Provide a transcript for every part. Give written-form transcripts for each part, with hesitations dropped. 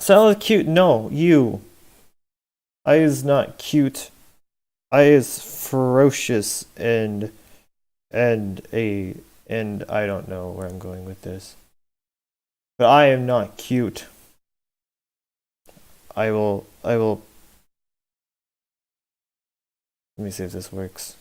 Sound cute? No, you. I is not cute. I is ferocious and a and I don't know where I'm going with this. But I am not cute. I will let me see if this works.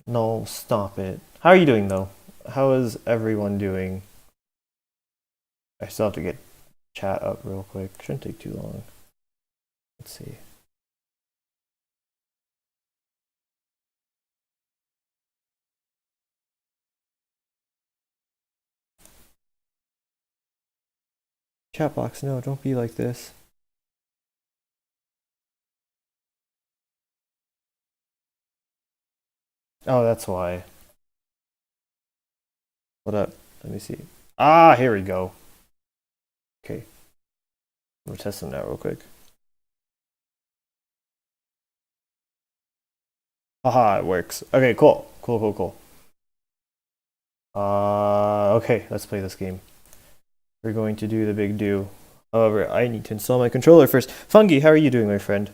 No, stop it. How are you doing though? How is everyone doing? I still have to get chat up real quick. Shouldn't take too long. Let's see. Chat box, no, don't be like this. Oh, that's why. What up? Let me see. Ah, here we go. Okay. I'm gonna test them out real quick. Haha, it works. Okay, cool. Cool. Okay, let's play this game. We're going to do the big do. However, I need to install my controller first. Fungi, how are you doing, my friend?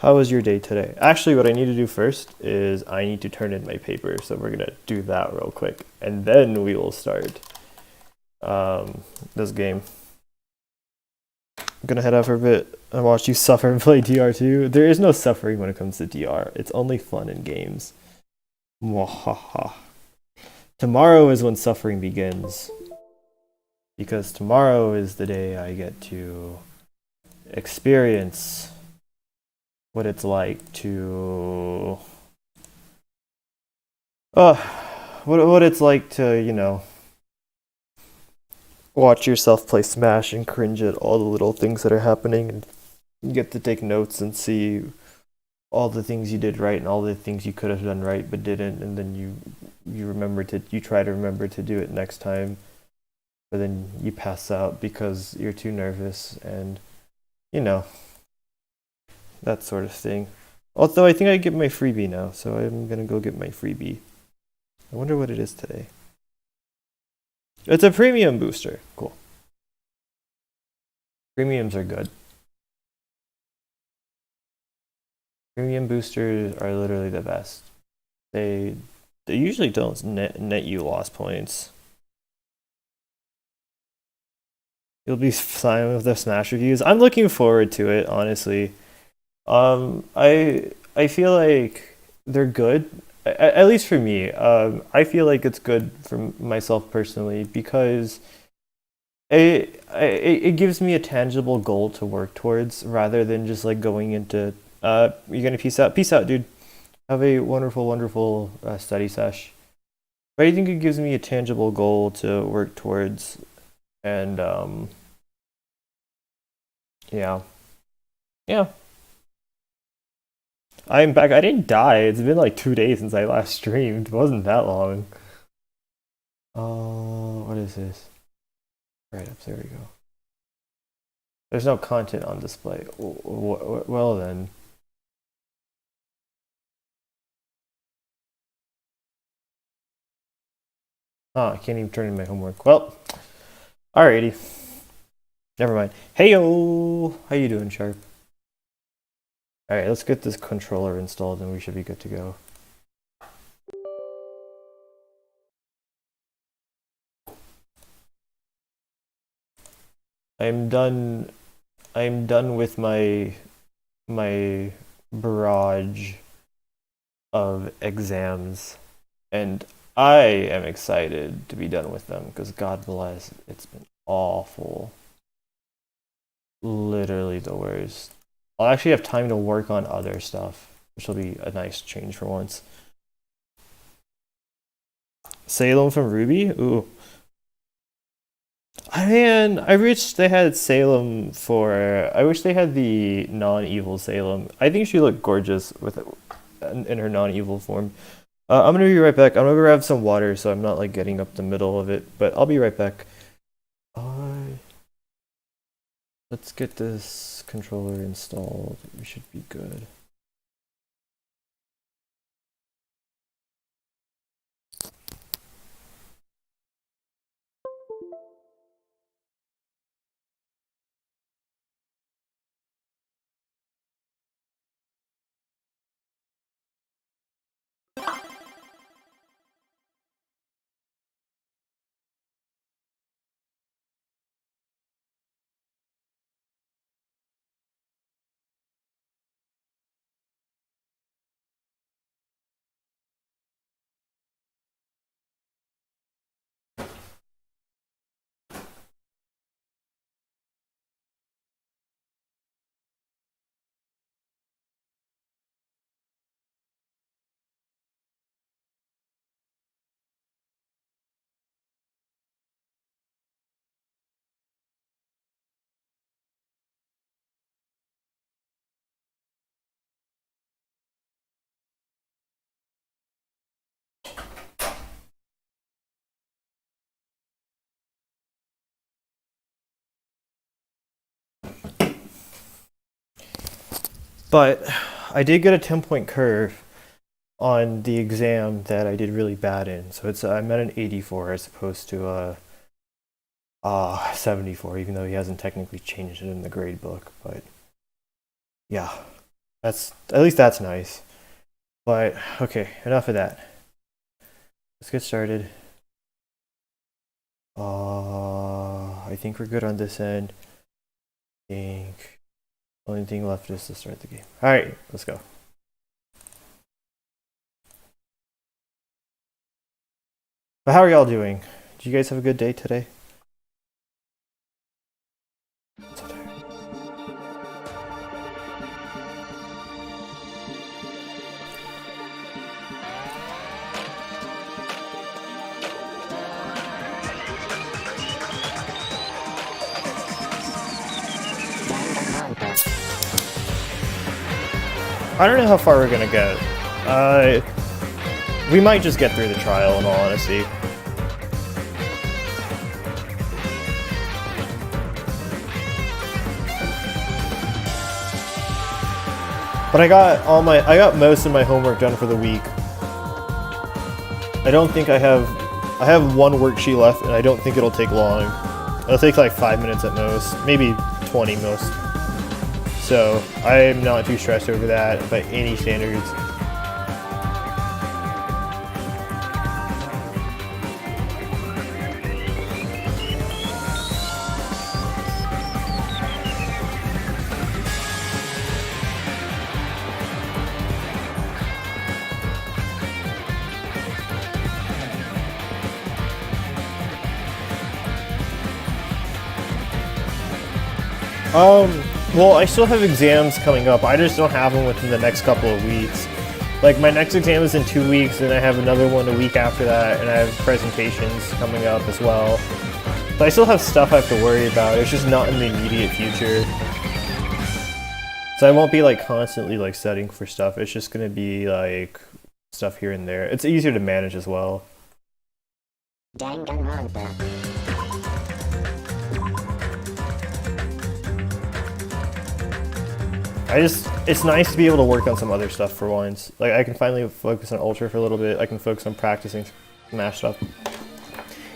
How was your day today? Actually, what I need to do first is I need to turn in my paper, so we're gonna do that real quick, and then we will start this game. I'm gonna head out for a bit and watch you suffer and play DR2. There is no suffering when it comes to DR. It's only fun in games. Mwahaha. Tomorrow is when suffering begins. Because tomorrow is the day I get to experience what it's like to what it's like to, you know, watch yourself play Smash and cringe at all the little things that are happening, and you get to take notes and see all the things you did right and all the things you could have done right but didn't, and then you try to remember to do it next time, but then you pass out because you're too nervous, and you know, that sort of thing. Although I think I get my freebie now, so I'm gonna go get my freebie. I wonder what it is today. It's a premium booster. Cool. Premiums are good. Premium boosters are literally the best. They usually don't net you lost points. You'll be fine with the Smash reviews. I'm looking forward to it, honestly. I feel like they're good, at least for me. I feel like it's good for myself personally because it gives me a tangible goal to work towards rather than just like going into you're gonna peace out, dude. Have a wonderful study sesh. But I think it gives me a tangible goal to work towards, and yeah, yeah. I'm back. I didn't die. It's been like 2 days since I last streamed. It wasn't that long. Oh, what is this? Right up there we go. There's no content on display. Well then. Oh, I can't even turn in my homework. Well, alrighty. Never mind. Heyo! How you doing, Sharp? Alright, let's get this controller installed and we should be good to go. I'm done with my barrage of exams, and I am excited to be done with them because God bless, it's been awful. Literally the worst. I'll actually have time to work on other stuff, which will be a nice change for once. Salem from Ruby? Ooh. I wish they had Salem for. I wish they had the non-evil Salem. I think she looked gorgeous with it in her non-evil form. I'm gonna be right back. I'm gonna grab some water so I'm not like getting up the middle of it, but I'll be right back. Let's get this controller installed. We should be good. But I did get a 10-point curve on the exam that I did really bad in. So I'm at an 84 as opposed to a 74, even though he hasn't technically changed it in the grade book. But yeah, at least that's nice. But okay, enough of that. Let's get started. I think we're good on this end. I think only thing left is to start the game. All right, let's go. But how are y'all doing? Did you guys have a good day today? I don't know how far we're gonna get. We might just get through the trial in all honesty. But I got most of my homework done for the week. I don't think I have one worksheet left, and I don't think it'll take long. It'll take like 5 minutes at most, maybe 20 most. So I'm not too stressed over that by any standards. Well, I still have exams coming up. I just don't have them within the next couple of weeks. Like, my next exam is in 2 weeks, and I have another one a week after that, and I have presentations coming up as well. But I still have stuff I have to worry about. It's just not in the immediate future. So I won't be, like, constantly, like, studying for stuff. It's just gonna be, like, stuff here and there. It's easier to manage as well. It's nice to be able to work on some other stuff for once. Like, I can finally focus on Ultra for a little bit. I can focus on practicing Smash stuff.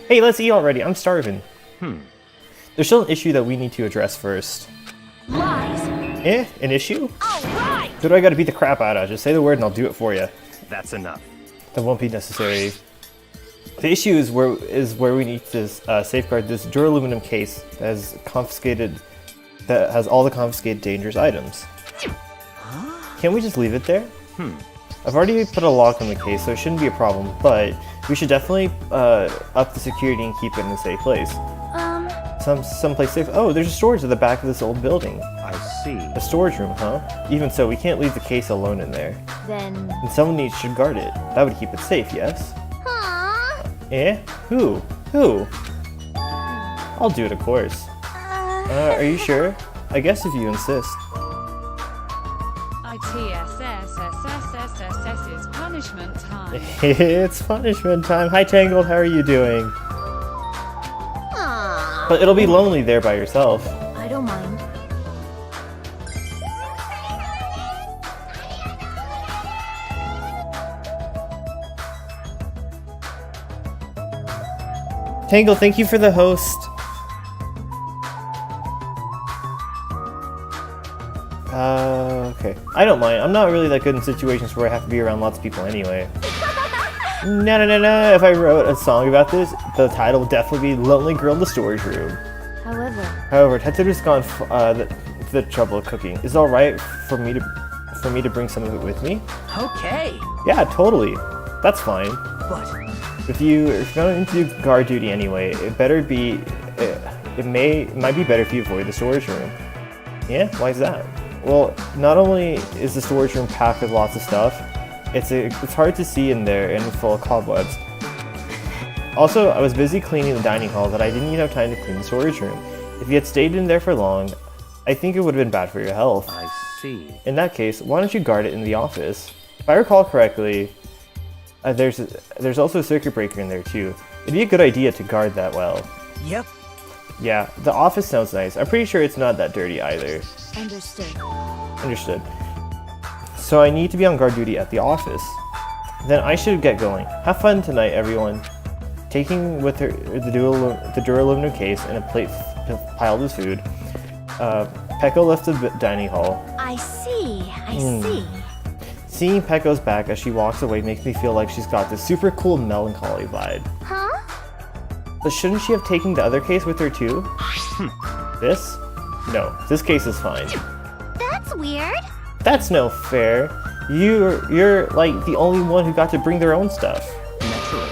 Hey, let's eat already. I'm starving. There's still an issue that we need to address first. Lies! An issue? Alright! Who do I gotta beat the crap out of? Just say the word and I'll do it for you. That's enough. That won't be necessary. The issue is where we need to safeguard this duraluminum case that has all the confiscated dangerous items. Can't we just leave it there? I've already put a lock on the case, so it shouldn't be a problem, but we should definitely up the security and keep it in a safe place. Someplace safe. Oh, there's a storage at the back of this old building. I see. A storage room, huh? Even so, we can't leave the case alone in there. Then... And someone should guard it. That would keep it safe, yes? Who? I'll do it, of course. Are you sure? I guess if you insist. ITSSSSSSS is punishment time. It's punishment time. Hi, Tangled. How are you doing? But it'll be lonely there by yourself. I don't mind. Tangled, thank you for the host. Okay. I don't mind. I'm not really that good in situations where I have to be around lots of people anyway. No. If I wrote a song about this, the title would definitely be Lonely Girl in the Storage Room. However, Tetsuru's gone to the trouble of cooking. Is it alright for me to bring some of it with me? Okay. Yeah, totally. That's fine. But If you're going to do guard duty anyway, it might be better if you avoid the storage room. Yeah? Why is that? Well, not only is the storage room packed with lots of stuff, it's hard to see in there and full of cobwebs. Also, I was busy cleaning the dining hall that I didn't even have time to clean the storage room. If you had stayed in there for long, I think it would have been bad for your health. I see. In that case, why don't you guard it in the office? If I recall correctly, there's also a circuit breaker in there too. It'd be a good idea to guard that well. Yep. Yeah, the office sounds nice. I'm pretty sure it's not that dirty either. Understood. Understood. so I need to be on guard duty at the office. Then I should get going. Have fun tonight, everyone. Taking with her the Duraluminum case and a plate piled with food, Peko left the dining hall. I see. I see. Seeing Pecco's back as she walks away makes me feel like she's got this super cool melancholy vibe. Huh? But shouldn't she have taken the other case with her too? This? No, this case is fine. That's weird. That's no fair. You're like the only one who got to bring their own stuff. Naturally.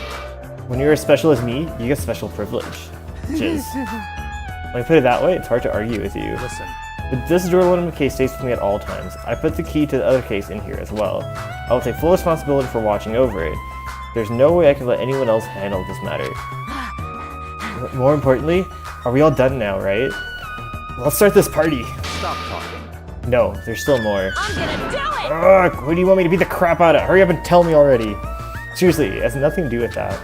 When you're as special as me, you get special privilege. Jizz. When I put it that way, it's hard to argue with you. Listen. But this Duraluminum case stays with me at all times. I put the key to the other case in here as well. I will take full responsibility for watching over it. There's no way I can let anyone else handle this matter. More importantly, are we all done now, right? Let's start this party. Stop talking. No, there's still more. I'm gonna do it. Ugh, who do you want me to beat the crap out of? Hurry up and tell me already. Seriously, it has nothing to do with that.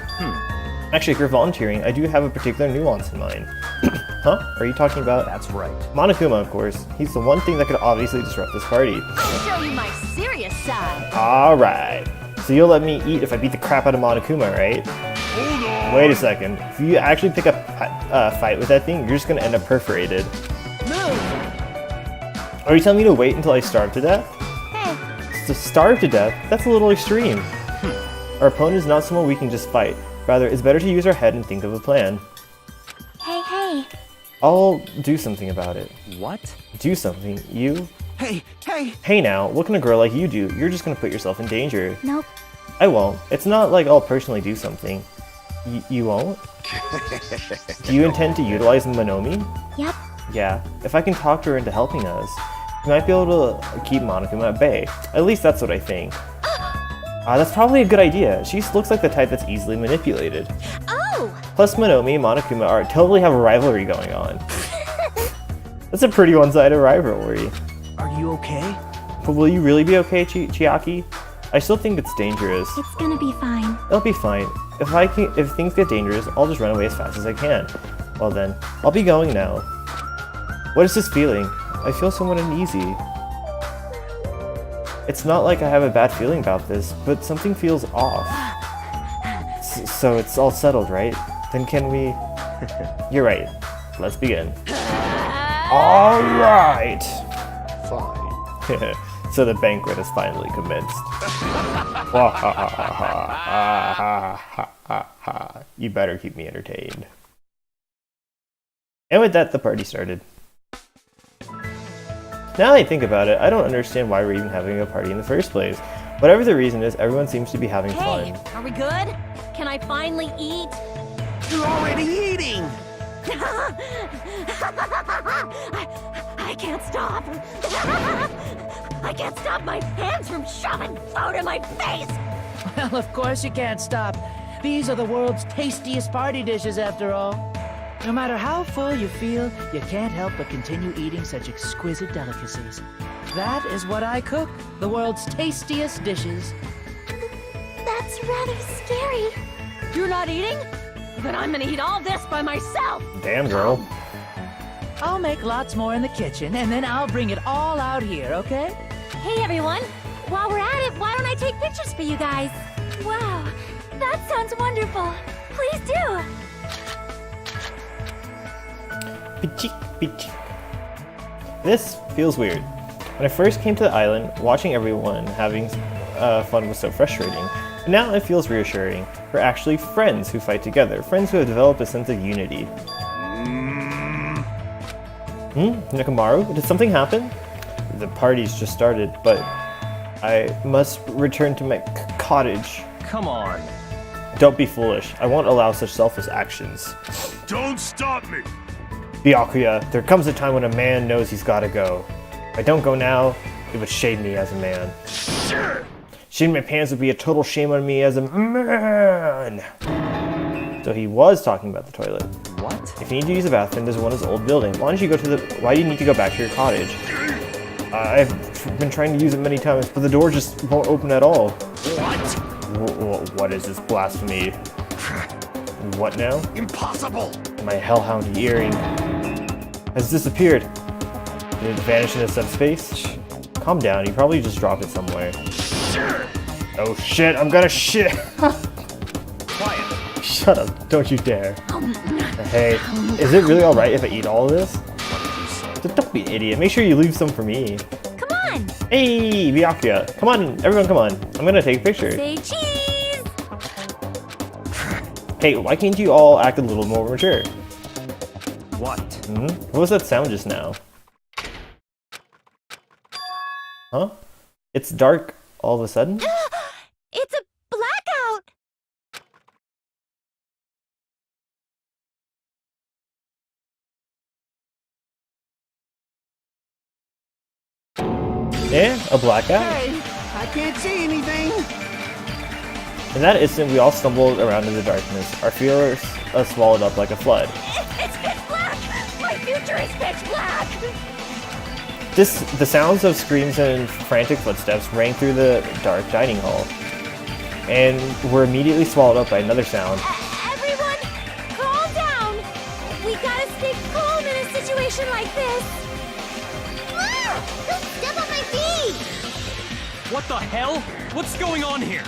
Actually, if you're volunteering, I do have a particular nuance in mind. Huh? Are you talking about? That's right. Monokuma, of course. He's the one thing that could obviously disrupt this party. I'll show you my serious side. Alright. So you'll let me eat if I beat the crap out of Monokuma, right? Hold on. Wait a second. If you actually pick a fight with that thing, you're just gonna end up perforated. Move. Are you telling me to wait until I starve to death? Hey. To starve to death? That's a little extreme. Our opponent is not someone we can just fight. Rather, it's better to use our head and think of a plan. Hey. I'll do something about it. What? Do something? You? Hey! Hey now, what can a girl like you do? You're just gonna put yourself in danger. Nope. I won't. It's not like I'll personally do something. You won't? Do you intend to utilize Monomi? Yep. Yeah, if I can talk her into helping us, we might be able to keep Monokuma at bay. At least that's what I think. That's probably a good idea. She looks like the type that's easily manipulated. Oh. Plus Monomi and Monokuma totally have a rivalry going on. That's a pretty one-sided rivalry. Are you okay? But will you really be okay, Chiaki? I still think it's dangerous. It's gonna be fine. It'll be fine. If things get dangerous, I'll just run away as fast as I can. Well then, I'll be going now. What is this feeling? I feel somewhat uneasy. It's not like I have a bad feeling about this, but something feels off. So it's all settled, right? Then can we... You're right. Let's begin. Alright! Fine. So the banquet has finally commenced. You better keep me entertained. And with that, the party started. Now that I think about it, I don't understand why we're even having a party in the first place. Whatever the reason is, everyone seems to be having Hey, fun. are we good? Can I finally eat? You're already eating! I can't stop. I can't stop my hands from shoving food in my face. Well, of course you can't stop. These are the world's tastiest party dishes, after all. No matter how full you feel, you can't help but continue eating such exquisite delicacies. That is what I cook, the world's tastiest dishes. That's rather scary. You're not eating? Then I'm gonna eat all this by myself. Damn, girl. I'll make lots more in the kitchen, and then I'll bring it all out here, okay? Hey everyone, while we're at it, why don't I take pictures for you guys? Wow, that sounds wonderful. Please do. This feels weird. When I first came to the island, watching everyone having fun was so frustrating. But now it feels reassuring. We're actually friends who fight together, friends who have developed a sense of unity. Nekomaru, did something happen? The party's just started, but I must return to my cottage. Come on. Don't be foolish. I won't allow such selfless actions. Don't stop me! Byakuya, there comes a time when a man knows he's gotta go. If I don't go now, it would shame me as a man. Sure! Shitting my pants would be a total shame on me as a man. So he was talking about the toilet. What? If you need to use a bathroom, there's one in this old building. Why don't you go to the... Why do you need to go back to your cottage? I've been trying to use it many times, but the door just won't open at all. What? What is this blasphemy? What now? Impossible! My hellhound earring has disappeared. Did it vanish into subspace? Calm down, you probably just dropped it somewhere. Sure. Oh shit, I'm gonna shit! Quiet. Shut up, don't you dare. Hey, is it really alright if I eat all of this? Don't be an idiot, make sure you leave some for me. Come on! Hey, Byakuya, come on, everyone come on. I'm gonna take a picture. Say cheese! Hey, why can't you all act a little more mature? What? What was that sound just now? Huh? It's dark all of a sudden? It's a blackout! Yeah, a blackout? Hey, I can't see anything. In that instant, we all stumbled around in the darkness. Our fears swallowed up like a flood. It's pitch black! My future is pitch black! The sounds of screams and frantic footsteps rang through the dark dining hall, and were immediately swallowed up by another sound. Everyone, calm down! We gotta stay calm in a situation like this! Don't step on my feet! What the hell? What's going on here?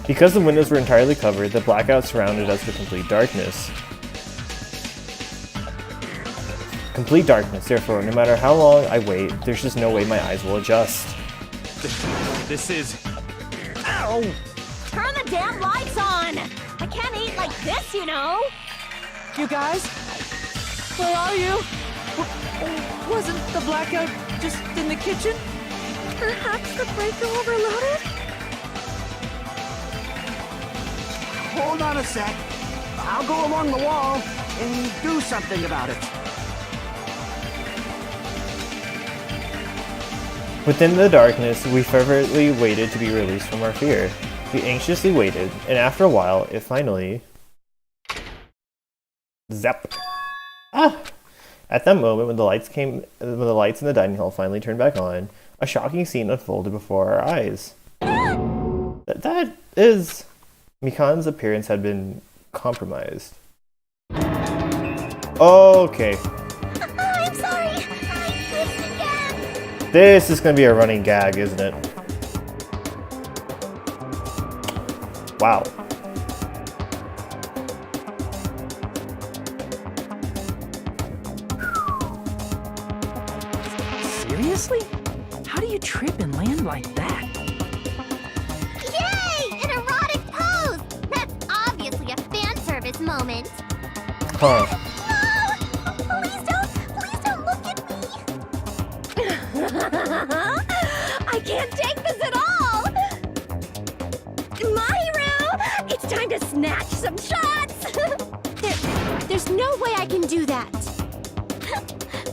Because the windows were entirely covered, the blackout surrounded us with complete darkness. Complete darkness, therefore, no matter how long I wait, there's just no way my eyes will adjust. This is... Ow! Turn the damn lights on! I can't eat like this, you know! You guys? Where are you? Wasn't the blackout just in the kitchen? Perhaps the breaker overloaded? Hold on a sec. I'll go along the wall and do something about it. Within the darkness, we fervently waited to be released from our fear. We anxiously waited, and after a while, it finally... Zap! Ah! At that moment, when the lights in the dining hall finally turned back on, a shocking scene unfolded before our eyes. That is... Mikan's appearance had been compromised. Okay. I'm sorry! I missed again! This is gonna be a running gag, isn't it? Wow. Seriously? How do you trip and land like that? Yay! An erotic pose! That's obviously a fan service moment. Huh. No! Please don't look at me! I can't take this at all! Mahiru! It's time to snatch some shots! There's no way I can do that.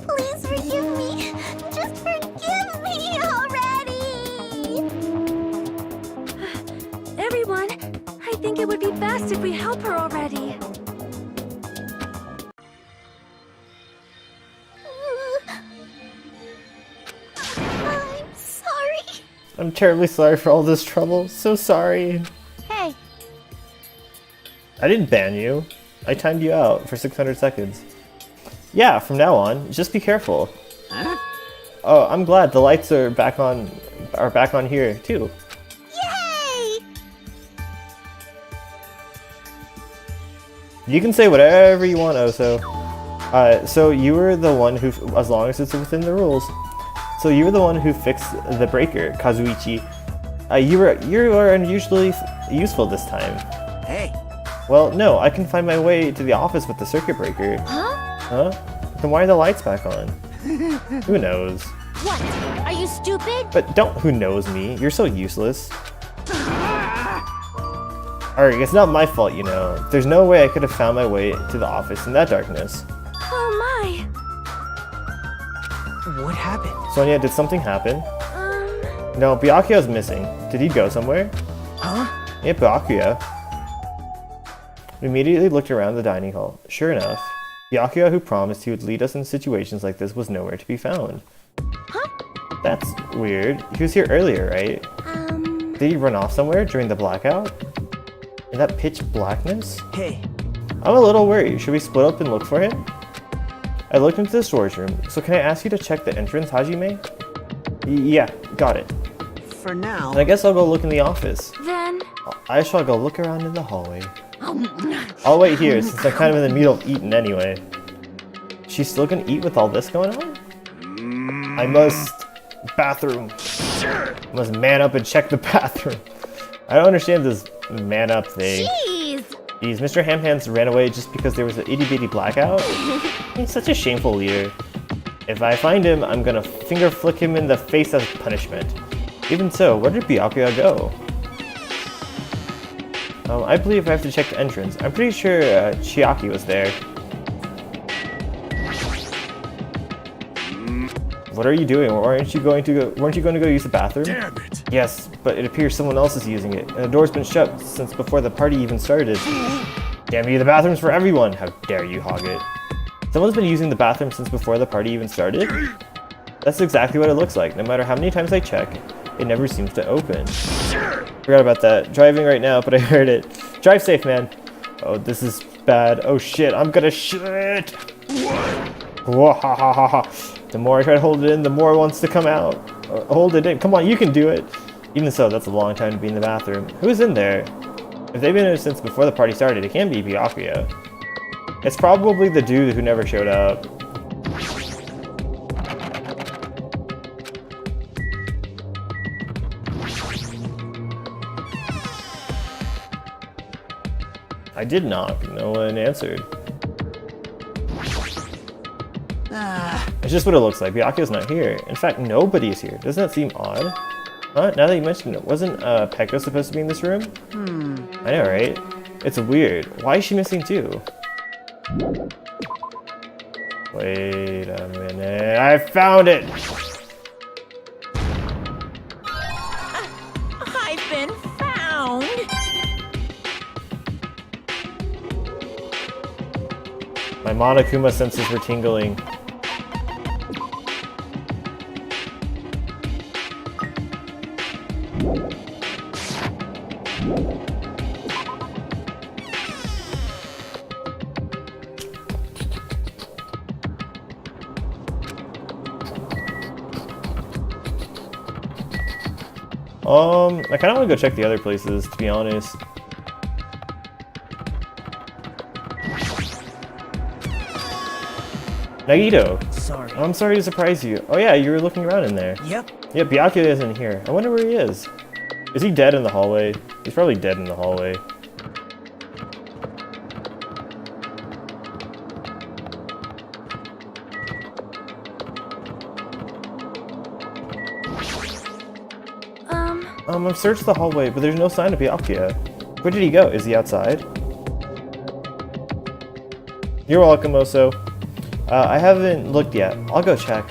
Please forgive me. Just forgive me already! Everyone, I think it would be best if we help her already. I'm sorry. I'm terribly sorry for all this trouble. So sorry. Hey, I didn't ban you. I timed you out for 600 seconds. Yeah, from now on, just be careful. Oh, I'm glad the lights are back on here too. yay! You can say whatever you want, Oso. So you were the one who, as long as it's within the rules. So you were the one who fixed the breaker, Kazuichi. You were unusually useful this time. Hey, Well, no, I can find my way to the office with the circuit breaker. Huh? Huh? Then why are the lights back on? Who knows? What? Are you stupid? But don't who knows me. You're so useless. Alright, it's not my fault, you know. There's no way I could have found my way to the office in that darkness. Oh my. what happened? Sonia, did something happen? No, Byakuya's missing. Did he go somewhere? Huh? Yeah, Byakuya. We immediately looked around the dining hall. Sure enough, Byakuya, who promised he would lead us in situations like this, was nowhere to be found. Huh? That's weird. He was here earlier, right? Did he run off somewhere during the blackout? In that pitch blackness? Hey, I'm a little worried. Should we split up and look for him? I looked into the storage room, so can I ask you to check the entrance, Hajime? Yeah, got it. For now. And I guess I'll go look in the office. Then, I shall go look around in the hallway. I'll wait here, since I'm kind of in the middle of eating anyway. She's still gonna eat with all this going on? I must... bathroom. I must man up and check the bathroom. I don't understand this man up thing. jeez! Jeez, Mr. Hamhands ran away just because there was an itty-bitty blackout? He's such a shameful leader. If I find him, I'm gonna finger flick him in the face as punishment. Even so, where did Byakuya go? I believe I have to check the entrance. I'm pretty sure Chiaki was there. What are you doing? Weren't you going to go use the bathroom? Damn it! Yes, but it appears someone else is using it, and the door's been shut since before the party even started. Damn you, the bathroom's for everyone! How dare you hog it. Someone's been using the bathroom since before the party even started? That's exactly what it looks like. No matter how many times I check, it never seems to open. Forgot about that. Driving right now, but I heard it. Drive safe, man. Oh, this is bad. Oh shit, I'm gonna shit! Wahahaha. The more I try to hold it in, the more it wants to come out. Hold it in. Come on, you can do it. Even so, that's a long time to be in the bathroom. Who's in there? If they've been in since before the party started, it can't be Byakuya. It's probably the dude who never showed up. I did knock. No one answered. It's just what it looks like. Byakuya's not here. In fact, nobody is here. Doesn't that seem odd? Huh? Now that you mention it, wasn't Pekko supposed to be in this room? I know, right? It's weird. Why is she missing too? Wait a minute. I found it! I've been found! My Monokuma senses were tingling. I kind of want to go check the other places, to be honest. Nagito! Sorry. I'm sorry to surprise you. Oh yeah, you were looking around in there. Yep. Yeah, Byakuya isn't here. I wonder where he is. Is he dead in the hallway? He's probably dead in the hallway. I've searched the hallway, but there's no sign of Byakuya. Where did he go? Is he outside? You're welcome, Oso. I haven't looked yet. I'll go check.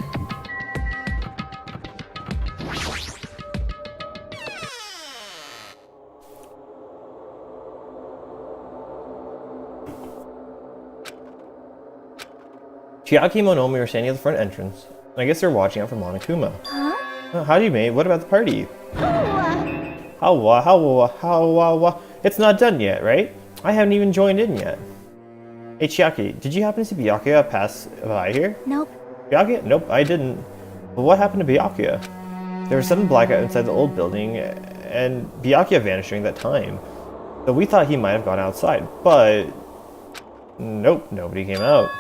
Chiaki and Monomi are standing at the front entrance. I guess they're watching out for Monokuma. Huh? How do you mate? What about the party? How? It's not done yet, right? I haven't even joined in yet. Hey Chiaki, did you happen to see Byakuya pass by here? Nope. Byakuya? Nope, I didn't. But what happened to Byakuya? There was sudden blackout inside the old building, and Byakuya vanished during that time. So we thought he might have gone outside, but... Nope, nobody came out.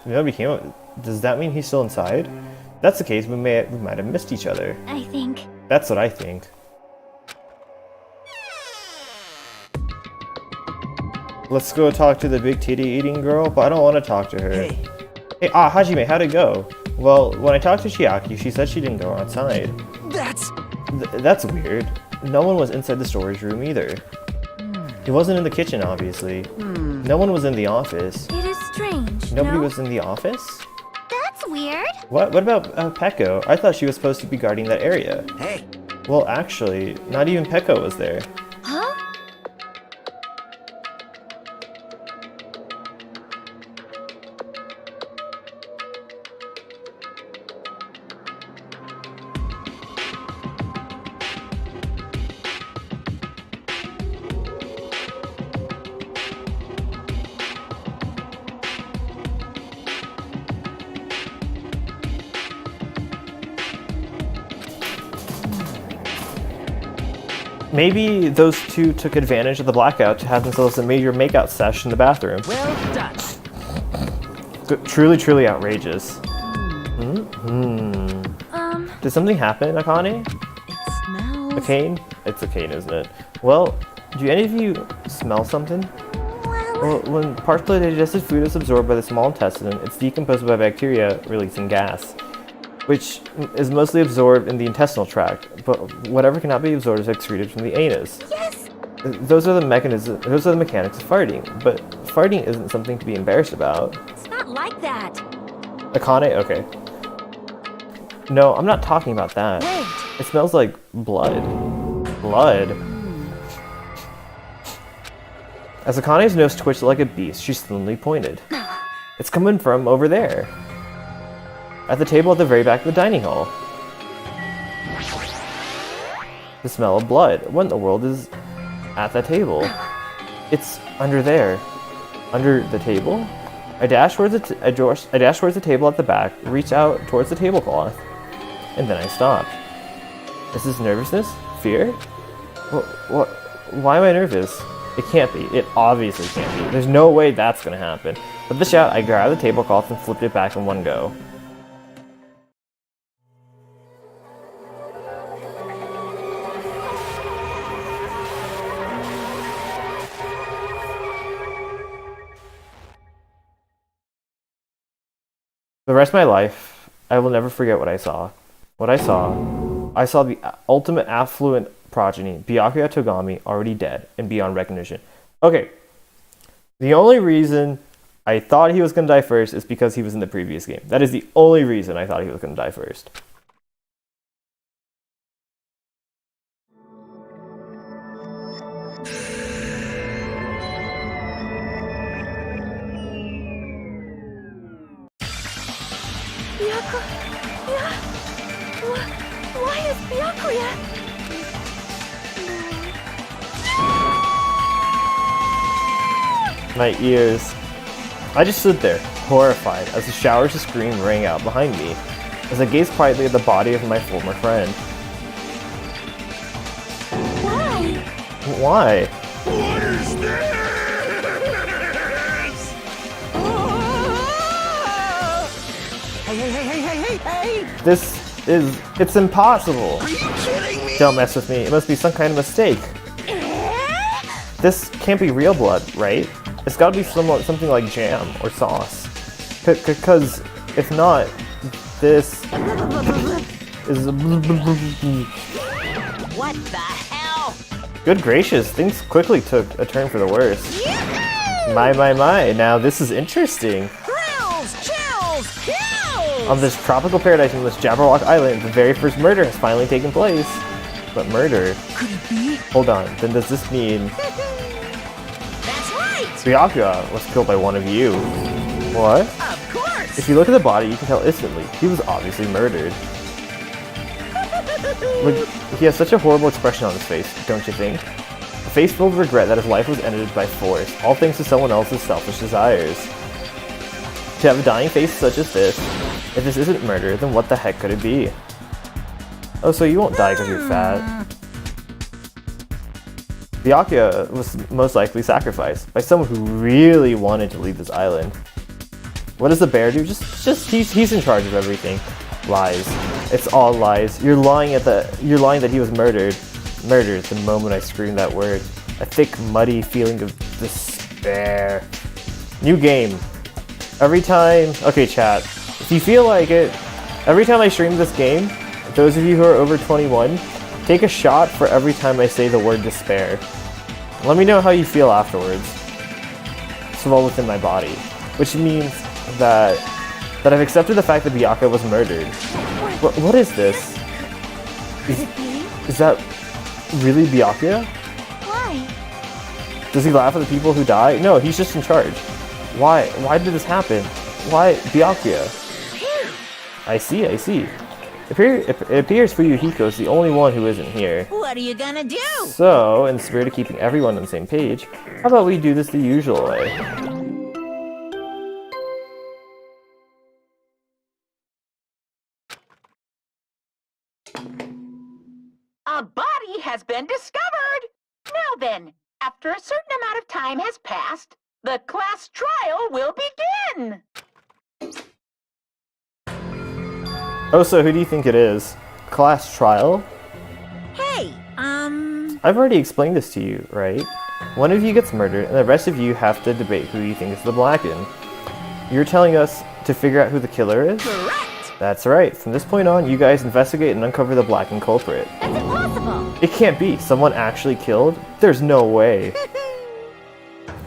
Nobody came out. Does that mean he's still inside? If that's the case, we might have missed each other. I think. That's what I think. Let's go talk to the big titty eating girl, but I don't want to talk to her. Hey. Hey, Hajime, how'd it go? Well, when I talked to Chiaki, she said she didn't go outside. That's weird. No one was inside the storage room either. He wasn't in the kitchen, obviously. No one was in the office. It is strange. Nobody no? was in the office? That's weird. What about Pekko? I thought she was supposed to be guarding that area. Hey, Well, actually, not even Pekko was there. Huh? Maybe those two took advantage of the blackout to have themselves a major makeout sesh in the bathroom. Well done. Truly, truly outrageous. Did something happen, Akane? It smells... A cane? It's a cane, isn't it? Well, do any of you smell something? Well, when partially digested food is absorbed by the small intestine, it's decomposed by bacteria releasing gas, which is mostly absorbed in the intestinal tract, but whatever cannot be absorbed is excreted from the anus. Yes! Those are the mechanics of farting, but farting isn't something to be embarrassed about. It's not like that. Akane? Okay. No, I'm not talking about that. Wait. It smells like blood. Blood? As Akane's nose twitched like a beast, she suddenly pointed. It's coming from over there. At the table at the very back of the dining hall. The smell of blood. What in the world is at that table? It's under there. Under the table? I dashed towards the table at the back, reached out towards the tablecloth, and then I stopped. Is this nervousness? Fear? What? Why am I nervous? It can't be. It obviously can't be. There's no way that's gonna happen. With the shout, I grabbed the tablecloth and flipped it back in one go. The rest of my life, I will never forget what I saw. I saw the ultimate affluent progeny, Byakuya Togami, already dead and beyond recognition. Okay, the only reason I thought he was going to die first is because he was in the previous game. That is the only reason I thought he was going to die first. Why is Byakuya? My ears. I just stood there, horrified, as the showers of scream rang out behind me, as I gazed quietly at the body of my former friend. Why? Why? What is this? Hey! It's impossible. Are you kidding me? Don't mess with me. It must be some kind of mistake. This can't be real blood, right? It's gotta be something like jam or sauce. Because if not, this is... What the hell? Good gracious, things quickly took a turn for the worse. My. Now this is interesting. Thrills, chills, kills! On this tropical paradise on this Jabberwock Island, the very first murder has finally taken place. But murder? Could it be? Hold on, then does this mean That's right! Byakuya was killed by one of you? What? Of course! If you look at the body, you can tell instantly, he was obviously murdered. Look, he has such a horrible expression on his face, don't you think? A face filled with regret that his life was ended by force, all thanks to someone else's selfish desires. To have a dying face such as this, if this isn't murder, then what the heck could it be? Oh, so you won't die because you're fat. Byakuya was most likely sacrificed by someone who really wanted to leave this island. What does the bear do? He's in charge of everything. Lies. It's all lies. You're lying that he was murdered. Murdered the moment I screamed that word. A thick, muddy feeling of despair. New game. Every time... Okay, chat. If you feel like it, every time I stream this game, those of you who are over 21, take a shot for every time I say the word despair. Let me know how you feel afterwards. It's all within my body. Which means that I've accepted the fact that Byakuya was murdered. What is this? Is that really Byakuya? Why? Does he laugh at the people who die? No, he's just in charge. Why? Why did this happen? Why Byakuya? I see. It appears Fuyuhiko is the only one who isn't here. What are you gonna do? So, in the spirit of keeping everyone on the same page, how about we do this the usual way? A body has been discovered! then, after a certain amount of time has passed, the class trial will begin. Oh, so who do you think it is? Class trial? Hey, I've already explained this to you, right? One of you gets murdered, and the rest of you have to debate who you think is the Blacken. You're telling us to figure out who the killer is? correct! That's right. From this point on, you guys investigate and uncover the Blacken culprit. That's impossible! It can't be. Someone actually killed? There's no way.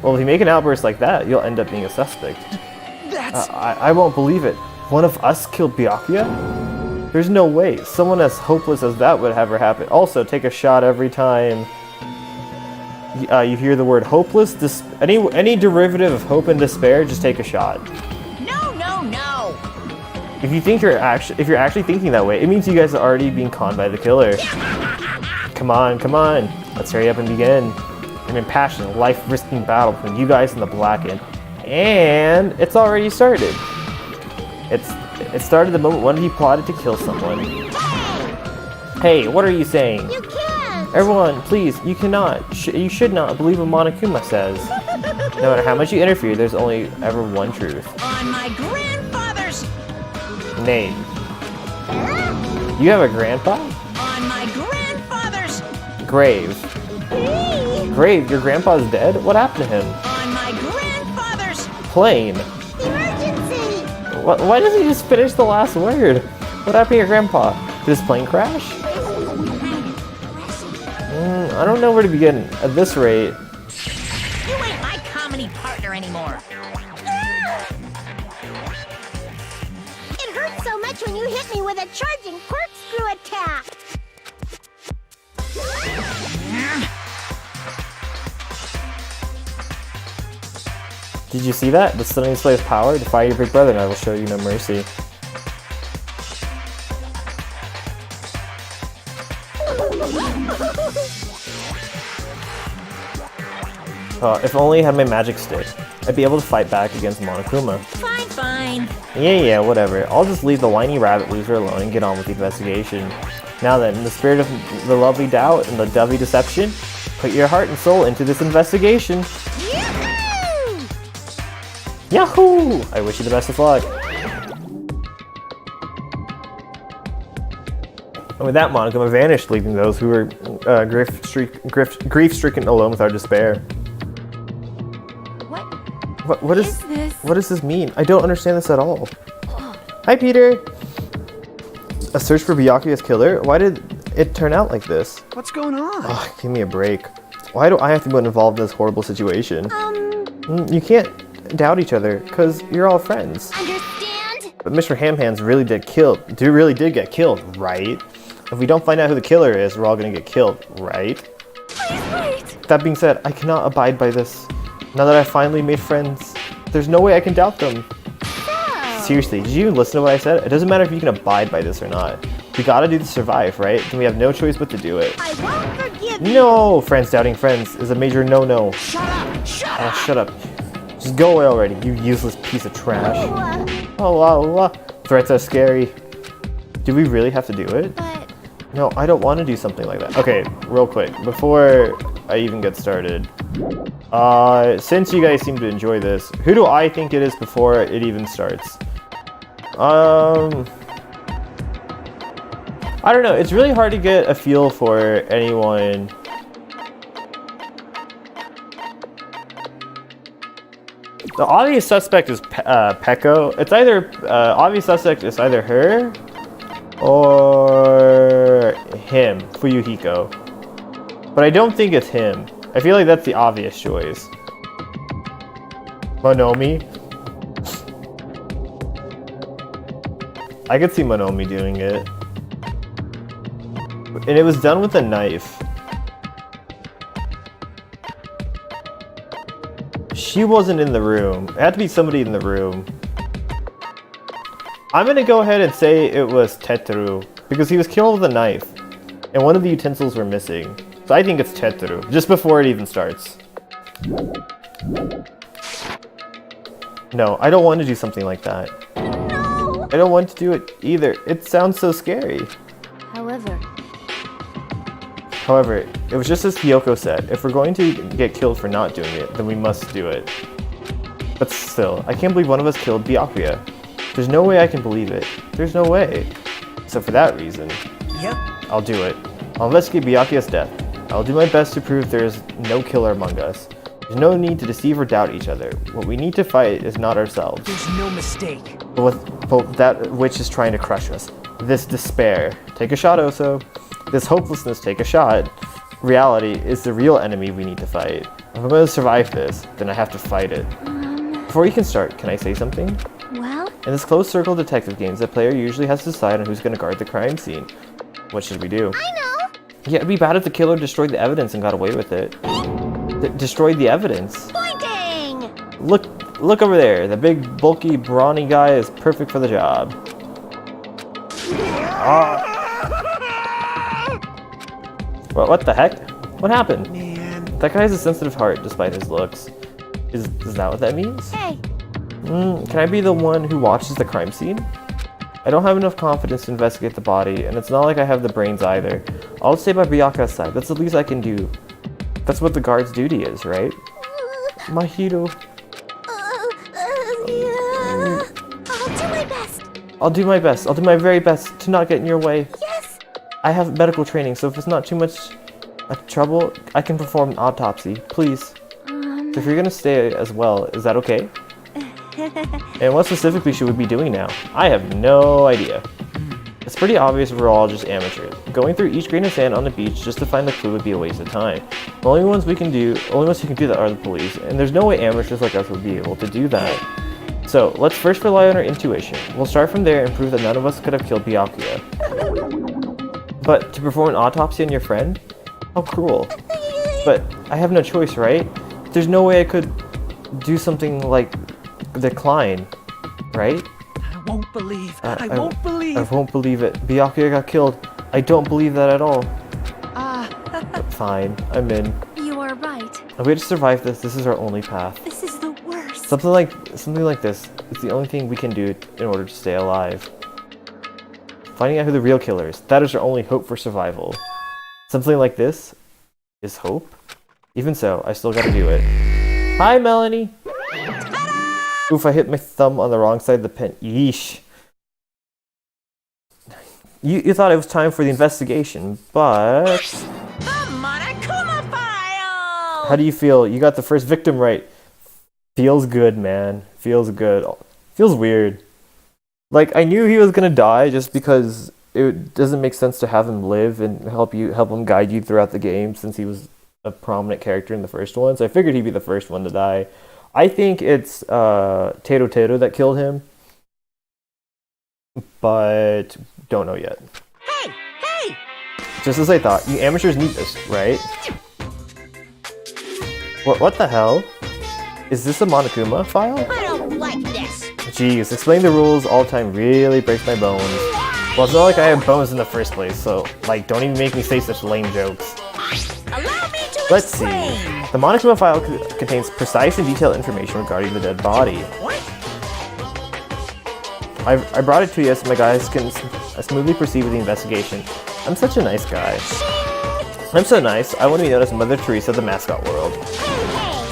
Well, if you make an outburst like that, you'll end up being a suspect. That's... I won't believe it. One of us killed Byakuya? There's no way. Someone as hopeless as that would ever happen. Also, take a shot every time you hear the word hopeless. Any derivative of hope and despair, just take a shot. No, no, no! If you're actually thinking that way, it means you guys are already being conned by the killer. Come on, come on. Let's hurry up and begin. An impassioned, life-risking battle between you guys and the Blacken. And it's already started. It started the moment one of you plotted to kill someone. Hey, what are you saying? You can't! Everyone, please, you cannot. You should not believe what Monokuma says. No matter how much you interfere, there's only ever one truth. On my grandfather's... Name. You have a grandpa? On my grandfather's... Grave. Grave, your grandpa's dead? What happened to him? On my grandfather's... Plane. Emergency! Why doesn't he just finish the last word? What happened to your grandpa? Did his plane crash? I don't know where to begin. At this rate, You ain't my comedy partner anymore. It hurt so much when you hit me with a charging corkscrew attack! did you see that? The stunning display of power? Defy your big brother and I will show you no mercy. If only I had my magic stick, I'd be able to fight back against Monokuma. Fine, fine. Yeah, whatever. I'll just leave the whiny rabbit loser alone and get on with the investigation. Now then, in the spirit of the lovely doubt and the dovey deception, put your heart and soul into this investigation. Yahoo! Yahoo! I wish you the best of luck. And with that, Monokuma vanished, leaving those who were grief-stricken alone with our despair. What Is this? What does this mean? I don't understand this at all. Hi, Peter! A search for Byakuya's killer? Why did it turn out like this? What's going on? Ugh, give me a break. Why do I have to get involved in this horrible situation? You can't doubt each other, because you're all friends. Understand? But Mr. Hamhands really did get killed, right? If we don't find out who the killer is, we're all gonna get killed, right? Please wait! That being said, I cannot abide by this. Now that I've finally made friends, there's no way I can doubt them. Seriously, did you even listen to what I said? It doesn't matter if you can abide by this or not. We gotta do this to survive, right? Then we have no choice but to do it. I won't forgive you! No! Friends doubting friends is a major no-no. Shut up! Shut up! Shut up. Just go away already, you useless piece of trash. Oh, threats are scary. Do we really have to do it? But No, I don't want to do something like that. Okay, real quick, before I even get started. Since you guys seem to enjoy this, who do I think it is before it even starts? I don't know, it's really hard to get a feel for anyone. The obvious suspect is Peko. It's either, obvious suspect is either her or him, Fuyuhiko. But I don't think it's him. I feel like that's the obvious choice. Monomi? I could see Monomi doing it. And it was done with a knife. She wasn't in the room. It had to be somebody in the room. I'm gonna go ahead and say it was Tetru, because he was killed with a knife, and one of the utensils were missing. So I think it's Tetru, just before it even starts. No, I don't want to do something like that. no! I don't want to do it either. It sounds so scary. However, However, it was just as Kyoko said, if we're going to get killed for not doing it, then we must do it. But still, I can't believe one of us killed Byakuya. There's no way I can believe it. There's no way. So for that reason, Yep. I'll do it. I'll investigate Byakuya's death. I'll do my best to prove there is no killer among us. There's no need to deceive or doubt each other. What we need to fight is not ourselves, There's no mistake. but that which is trying to crush us. This despair. Take a shot, Oso. This hopelessness, take a shot. Reality is the real enemy we need to fight. If I'm going to survive this, then I have to fight it. Before you can start, can I say something? Well, In this closed circle detective games, the player usually has to decide on who's going to guard the crime scene. What should we do? I know. Yeah, it'd be bad if the killer destroyed the evidence and got away with it. Destroyed the evidence. Pointing! Look over there. The big, bulky, brawny guy is perfect for the job. Ah. What the heck? What happened? Man. That guy has a sensitive heart despite his looks. Is that what that means? Hey, Can I be the one who watches the crime scene? I don't have enough confidence to investigate the body, and it's not like I have the brains either. I'll stay by Byakuya's side. That's the least I can do. That's what the guard's duty is, right? Mahito. yeah. I'll do my best. I'll do my best. I'll do my very best to not get in your way. Yes. I have medical training, so if it's not too much trouble, I can perform an autopsy. Please. So if you're gonna stay as well, is that okay? And what specifically should we be doing now? I have no idea. It's pretty obvious we're all just amateurs. Going through each grain of sand on the beach just to find the clue would be a waste of time. The only ones who can do that are the police, and there's no way amateurs like us would be able to do that. So let's first rely on our intuition. We'll start from there and prove that none of us could have killed Byakuya. But to perform an autopsy on your friend? How cruel. But I have no choice, right? There's no way I could do something like decline, right? I won't believe. I won't believe. I won't believe it. Byakuya got killed. I don't believe that at all. Fine, I'm in. You are right. If we have to survive this, this is our only path. This is the worst. Something like this is the only thing we can do in order to stay alive. Finding out who the real killer is, that is our only hope for survival. Something like this is hope? Even so, I still gotta do it. Hi, Melanie! Oof, I hit my thumb on the wrong side of the pen. Yeesh. You thought it was time for the investigation, but... The Monokuma file! How do you feel? You got the first victim right. Feels good, man. Feels good. Feels weird. Like, I knew he was gonna die just because it doesn't make sense to have him live and help him guide you throughout the game since he was a prominent character in the first one. So I figured he'd be the first one to die. I think it's Teru that killed him, but don't know yet. Hey! Just as I thought, you amateurs need this, right? What the hell? Is this a Monokuma file? I don't like this. Jeez, explaining the rules all the time really breaks my bones. Well, it's not like I have bones in the first place, so, like, don't even make me say such lame jokes. Allow me to Let's see. explain. The Monokuma file contains precise and detailed information regarding the dead body. What? I brought it to you so my guys can smoothly proceed with the investigation. I'm such a nice guy. I'm so nice, I want to be known as Mother Teresa of the mascot world.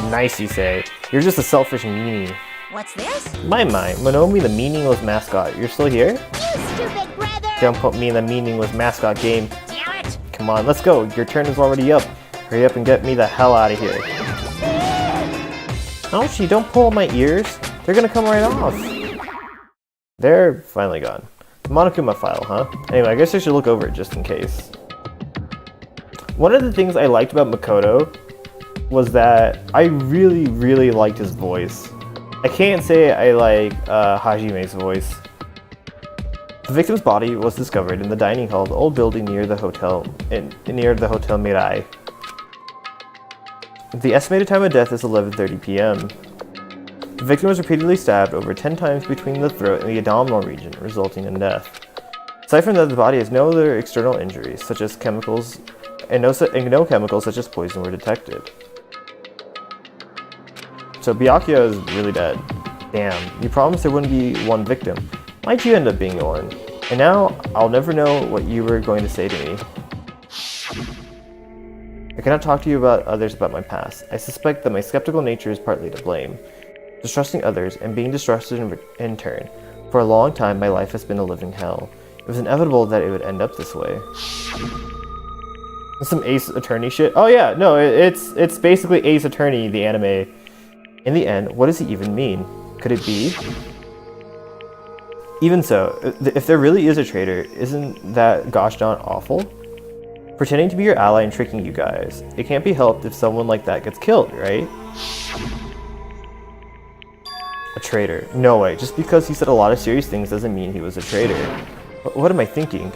Nice, you say. You're just a selfish meanie. What's this? My, Monomi the meaningless mascot. You're still here? You stupid brother. Don't put me in the meaningless mascot game. Damn it! Come on, let's go. Your turn is already up. Hurry up and get me the hell out of here. Ouchie, don't pull my ears. They're gonna come right off. They're finally gone. Monokuma file, huh? Anyway, I guess I should look over it just in case. One of the things I liked about Makoto was that I really liked his voice. I can't say I like Hajime's voice. The victim's body was discovered in the dining hall of the old building near the Hotel Mirai. The estimated time of death is 11:30 p.m. The victim was repeatedly stabbed over 10 times between the throat and the abdominal region, resulting in death. Aside from that, the body has no other external injuries, such as chemicals, and no chemicals such as poison were detected. So Byakuya is really dead. Damn, you promised there wouldn't be one victim. Why'd you end up being one? And now, I'll never know what you were going to say to me. I cannot talk to you about others about my past. I suspect that my skeptical nature is partly to blame. Distrusting others and being distrusted in turn. For a long time, my life has been a living hell. It was inevitable that it would end up this way. Some Ace Attorney shit? Oh yeah, no, it's basically Ace Attorney, the anime. In the end, what does he even mean? Could it be? Even so, if there really is a traitor, isn't that gosh darn awful? Pretending to be your ally and tricking you guys. It can't be helped if someone like that gets killed, right? A traitor. No way. Just because he said a lot of serious things doesn't mean he was a traitor. What am I thinking?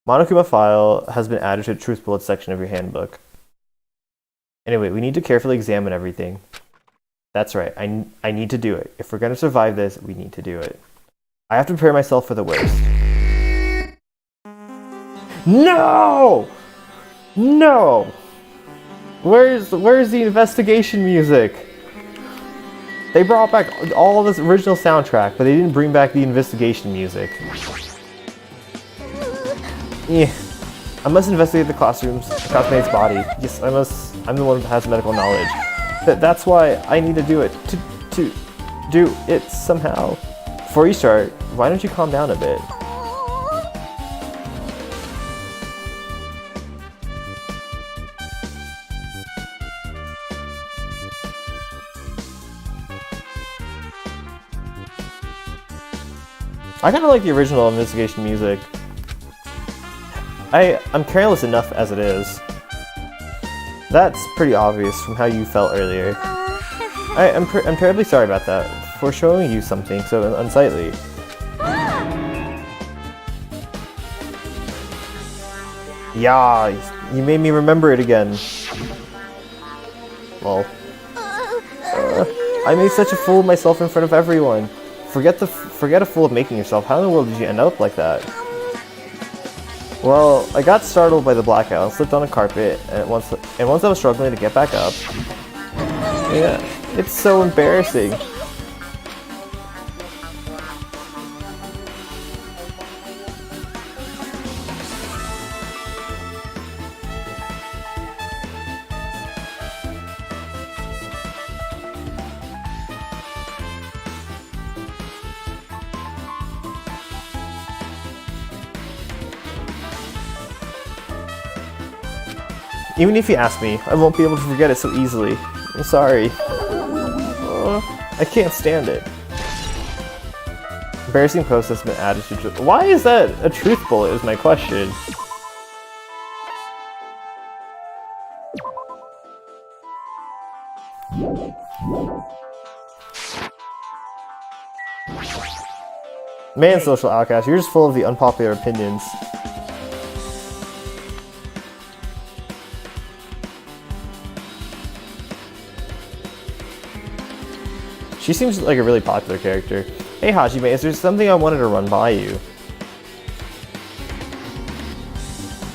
Monokuma file has been added to the truth bullet section of your handbook. Anyway, we need to carefully examine everything. That's right. I need to do it. If we're going to survive this, we need to do it. I have to prepare myself for the worst. No! No! Where's the investigation music? They brought back all this original soundtrack, but they didn't bring back the investigation music. Yeah. I must investigate the classmate's body. Yes, I must. I'm the one that has medical knowledge. That's why I need to do it. To do it somehow. Before you start, why don't you calm down a bit? I kind of like the original investigation music. I'm careless enough as it is. That's pretty obvious from how you felt earlier. I'm terribly sorry about that, for showing you something so unsightly. Yeah, you made me remember it again. Well, I made such a fool of myself in front of everyone. Forget a fool of making yourself. How in the world did you end up like that? Well, I got startled by the blackout and slipped on a carpet, and once I was struggling to get back up. Yeah, it's so embarrassing. Even if you ask me, I won't be able to forget it so easily. I'm sorry. I can't stand it. Embarrassing post has been added to... Why is that a truth bullet is my question. Man, social outcast, you're just full of the unpopular opinions. She seems like a really popular character. Hey Hajime, is there something I wanted to run by you?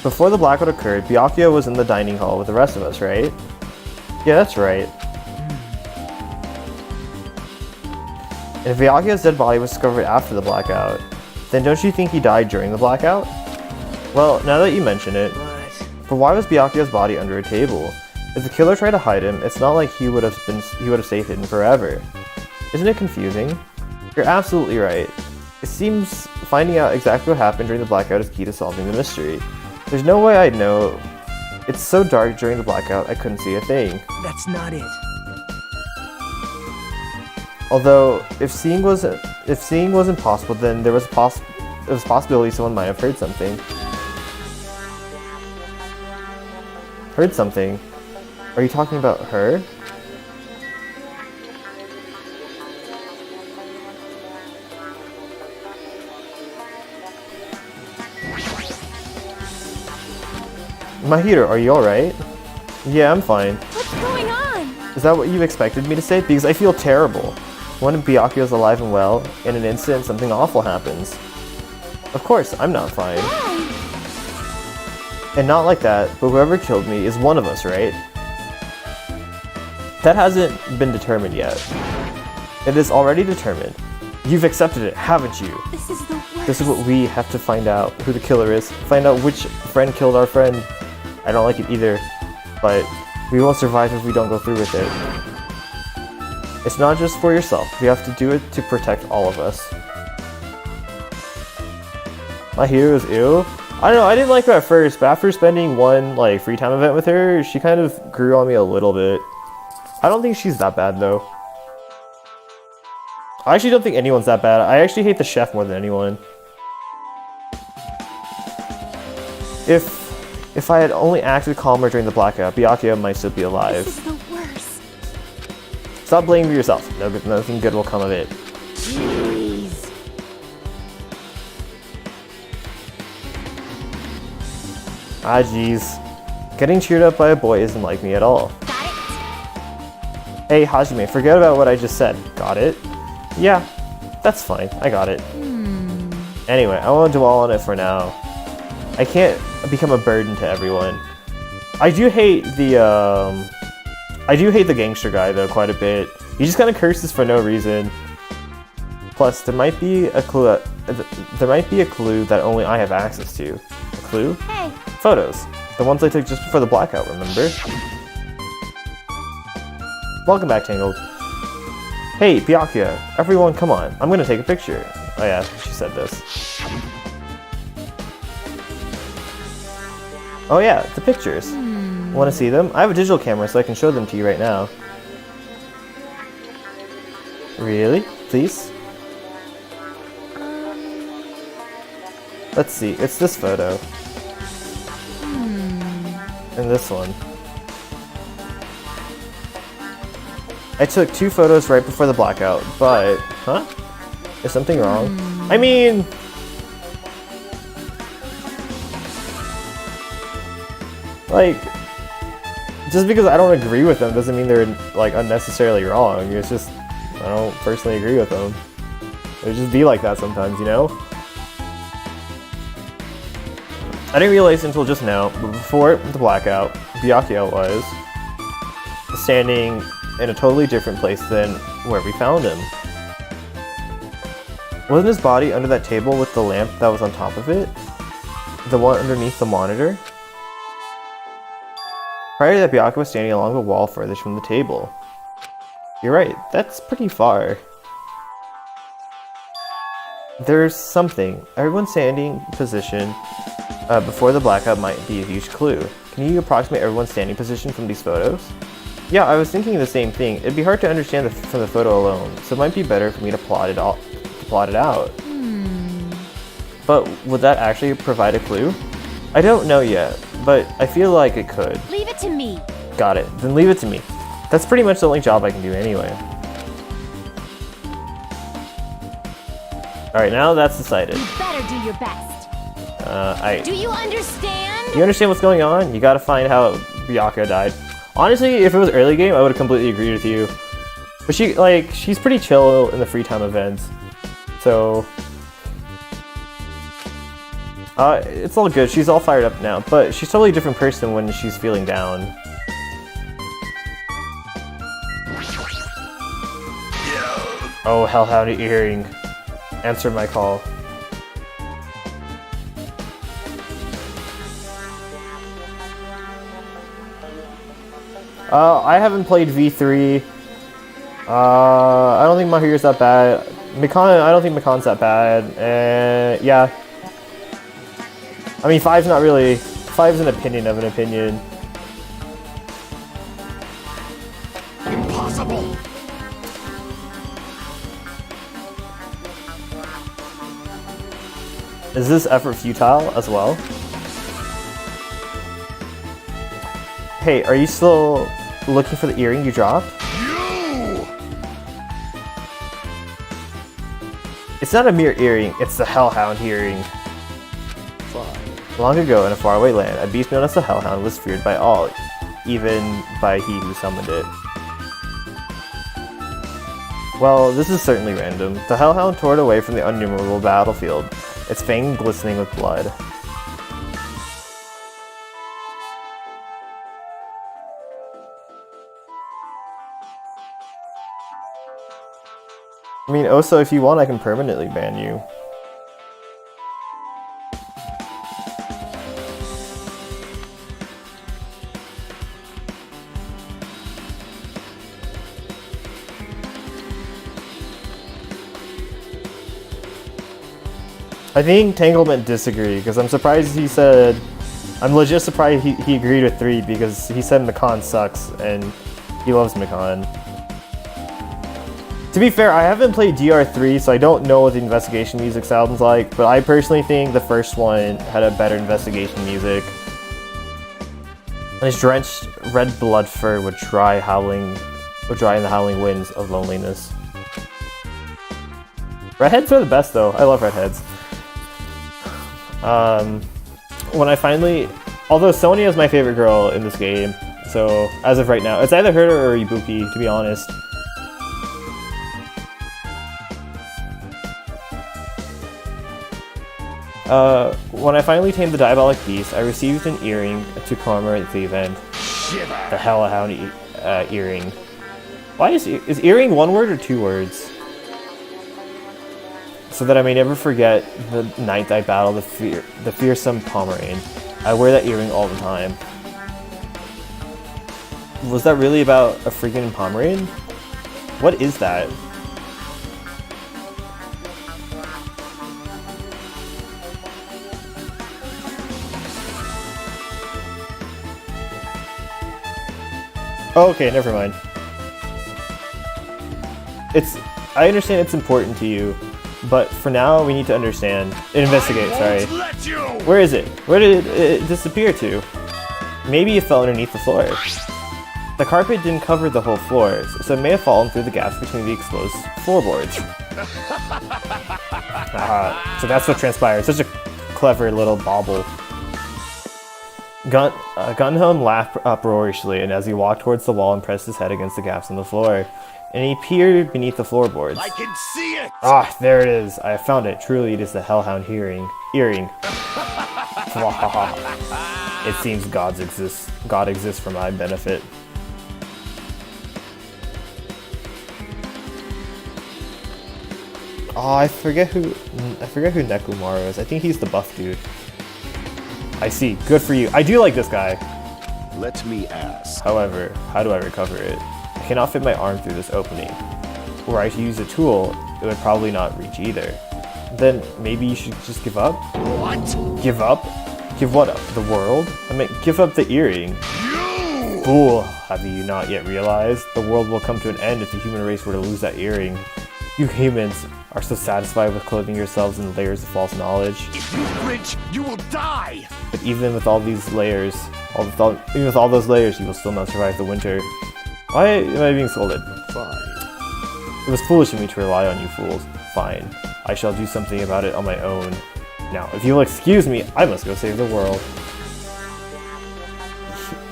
Before the blackout occurred, Byakuya was in the dining hall with the rest of us, right? Yeah, that's right. And if Byakuya's dead body was discovered after the blackout, then don't you think he died during the blackout? Well, now that you mention it, but why was Byakuya's body under a table? If the killer tried to hide him, it's not like he would have stayed hidden forever. Isn't it confusing? You're absolutely right. It seems finding out exactly what happened during the blackout is key to solving the mystery. There's no way I'd know. It's so dark during the blackout I couldn't see a thing. That's not it. Although, if seeing wasn't possible, then there was a possibility someone might have heard something. Heard something? Are you talking about her? Mahiro, are you alright? Yeah, I'm fine. What's going on? Is that what you expected me to say? Because I feel terrible. When Byakuya's alive and well, in an instant something awful happens. Of course, I'm not fine. Why? And not like that, but whoever killed me is one of us, right? That hasn't been determined yet. It is already determined. You've accepted it, haven't you? This is the worst. This is what we have to find out, who the killer is. Find out which friend killed our friend. I don't like it either, but we won't survive if we don't go through with it. It's not just for yourself. You have to do it to protect all of us. My hero is ill? I don't know, I didn't like her at first, but after spending one like free time event with her, she kind of grew on me a little bit. I don't think she's that bad though. I actually don't think anyone's that bad. I actually hate the chef more than anyone. If I had only acted calmer during the blackout, Byakuya might still be alive. This is the worst. Stop blaming yourself. Nothing good will come of it. Jeez. Ah, jeez. Getting cheered up by a boy isn't like me at all. Got it? Hey, Hajime, forget about what I just said. Got it? Yeah, that's fine. I got it. Anyway, I won't dwell on it for now. I can't become a burden to everyone. I do hate the gangster guy though quite a bit. He just kind of curses for no reason. Plus, there might be a clue. There might be a clue that only I have access to. A clue? Hey. Photos. The ones I took just before the blackout, remember? Welcome back, Tangled. Hey, Byakuya. Everyone, come on. I'm gonna take a picture. Oh yeah, she said this. Oh yeah, the pictures. Want to see them? I have a digital camera, so I can show them to you right now. Really? Please? Let's see. It's this photo. And this one. I took 2 photos right before the blackout, but... Huh? Is something wrong? I mean... Like... Just because I don't agree with them doesn't mean they're, like, unnecessarily wrong. It's just... I don't personally agree with them. It just be like that sometimes, you know? I didn't realize until just now, but before the blackout, Byakuya was standing in a totally different place than where we found him. Wasn't his body under that table with the lamp that was on top of it? The one underneath the monitor? Prior to that, Byakuya was standing along the wall furthest from the table. You're right, that's pretty far. There's something. Everyone's standing position before the blackout might be a huge clue. Can you approximate everyone's standing position from these photos? Yeah, I was thinking the same thing. It'd be hard to understand from the photo alone, so it might be better for me to plot it out. But would that actually provide a clue? I don't know yet, but I feel like it could. Leave it to me. Got it. Then leave it to me. That's pretty much the only job I can do anyway. Alright, now that's decided. You better do your best. Do you understand? You understand what's going on? You gotta find how Byakuya died. Honestly, if it was early game, I would have completely agreed with you. But she's pretty chill in the free time events. So... it's all good. She's all fired up now. But she's totally a different person when she's feeling down. Oh, Hellhound earring. Answer my call. I haven't played V3. I don't think my hero's that bad. I don't think Mikan's that bad. Yeah. I mean, 5's not really... 5's an opinion of an opinion. Impossible! Is this effort futile as well? Hey, are you still looking for the earring you dropped? You! It's not a mere earring, it's the Hellhound earring. Long ago, in a faraway land, a beast known as the Hellhound was feared by all, even by he who summoned it. Well, this is certainly random. The Hellhound tore it away from the innumerable battlefield, its fang glistening with blood. I mean, also, if you want, I can permanently ban you. I think Tangle meant disagree, because I'm surprised he said... I'm legit surprised he agreed with 3, because he said Mikan sucks, and he loves Mikan. To be fair, I haven't played DR3, so I don't know what the investigation music sounds like, but I personally think the first one had a better investigation music. And his drenched red blood fur would dry in the howling winds of loneliness. Redheads are the best though. I love redheads. When I finally... Although Sonia is my favorite girl in this game, so as of right now, it's either her or Ibuki, to be honest. When I finally tamed the Diabolic Beast, I received an earring to commemorate the event. The Hellhound earring. Why is earring 1 word or 2 words? So that I may never forget the night I battled the fearsome Pomeranian. I wear that earring all the time. Was that really about a freaking Pomeranian? What is that? Oh, okay, never mind. I understand it's important to you, but for now we need to understand. Investigate, sorry. Where is it? Where did it disappear to? Maybe it fell underneath the floor. The carpet didn't cover the whole floor, so it may have fallen through the gaps between the exposed floorboards. So that's what transpired. Such a clever little bauble. Gunham laughed uproariously, and as he walked towards the wall and pressed his head against the gaps in the floor, and he peered beneath the floorboards. I can see it! Ah, there it is. I have found it. Truly, it is the Hellhound earring. It seems God exists for my benefit. Oh, I forget who Nekomaru is. I think he's the buff dude. I see. Good for you. I do like this guy. Let me ask. However, how do I recover it? I cannot fit my arm through this opening. Were I to use a tool, it would probably not reach either. Then maybe you should just give up? What? Give up? Give what up? The world? I mean, give up the earring. You! Fool, have you not yet realized? The world will come to an end if the human race were to lose that earring. You humans are so satisfied with clothing yourselves in layers of false knowledge. If you flinch, you will die! But even with all these layers, even with all those layers, you will still not survive the winter. Why am I being scolded? Fine. It was foolish of me to rely on you fools. Fine. I shall do something about it on my own. Now, if you will excuse me, I must go save the world.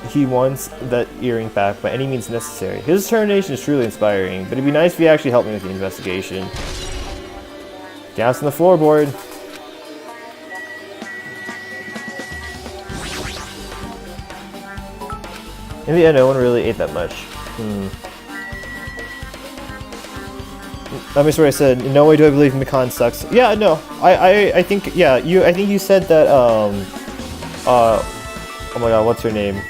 He wants that earring back by any means necessary. His determination is truly inspiring, but it'd be nice if he actually helped me with the investigation. Gas on the floorboard. In the end, no one really ate that much. I mean, what I said. In no way do I believe Mikan sucks. Yeah, no. I think, yeah, I think you said that, oh my god, what's her name?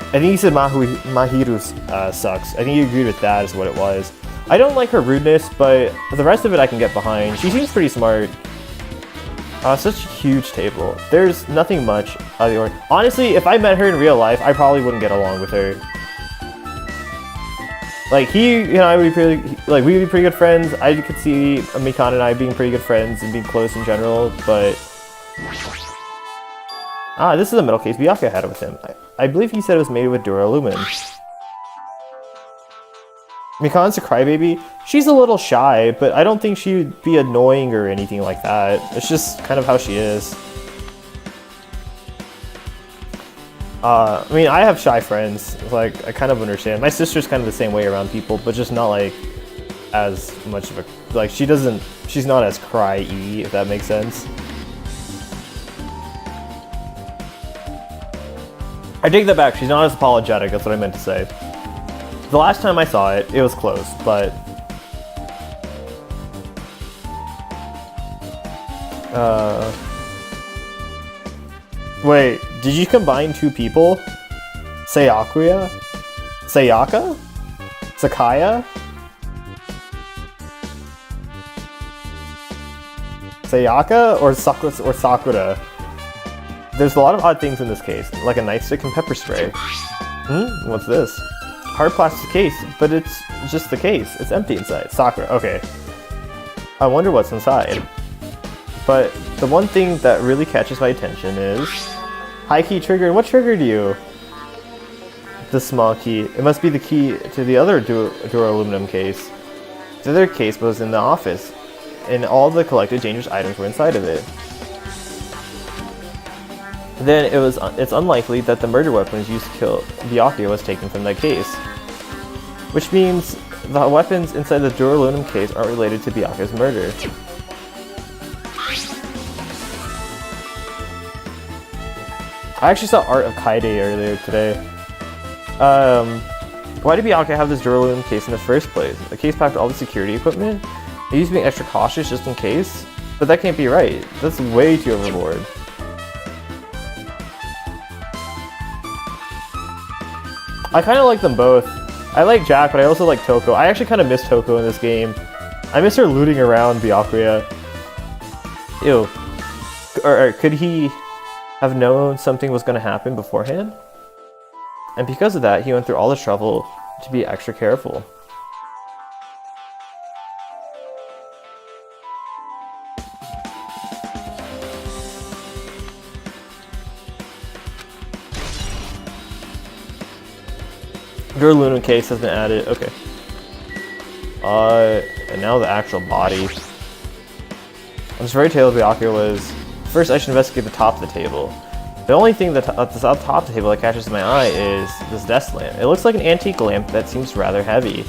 I think you said Mahiru sucks. I think you agreed with that is what it was. I don't like her rudeness, but the rest of it I can get behind. She seems pretty smart. Such a huge table. There's nothing much out of the ordinary. Honestly, if I met her in real life, I probably wouldn't get along with her. Like, I would be pretty, like, we'd be pretty good friends. I could see Mikan and I being pretty good friends and being close in general, but... this is a metal case. Byakuya had it with him. I believe he said it was made with duralumin. Mikan's a crybaby. She's a little shy, but I don't think she'd be annoying or anything like that. It's just kind of how she is. I mean, I have shy friends. Like, I kind of understand. My sister's kind of the same way around people, but just not, like, as much of a... Like, she's not as cry-y, if that makes sense. I take that back. She's not as apologetic. That's what I meant to say. The last time I saw it, it was close, but... Wait, did you combine 2 people? Sayaka? Sakaya? Sayaka or Sakura? There's a lot of odd things in this case, like a nightstick and pepper spray. What's this? Hard plastic case, but it's just the case. It's empty inside. Sakura, okay. I wonder what's inside. But the one thing that really catches my attention is high key trigger. What triggered you? The small key. It must be the key to the other duraluminum case. The other case was in the office, and all the collected dangerous items were inside of it. Then it's unlikely that the murder weapons used to kill Byakuya was taken from that case. Which means the weapons inside the duraluminum case aren't related to Byakuya's murder. I actually saw art of Kaide earlier today. Why did Byakuya have this duraluminum case in the first place? A case packed with all the security equipment? He used to be extra cautious just in case? But that can't be right. That's way too overboard. I kind of like them both. I like Jack, but I also like Toko. I actually kind of miss Toko in this game. I miss her looting around Byakuya. Ew. Or could he have known something was going to happen beforehand? And because of that, he went through all the trouble to be extra careful. Duraluminum case has been added. Okay. And now the actual body. On this very table, Byakuya was... First, I should investigate the top of the table. The only thing at the top of the table that catches my eye is this desk lamp. It looks like an antique lamp that seems rather heavy.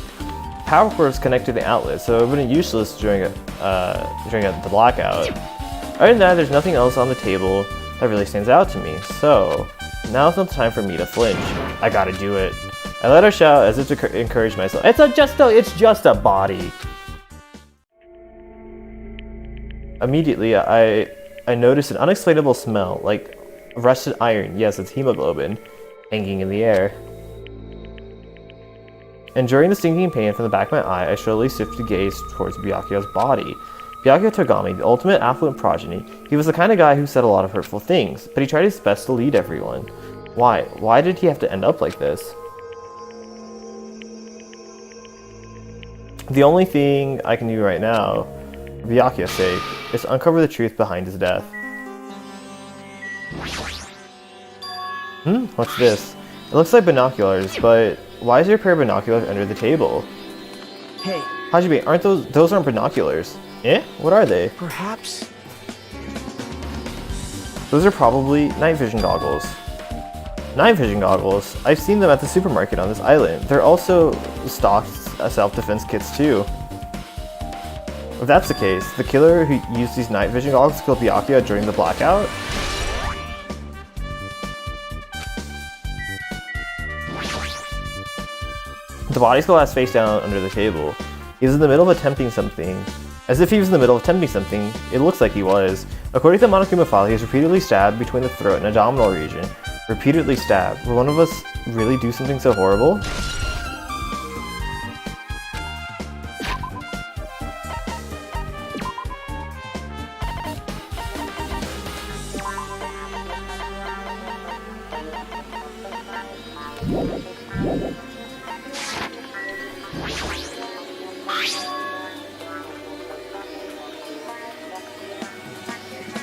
Power cords connect to the outlet, so it would have been useless during the blackout. Other than that, there's nothing else on the table that really stands out to me. So now's not the time for me to flinch. I gotta do it. I let her shout as if to encourage myself. It's just a body. Immediately, I noticed an unexplainable smell, like rusted iron. Yes, it's hemoglobin, hanging in the air. Enduring the stinging pain from the back of my eye, I slowly shifted gaze towards Byakuya's body. Byakuya Togami, the ultimate affluent progeny, he was the kind of guy who said a lot of hurtful things, but he tried his best to lead everyone. Why? Why did he have to end up like this? The only thing I can do right now, for Byakuya's sake, is to uncover the truth behind his death. What's this? It looks like binoculars, but why is there a pair of binoculars under the table? Hey, Hajime, aren't those aren't binoculars? Eh? What are they? perhaps... Those are probably night vision goggles. Night vision goggles? I've seen them at the supermarket on this island. They're also stocked self-defense kits too. If that's the case, the killer who used these night vision goggles to kill Byakuya during the blackout? The body skull has face down under the table. He's in the middle of attempting something. As if he was in the middle of attempting something, it looks like he was. According to the Monokuma file, he was repeatedly stabbed between the throat and abdominal region. Repeatedly stabbed. Will one of us really do something so horrible?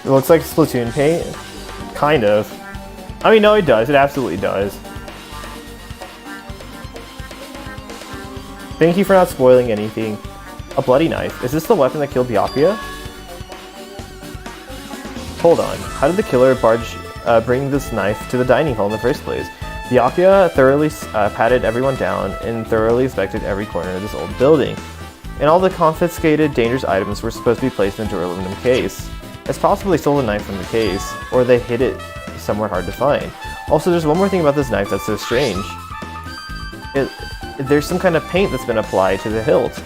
It looks like Splatoon paint. Kind of. I mean, no, it does. It absolutely does. Thank you for not spoiling anything. A bloody knife. Is this the weapon that killed Byakuya? Hold on. How did the killer bring this knife to the dining hall in the first place? Byakuya thoroughly patted everyone down and thoroughly inspected every corner of this old building. And all the confiscated dangerous items were supposed to be placed in a duraluminum case. It's possible they stole the knife from the case, or they hid it somewhere hard to find. Also, there's one more thing about this knife that's so strange. There's some kind of paint that's been applied to the hilt.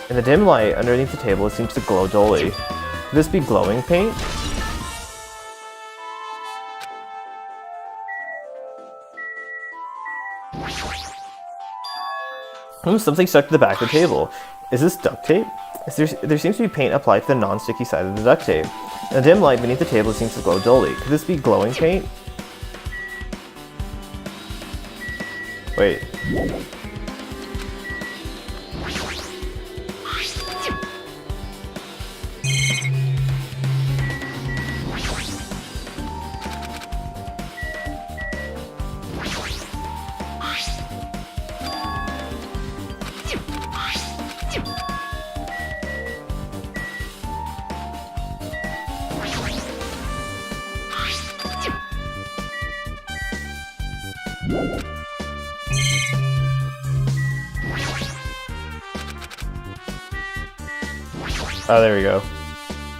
In the dim light underneath the table, it seems to glow dully. Could this be glowing paint? Something stuck to the back of the table. Is this duct tape? There seems to be paint applied to the non-sticky side of the duct tape. In the dim light beneath the table seems to glow dully. Could this be glowing paint? Wait. Oh, there we go.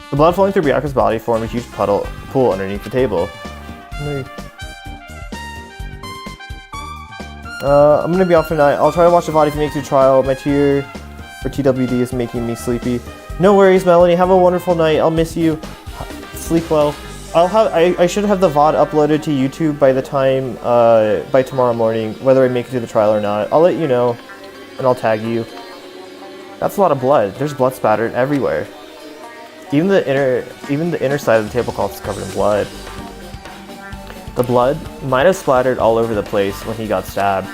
The blood flowing through Byaku's body formed a huge pool underneath the table. I'm gonna be off tonight. I'll try to watch the VOD if you make it to trial. My tier for TWD is making me sleepy. No worries, Melanie. Have a wonderful night. I'll miss you. Sleep well. I should have the VOD uploaded to YouTube by the time by tomorrow morning, whether I make it to the trial or not. I'll let you know, and I'll tag you. That's a lot of blood. There's blood spattered everywhere. Even the inner side of the tablecloth is covered in blood. The blood might have splattered all over the place when he got stabbed,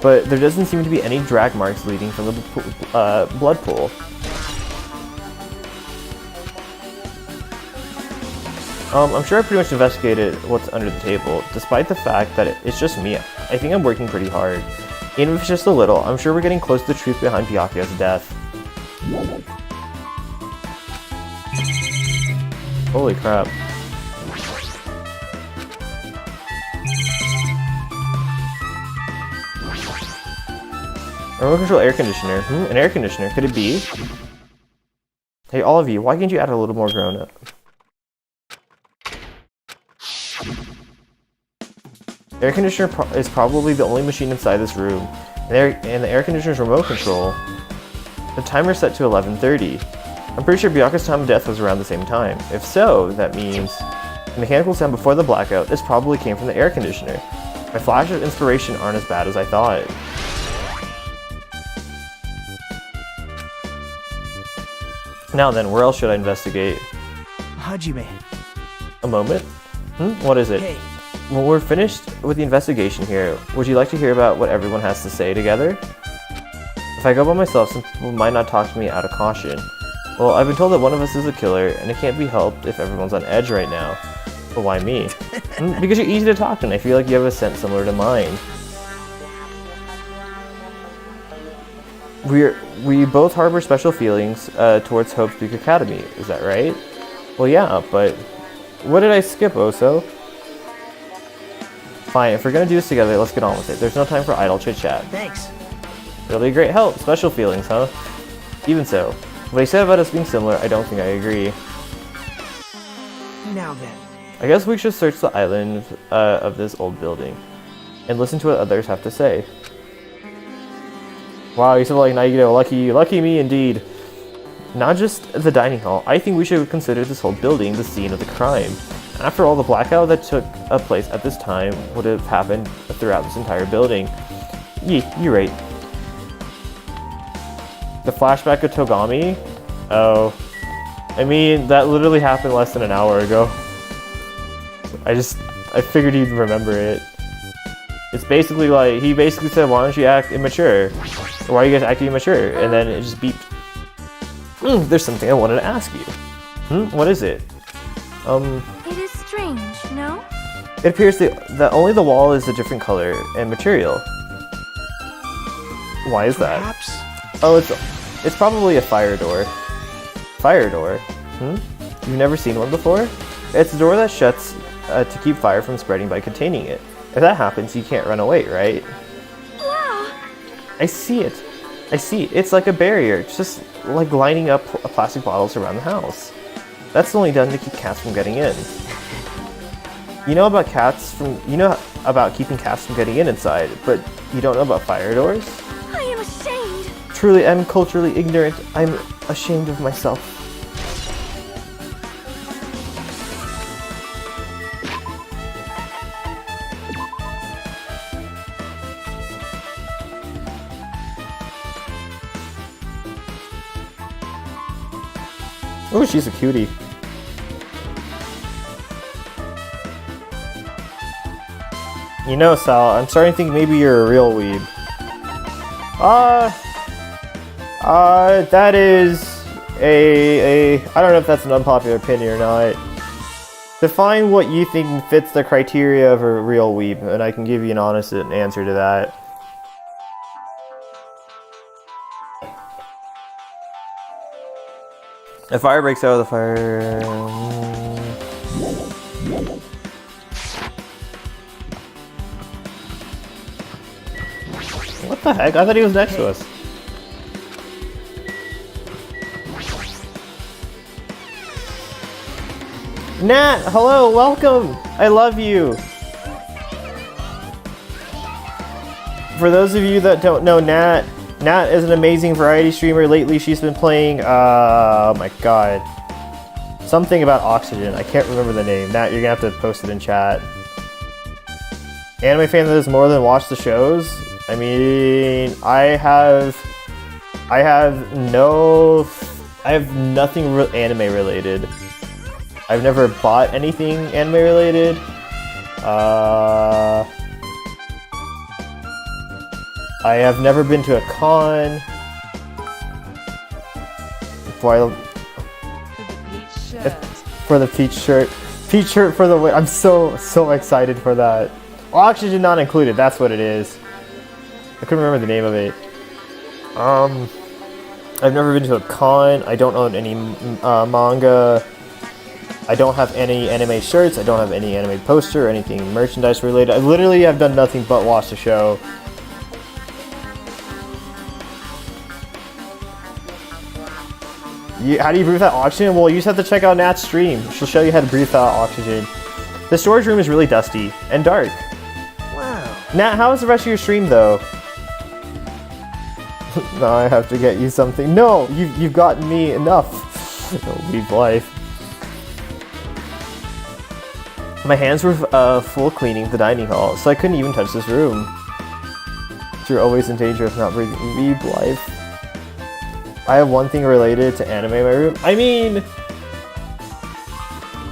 but there doesn't seem to be any drag marks leading from the blood pool. I'm sure I pretty much investigated what's under the table, despite the fact that it's just me. I think I'm working pretty hard. Even if it's just a little, I'm sure we're getting close to the truth behind Byakuya's death. Holy crap. Remote control air conditioner. An air conditioner. Could it be? Hey, all of you, why can't you add a little more grown up? Air conditioner is probably the only machine inside this room, and the air conditioner's remote control. The timer's set to 11:30. I'm pretty sure Byaku's time of death was around the same time. If so, that means the mechanical sound before the blackout, this probably came from the air conditioner. My flashes of inspiration aren't as bad as I thought. Now then, where else should I investigate? Hajime. A moment? What is it? Hey. When we're finished with the investigation here, would you like to hear about what everyone has to say together? If I go by myself, some people might not talk to me out of caution. Well, I've been told that one of us is a killer, and it can't be helped if everyone's on edge right now. But why me? Because you're easy to talk to, and I feel like you have a scent similar to mine. We both harbor special feelings towards Hope's Peak Academy, is that right? Well, yeah, but what did I skip, Oso? Fine, if we're gonna do this together, let's get on with it. There's no time for idle chit-chat. Thanks. It'll be a great help. Special feelings, huh? Even so, what he said about us being similar, I don't think I agree. Now then. I guess we should search the island of this old building and listen to what others have to say. Wow, you said like Naigito, lucky me indeed. Not just the dining hall, I think we should consider this whole building the scene of the crime. After all, the blackout that took place at this time would have happened throughout this entire building. You're right. The flashback of Togami? Oh. I mean, that literally happened less than an hour ago. I figured you'd remember it. It's basically like, he basically said, why don't you act immature? Or why are you guys acting immature? And then it just beeped. There's something I wanted to ask you. What is it? It is strange, no? It appears that only the wall is a different color and material. Why is that? Perhaps. Oh, it's probably a fire door. Fire door? You've never seen one before? It's a door that shuts to keep fire from spreading by containing it. If that happens, you can't run away, right? Wow! I see it. It's like a barrier, just like lining up plastic bottles around the house. That's only done to keep cats from getting in. You know about keeping cats from getting inside, but you don't know about fire doors? I am ashamed! Truly, I'm culturally ignorant. I'm ashamed of myself. Oh, she's a cutie. You know, Sal, I'm starting to think maybe you're a real weeb. That is I don't know if that's an unpopular opinion or not. Define what you think fits the criteria of a real weeb, and I can give you an honest answer to that. A fire breaks out of the fire. What the heck? I thought he was next to us. Nat, hello, welcome. I love you. For those of you that don't know Nat is an amazing variety streamer. Lately she's been playing, oh my god. Something about oxygen. I can't remember the name. Nat, you're gonna have to post it in chat. Anime fan that does more than watch the shows? I mean, I have nothing anime related. I've never bought anything anime related. I have never been to a con. For the peach shirt. Peach shirt for the win. I'm so excited for that. Oxygen not included, that's what it is. I couldn't remember the name of it. I've never been to a con. I don't own any manga. I don't have any anime shirts. I don't have any anime poster or anything merchandise related. I literally have done nothing but watch the show. How do you breathe that oxygen? Well, you just have to check out Nat's stream. She'll show you how to breathe that oxygen. The storage room is really dusty and dark. Wow. Nat, how was the rest of your stream, though? Now I have to get you something. No, you've gotten me enough. Leave life. My hands were full cleaning the dining hall, so I couldn't even touch this room. You're always in danger of not breathing. Leave life. I have one thing related to anime in my room. I mean,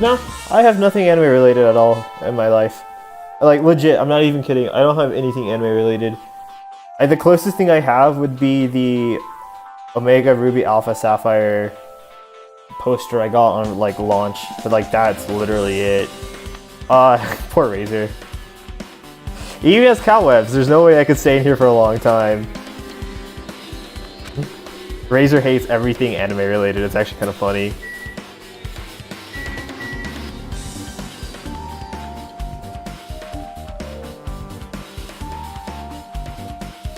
no, I have nothing anime related at all in my life. Like, legit, I'm not even kidding. I don't have anything anime related. The closest thing I have would be the Omega Ruby Alpha Sapphire poster I got on, like, launch. But, like, that's literally it. Poor Razor. He even has cobwebs. There's no way I could stay in here for a long time. Razor hates everything anime related. It's actually kind of funny.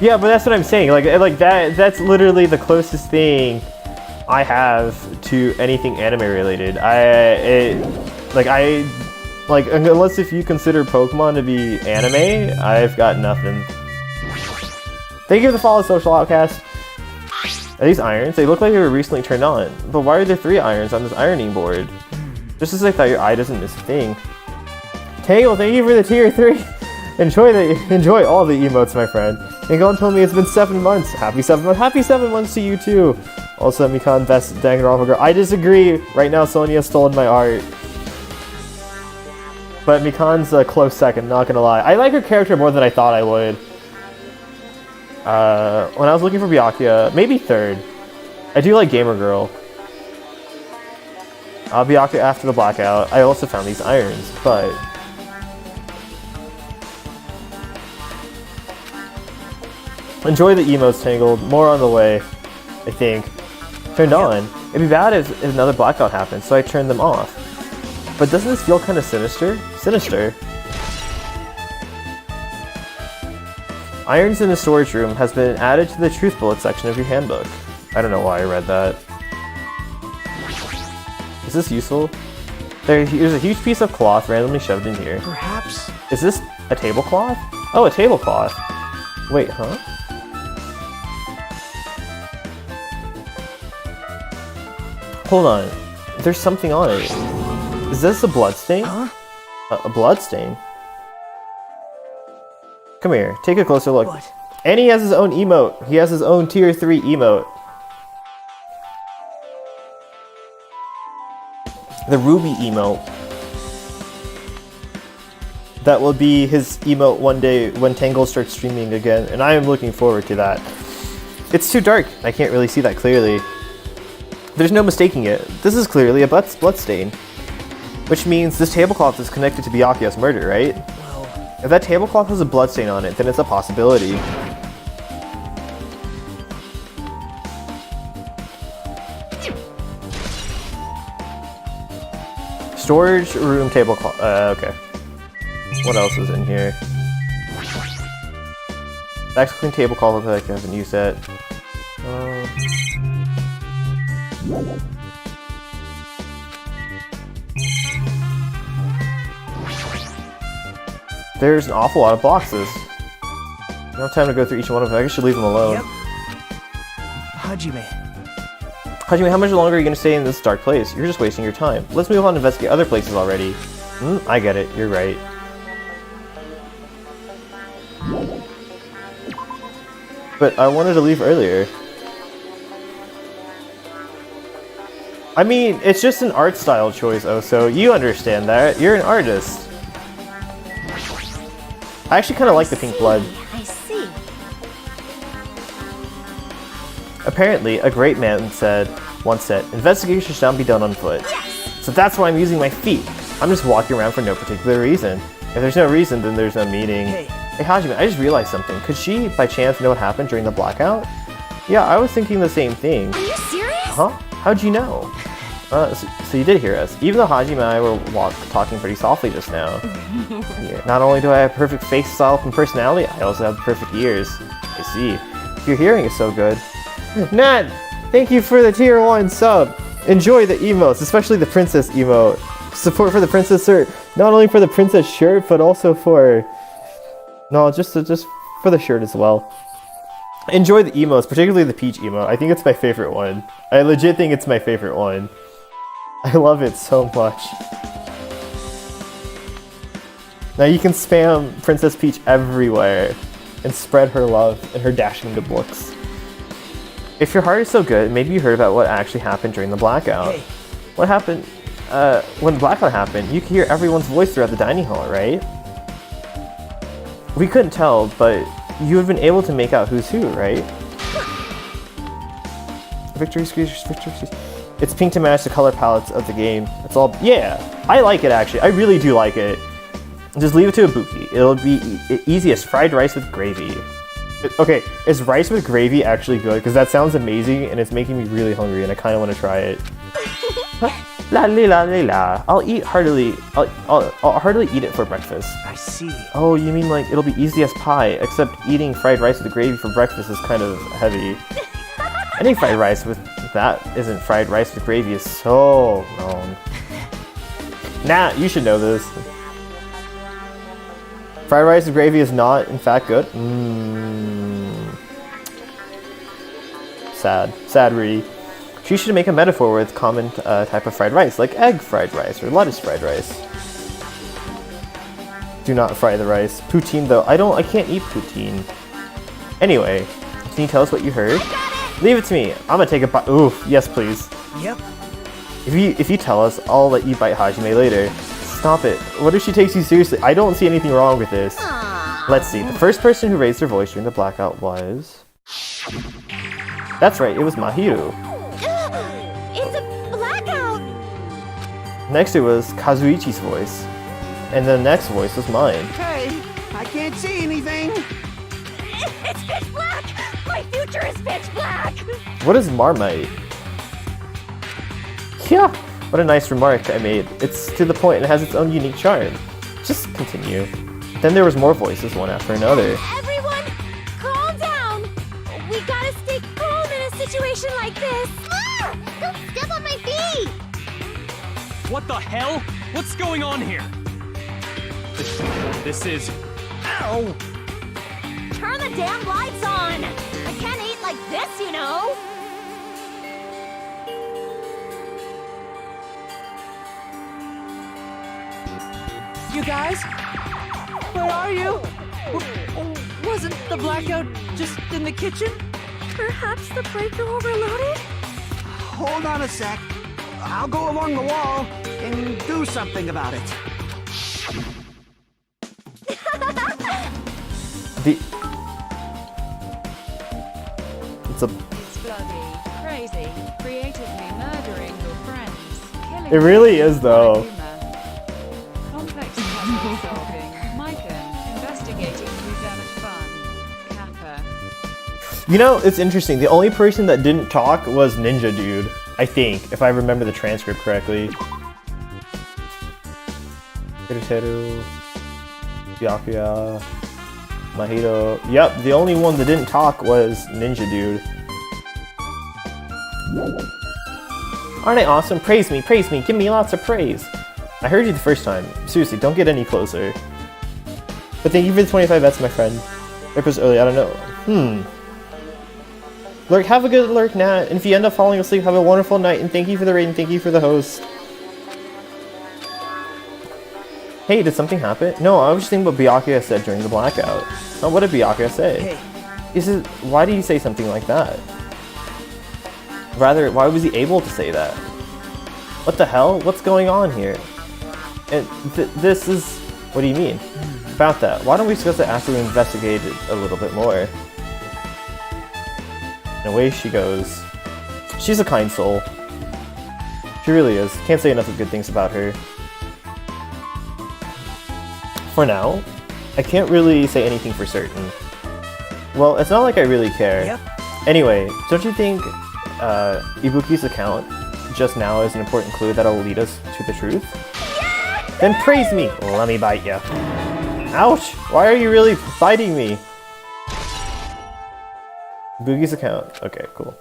Yeah, but that's what I'm saying. Like that's literally the closest thing I have to anything anime related. Unless if you consider Pokemon to be anime, I've got nothing. Thank you for the follow, Social Outcast. Are these irons? They look like they were recently turned on. But why are there 3 irons on this ironing board? Just as I thought your eye doesn't miss a thing. Tangle, thank you for the tier 3. Enjoy all the emotes, my friend. And Gon told me it's been 7 months. Happy 7 months. Happy 7 months to you too. Also, Mikan, best Danganronpa girl. I disagree. Right now, Sonia stolen my art. But Mikan's a close second, not gonna lie. I like her character more than I thought I would. When I was looking for Byakuya, maybe 3rd. I do like Gamer Girl. Byakuya after the blackout. I also found these irons, but... Enjoy the emotes, Tangled. More on the way, I think. Turned on. It'd be bad if another blackout happened, so I turned them off. But doesn't this feel kind of sinister? Sinister. Irons in the storage room has been added to the truth bullet section of your handbook. I don't know why I read that. Is this useful? There's a huge piece of cloth randomly shoved in here. Perhaps. Is this a tablecloth? Oh, a tablecloth. Wait, huh? Hold on. There's something on it. Is this a blood stain? Huh? A blood stain? Come here, take a closer look. What? And he has his own emote. He has his own tier 3 emote. the Ruby emote. That will be his emote one day when Tangle starts streaming again, and I am looking forward to that. It's too dark. I can't really see that clearly. There's no mistaking it. This is clearly a bloodstain. Which means this tablecloth is connected to Byakuya's murder, right? If that tablecloth has a bloodstain on it, then it's a possibility. Storage room tablecloth. Okay. What else is in here? Back clean tablecloth. Looks like I haven't used that. There's an awful lot of boxes. No time to go through each one of them. I should leave them alone. Yep. Hajime. Hajime, how much longer are you going to stay in this dark place? You're just wasting your time. Let's move on and investigate other places already. I get it. You're right. But I wanted to leave earlier. I mean, it's just an art style choice, so you understand that. You're an artist. I actually kind of like the pink blood. I see. Apparently, a great man once said, investigation should not be done on foot. Yes! So that's why I'm using my feet. I'm just walking around for no particular reason. If there's no reason, then there's no meaning. Hey Hajime, I just realized something. Could she, by chance, know what happened during the blackout? Yeah, I was thinking the same thing. Are you serious? Huh? How'd you know? So you did hear us. Even though Hajime and I were talking pretty softly just now. Yeah, not only do I have perfect face style and personality, I also have perfect ears. I see. Your hearing is so good. Nat, thank you for the tier 1 sub. Enjoy the emotes, especially the princess emote. Support for the princess shirt, not only for the princess shirt, but also for... No, just for the shirt as well. Enjoy the emotes, particularly the peach emote. I think it's my favorite one. I legit think it's my favorite one. I love it so much. Now you can spam Princess Peach everywhere and spread her love and her dashing good looks. If your heart is so good, maybe you heard about what actually happened during the blackout. Hey. What happened? When the blackout happened, you could hear everyone's voice throughout the dining hall, right? We couldn't tell, but you have been able to make out who's who, right? Victory squeeze, victory squeeze. It's pink to match the color palettes of the game. It's all, yeah, I like it actually. I really do like it. Just leave it to Ibuki. It'll be easy as fried rice with gravy. Okay, is rice with gravy actually good? Because that sounds amazing and it's making me really hungry and I kind of want to try it. La la la la la. I'll eat heartily. I'll heartily eat it for breakfast. I see. Oh, you mean like it'll be easy as pie, except eating fried rice with gravy for breakfast is kind of heavy. Any fried rice with that isn't fried rice with gravy is so wrong. Nah, you should know this. Fried rice with gravy is not, in fact, good. Sad. Sad, Rudy. She should make a metaphor with common type of fried rice, like egg fried rice or lettuce fried rice. Do not fry the rice. Poutine, though. I can't eat poutine. Anyway, can you tell us what you heard? Leave it to me. I'm gonna take a bite. Oof. Yes, please. Yep. If you tell us, I'll let you bite Hajime later. Stop it. What if she takes you seriously? I don't see anything wrong with this. Let's see. The first person who raised their voice during the blackout was... That's right. It was Mahiru. It's a blackout! Next it was Kazuichi's voice. And the next voice was mine. Hey, I can't see anything. It's pitch black! My future is pitch black! What is Marmite? Yeah, what a nice remark I made. It's to the point and has its own unique charm. Just continue. Then there was more voices, one after another. Everyone, calm down! We gotta stay calm in a situation like this! Ah! Don't step on my feet! What the hell? What's going on here? This is... Ow! Turn the damn lights on! I can't eat like this, you know! You guys? Where are you? Wasn't the blackout just in the kitchen? Perhaps the breaker overloaded? Hold on a sec. I'll go along the wall and do something about it. It's a. It's bloody, crazy, creatively murdering your friends. Killing It really them is, with though. humor. Complex puzzle solving. Micah, investigating through damage fun. Kappa. You know, it's interesting. The only person that didn't talk was Ninja Dude, I think, if I remember the transcript correctly. Hiroteru, Byakuya, Mahito. Yep, the only one that didn't talk was Ninja Dude. Aren't I awesome? Praise me, give me lots of praise. I heard you the first time. Seriously, don't get any closer. But thank you for the 25 bets, my friend. It was early, I don't know. Lurk, have a good lurk, Nat. And if you end up falling asleep, have a wonderful night. And thank you for the raid, and thank you for the host. Hey, did something happen? No, I was just thinking what Byakuya said during the blackout. Oh, what did Byakuya say? Hey, Why did he say something like that? Rather, why was he able to say that? What the hell? What's going on here? And this is... What do you mean? About that. Why don't we discuss it after we investigate it a little bit more? And away she goes. She's a kind soul. She really is. Can't say enough of good things about her. For now, I can't really say anything for certain. Well, it's not like I really care. Yep. Anyway, don't you think Ibuki's account just now is an important clue that'll lead us to the truth? Then praise me! Let me bite ya. Ouch! Why are you really biting me? Ibuki's account. Okay, cool.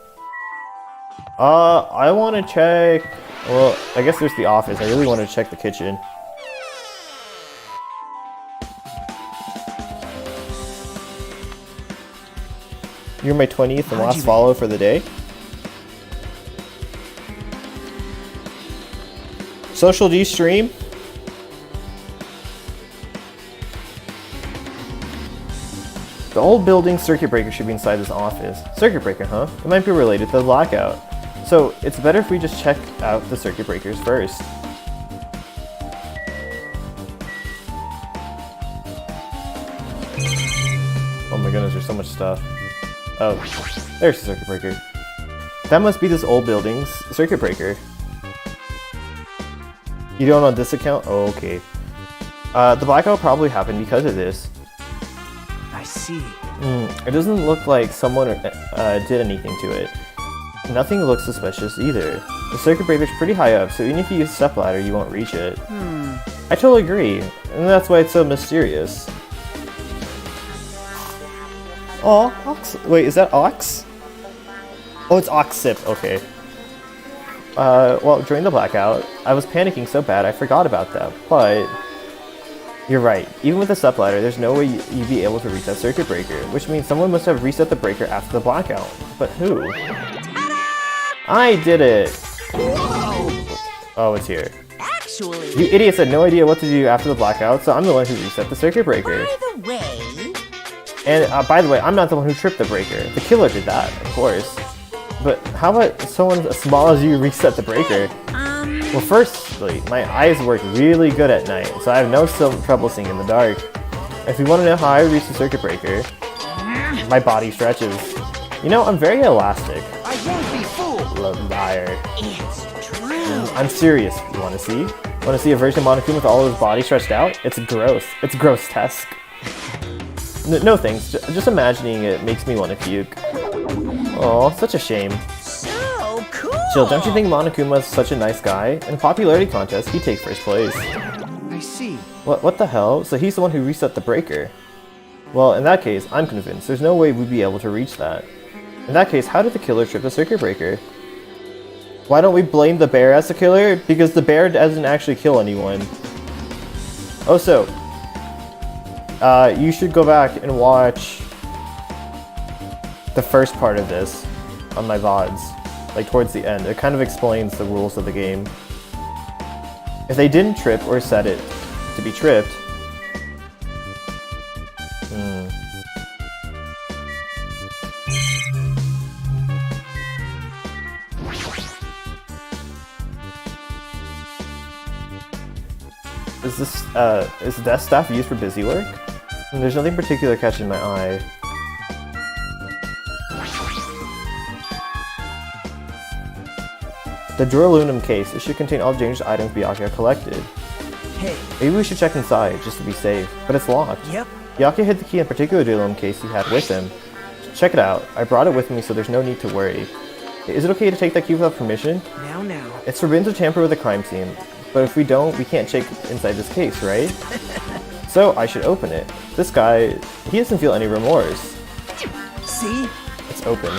I want to check... Well, I guess there's the office. I really want to check the kitchen. You're my 20th and last follow for the day. Social D stream? The old building circuit breaker should be inside this office. Circuit breaker, huh? It might be related to the blackout. So, it's better if we just check out the circuit breakers first. Oh my goodness, there's so much stuff. Oh, there's the circuit breaker. That must be this old building's circuit breaker. You don't on this account? Oh, okay. The blackout probably happened because of this. I see. It doesn't look like someone did anything to it. Nothing looks suspicious either. The circuit breaker's pretty high up, so even if you use a stepladder, you won't reach it. I totally agree, and that's why it's so mysterious. Oh, Ox. Wait, is that Ox? Oh, it's Oxsip. Okay. Well, during the blackout, I was panicking so bad I forgot about that, but... You're right. Even with a stepladder, there's no way you'd be able to reach that circuit breaker, which means someone must have reset the breaker after the blackout. But who? I did it! Oh, it's here. Actually, You idiots had no idea what to do after the blackout, so I'm the one who reset the circuit breaker. by the way, And by the way, I'm not the one who tripped the breaker. The killer did that, of course. But how about someone as small as you reset the breaker? Well, firstly, my eyes work really good at night, so I have no trouble seeing in the dark. If you want to know how I reach the circuit breaker, my body stretches. You know, I'm very elastic. I won't be fooled. Liar. it's true. I'm serious. You want to see? Want to see a version of Monokuma with all his body stretched out? It's gross. It's grotesque. No thanks. Just imagining it makes me want to puke. Oh, such a shame. So cool. Jill, don't you think Monokuma is such a nice guy? In a popularity contest, he takes first place. I see. What the hell? So he's the one who reset the breaker. Well, in that case, I'm convinced there's no way we'd be able to reach that. In that case, how did the killer trip the circuit breaker? Why don't we blame the bear as the killer? Because the bear doesn't actually kill anyone. Oh, so... you should go back and watch the first part of this on my VODs, like towards the end. It kind of explains the rules of the game. If they didn't trip or set it to be tripped, is desk staff used for busy work? There's nothing particular catching my eye. The drawer aluminum case. It should contain all dangerous items Byakuya collected. Hey, Maybe we should check inside, just to be safe. But it's locked. yep. Byakuya hid the key in particular aluminum case he had with him. Check it out. I brought it with me, so there's no need to worry. Is it okay to take that key without permission? Now. It's forbidden to tamper with a crime scene. But if we don't, we can't check inside this case, right? So I should open it. This guy, he doesn't feel any remorse. See? It's open.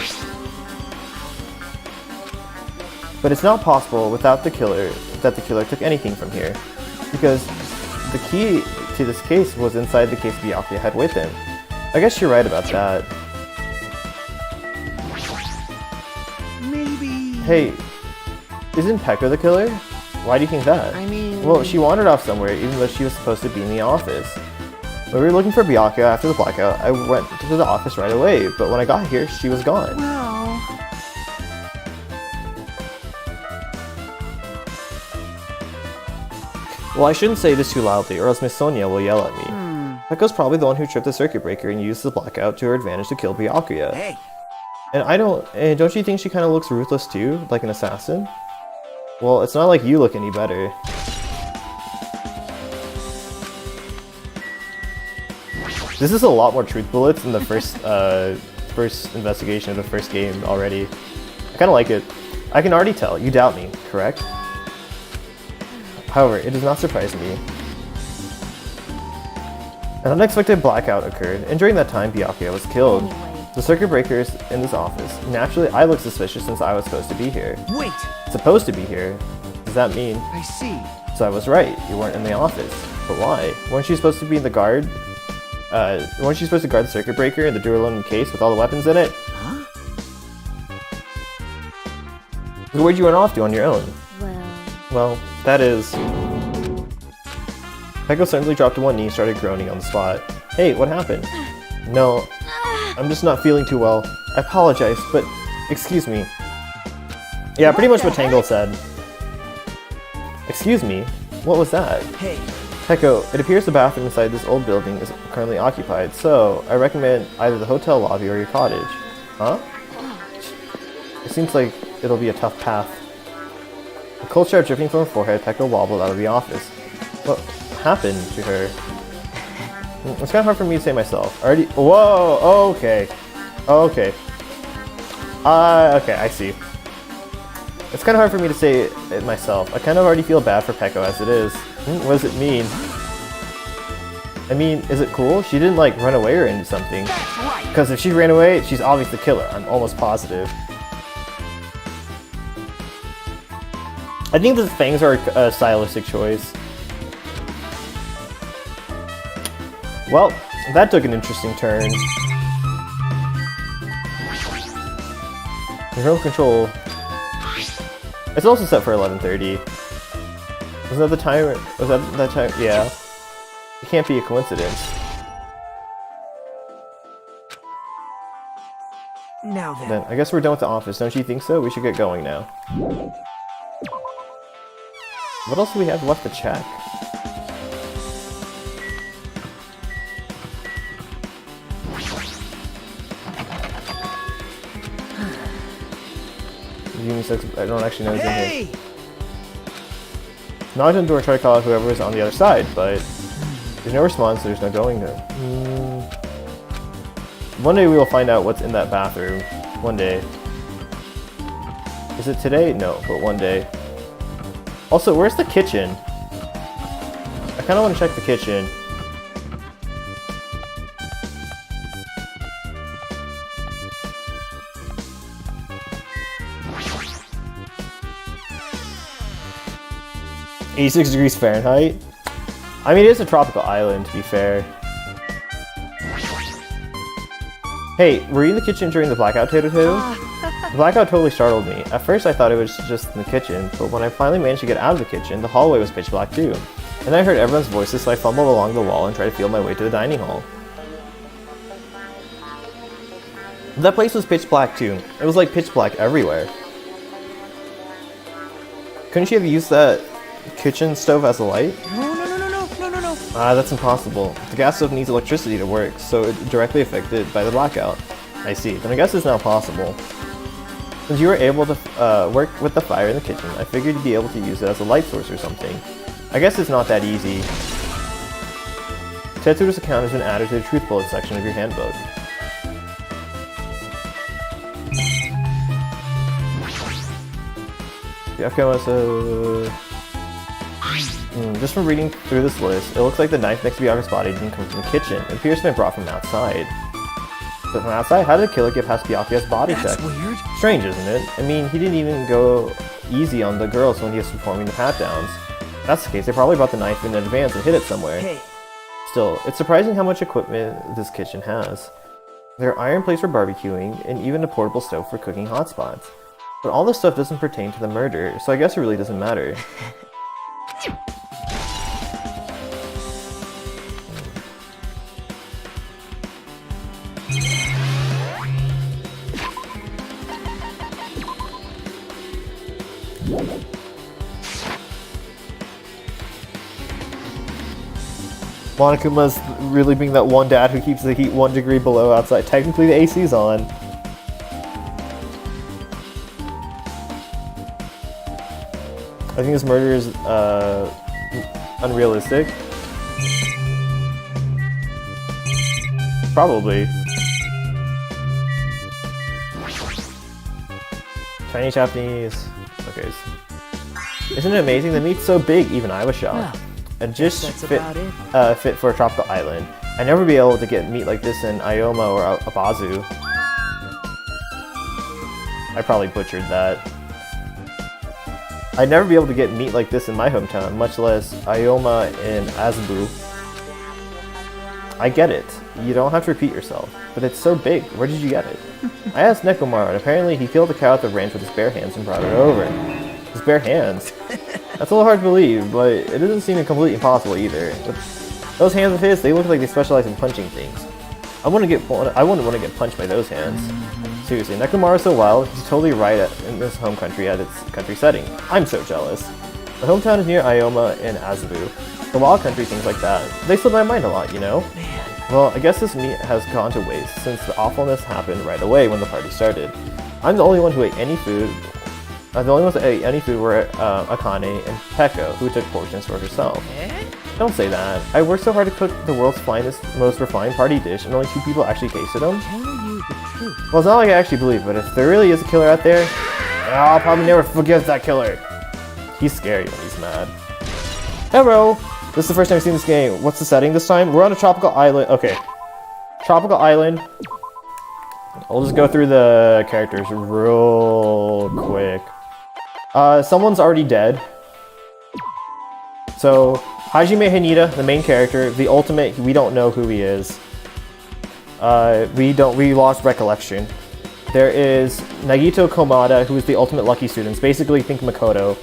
But it's not possible without the killer that the killer took anything from here. Because the key to this case was inside the case Byakuya had with him. I guess you're right about that. Maybe... Hey, isn't Pekka the killer? Why do you think that? I mean... Well, she wandered off somewhere even though she was supposed to be in the office. When we were looking for Byakuya after the blackout, I went to the office right away, but when I got here, she was gone. Well... Well, I shouldn't say this too loudly, or else Miss Sonia will yell at me. Pekka's probably the one who tripped the circuit breaker and used the blackout to her advantage to kill Byakuya. Hey! And don't you think she kind of looks ruthless too, like an assassin? Well, it's not like you look any better. This is a lot more truth bullets than the first investigation of the first game already. I kind of like it. I can already tell, you doubt me, correct? However, it does not surprise me. An unexpected blackout occurred, and during that time, Byakuya was killed. Anyway. The circuit breaker is in this office. Naturally, I look suspicious since I was supposed to be here. Wait! Supposed to be here? Does that mean? I see. So I was right, you weren't in the office. But why? Weren't you supposed to be in the guard? Weren't you supposed to guard the circuit breaker in the door aluminum case with all the weapons in it? Huh? So where'd you run off to on your own? Well, Well, that is... Pekka suddenly dropped to one knee and started groaning on the spot. Hey, what happened? No, I'm just not feeling too well. I apologize, but excuse me. Yeah, pretty much what Tangle said. Excuse me? What was that? Hey, Pekko, it appears the bathroom inside this old building is currently occupied, so I recommend either the hotel lobby or your cottage. Huh? It seems like it'll be a tough path. A cold shower dripping from her forehead, Pekka wobbled out of the office. What happened to her? It's kind of hard for me to say myself. Already. Whoa. Okay. Okay. Okay. I see. It's kind of hard for me to say it myself. I kind of already feel bad for Pekko as it is. What does it mean? I mean, is it cool? She didn't like run away or into something. That's right. Because if she ran away, she's obviously the killer. I'm almost positive. I think the fangs are a stylistic choice. Well, that took an interesting turn. Remote control. It's also set for 11:30. Was that the time? Was that time? Yeah. It can't be a coincidence. now then. Then I guess we're done with the office. Don't you think so? We should get going now. What else do we have left to check? I don't actually know who's in here. Hey! Knocked on the door and tried to call out whoever was on the other side, but there's no response, so there's no going there. One day we will find out what's in that bathroom. One day. Is it today? No, but one day. Also, where's the kitchen? I kind of want to check the kitchen. (86 degrees Fahrenheit. I mean, it is a tropical island, to be fair. Hey, were you in the kitchen during the blackout, Toto? The blackout totally startled me. At first I thought it was just in the kitchen, but when I finally managed to get out of the kitchen, the hallway was pitch black too. And I heard everyone's voices, so I fumbled along the wall and tried to feel my way to the dining hall. That place was pitch black too. It was like pitch black everywhere. Couldn't you have used that kitchen stove as a light? No. That's impossible. The gas stove needs electricity to work, so it's directly affected by the blackout. I see. Then I guess it's not possible. Since you were able to work with the fire in the kitchen, I figured you'd be able to use it as a light source or something. I guess it's not that easy. Tetsuro's account has been added to the truth bullet section of your handbook. Just from reading through this list, it looks like the knife next to Byakuya's body didn't come from the kitchen. It appears to have been brought from outside. But from outside, how did the killer get past Byakuya's body check? That's weird. Strange, isn't it? I mean, he didn't even go easy on the girls when he was performing the pat-downs. If that's the case, they probably brought the knife in advance and hid it somewhere. Hey, Still, it's surprising how much equipment this kitchen has. There are iron plates for barbecuing, and even a portable stove for cooking hot spots. But all this stuff doesn't pertain to the murder, so I guess it really doesn't matter. Monokuma's really being that one dad who keeps the heat 1 degree below outside. Technically the AC's on. I think this murder is unrealistic. Probably. Chinese, Japanese. Okay. Isn't it amazing? The meat's so big, even I was shocked. And just that's fit, about it. fit for a tropical island. I'd never be able to get meat like this in Ioma or Abazu. I probably butchered that. I'd never be able to get meat like this in my hometown, much less Ioma and Azabu. I get it. You don't have to repeat yourself. But it's so big. Where did you get it? I asked Nekomaru, and apparently he killed the cow at the ranch with his bare hands and brought it over. His bare hands? That's a little hard to believe, but it doesn't seem completely impossible either. But those hands of his, they look like they specialize in punching things. I wouldn't want to get punched by those hands. Seriously, Nekomaru's so wild, he's totally right in this home country at its country setting. I'm so jealous. My hometown is near Ioma and Azabu. The wild country, things like that. They slip my mind a lot, you know? Well, I guess this meat has gone to waste since the awfulness happened right away when the party started. I'm the only one who ate any food. The only ones that ate any food were Akane and Pekka, who took portions for herself. Don't say that. I worked so hard to cook the world's finest, most refined party dish, and only 2 people actually tasted them. Tell you the truth. Well, it's not like I actually believe, but if there really is a killer out there, I'll probably never forgive that killer. He's scary when he's mad. Hello! This is the first time I've seen this game. What's the setting this time? We're on a tropical island. Okay. Tropical island. I'll just go through the characters real quick. Someone's already dead. So, Hajime Haneda, the main character, the ultimate, we don't know who he is. We lost recollection. There is Nagito Komada, who is the ultimate lucky student. Basically, think Makoto.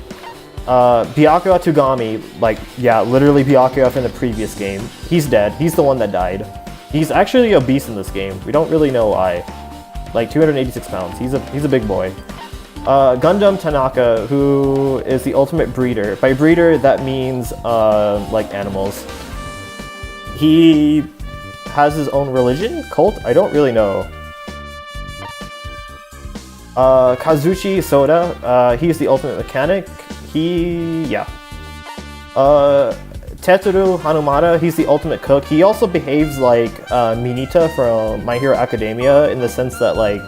Byakuya Togami, like, yeah, literally Byakuya in the previous game. He's dead. He's the one that died. He's actually obese in this game. We don't really know why. Like 286 pounds. He's a big boy. Gundam Tanaka, who is the ultimate breeder. By breeder, that means like animals. He has his own religion? Cult? I don't really know. Kazuchi Soda, he's the ultimate mechanic. Tetsuro Hanumata, he's the ultimate cook. He also behaves like Minita from My Hero Academia in the sense that, like,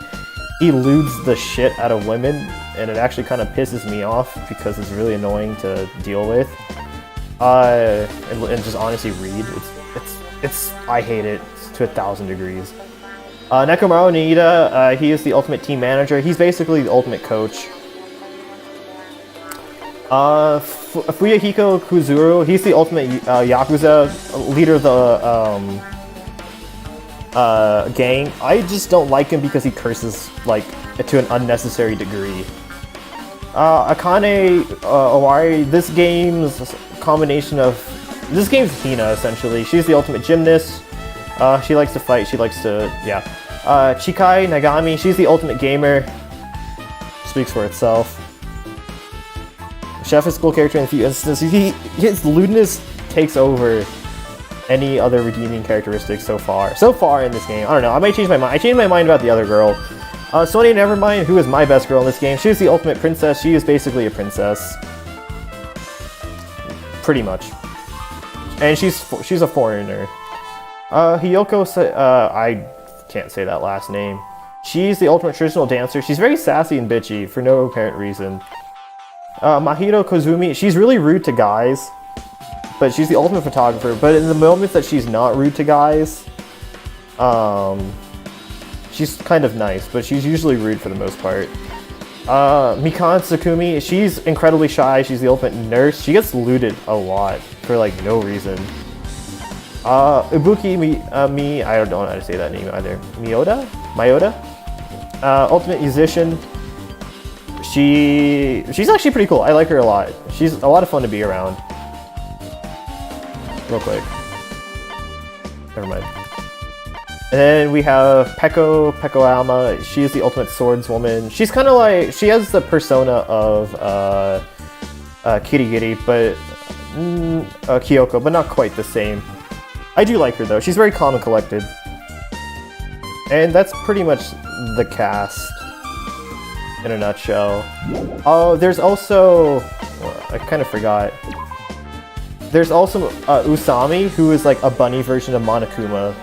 he lewds the shit out of women, and it actually kind of pisses me off because it's really annoying to deal with. And just honestly read. I hate it to 1,000 degrees. Nekomaru Niida, he is the ultimate team manager. He's basically the ultimate coach. Fuyahiko Kuzuru, he's the ultimate Yakuza, leader of the gang. I just don't like him because he curses, like, to an unnecessary degree. Akane Owari, this game's Hina, essentially. She's the ultimate gymnast. She likes to fight, she likes to, yeah. Chikai Nagami, she's the ultimate gamer. Speaks for itself. Chef is a cool character in a few instances. His lewdness takes over any other redeeming characteristics so far. So far in this game. I don't know. I might change my mind. I changed my mind about the other girl. Sonya Nevermind, who is my best girl in this game. She was the ultimate princess. She is basically a princess. Pretty much. And she's a foreigner. Hiyoko, I can't say that last name. She's the ultimate traditional dancer. She's very sassy and bitchy for no apparent reason. Mahito Kozumi, she's really rude to guys, but she's the ultimate photographer. But in the moments that she's not rude to guys, she's kind of nice, but she's usually rude for the most part. Mikan Tsukumi, she's incredibly shy. She's the ultimate nurse. She gets looted a lot for like no reason. Ibuki I don't know how to say that name either. Mayota? Ultimate musician. She's actually pretty cool. I like her a lot. She's a lot of fun to be around. Real quick. Never mind. And then we have Peko Alma. She's the ultimate swordswoman. She's kind of like, she has the persona of Kirigiri, but Kyoko, but not quite the same. I do like her though. She's very calm and collected. And that's pretty much the cast in a nutshell. Oh, there's also, I kind of forgot. There's also Usami, who is like a bunny version of Monokuma.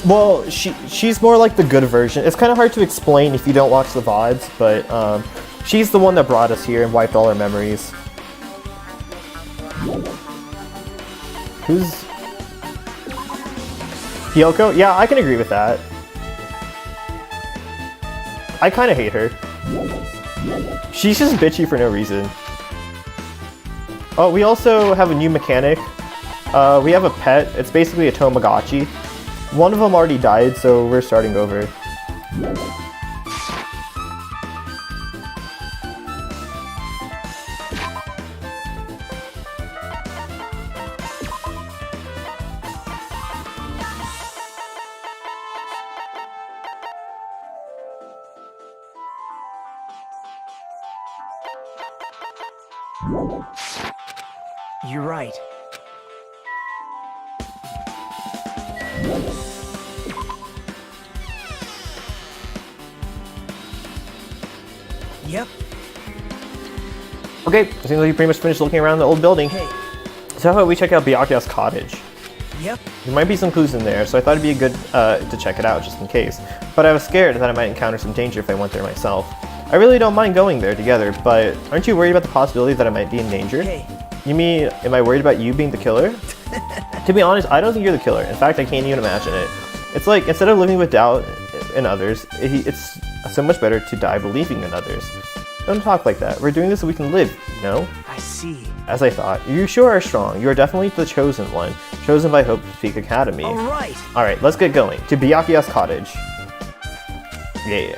Well, she's more like the good version. It's kind of hard to explain if you don't watch the VODs, but she's the one that brought us here and wiped all our memories. Who's... Hiyoko? Yeah, I can agree with that. I kind of hate her. She's just bitchy for no reason. Oh, we also have a new mechanic. We have a pet. It's basically a Tamagotchi. One of them already died, so we're starting over. You're right. Yep. Okay, it seems like you pretty much finished looking around the old building. Hey. So how about we check out Byakuya's cottage? Yep. There might be some clues in there, so I thought it'd be good to check it out just in case. But I was scared that I might encounter some danger if I went there myself. I really don't mind going there together, but aren't you worried about the possibility that I might be in danger? Hey. You mean, am I worried about you being the killer? To be honest, I don't think you're the killer. In fact, I can't even imagine it. It's like, instead of living with doubt in others, it's so much better to die believing in others. Don't talk like that. We're doing this so we can live, you know? I see. As I thought, you sure are strong. You are definitely the chosen one, chosen by Hope Peak Academy. All right. Alright, let's get going. To Byakuya's cottage. Yeah.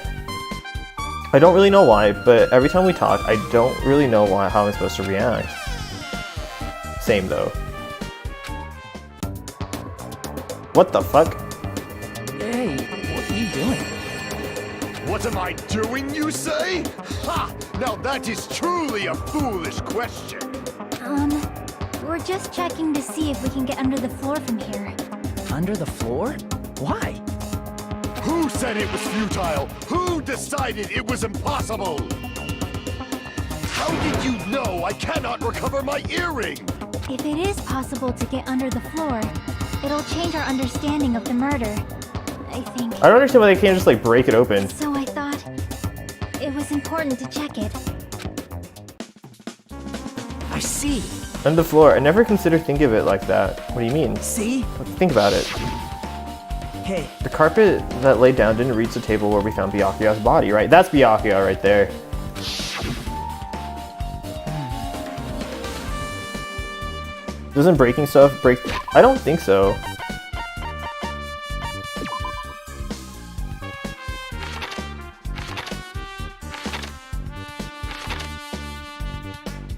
I don't really know why, but every time we talk, I don't really know how I'm supposed to react. Same though. What the fuck? Hey, what are you doing? What am I doing, you say? Ha! Now that is truly a foolish question. We're just checking to see if we can get under the floor from here. Under the floor? Why? Who said it was futile? Who decided it was impossible? How did you know I cannot recover my earring? If it is possible to get under the floor, it'll change our understanding of the murder, I think. I don't understand why they can't just like break it open. So I thought it was important to check it. I see. On the floor. I never considered thinking of it like that. What do you mean? See? Think about it. Hey, The carpet that laid down didn't reach the table where we found Byakuya's body, right? That's Byakuya right there. Doesn't breaking stuff break... I don't think so.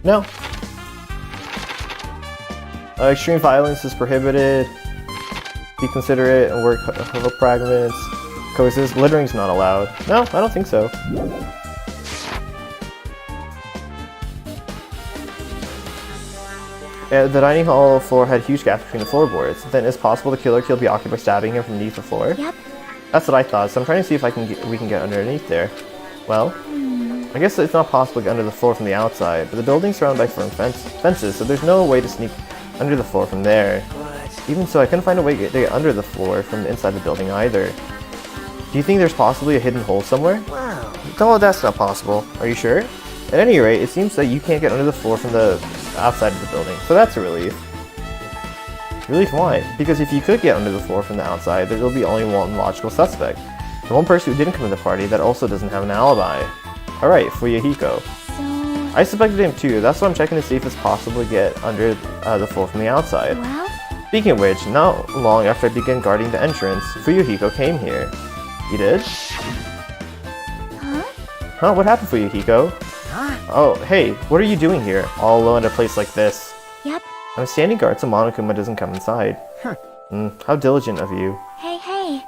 No. Extreme violence is prohibited. Be considerate and work pragmatics. Coexist. Littering's not allowed. No, I don't think so. The dining hall floor had huge gaps between the floorboards. Then it's possible the killer killed Byakuya by stabbing him from beneath the floor? Yep. That's what I thought, so I'm trying to see if we can get underneath there. Well, I guess it's not possible to get under the floor from the outside, but the building's surrounded by firm fences, so there's no way to sneak under the floor from there. Even so, I couldn't find a way to get under the floor from the inside of the building either. Do you think there's possibly a hidden hole somewhere? Wow. No, that's not possible. Are you sure? At any rate, it seems that you can't get under the floor from the outside of the building, so that's a relief. Relief why? Because if you could get under the floor from the outside, there will be only one logical suspect. The one person who didn't come to the party that also doesn't have an alibi. Alright, Fuyuhiko. So, I suspected him too, that's why I'm checking to see if it's possible to get under the floor from the outside. well, Speaking of which, not long after I began guarding the entrance, Fuyuhiko came here. You did? huh? Huh? What happened, Fuyuhiko? Huh? Oh, hey, what are you doing here, all alone at a place like this? Yep. I'm standing guard so Monokuma doesn't come inside. How diligent of you. Hey, hey.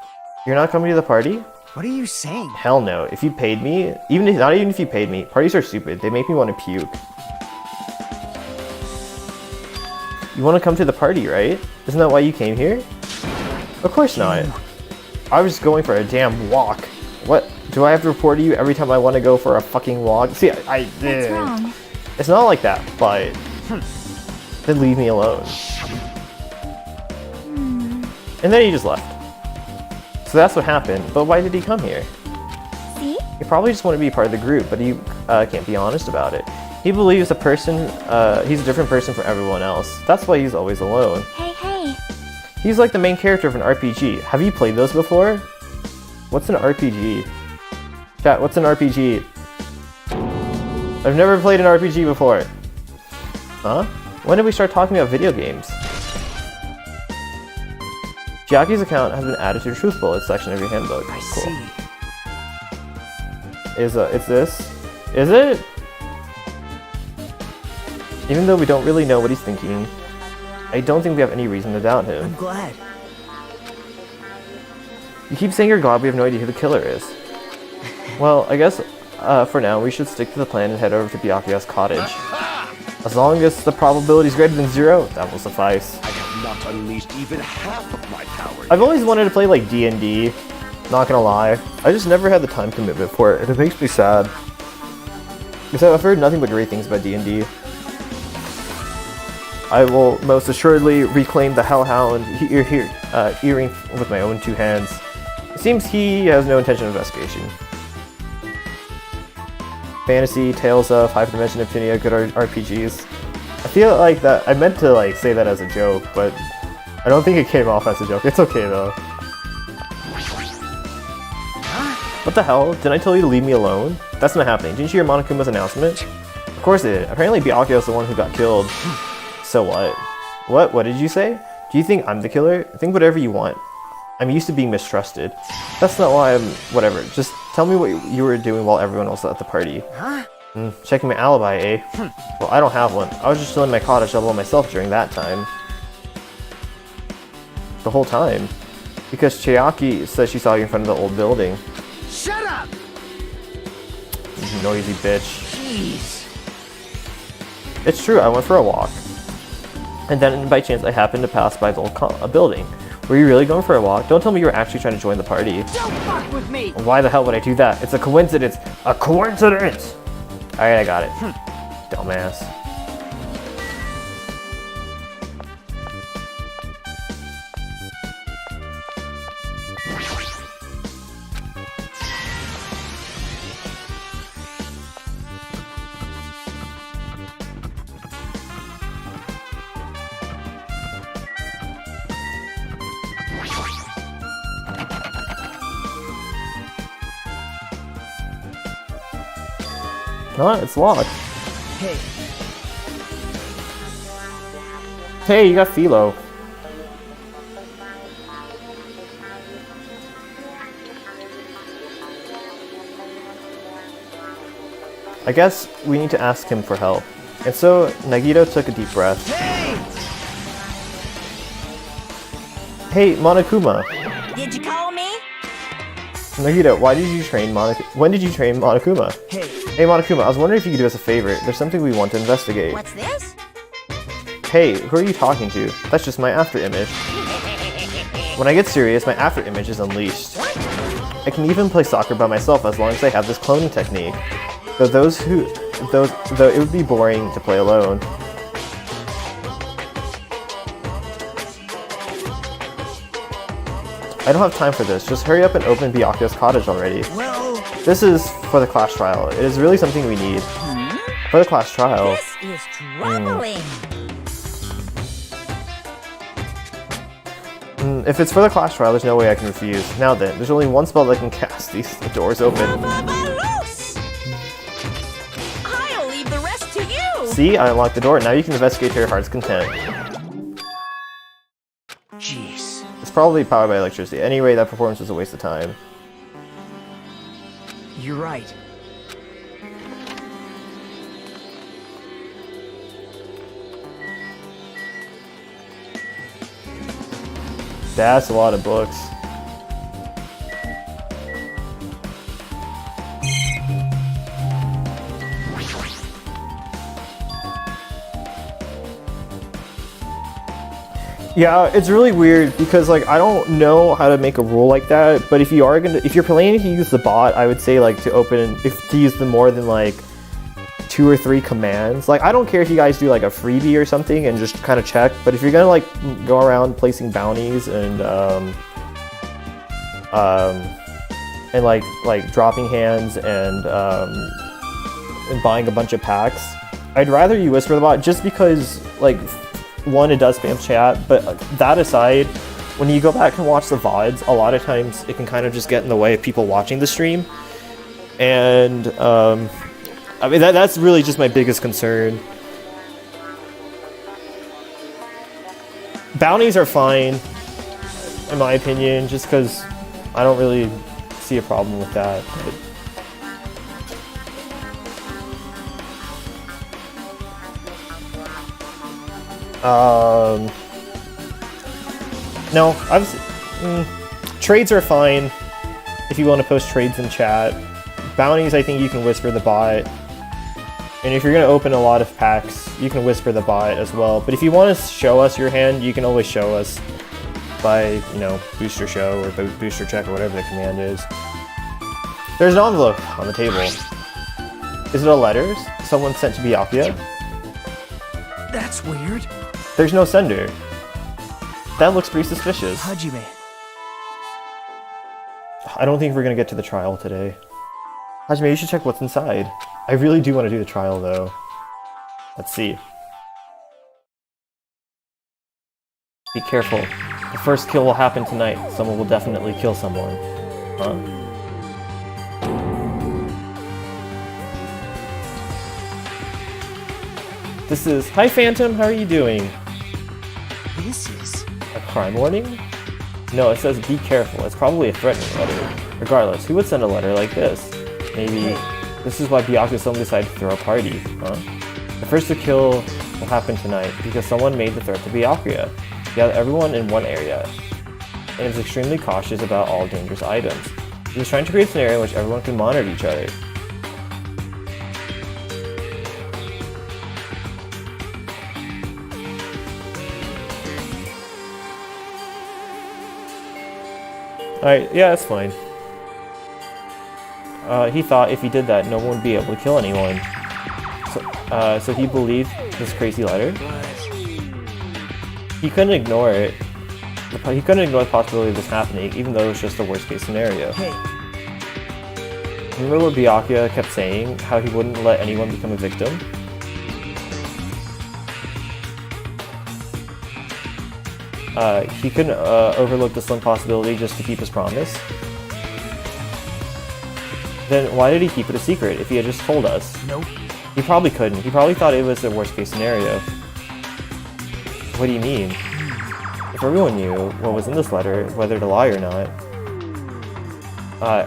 You're not coming to the party? What are you saying? Hell no. If you paid me, not even if you paid me, parties are stupid. They make me want to puke. You want to come to the party, right? Isn't that why you came here? Of course not. I was going for a damn walk. What? Do I have to report to you every time I want to go for a fucking walk? See, What's wrong? It's not like that, but then leave me alone. And then he just left. So that's what happened, but why did he come here? See? He probably just wanted to be part of the group, but he can't be honest about it. He believes he's a different person from everyone else. That's why he's always alone. Hey, hey. He's like the main character of an RPG. Have you played those before? What's an RPG? Chat, what's an RPG? I've never played an RPG before. Huh? When did we start talking about video games? Chiaki's account has been added to the Truth Bullet section of your handbook. I Cool. see. It's this? Is it? Even though we don't really know what he's thinking, I don't think we have any reason to doubt him. I'm glad. You keep saying you're glad we have no idea who the killer is. Well, I guess for now we should stick to the plan and head over to Byakuya's cottage. As long as the probability is greater than 0, that will suffice. I have not unleashed even half of my power. I've always wanted to play like D&D, not gonna lie. I just never had the time commitment for it, and it makes me sad. Because I've heard nothing but great things about D&D. I will most assuredly reclaim the Hellhound earring with my own 2 hands. It seems he has no intention of investigation. Fantasy, Tales of, High Dimension Infinia, good RPGs. I feel like that I meant to like say that as a joke, but I don't think it came off as a joke. It's okay though. What the hell? Didn't I tell you to leave me alone? That's not happening. Didn't you hear Monokuma's announcement? Of course it did. Apparently Byakuya's the one who got killed. So what? What did you say? Do you think I'm the killer? Think whatever you want. I'm used to being mistrusted. That's not why I'm... whatever. Just tell me what you were doing while everyone else was at the party. Huh? Checking my alibi, eh? Well, I don't have one. I was just chilling in my cottage all by myself during that time. The whole time. Because Chiaki says she saw you in front of the old building. Shut up! You noisy bitch. Jeez. It's true, I went for a walk. And then by chance I happened to pass by the old building. Were you really going for a walk? Don't tell me you were actually trying to join the party. Don't fuck with me! Why the hell would I do that? It's a coincidence. A coincidence! Alright, I got it. Dumbass. No, it's locked. Hey, Hey, you got Philo. I guess we need to ask him for help. And so, Nagito took a deep breath. hey! Hey, Monokuma. Did you call me? Nagito, why did you train when did you train Monokuma? Hey, Hey, Monokuma, I was wondering if you could do us a favor. There's something we want to investigate. What's this? Hey, who are you talking to? That's just my after image. When I get serious, my after image is unleashed. I can even play soccer by myself as long as I have this cloning technique. Though it would be boring to play alone. I don't have time for this. Just hurry up and open Byakuya's cottage already. well, This is for the class trial. It is really something we need. For the class trial. This is troubling. If it's for the class trial, there's no way I can refuse. Now then, there's only one spell that can cast these doors open. Loose! I'll leave the rest to you! See, I unlocked the door. Now you can investigate to your heart's content. jeez. It's probably powered by electricity. Anyway, that performance was a waste of time. You're right. That's a lot of books. Yeah, it's really weird because like I don't know how to make a rule like that. But if you're planning to use the bot, I would say like to use the more than like 2 or 3 commands. Like I don't care if you guys do like a freebie or something and just kind of check. But if you're gonna like go around placing bounties and like dropping hands and buying a bunch of packs, I'd rather you whisper the bot just because like. One, it does spam chat, but that aside, when you go back and watch the VODs, a lot of times it can kind of just get in the way of people watching the stream. And, I mean, that's really just my biggest concern. Bounties are fine, in my opinion, just because I don't really see a problem with that. But no, trades are fine if you want to post trades in chat. Bounties, I think you can whisper the bot. And if you're going to open a lot of packs, you can whisper the bot as well. But if you want to show us your hand, you can always show us by, you know, booster show or booster check or whatever the command is. There's an envelope on the table. Is it a letter someone sent to Byakuya? That's weird. There's no sender. That looks pretty suspicious. Hajime. I don't think we're gonna get to the trial today. Hajime, you should check what's inside. I really do want to do the trial though. Let's see. Be careful. The first kill will happen tonight. Someone will definitely kill someone. Huh? This is... Hi Phantom, how are you doing? This is... A crime warning? No, it says be careful. It's probably a threatening letter. Regardless, who would send a letter like this? Maybe this is why Byakuya suddenly decided to throw a party, huh? The first to kill will happen tonight because someone made the threat to Byakuya. He had everyone in one area, and is extremely cautious about all dangerous items. He was trying to create a scenario in which everyone can monitor each other. Alright, yeah, that's fine. He thought if he did that, no one would be able to kill anyone. So he believed this crazy letter. He couldn't ignore it. He couldn't ignore the possibility of this happening, even though it was just the worst case scenario. Hey. Remember what Byakuya kept saying? How he wouldn't let anyone become a victim? He couldn't overlook the slim possibility just to keep his promise. Then why did he keep it a secret if he had just told us? Nope. He probably couldn't. He probably thought it was the worst case scenario. What do you mean? If everyone knew what was in this letter, whether to lie or not,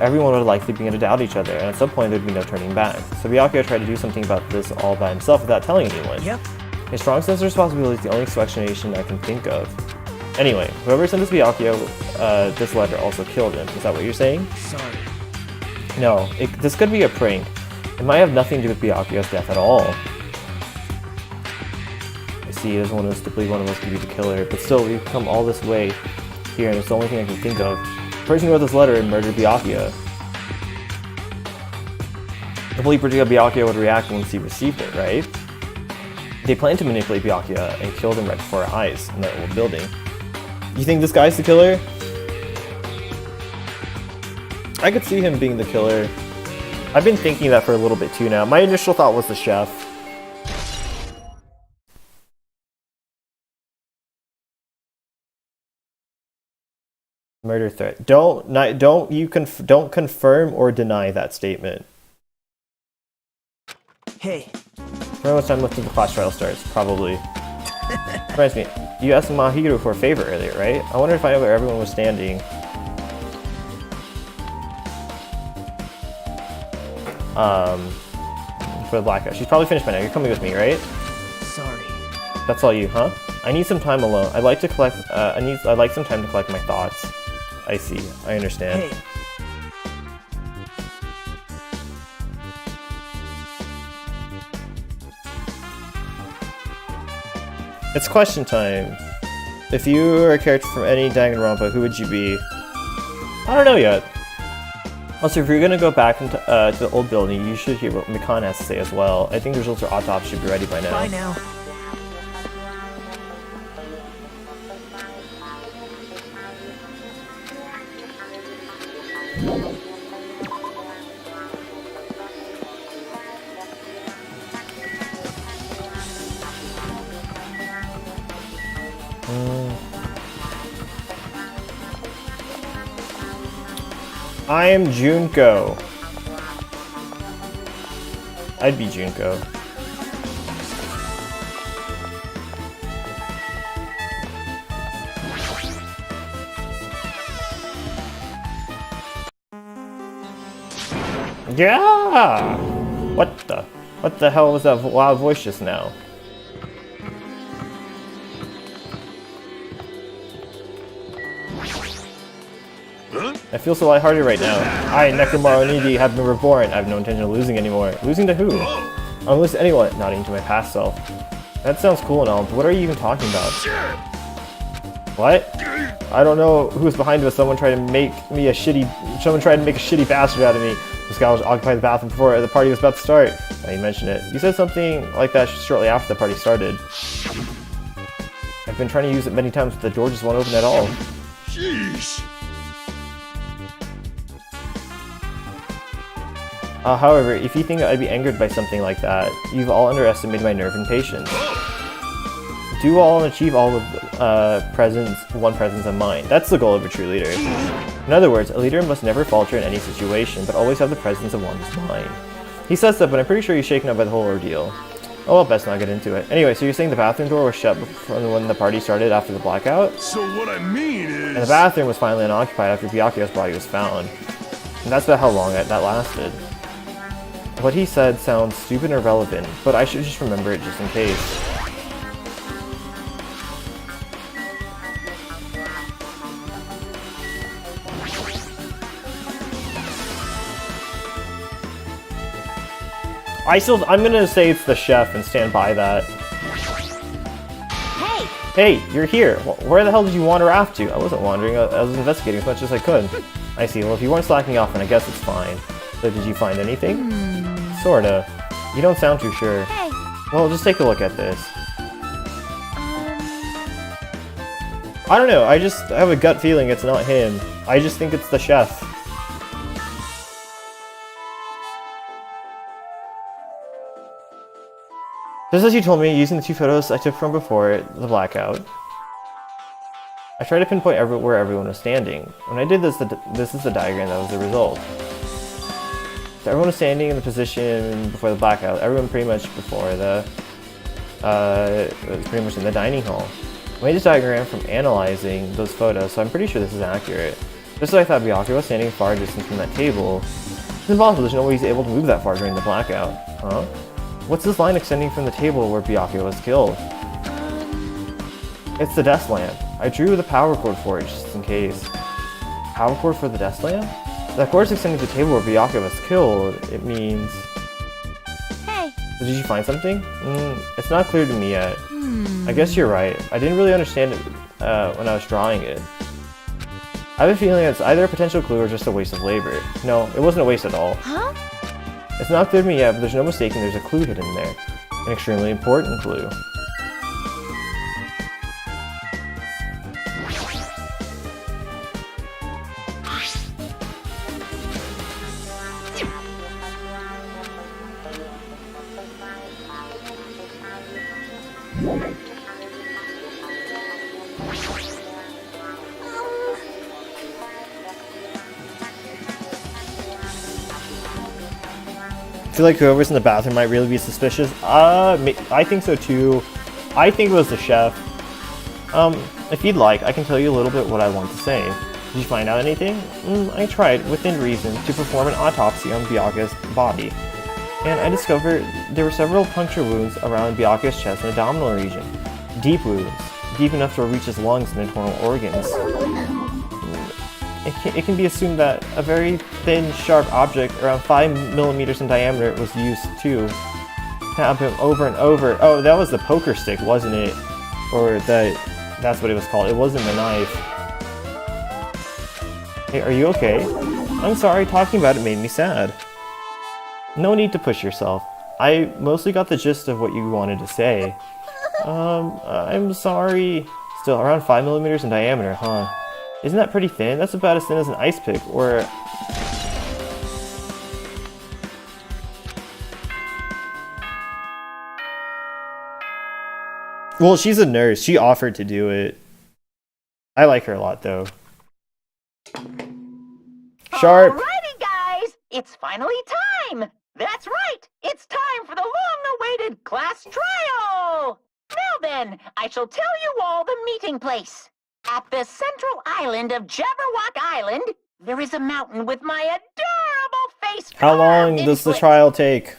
everyone would likely begin to doubt each other, and at some point there'd be no turning back. So Byakuya tried to do something about this all by himself without telling anyone. Yep. A strong sense of responsibility is the only explanation I can think of. Anyway, whoever sent this Byakuya this letter also killed him. Is that what you're saying? Sorry. No, this could be a prank. It might have nothing to do with Byakuya's death at all. I see, he doesn't want us to believe one of us could be the killer, but still, we've come all this way here, and it's the only thing I can think of. The person who wrote this letter murdered Byakuya. The police predicted how Byakuya would react once he received it, right? They planned to manipulate Byakuya and killed him right before our eyes in that old building. You think this guy's the killer? I could see him being the killer. I've been thinking that for a little bit too now. My initial thought was the chef. Murder threat. Don't confirm or deny that statement. Hey, How much time left until the class trial starts? Probably. Reminds me, you asked Mahiru for a favor earlier, right? I wondered if I know where everyone was standing. For the blackout. She's probably finished by now. You're coming with me, right? sorry. That's all you, huh? I need some time alone. I'd like to collect. I'd like some time to collect my thoughts. I see. I understand. Hey, It's question time. If you were a character from any Danganronpa, who would you be? I don't know yet. Also, if you're gonna go back into to the old building, you should hear what Mikan has to say as well. I think the results for autopsy should be ready by now. bye now. I am Junko. I'd be Junko. Yeah! What the hell was that loud voice just now? I feel so lighthearted right now. I, Nekomaru Onigi, have been reborn. I have no intention of losing anymore. Losing to who? I don't lose to anyone. Nodding to my past self. That sounds cool and all, but what are you even talking about? What? I don't know who's behind us. Someone tried to make a shitty bastard out of me. This guy was occupying the bathroom before the party was about to start. Now you mention it. You said something like that shortly after the party started. I've been trying to use it many times, but the door just won't open at all. Sheesh. However, if you think I'd be angered by something like that, you've all underestimated my nerve and patience. Do all and achieve all of one presence of mind. That's the goal of a true leader. In other words, a leader must never falter in any situation, but always have the presence of one's mind. He says that, but I'm pretty sure he's shaken up by the whole ordeal. Oh well, best not get into it. Anyway, so you're saying the bathroom door was shut from when the party started after the blackout? So what I mean is... And the bathroom was finally unoccupied after Byakuya's body was found. And that's about how long that lasted. What he said sounds stupid and irrelevant, but I should just remember it just in case. I'm gonna say it's the chef and stand by that. Hey, Hey, you're here. Where the hell did you wander off to? I wasn't wandering. I was investigating as much as I could. I see. Well, if you weren't slacking off, then I guess it's fine. So did you find anything? Sorta. You don't sound too sure. hey, Well, just take a look at this. I don't know. I have a gut feeling it's not him. I just think it's the chef. Just as you told me, using the two photos I took from before the blackout, I tried to pinpoint where everyone was standing. When I did this, this is the diagram that was the result. So everyone was standing in the position before the blackout. Everyone pretty much before the, pretty much in the dining hall. I made this diagram from analyzing those photos, so I'm pretty sure this is accurate. Just as I thought Byakuya was standing a far distance from that table, it's impossible. There's no way he's able to move that far during the blackout. Huh? What's this line extending from the table where Byakuya was killed? It's the desk lamp. I drew the power cord for it just in case. Power cord for the desk lamp? That cord is extending to the table where Byakuya was killed. It means... Hey. Did you find something? It's not clear to me yet. I guess you're right. I didn't really understand it when I was drawing it. I have a feeling it's either a potential clue or just a waste of labor. No, it wasn't a waste at all. Huh? It's not clear to me yet, but there's no mistaking there's a clue hidden there. An extremely important clue. I feel like whoever's in the bathroom might really be suspicious. I think so too. I think it was the chef. If you'd like, I can tell you a little bit what I want to say. Did you find out anything? I tried, within reason, to perform an autopsy on Byakuya's body. And I discovered there were several puncture wounds around Byakuya's chest and abdominal region. Deep wounds, deep enough to reach his lungs and internal organs. It can be assumed that a very thin, sharp object around 5 millimeters in diameter was used to stab him over and over. Oh, that was the poker stick, wasn't it? Or that's what it was called. It wasn't the knife. Hey, are you okay? I'm sorry, talking about it made me sad. No need to push yourself. I mostly got the gist of what you wanted to say. I'm sorry. Still, around 5 millimeters in diameter, huh? Isn't that pretty thin? That's about as thin as an ice pick, or... Well, she's a nurse. She offered to do it. I like her a lot, though. Sharp! Alrighty, guys! It's finally time! That's right! It's time for the long-awaited class trial! Now then, I shall tell you all the meeting place. At the central island of Jabberwock Island, there is a mountain with my adorable face. How long carved in does the flint. trial take?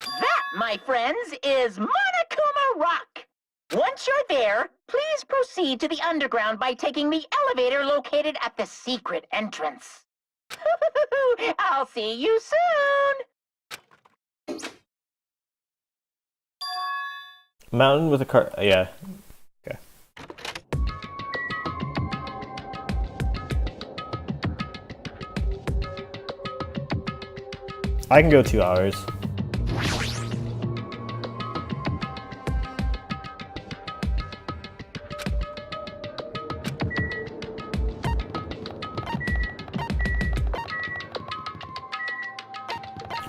That, my friends, is Monokuma Rock. Once you're there, please proceed to the underground by taking the elevator located at the secret entrance. I'll see you soon! Mountain with a car. Yeah. Okay. I can go 2 hours.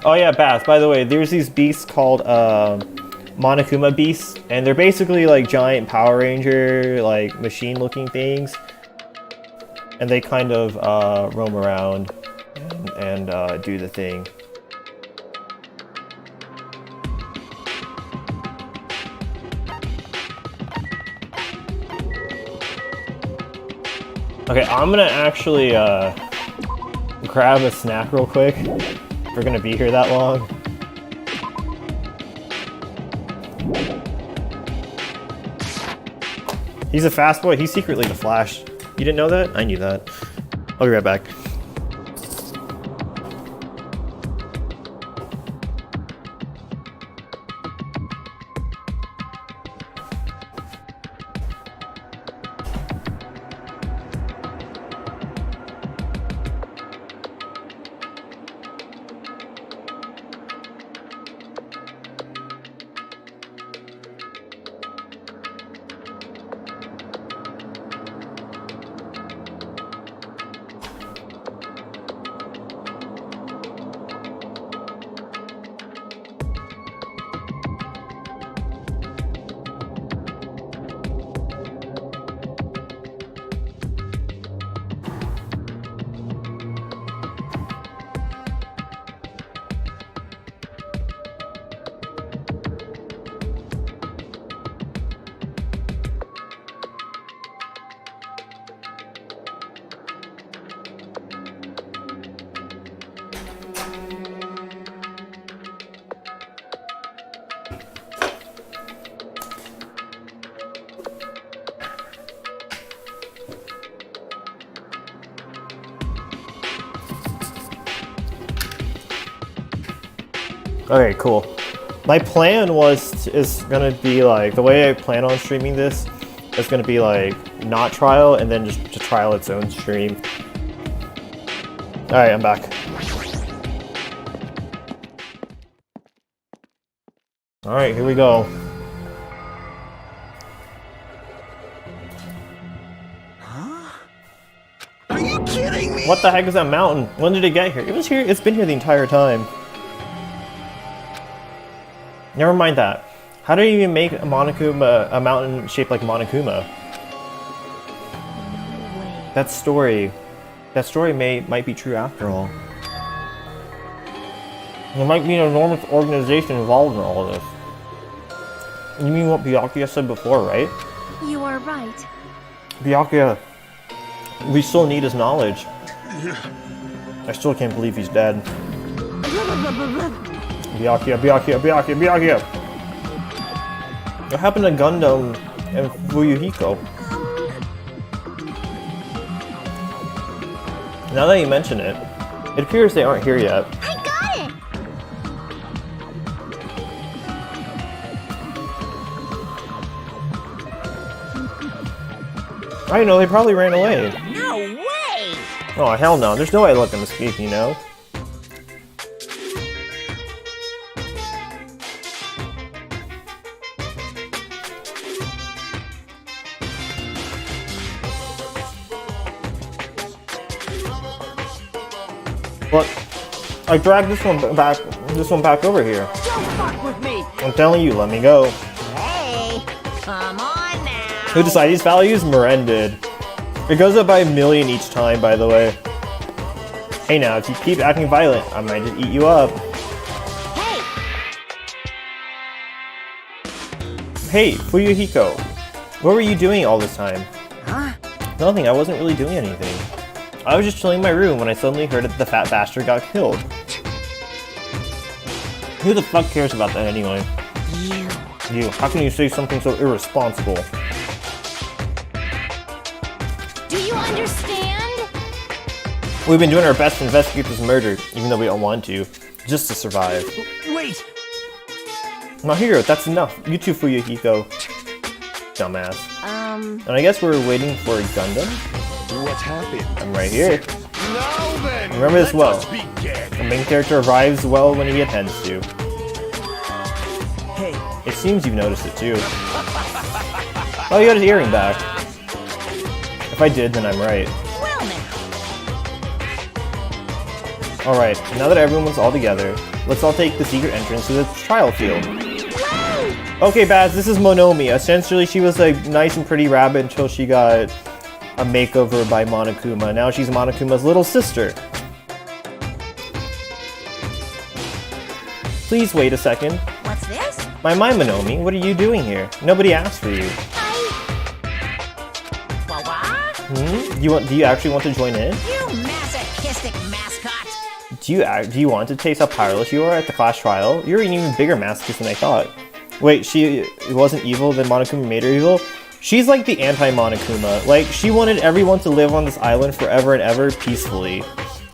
Oh yeah, Bath, by the way, there's these beasts called Monokuma beasts, and they're basically like giant Power Ranger, like machine looking things. And they kind of roam around and do the thing. Okay, I'm gonna actually grab a snack real quick. If we're gonna be here that long. He's a fast boy. He's secretly the Flash. You didn't know that? I knew that. I'll be right back. Okay, cool. My plan is gonna be like, the way I plan on streaming this is gonna be like, not trial, and then just to trial its own stream. Alright, I'm back. Alright, here we go. Are you kidding me? What the heck is that mountain? When did it get here? It was here, it's been here the entire time. Never mind that. How do you even make a Monokuma, a mountain shaped like Monokuma? That story might be true after all. There might be an enormous organization involved in all of this. You mean what Byakuya said before, right? You are right. Byakuya, we still need his knowledge. I still can't believe he's dead. Byakuya. What happened to Gundam and Fuyuhiko? Now that you mention it, it appears they aren't here yet. I got it! I know, they probably ran away. No way! Oh, hell no. There's no way to let them escape, you know? But I dragged this one back over here. Don't fuck with me! I'm telling you, let me go. Hey, come on now! Who decided these values? Meren did. It goes up by 1,000,000 each time, by the way. Hey now, if you keep acting violent, I might just eat you up. Hey! Hey, Fuyuhiko. What were you doing all this time? Huh? Nothing, I wasn't really doing anything. I was just chilling in my room when I suddenly heard that the fat bastard got killed. Who the fuck cares about that anyway? You. How can you say something so irresponsible? Do you understand? We've been doing our best to investigate this murder, even though we don't want to, just to survive. Wait! Now here, that's enough. You too, Fuyuhiko. Dumbass. And I guess we're waiting for a Gundam? What happened? I'm right here. Now then, Remember this let well. us begin. The main character arrives well when he attends to. Hey, It seems you've noticed it too. Oh, you got his earring back. If I did, then I'm right. Well now. Alright, now that everyone's all together, let's all take the secret entrance to the trial field. Okay, Baz, this is Monomi. Essentially, she was a nice and pretty rabbit until she got a makeover by Monokuma. Now she's Monokuma's little sister. Please wait a second. What's this? My Monomi, what are you doing here? Nobody asked for you. What? Do you actually want to join in? You masochistic mascot! Do you want to taste how powerless you are at the class trial? You're an even bigger masochist than I thought. Wait, she wasn't evil, then Monokuma made her evil? She's like the anti-Monokuma. Like, she wanted everyone to live on this island forever and ever peacefully.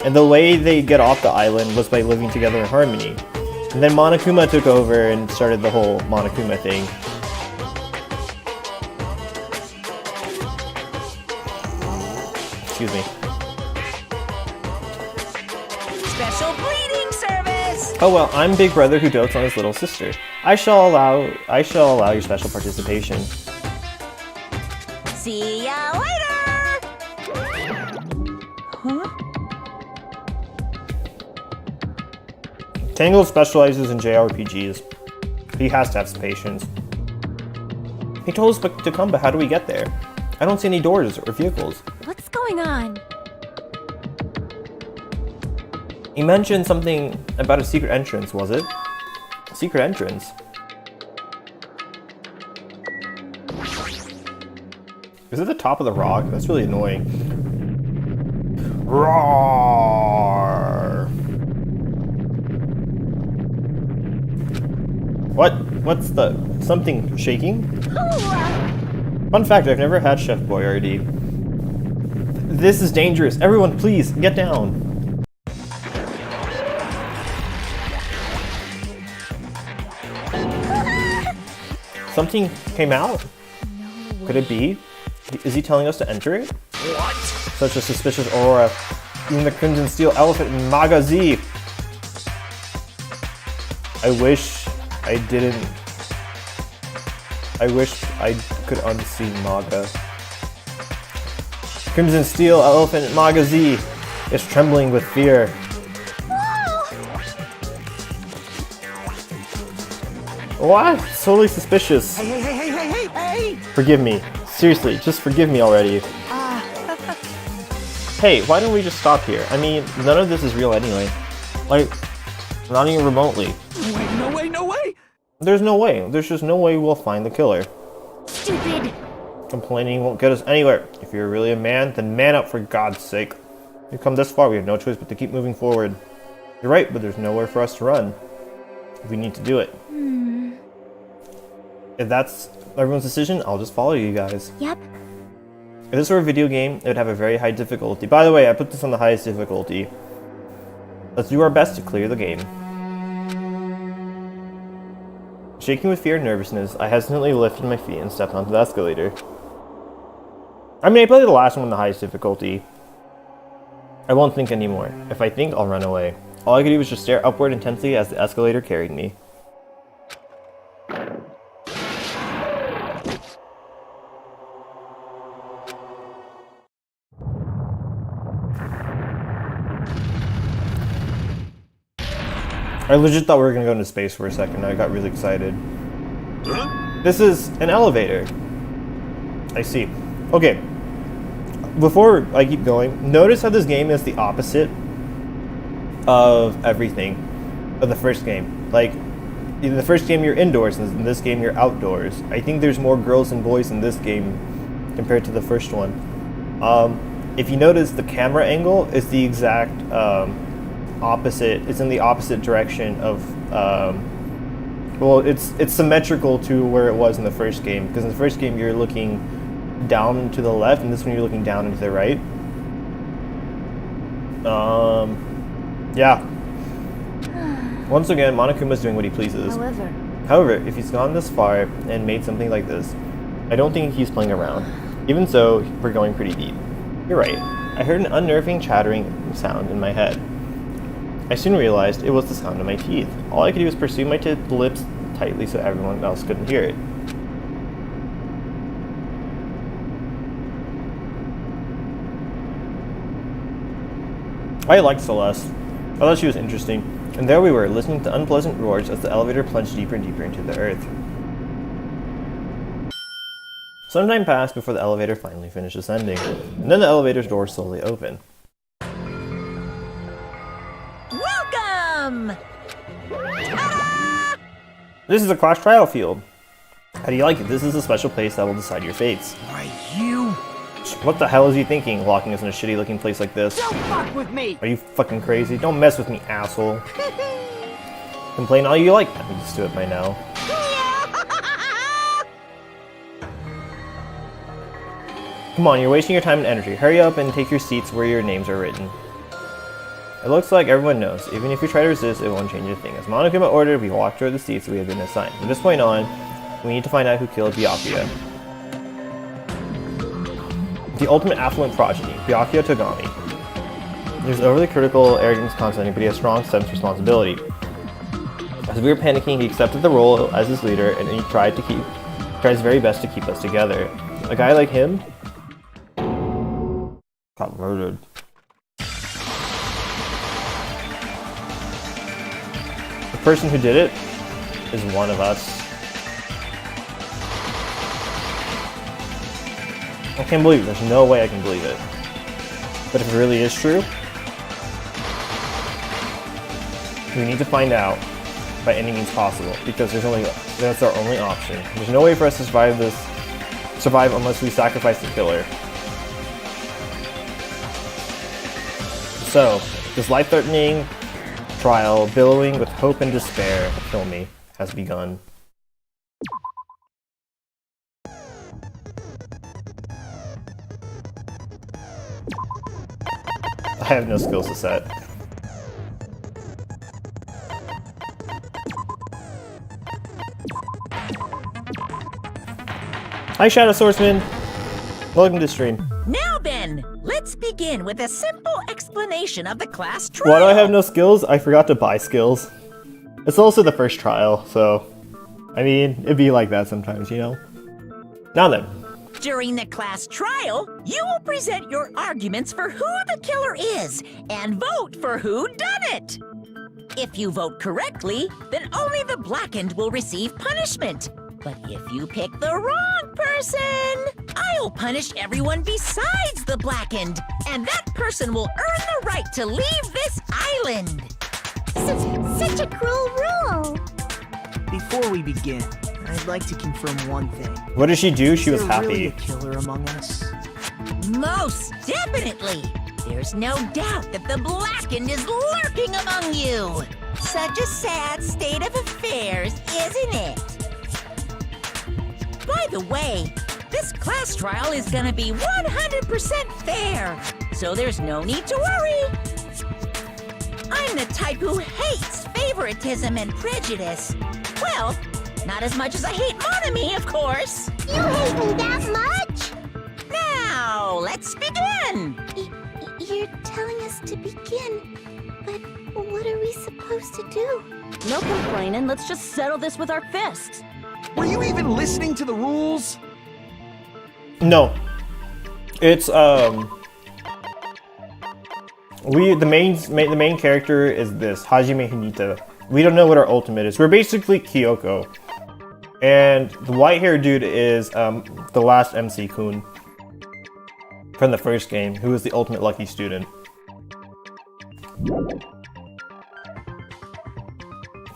And the way they get off the island was by living together in harmony. And then Monokuma took over and started the whole Monokuma thing. Excuse me. Special bleeding service! Oh well, I'm Big Brother who dotes on his little sister. I shall allow your special participation. See ya later! Huh? Tangled specializes in JRPGs. He has to have some patience. He told us to come, but how do we get there? I don't see any doors or vehicles. What's going on? He mentioned something about a secret entrance, was it? Secret entrance? Is it the top of the rock? That's really annoying. Roar! What's the... something shaking? Fun fact, I've never had Chef Boyardee. This is dangerous. Everyone, please, get down. Something came out? No Could it be? Is he telling us to enter it? What? Such a suspicious aura. Even the Crimson Steel Elephant in Maga Z. I wish I didn't. I wish I could unsee Maga. Crimson Steel Elephant in Maga Z is trembling with fear. What? It's totally suspicious. Hey! Forgive me. Seriously, just forgive me already. Hey, why don't we just stop here? I mean, none of this is real anyway. Like, not even remotely. Wait, no way! There's no way. There's just no way we'll find the killer. Stupid! Complaining won't get us anywhere. If you're really a man, then man up for God's sake. We've come this far, we have no choice but to keep moving forward. You're right, but there's nowhere for us to run. We need to do it. If that's everyone's decision, I'll just follow you guys. Yep. If this were a video game, it would have a very high difficulty. By the way, I put this on the highest difficulty. Let's do our best to clear the game. Shaking with fear and nervousness, I hesitantly lifted my feet and stepped onto the escalator. I mean, I played the last one on the highest difficulty. I won't think anymore. If I think, I'll run away. All I could do was just stare upward intensely as the escalator carried me. I legit thought we were gonna go into space for a second. I got really excited. This is an elevator. I see. Okay. Before I keep going, notice how this game is the opposite of everything of the first game. Like, in the first game you're indoors, and in this game you're outdoors. I think there's more girls and boys in this game compared to the first one. If you notice, the camera angle is the exact opposite. It's in the opposite direction of well, it's symmetrical to where it was in the first game, because in the first game you're looking down to the left, and this one you're looking down and to the right. Yeah. Once again, Monokuma's doing what he pleases. However, if he's gone this far and made something like this, I don't think he's playing around. Even so, we're going pretty deep. You're right. I heard an unnerving chattering sound in my head. I soon realized it was the sound of my teeth. All I could do was pursue my lips tightly so everyone else couldn't hear it. I liked Celeste. I thought she was interesting. And there we were, listening to unpleasant roars as the elevator plunged deeper and deeper into the earth. Some time passed before the elevator finally finished ascending, and then the elevator's door slowly opened. Welcome! This is a class trial field. How do you like it? This is a special place that will decide your fates. Why, you... What the hell is he thinking, locking us in a shitty looking place like this? Don't fuck with me! Are you fucking crazy? Don't mess with me, asshole. Complain all you like. I'm used to it by now. Come on, you're wasting your time and energy. Hurry up and take your seats where your names are written. It looks like everyone knows. Even if you try to resist, it won't change a thing. As Monokuma ordered, we walk toward the seats we have been assigned. From this point on, we need to find out who killed Byakuya. The ultimate affluent progeny, Byakuya Togami. There's overly critical, arrogance constantly, but he has strong sense of responsibility. As we were panicking, he accepted the role as his leader, and he tried his very best to keep us together. A guy like him got murdered. The person who did it is one of us. I can't believe it. There's no way I can believe it. But if it really is true, we need to find out by any means possible, because that's our only option. There's no way for us to survive unless we sacrifice the killer. So, this life-threatening trial, billowing with hope and despair, kill me, has begun. I have no skills to set. Hi, Shadow Swordsman. Welcome to stream. Now then, let's begin with a simple explanation of the class trial. Why do I have no skills? I forgot to buy skills. It's also the first trial, so... I mean, it'd be like that sometimes, you know? Now then. During the class trial, you will present your arguments for who the killer is and vote for who done it. If you vote correctly, then only the blackened will receive punishment. But if you pick the wrong person, I'll punish everyone besides the blackened, and that person will earn the right to leave this island. Such a cruel rule. Before we begin, I'd like to confirm one thing. What did she do? She was Is there really happy. a killer among us? Most definitely. There's no doubt that the blackened is lurking among you. Such a sad state of affairs, isn't it? By the way, this class trial is gonna be 100% fair, so there's no need to worry. I'm the type who hates favoritism and prejudice. Well, not as much as I hate monogamy, of course. You hate me that much? Now, let's begin. You're telling us to begin, but what are we supposed to do? No complaining, let's just settle this with our fists. Were you even listening to the rules? No. It's, the main character is this, Hajime Hinata. We don't know what our ultimate is. We're basically Kyoko. And the white-haired dude is, the last MC-kun. From the first game, who was the ultimate lucky student.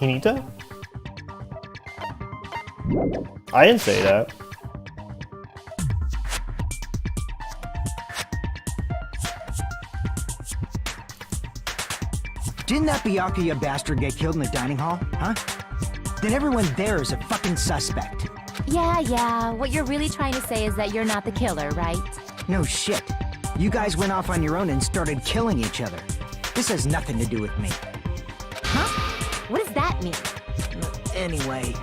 Hinata? I didn't say that. Didn't that Byakuya bastard get killed in the dining hall, huh? Then everyone there is a fucking suspect. Yeah, what you're really trying to say is that you're not the killer, right? No shit. You guys went off on your own and started killing each other. This has nothing to do with me. Huh? What does that mean? Anyway,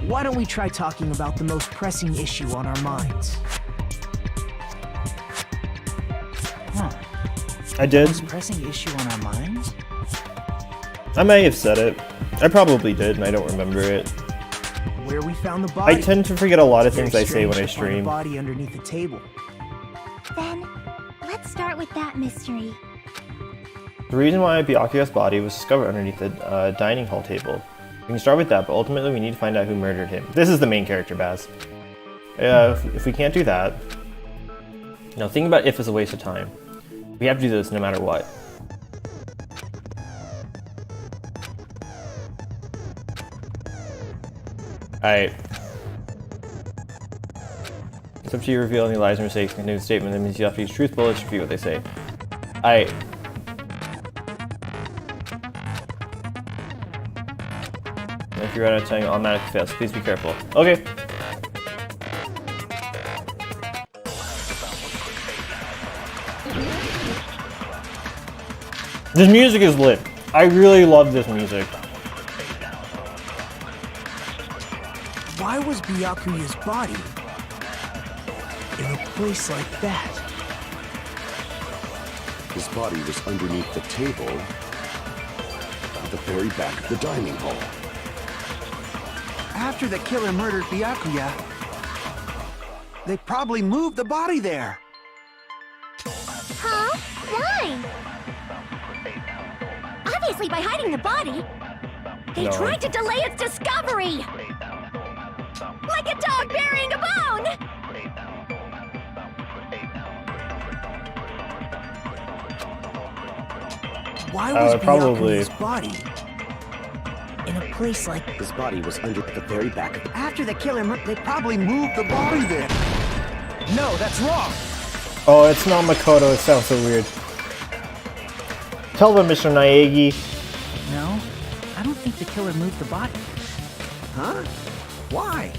why don't we try talking about the most pressing issue on our minds? Huh. I did. Most pressing issue on our minds? I may have said it. I probably did, and I don't remember it. Where we found the body. I tend to forget a lot of things Very I say when I strange to find stream. a body underneath the table. Then, let's start with that mystery. The reason why Byakuya's body was discovered underneath the dining hall table. We can start with that, but ultimately we need to find out who murdered him. This is the main character, Baz. If we can't do that... Now, think about if it's a waste of time. We have to do this no matter what. Alright. It's up to you to reveal any lies or mistakes in a statement. That means you have to use truth bullets to repeat what they say. Alright. If you're out of time, you'll automatically fail, so please be careful. Okay. This music is lit. I really love this music. Why was Byakuya's body in a place like that? His body was underneath the table at the very back of the dining hall. After the killer murdered Byakuya, they probably moved the body there. Huh? Why? Obviously by hiding the body. They No. tried to delay its discovery! Like a dog burying a bone! Why was probably. Byakuya's body in a place like... His body was under the very back of the... After the killer they probably moved the body there. No, that's wrong. Oh, it's not Makoto. It sounds so weird. Tell them, Mr. Naegi. No, I don't think the killer moved the body. Huh? Why?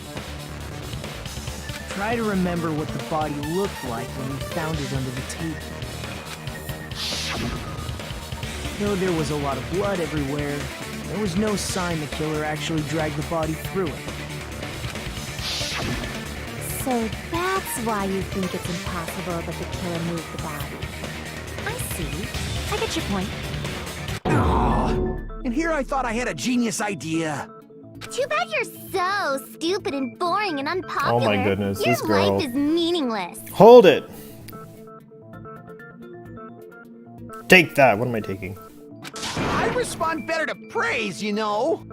Try to remember what the body looked like when we found it under the table. Though there was a lot of blood everywhere, there was no sign the killer actually dragged the body through it. So that's why you think it's impossible that the killer moved the body. I see. I get your point. And here I thought I had a genius idea. Too bad you're so stupid and boring and unpopular. Oh my goodness, Your this girl. life is meaningless. Hold it! Take that. What am I taking? I respond better to praise, you know.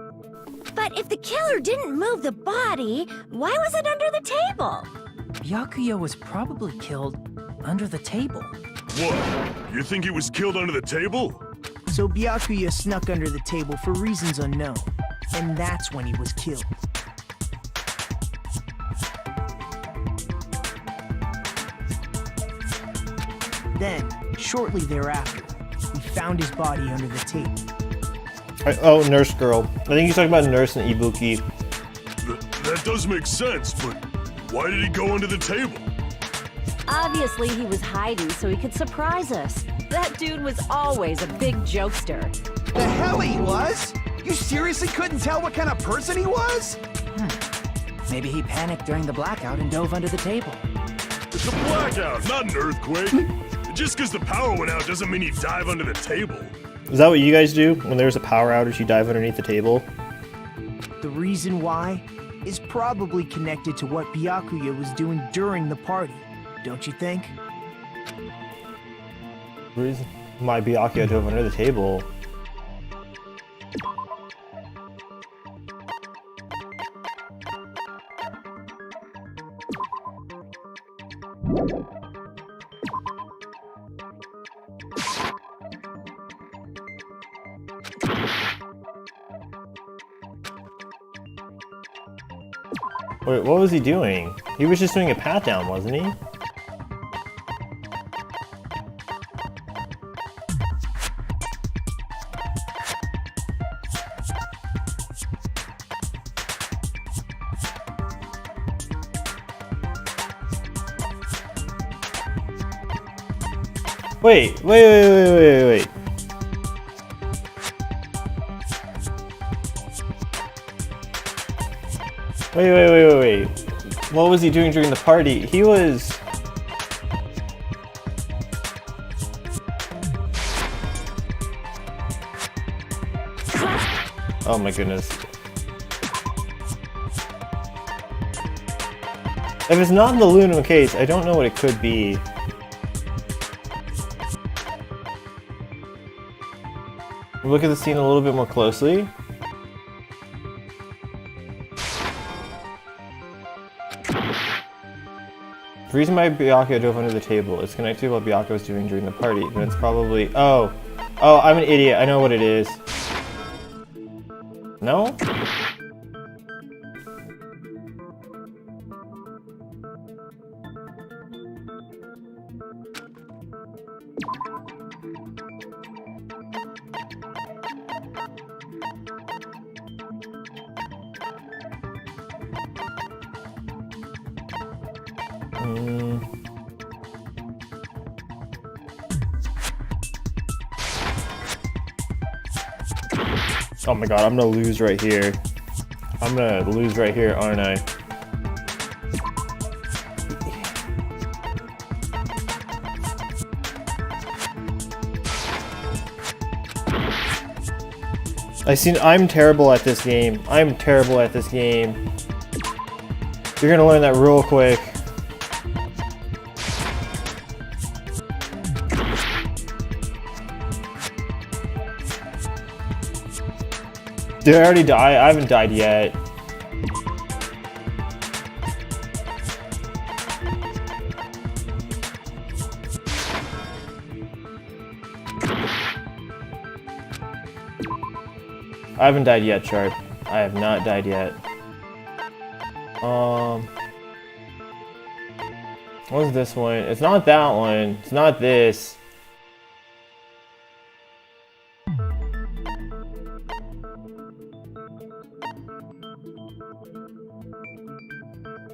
But if the killer didn't move the body, why was it under the table? Byakuya was probably killed under the table. What? You think he was killed under the table? So Byakuya snuck under the table for reasons unknown, and that's when he was killed. Then, shortly thereafter, we found his body under the table. Oh, Nurse Girl. I think he's talking about Nurse and Ibuki. That does make sense, but why did he go under the table? Obviously, he was hiding so he could surprise us. That dude was always a big jokester. The hell he was? You seriously couldn't tell what kind of person he was? Maybe he panicked during the blackout and dove under the table. It's a blackout, not an earthquake. Just because the power went out doesn't mean you dive under the table. Is that what you guys do? When there's a power outage, you dive underneath the table? The reason why is probably connected to what Byakuya was doing during the party, don't you think? Reason my Byakuya dove under the table. Wait, what was he doing? He was just doing a pat down, wasn't he? Wait. Wait. What was he doing during the party? He was... Oh my goodness. If it's not in the aluminum case, I don't know what it could be. Look at the scene a little bit more closely. The reason why Byakuya dove under the table is connected to what Byakuya was doing during the party, but it's probably... Oh, I'm an idiot. I know what it is. No? Oh my god, I'm gonna lose right here. I'm gonna lose right here, aren't I? I'm terrible at this game. I'm terrible at this game. You're gonna learn that real quick. Did I already die? I haven't died yet. I haven't died yet, Sharp. I have not died yet. What's this one? It's not that one. It's not this.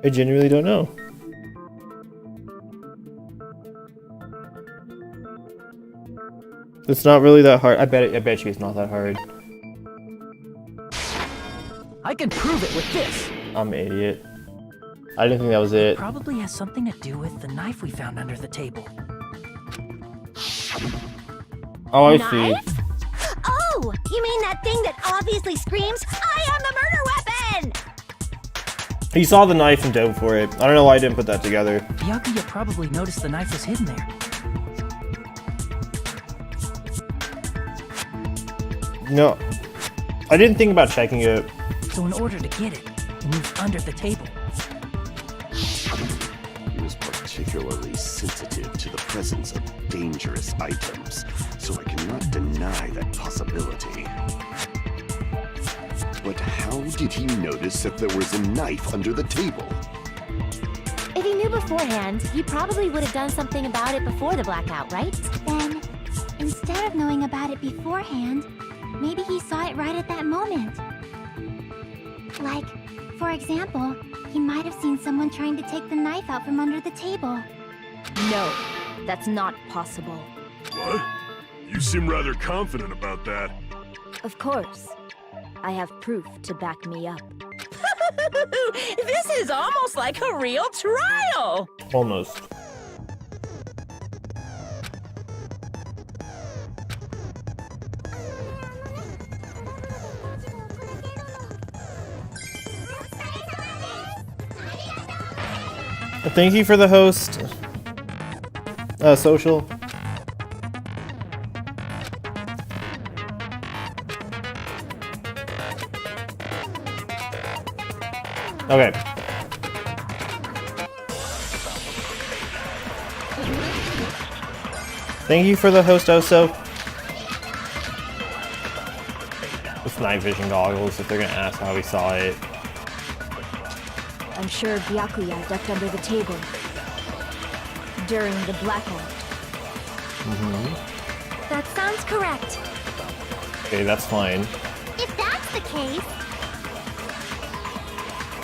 I genuinely don't know. It's not really that hard. I bet you it's not that hard. I can prove it with this. I'm an idiot. I didn't think that was it. Probably has something to do with the knife we found under the table. Oh, I see. Knife? Oh, you mean that thing that obviously screams, I am the murder weapon! He saw the knife and dove for it. I don't know why I didn't put that together. Byakuya probably noticed the knife was hidden there. No, I didn't think about checking it. So in order to get it, he moved under the table. He was particularly sensitive to the presence of dangerous items, so I cannot deny that possibility. But how did he notice that there was a knife under the table? If he knew beforehand, he probably would have done something about it before the blackout, right? Then, instead of knowing about it beforehand, maybe he saw it right at that moment. Like, for example, he might have seen someone trying to take the knife out from under the table. No, that's not possible. What? You seem rather confident about that. Of course. I have proof to back me up. This is almost like a real trial! Almost. Thank you for the host. Social. Okay. Thank you for the host, Oso. With night vision goggles, if they're gonna ask how we saw it. I'm sure Byakuya ducked under the table during the blackout. That sounds correct. Okay, that's fine. If that's the case...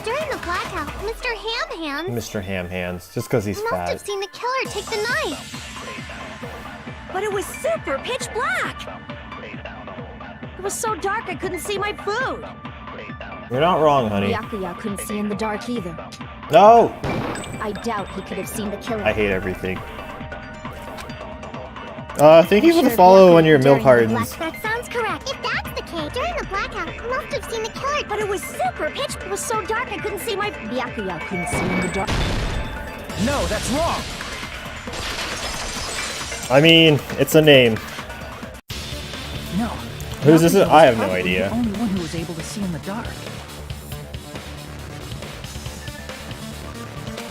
During the blackout, Mr. Ham Hands Mr. Ham Hands, just because he's must have fat. seen the killer take the knife. But it was super pitch black! It was so dark I couldn't see my food! You're not wrong, honey. Byakuya couldn't see in the dark either. No! I doubt he could have seen the killer. I hate everything. Thank you for the follow on your milk hardens. That sounds correct. If that's the case, during the blackout, he must have seen the killer. But it was super pitch. It was so dark I couldn't see my... Byakuya couldn't see in the dark. No, that's wrong! I mean, it's a name. No. Who's this? Byakuya was I have no probably idea. The only one who was able to see in the dark.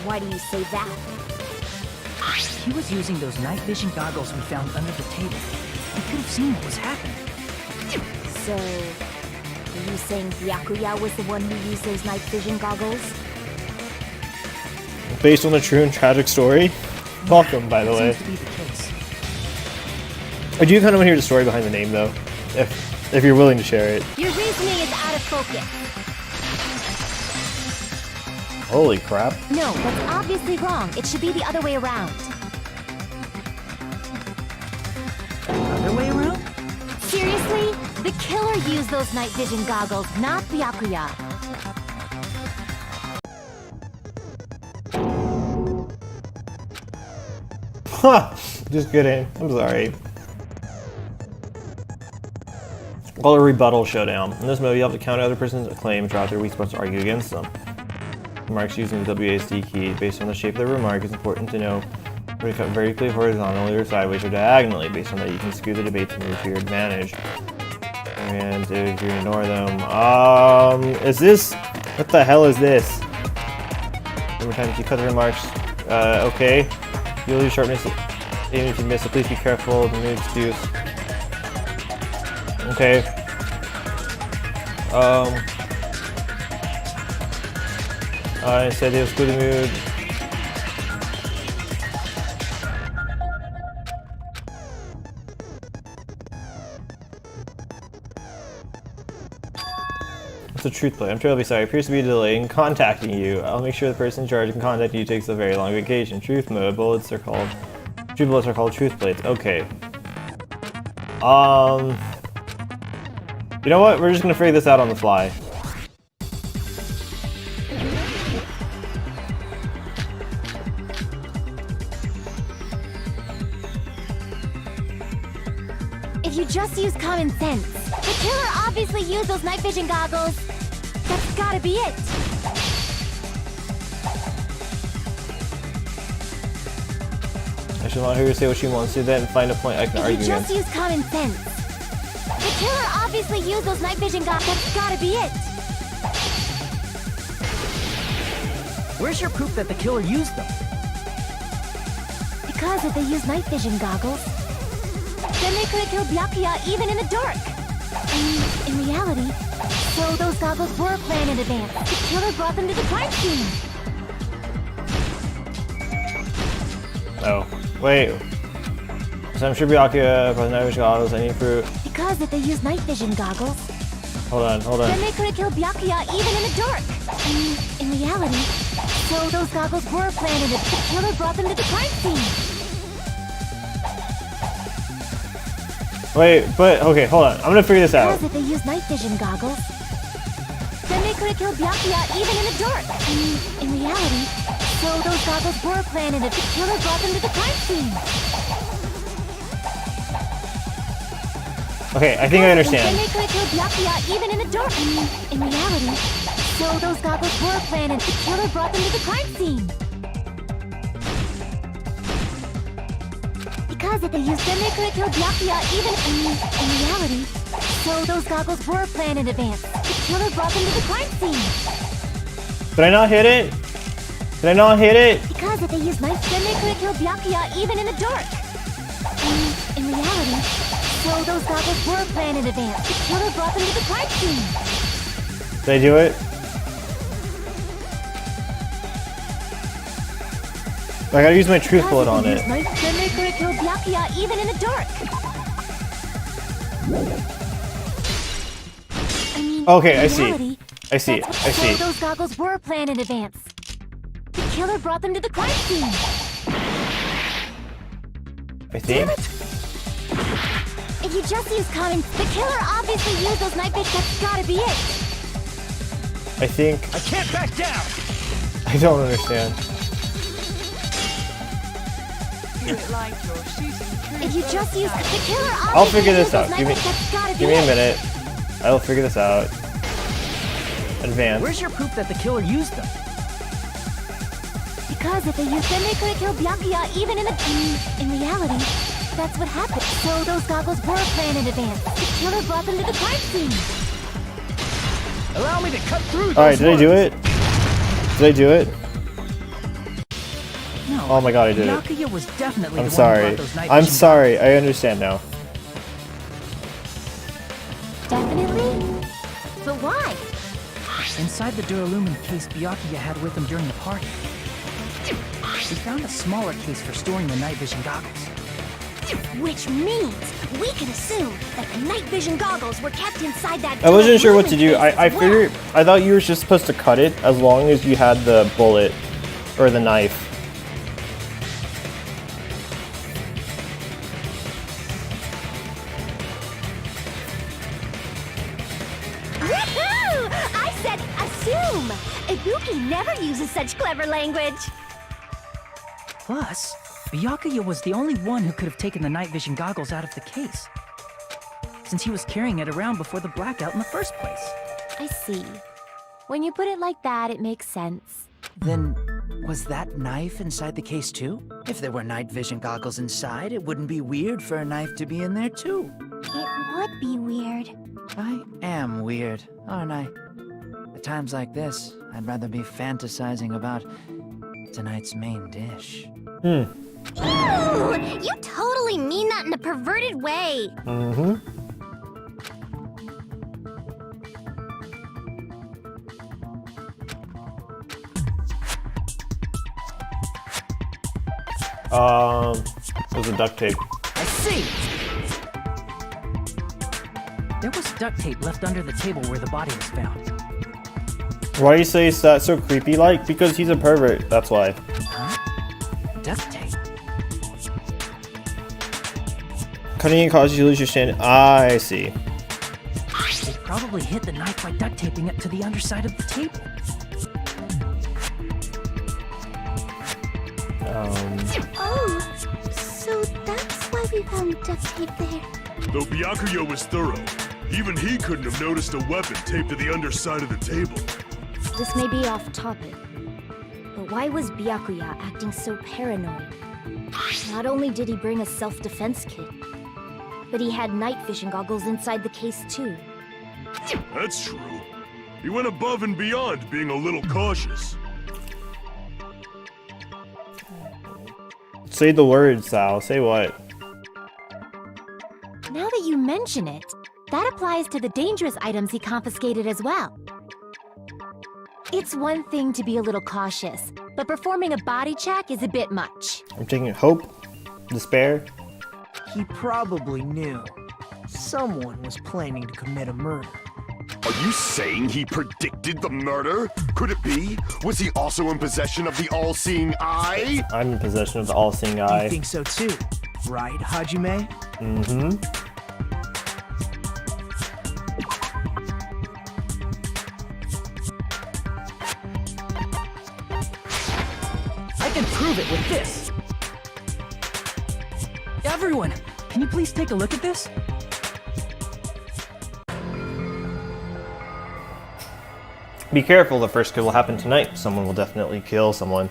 Why do you say that? He was using those night vision goggles we found under the table. He could have seen what was happening. So, are you saying Byakuya was the one who used those night vision goggles? Based on a true and tragic story. Welcome, by the way. Seems to be the case. I do kind of want to hear the story behind the name, though. If you're willing to share it. Your reasoning is out of focus. Holy crap. No, that's obviously wrong. It should be the other way around. Other way around? Seriously? The killer used those night vision goggles, not Byakuya. Ha! Just kidding. I'm sorry. Call a rebuttal showdown. In this mode, you have to counter other person's claim and try out their weak spots to argue against them. Remarks using the WASD key. Based on the shape of the remark, it's important to know whether to cut vertically, horizontally, or sideways, or diagonally. Based on that, you can skew the debate to move to your advantage. And if you ignore them, is this? What the hell is this? Every time you cut the remarks, okay. You'll lose sharpness aiming to miss, so please be careful. The move excuse. Okay. I said it was good mood. It's a truth play. I'm terribly sorry. It appears to be a delay in contacting you. I'll make sure the person in charge of contacting you takes a very long vacation. Truth mode. Bullets are called... Truth bullets are called truth plates. Okay. You know what? We're just gonna figure this out on the fly. just use common sense. The killer obviously used those night vision goggles. That's gotta be it. I should let her say what she wants to, then find a point I can If argue you just against. use common sense. The killer obviously used those night vision goggles. That's gotta be it. Where's your proof that the killer used them? Because if they used night vision goggles, then they could have killed Byakuya even in the dark. I mean, in reality, so those goggles were planned in advance. The killer brought them to the crime scene. Oh, wait. So I'm sure Byakuya brought night vision goggles. Any proof? Because if they used night vision goggles, Hold on. then they could have killed Byakuya even in the dark. I mean, in reality, so those goggles were planned in advance. The killer brought them to the crime scene. Wait, but okay, hold on. I'm gonna figure this out. Because if they used night vision goggles, then they could have killed Byakuya even in the dark. I mean, in reality, so those goggles were planned in advance. The killer brought them to the crime scene. Okay, I think I Then understand. they could have killed Byakuya even in the dark. I mean, in reality, so those goggles were planned and the killer brought them to the crime scene. Because if they used them, they could have killed Byakuya even in reality, so those goggles were planned in advance. The killer brought them to the crime scene. Did I not hit it? Did I not hit it? Because if they used night, then they could have killed Byakuya even in the dark. In reality, so those goggles were planned in advance. The killer brought them to the crime scene. Did I do it? I gotta use my truth bullet on it. Then they could have killed Byakuya even in the dark. I mean, Okay, in I see. reality, I see. that's I what- see. So those goggles were planned in advance. The killer brought them to the crime scene. I think. If you just use common, the killer obviously used those night vision. That's gotta be it. I think. I can't back down! I don't understand. Like you're shooting If you just use the killer obviously I'll figure this used those out. night Give me, vision. That's gotta be give me a it. minute. I will figure this out. Advance. Where's your proof that the killer used them? Because if they used them, they could have killed Byakuya even in the... in reality, that's what happened. So those goggles were planned in advance. The killer brought them to the crime scene. Allow me to cut through those Alright, did I do words. it? Did I do it? No. Oh my god, I did it. Byakuya was definitely I'm the one who sorry. brought those night I'm vision sorry. I understand now. Definitely? But why? Inside the Duralumin case Byakuya had with him during the party, we found a smaller case for storing the night vision goggles. Which means we can assume that the night vision goggles were kept inside that... I wasn't sure what to do. Duralumin case I as well. figured. I thought you were just supposed to cut it as long as you had the bullet or the knife. Woohoo! I said assume! Ibuki never uses such clever language. Plus, Byakuya was the only one who could have taken the night vision goggles out of the case, since he was carrying it around before the blackout in the first place. I see. When you put it like that, it makes sense. Then, was that knife inside the case too? If there were night vision goggles inside, it wouldn't be weird for a knife to be in there too. It would be weird. I am weird, aren't I? At times like this, I'd rather be fantasizing about tonight's main dish. Ooh, you totally mean that in a perverted way. Mm-hmm. It was a duct tape. I see! There was duct tape left under the table where the body was found. Why do you say it's that so creepy like? Because he's a pervert, that's why. Huh? Duct tape? Cutting it causes you to lose your stand. I see. They probably hid the knife by duct taping it to the underside of the table. Oh, so that's why we found duct tape there. Though Byakuya was thorough, even he couldn't have noticed a weapon taped to the underside of the table. This may be off topic, but why was Byakuya acting so paranoid? Not only did he bring a self-defense kit, but he had night vision goggles inside the case too. That's true. He went above and beyond being a little cautious. Say the word, Sal. Say what? Now that you mention it, that applies to the dangerous items he confiscated as well. It's one thing to be a little cautious, but performing a body check is a bit much. I'm taking hope, despair. He probably knew. Someone was planning to commit a murder. Are you saying he predicted the murder? Could it be? Was he also in possession of the all-seeing eye? I'm in possession of the all-seeing You eye. think so too, right, Hajime? Mm-hmm. I can prove it with this. Everyone, can you please take a look at this? Be careful, the first kill will happen tonight. Someone will definitely kill someone.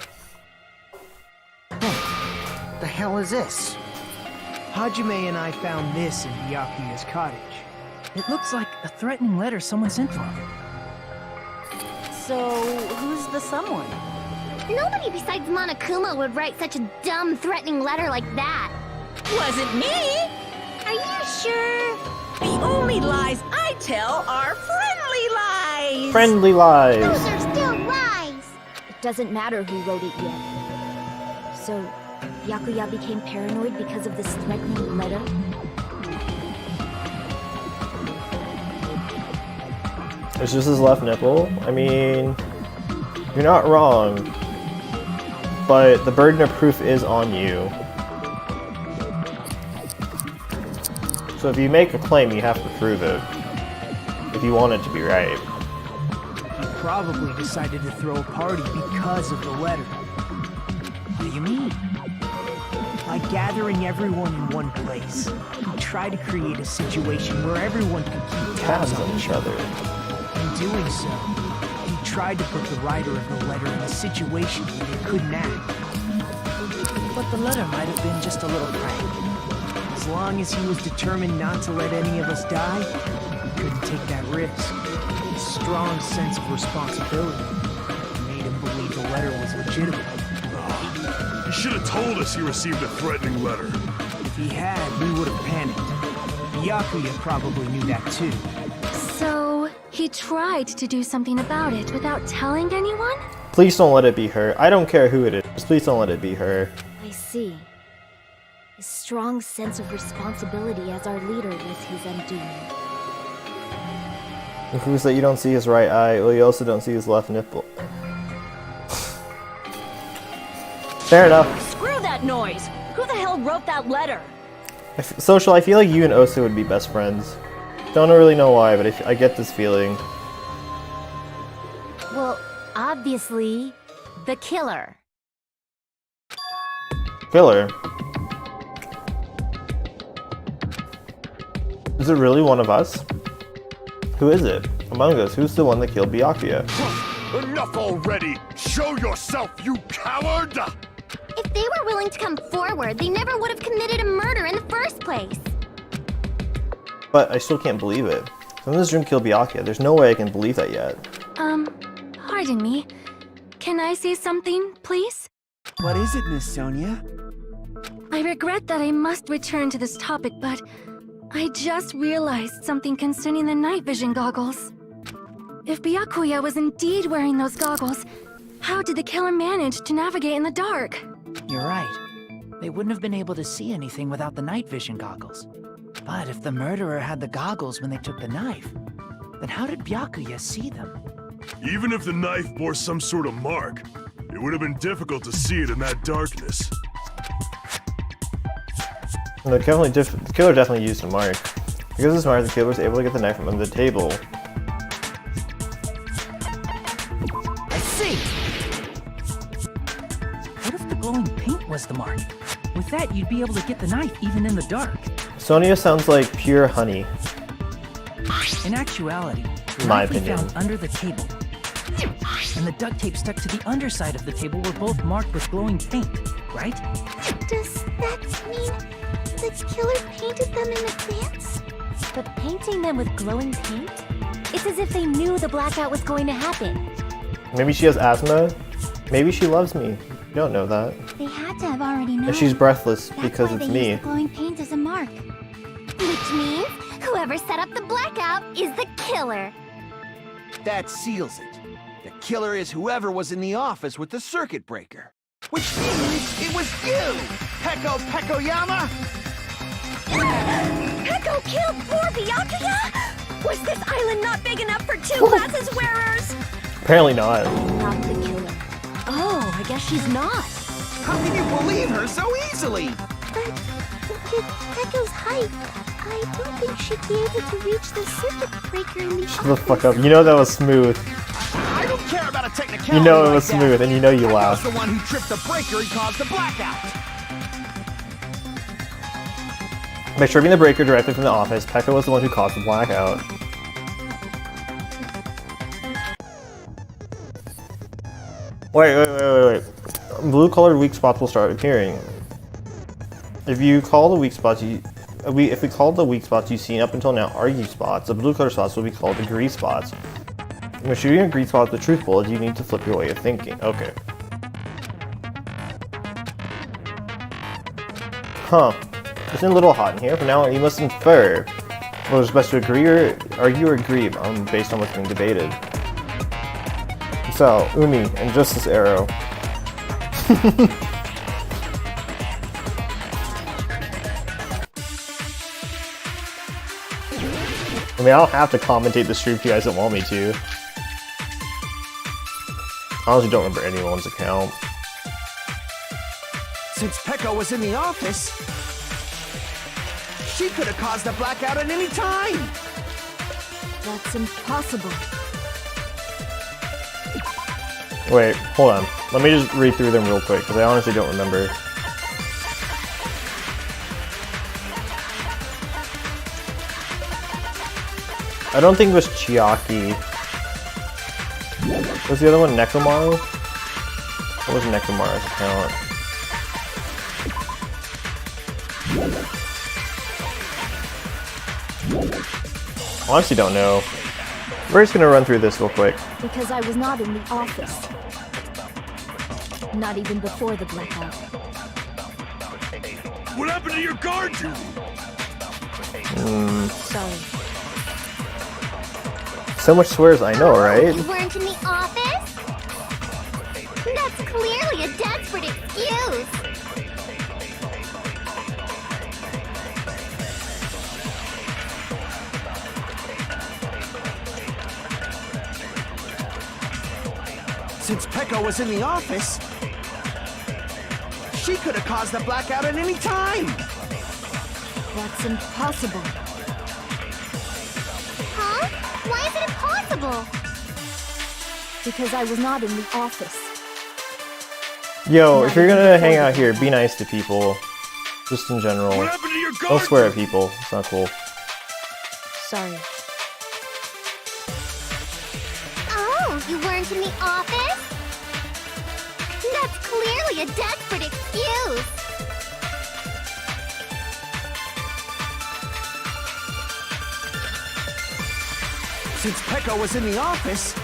The hell is this? Hajime and I found this in Byakuya's cottage. It looks like a threatening letter someone sent to him. So, who's the someone? Nobody besides Monokuma would write such a dumb, threatening letter like that. Wasn't me! Are you sure? The only lies I tell are friendly lies! Friendly lies. Those are still lies! It doesn't matter who wrote it yet. So, Byakuya became paranoid because of this threatening letter? It's just his left nipple. I mean, you're not wrong. But the burden of proof is on you. So if you make a claim, you have to prove it. If you want it to be right. He probably decided to throw a party because of the letter. What do you mean? By gathering everyone in one place, he tried to create a situation where everyone could keep tabs on each other. In doing so, he tried to put the writer of the letter in a situation where they couldn't act. But the letter might have been just a little prank. As long as he was determined not to let any of us die, he couldn't take that risk. His strong sense of responsibility made him believe the letter was legitimate. He should have told us he received a threatening letter. If he had, we would have panicked. Byakuya probably knew that too. So, he tried to do something about it without telling anyone? Please don't let it be her. I don't care who it is. Just please don't let it be her. I see. His strong sense of responsibility as our leader was his undoing. It proves that you don't see his right eye. Well, you also don't see his left nipple. Fair enough. Screw that noise! Who the hell wrote that letter? Social, I feel like you and Osu would be best friends. Don't really know why, but I get this feeling. Well, obviously, the killer. Killer? Is it really one of us? Who is it? Among us, who's the one that killed Byakuya? Enough already! Show yourself, you coward! If they were willing to come forward, they never would have committed a murder in the first place. But I still can't believe it. Someone in this room killed Byakuya. There's no way I can believe that yet. Pardon me. Can I say something, please? What is it, Miss Sonia? I regret that I must return to this topic, but I just realized something concerning the night vision goggles. If Byakuya was indeed wearing those goggles, how did the killer manage to navigate in the dark? You're right. They wouldn't have been able to see anything without the night vision goggles. But if the murderer had the goggles when they took the knife, then how did Byakuya see them? Even if the knife bore some sort of mark, it would have been difficult to see it in that darkness. The killer definitely used a mark. Because of this mark, the killer was able to get the knife from under the table. I see! What if the glowing paint was the mark? With that, you'd be able to get the knife even in the dark. Sonia sounds like pure honey. In actuality, the My knife we opinion. found under the table and the duct tape stuck to the underside of the table were both marked with glowing paint, right? Does that mean the killer painted them in advance? But painting them with glowing paint? It's as if they knew the blackout was going to happen. Maybe she has asthma. Maybe she loves me. You don't know that. They had to have already known. And she's breathless That's because why it's they me. used the glowing paint as a mark. Which means whoever set up the blackout is the killer. That seals it. The killer is whoever was in the office with the circuit breaker. Which means it was you, Peko Pekoyama! Peko killed poor Byakuya? Was this island not big enough for two glasses wearers? Apparently not. Not the killer. Oh, I guess she's not. How can you believe her so easily? But with Peko's height, I don't think she'd be able to reach the circuit breaker in the Shut the fuck up. You know that was smooth. I don't care about a technicality. You know it like was that. smooth, and you know you Peko's laughed. the one who tripped the breaker and caused the blackout. By tripping the breaker directly from the office, Pekka was the one who caused the blackout. Wait. Blue-colored weak spots will start appearing. If you call the weak spots if we call the weak spots you've seen up until now argue spots, the blue-colored spots will be called agree spots. When shooting a green spot with the truth bullet, you need to flip your way of thinking. Okay. Huh. It's a little hot in here. From now on, you must infer whether it's best to agree or argue or agree based on what's being debated. So, Umi, and Justice Arrow. I mean, I don't have to commentate the stream if you guys don't want me to. I honestly don't remember anyone's account. Since Peko was in the office, she could have caused a blackout at any time. That's impossible. Wait, hold on. Let me just read through them real quick, because I honestly don't remember. I don't think it was Chiaki. Was the other one Nekomaru? What was Nekomaru's account? Honestly don't know. We're just gonna run through this real quick. Because I was not in the office. Not even before the blackout. What happened to your guard duty? Sorry. So much swears I know, right? You weren't in the office? That's clearly a desperate excuse. Since Peko was in the office, she could have caused the blackout at any time. That's impossible. Huh? Why is it impossible? Because I was not in the office. Yo, if you're gonna hang out here, be nice to people. Just in general. What happened to your guard Don't swear at duty? people. It's not cool. Sorry. Oh, you weren't in the office? That's clearly a desperate excuse. Since Peko was in the office,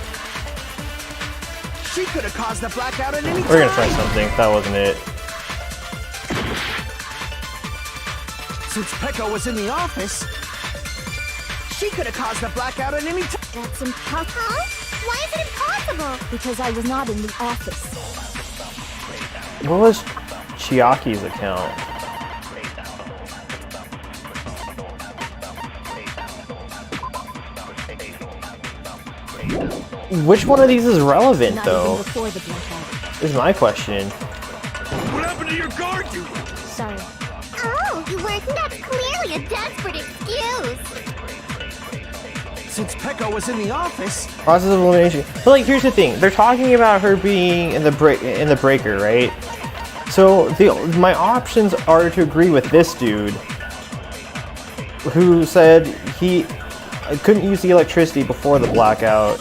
she could have caused the blackout at any time. We're gonna try something. That wasn't it. Since Peko was in the office, she could have caused the blackout at any time. That's impossible. Huh? Why is it impossible? Because I was not in the office. What was Chiaki's account? Which one of these is relevant, Not even though? before the blackout. Is my question. What happened to your guard duty? Sorry. Oh, you weren't. That's clearly a desperate excuse. Since Peko was in the office, Process of elimination. But like, here's the thing: they're talking about her being in the breaker, right? So my options are to agree with this dude, who said he couldn't use the electricity before the blackout.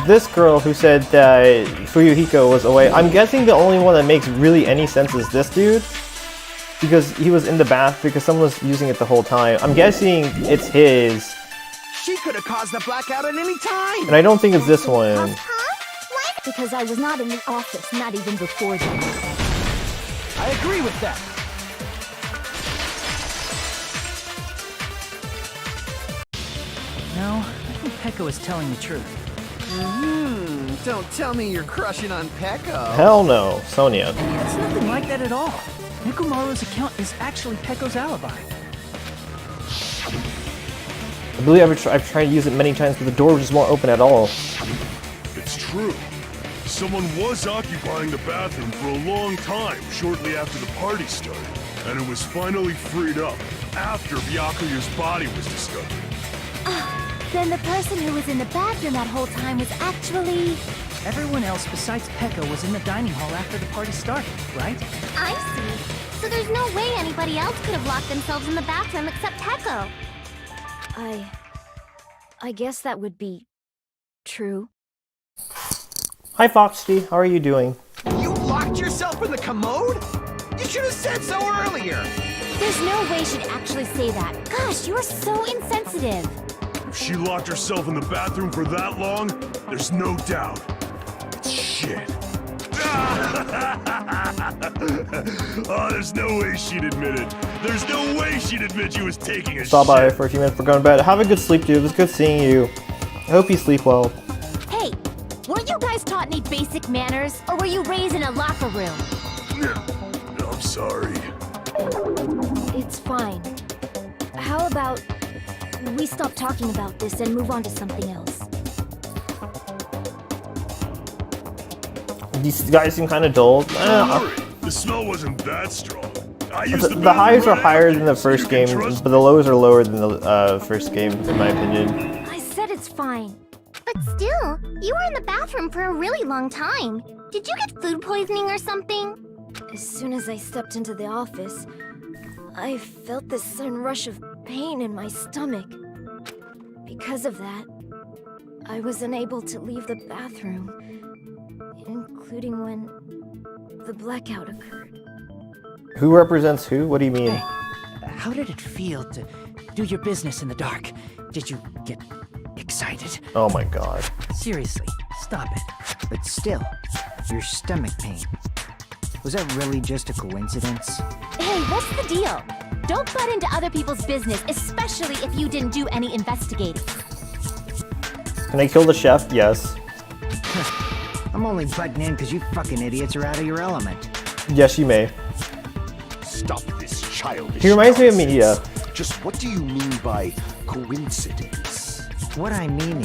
This girl who said that Fuyuhiko was away. I'm guessing the only one that makes really any sense is this dude, because he was in the bath because someone was using it the whole time. I'm guessing it's his, She could have caused the blackout at any time. and I don't think it's this one. Because I was not in the office, not even before that. I agree with that. No, I think Peko is telling the truth. Don't tell me you're crushing on Peko. Hell no, Sonia. It's nothing like that at all. Nekomaru's account is actually Peko's alibi. I believe I've tried to use it many times, but the door just won't open at all. It's true. Someone was occupying the bathroom for a long time shortly after the party started, and it was finally freed up after Byakuya's body was discovered. Then the person who was in the bathroom that whole time was actually... Everyone else besides Peko was in the dining hall after the party started, right? I see. So there's no way anybody else could have locked themselves in the bathroom except Peko. I guess that would be true. Hi Foxy, how are you doing? You locked yourself in the commode? You should have said so earlier. There's no way she'd actually say that. Gosh, you are so insensitive. If she locked herself in the bathroom for that long, there's no doubt. It's shit. Oh, there's no way she'd admit it. There's no way she'd admit she was taking a Stop by shit. for a few minutes for going to bed. Have a good sleep, dude. It was good seeing you. I hope you sleep well. Hey, weren't you guys taught any basic manners? Or were you raised in a locker room? I'm sorry. It's fine. How about we stop talking about this and move on to something else? These guys seem kind of dull. Don't worry, the smell wasn't that strong. I used The highs are higher than the first You can game, trust but the lows are lower than the first game, in my opinion. I said it's fine. But still, you were in the bathroom for a really long time. Did you get food poisoning or something? As soon as I stepped into the office, I felt this sudden rush of pain in my stomach. Because of that, I was unable to leave the bathroom, including when the blackout occurred. Who represents who? What do you mean? Hey, how did it feel to do your business in the dark? Did you get excited? Oh my god. Seriously, stop it. But still, your stomach pain. Was that really just a coincidence? Hey, what's the deal? Don't butt into other people's business, especially if you didn't do any investigating. Can I kill the chef? Yes. I'm only butting in because you fucking idiots are out of your element. Yes, you may. Stop this childish He reminds me of nonsense. Mia. Just what do you mean by coincidence? What I mean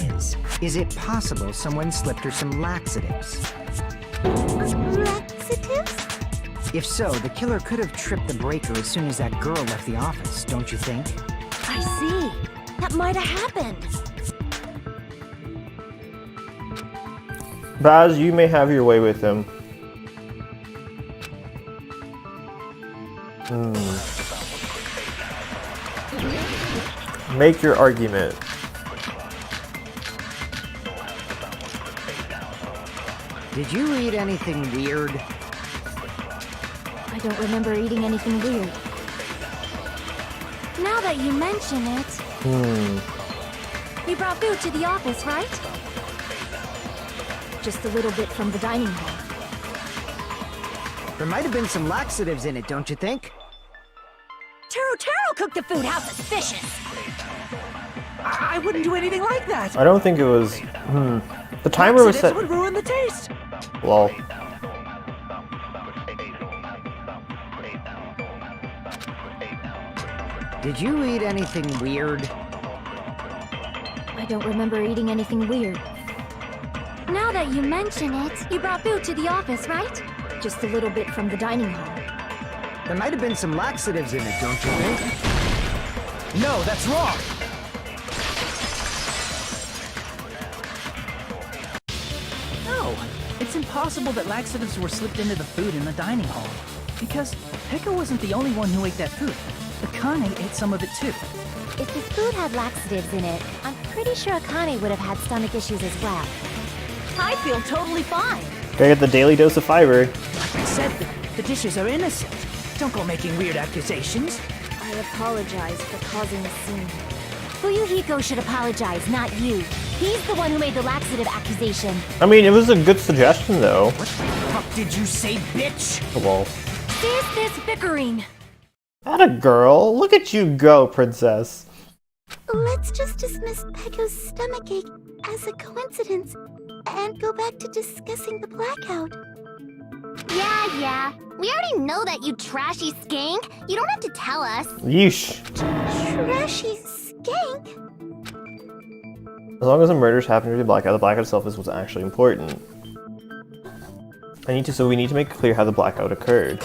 is it possible someone slipped her some laxatives? Laxatives? If so, the killer could have tripped the breaker as soon as that girl left the office, don't you think? I see. That might have happened. Baz, you may have your way with him. Make your argument. Did you read anything weird? I don't remember eating anything weird. Now that you mention it... You brought food to the office, right? Just a little bit from the dining hall. There might have been some laxatives in it, don't you think? Taro cooked the food. How suspicious! I wouldn't do anything like that. I don't think it was. The timer was set. Laxatives would ruin the taste. Lol. Did you read anything weird? I don't remember eating anything weird. Now that you mention it, you brought food to the office, right? Just a little bit from the dining hall. There might have been some laxatives in it, don't you think? No, that's wrong. No, it's impossible that laxatives were slipped into the food in the dining hall. Because Peko wasn't the only one who ate that food. The Akane ate some of it too. If the food had laxatives in it, I'm pretty sure Akane would have had stomach issues as well. I feel totally fine. Gotta get the daily dose of fiber. Like I said, the dishes are innocent. Don't go making weird accusations. I apologize for causing a scene. Fuyuhiko should apologize, not you. He's the one who made the laxative accusation. I mean, it was a good suggestion, though. What the fuck did you say, bitch? Oh, well. There's this bickering. Atta girl. Look at you go, princess. Let's just dismiss Pecco's stomachache as a coincidence and go back to discussing the blackout. Yeah. We already know that, you trashy skank. You don't have to tell us. Yeesh. Trashy skank? As long as the murders happened during the blackout itself is what's actually important. So we need to make clear how the blackout occurred.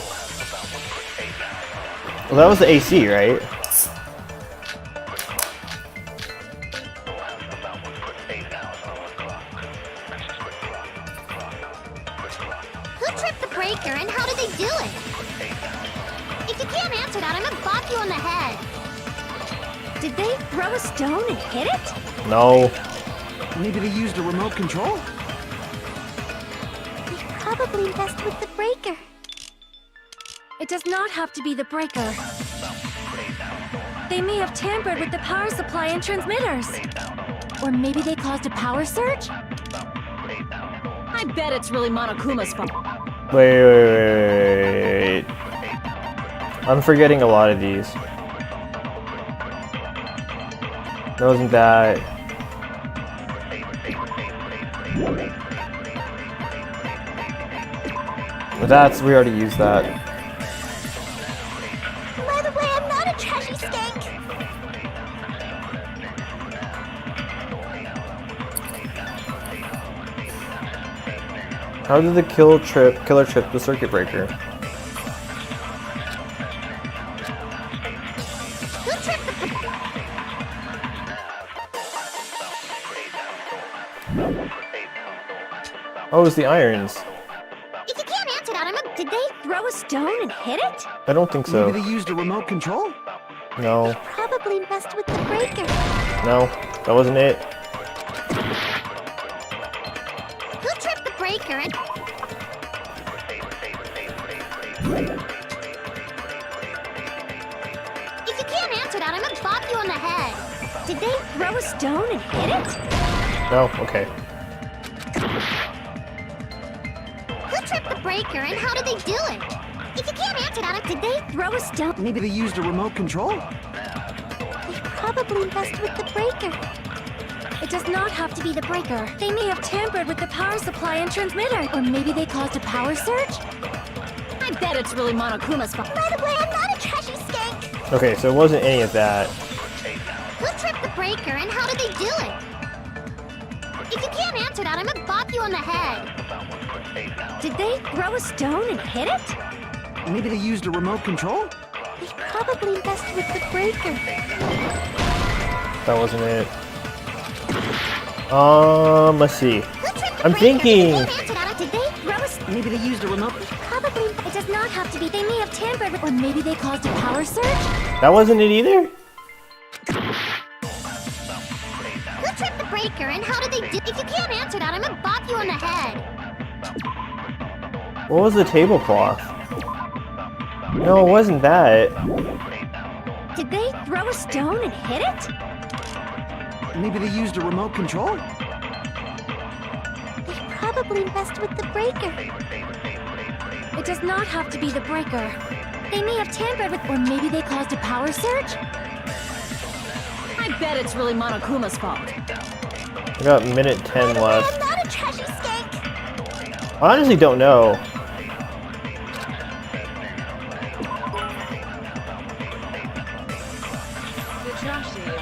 Well, that was the AC, right? Who tripped the breaker and how did they do it? If you can't answer that, I'm gonna bop you on the head. Did they throw a stone and hit it? No. Maybe they used a remote control? They probably messed with the breaker. It does not have to be the breaker. They may have tampered with the power supply and transmitters. Or maybe they caused a power surge? I bet it's really Monokuma's fault. Wait. I'm forgetting a lot of these. That wasn't that. We already used that. By the way, I'm not a trashy skank. How did the killer trip the circuit breaker? Who tripped the... Oh, it was the irons. If you can't answer that, I'm a... Did they throw a stone and hit it? I don't think so. Maybe they used a remote control? No. Probably messed with the breaker. No, that wasn't it. Who tripped the breaker and... If you can't answer that, I'm gonna bop you on the head. Did they throw a stone and hit it? No, okay. Who tripped the breaker and how did they do it? If you can't answer that, Did they throw a stone? Maybe they used a remote control? they probably messed with the breaker. It does not have to be the breaker. They may have tampered with the power supply and transmitter. Or maybe they caused a power surge? I bet it's really Monokuma's fault. By the way, I'm not a trashy skank. Okay, so it wasn't any of that. Who tripped the breaker and how did they do it? If you can't answer that, I'm gonna bop you on the head. Did they throw a stone and hit it? Maybe they used a remote control? They probably messed with the breaker. That wasn't it. Let's see. Who tripped the I'm breaker? thinking. If you can't answer that, did they throw a... Maybe they used a remote... Probably... It does not have to be. They may have tampered with... Or maybe they caused a power surge? That wasn't it either? Who tripped the breaker and how did they do... If you can't answer that, I'm gonna bop you on the head. What was the tablecloth? No, it wasn't that. Did they throw a stone and hit it? Maybe they used a remote control? They probably messed with the breaker. It does not have to be the breaker. They may have tampered with... Or maybe they caused a power surge? I bet it's really Monokuma's fault. I got minute 10 left. I'm not a trashy skank. I honestly don't know. The trashy is.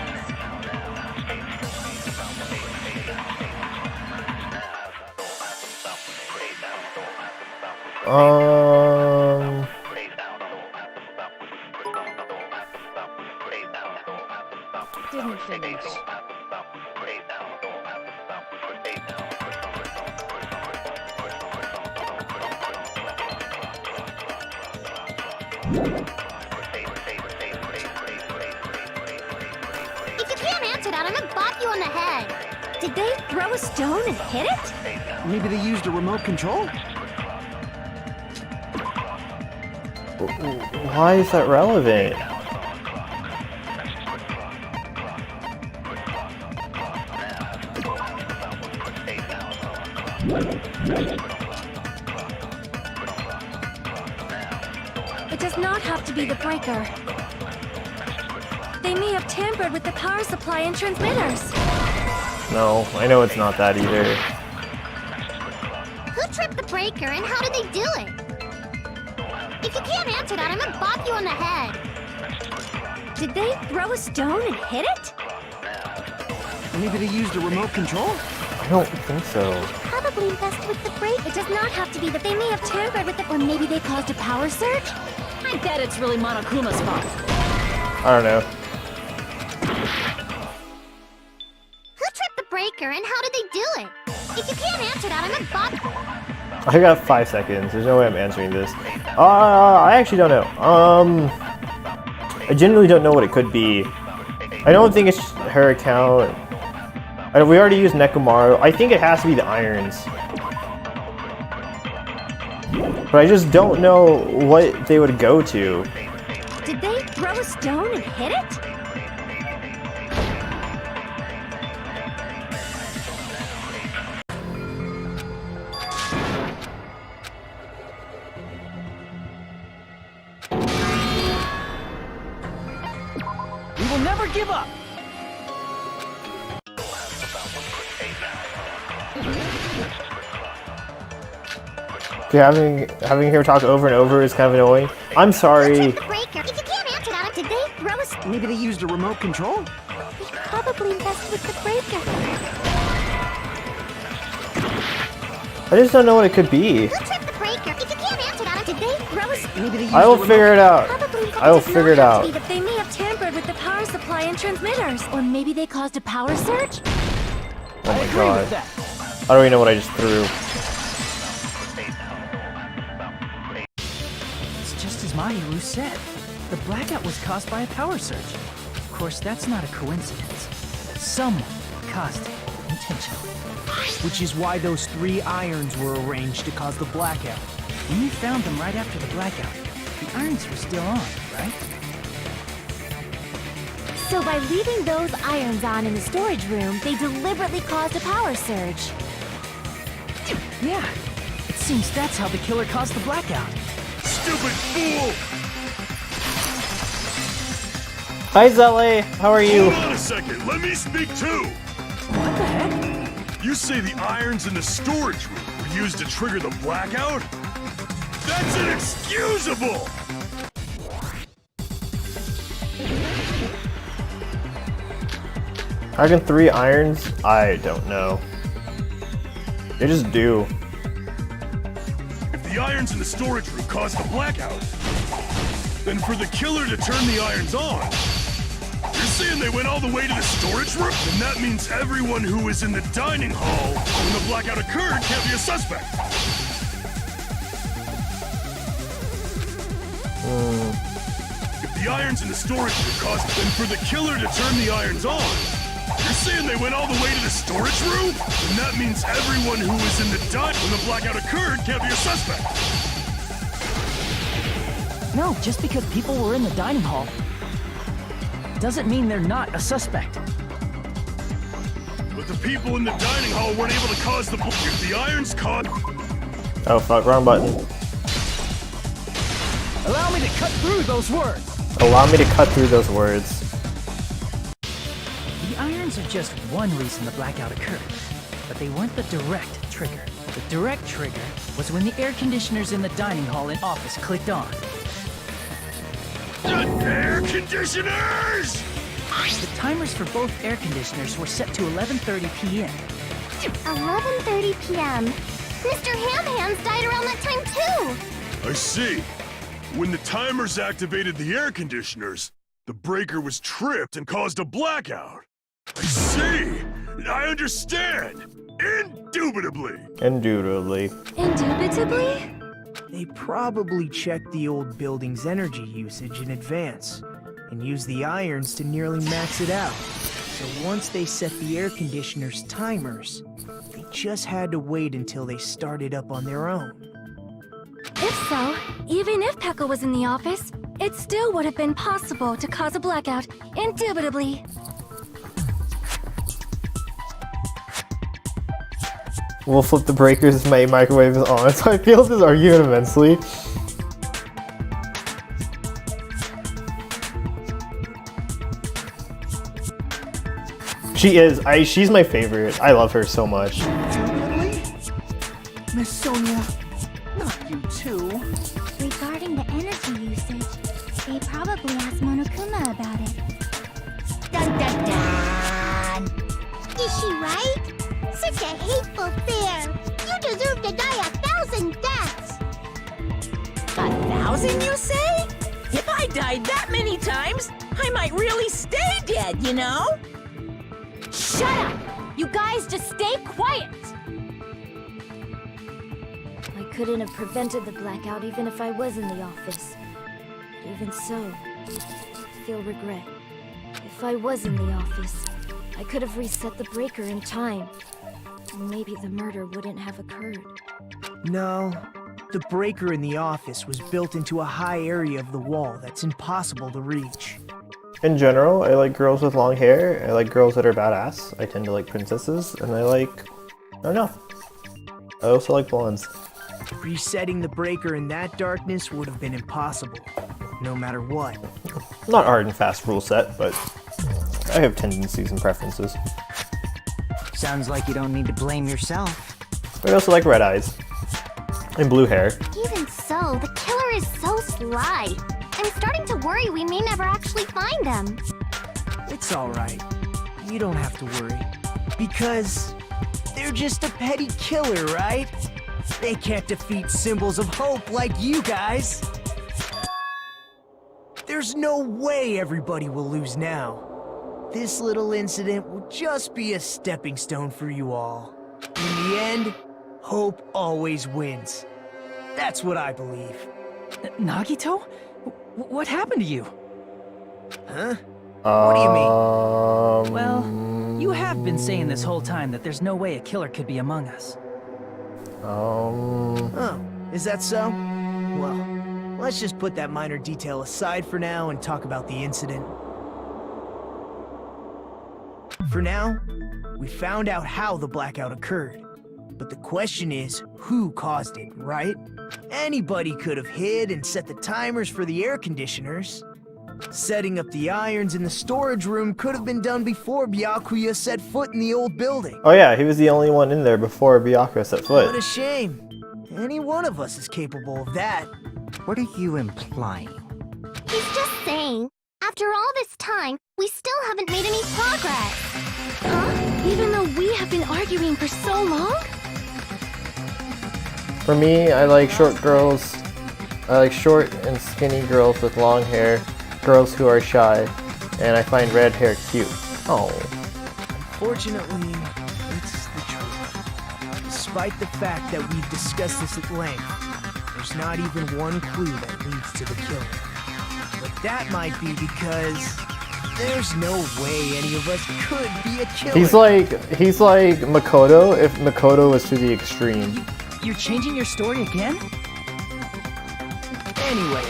Didn't finish. that, I'm gonna bop you on the head. Did they throw a stone and hit it? Maybe they used a remote control? Why is that relevant? It does not have to be the breaker. They may have tampered with the power supply and transmitters. No, I know it's not that either. Who tripped the breaker and how did they do it? If you can't answer that, I'm gonna bop you on the head. Did they throw a stone and hit it? Maybe they used a remote control? I don't think so. Probably messed with the brake. It does not have to be that they may have tampered with it, or maybe they caused a power surge? I bet it's really Monokuma's fault. I don't know. Who tripped the breaker and how did they do it? If you can't answer that, I'm gonna bop. I got 5 seconds. There's no way I'm answering this. I actually don't know. I genuinely don't know what it could be. I don't think it's her account. We already used Nekomaru. I think it has to be the irons. But I just don't know what they would go to. Did they throw a stone and hit it? We will never give up! Okay, having her talk over and over is kind of annoying. I'm sorry. The breaker. If you can't answer that, did they throw a... Maybe they used a remote control? They probably messed with the breaker. I just don't know what it could be. Who tripped the breaker? If you can't answer that, did they throw a... Maybe they used I will a figure it out. Probably I will figure it out. that they may have tampered with the power supply and transmitters. Or maybe they caused a power surge? Oh my Agree god. with that. I don't even know what I just threw. It's just as Mahiru said. The blackout was caused by a power surge. Of course, that's not a coincidence. Someone caused it intentionally. Which is why those 3 irons were arranged to cause the blackout. When you found them right after the blackout, the irons were still on, right? So by leaving those irons on in the storage room, they deliberately caused a power surge. Yeah. It seems that's how the killer caused the blackout. Stupid fool! Hi Zelle, how are you? Hold on a second, let me speak too! What the heck? You say the irons in the storage room were used to trigger the blackout? That's inexcusable! How can 3 irons? I don't know. They just do. If the irons in the storage room caused the blackout, then for the killer to turn the irons on, you're saying they went all the way to the storage room? Then that means everyone who was in the dining hall when the blackout occurred can't be a suspect. If the irons in the storage room caused, then for the killer to turn the irons on, you're saying they went all the way to the storage room? Then that means everyone who was in the when the blackout occurred can't be a suspect. No, just because people were in the dining hall doesn't mean they're not a suspect. But the people in the dining hall weren't able to cause the... If the irons caught... Oh fuck, wrong button. Allow me to cut through those words. Allow me to cut through those words. The irons are just one reason the blackout occurred, but they weren't the direct trigger. The direct trigger was when the air conditioners in the dining hall and office clicked on. The air conditioners! The timers for both air conditioners were set to 11:30 p.m. 11:30 p.m. Mr. Ham-Hands died around that time too! I see. When the timers activated the air conditioners, the breaker was tripped and caused a blackout. I see. I understand. Indubitably. Indubitably. Indubitably? They probably checked the old building's energy usage in advance and used the irons to nearly max it out. So once they set the air conditioner's timers, they just had to wait until they started up on their own. If so, even if Pekka was in the office, it still would have been possible to cause a blackout, indubitably. We'll flip the breakers, my microwave is on, so I feel this argument immensely. She is. She's my favorite. I love her so much. Really? Miss Sonia, not you too. Regarding the energy usage, they probably asked Monokuma about it. Dun dun dun! Is she right? Such a hateful bear! You deserve to die 1,000 deaths! 1,000, you say? If I died that many times, I might really stay dead, you know? Shut up! You guys just stay quiet! I couldn't have prevented the blackout even if I was in the office. But even so, I feel regret. If I was in the office, I could have reset the breaker in time. And maybe the murder wouldn't have occurred. No, the breaker in the office was built into a high area of the wall that's impossible to reach. In general, I like girls with long hair, I like girls that are badass, I tend to like princesses, and I don't know. I also like blondes. Resetting the breaker in that darkness would have been impossible, no matter what. Not hard and fast rule set, but I have tendencies and preferences. Sounds like you don't need to blame yourself. But I also like red eyes. And blue hair. Even so, the killer is so sly. I'm starting to worry we may never actually find them. It's alright. You don't have to worry. Because they're just a petty killer, right? They can't defeat symbols of hope like you guys. There's no way everybody will lose now. This little incident will just be a stepping stone for you all. In the end, hope always wins. That's what I believe. Nagito? What happened to you? Huh? What do you mean? Well, you have been saying this whole time that there's no way a killer could be among us. Oh, is that so? Well, let's just put that minor detail aside for now and talk about the incident. For now, we found out how the blackout occurred. But the question is, who caused it, right? Anybody could have hid and set the timers for the air conditioners. Setting up the irons in the storage room could have been done before Byakuya set foot in the old building. Oh yeah, he was the only one in there before Byakuya set foot. What a shame. Any one of us is capable of that. What are you implying? He's just saying, after all this time, we still haven't made any progress. Huh? Even though we have been arguing for so long? For me, I like short girls. I like short and skinny girls with long hair, girls who are shy, and I find red hair cute. Oh. Unfortunately, it's the truth. Despite the fact that we've discussed this at length, there's not even one clue that leads to the killing. But that might be because there's no way any of us could be a killer. He's like Makoto if Makoto was to the extreme. You're changing your story again? Anyway,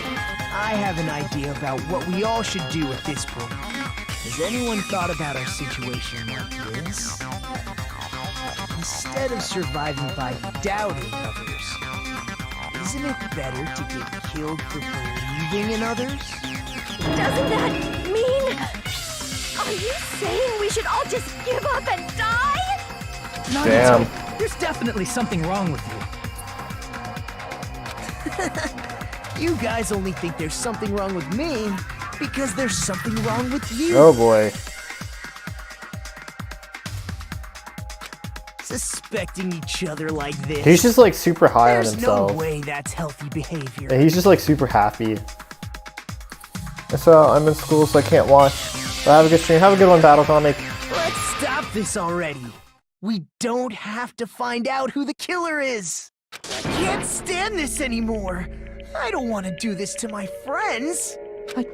I have an idea about what we all should do at this point. Has anyone thought about our situation like this? Instead of surviving by doubting others, isn't it better to get killed for believing in others? Doesn't that mean... Are you saying we should all just give up and die? Damn. Nagito, there's definitely something wrong with you. You guys only think there's something wrong with me because there's something wrong with you. Oh boy. Suspecting each other like this. He's just like super high on There's himself. no way that's healthy behavior. And he's just like super happy. So I'm in school so I can't watch. But have a good stream. Have a good one, Battle Comic. Let's stop this already. We don't have to find out who the killer is. I can't stand this anymore. I don't want to do this to my friends. I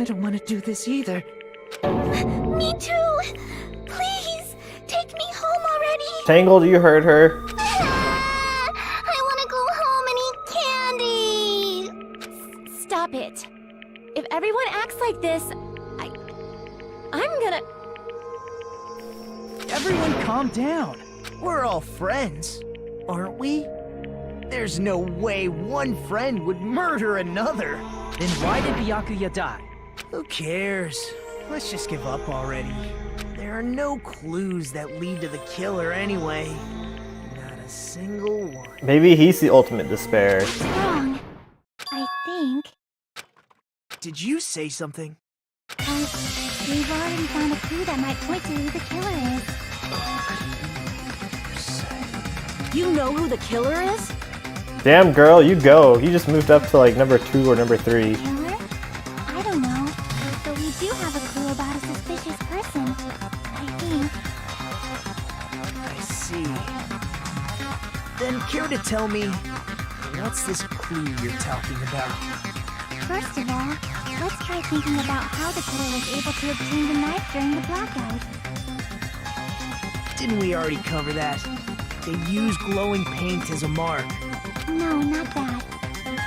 don't want to do this either. Me too! Please, take me home already. Tangled, you heard her. I want to go home and eat candy. Stop it. If everyone acts like this, I'm gonna... Everyone calm down. We're all friends, aren't we? There's no way one friend would murder another. Then why did Byakuya die? Who cares? Let's just give up already. There are no clues that lead to the killer anyway. Not a single one. Maybe he's the ultimate despair. What's wrong? I think. Did you say something? We've already found a clue that might point to who the killer is. You know who the killer is? Damn, girl, you go. You just moved up to like number 2 or number 3. Killer? I don't know. But we do have a clue about a suspicious person. I think. I see. Then care to tell me, what's this clue you're talking about? First of all, let's try thinking about how the killer was able to obtain the knife during the blackout. Didn't we already cover that? They used glowing paint as a mark. No, not that.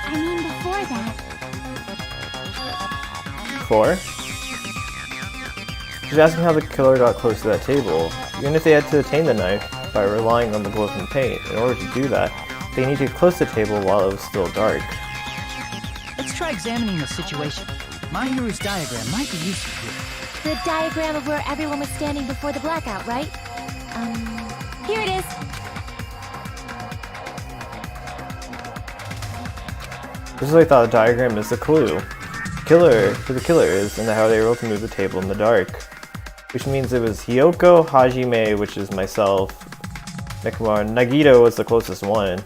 I mean before that. 4? She's asking how the killer got close to that table. Even if they had to attain the knife by relying on the glowing paint, in order to do that, they need to get close to the table while it was still dark. Let's try examining the situation. Mahiru's diagram might be useful here. The diagram of where everyone was standing before the blackout, right? Here it is. This is what I thought the diagram is the clue. Who the killer is, and how they were able to move the table in the dark. Which means it was Hiyoko, Hajime, which is myself, Nekomar, Nagito was the closest one.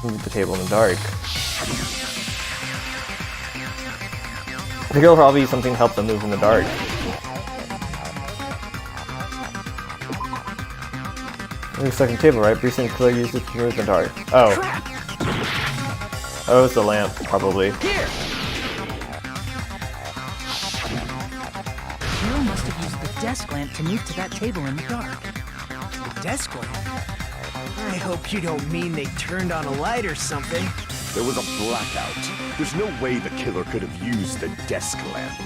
Move the table in the dark. The girl probably something to help them move in the dark. The second table, right? Recent killer used it to move in the dark. Oh. Oh, it was the lamp, probably. Here! Hero must have used the desk lamp to move to that table in the dark. The desk lamp? I hope you don't mean they turned on a light or something. There was a blackout. There's no way the killer could have used the desk lamp.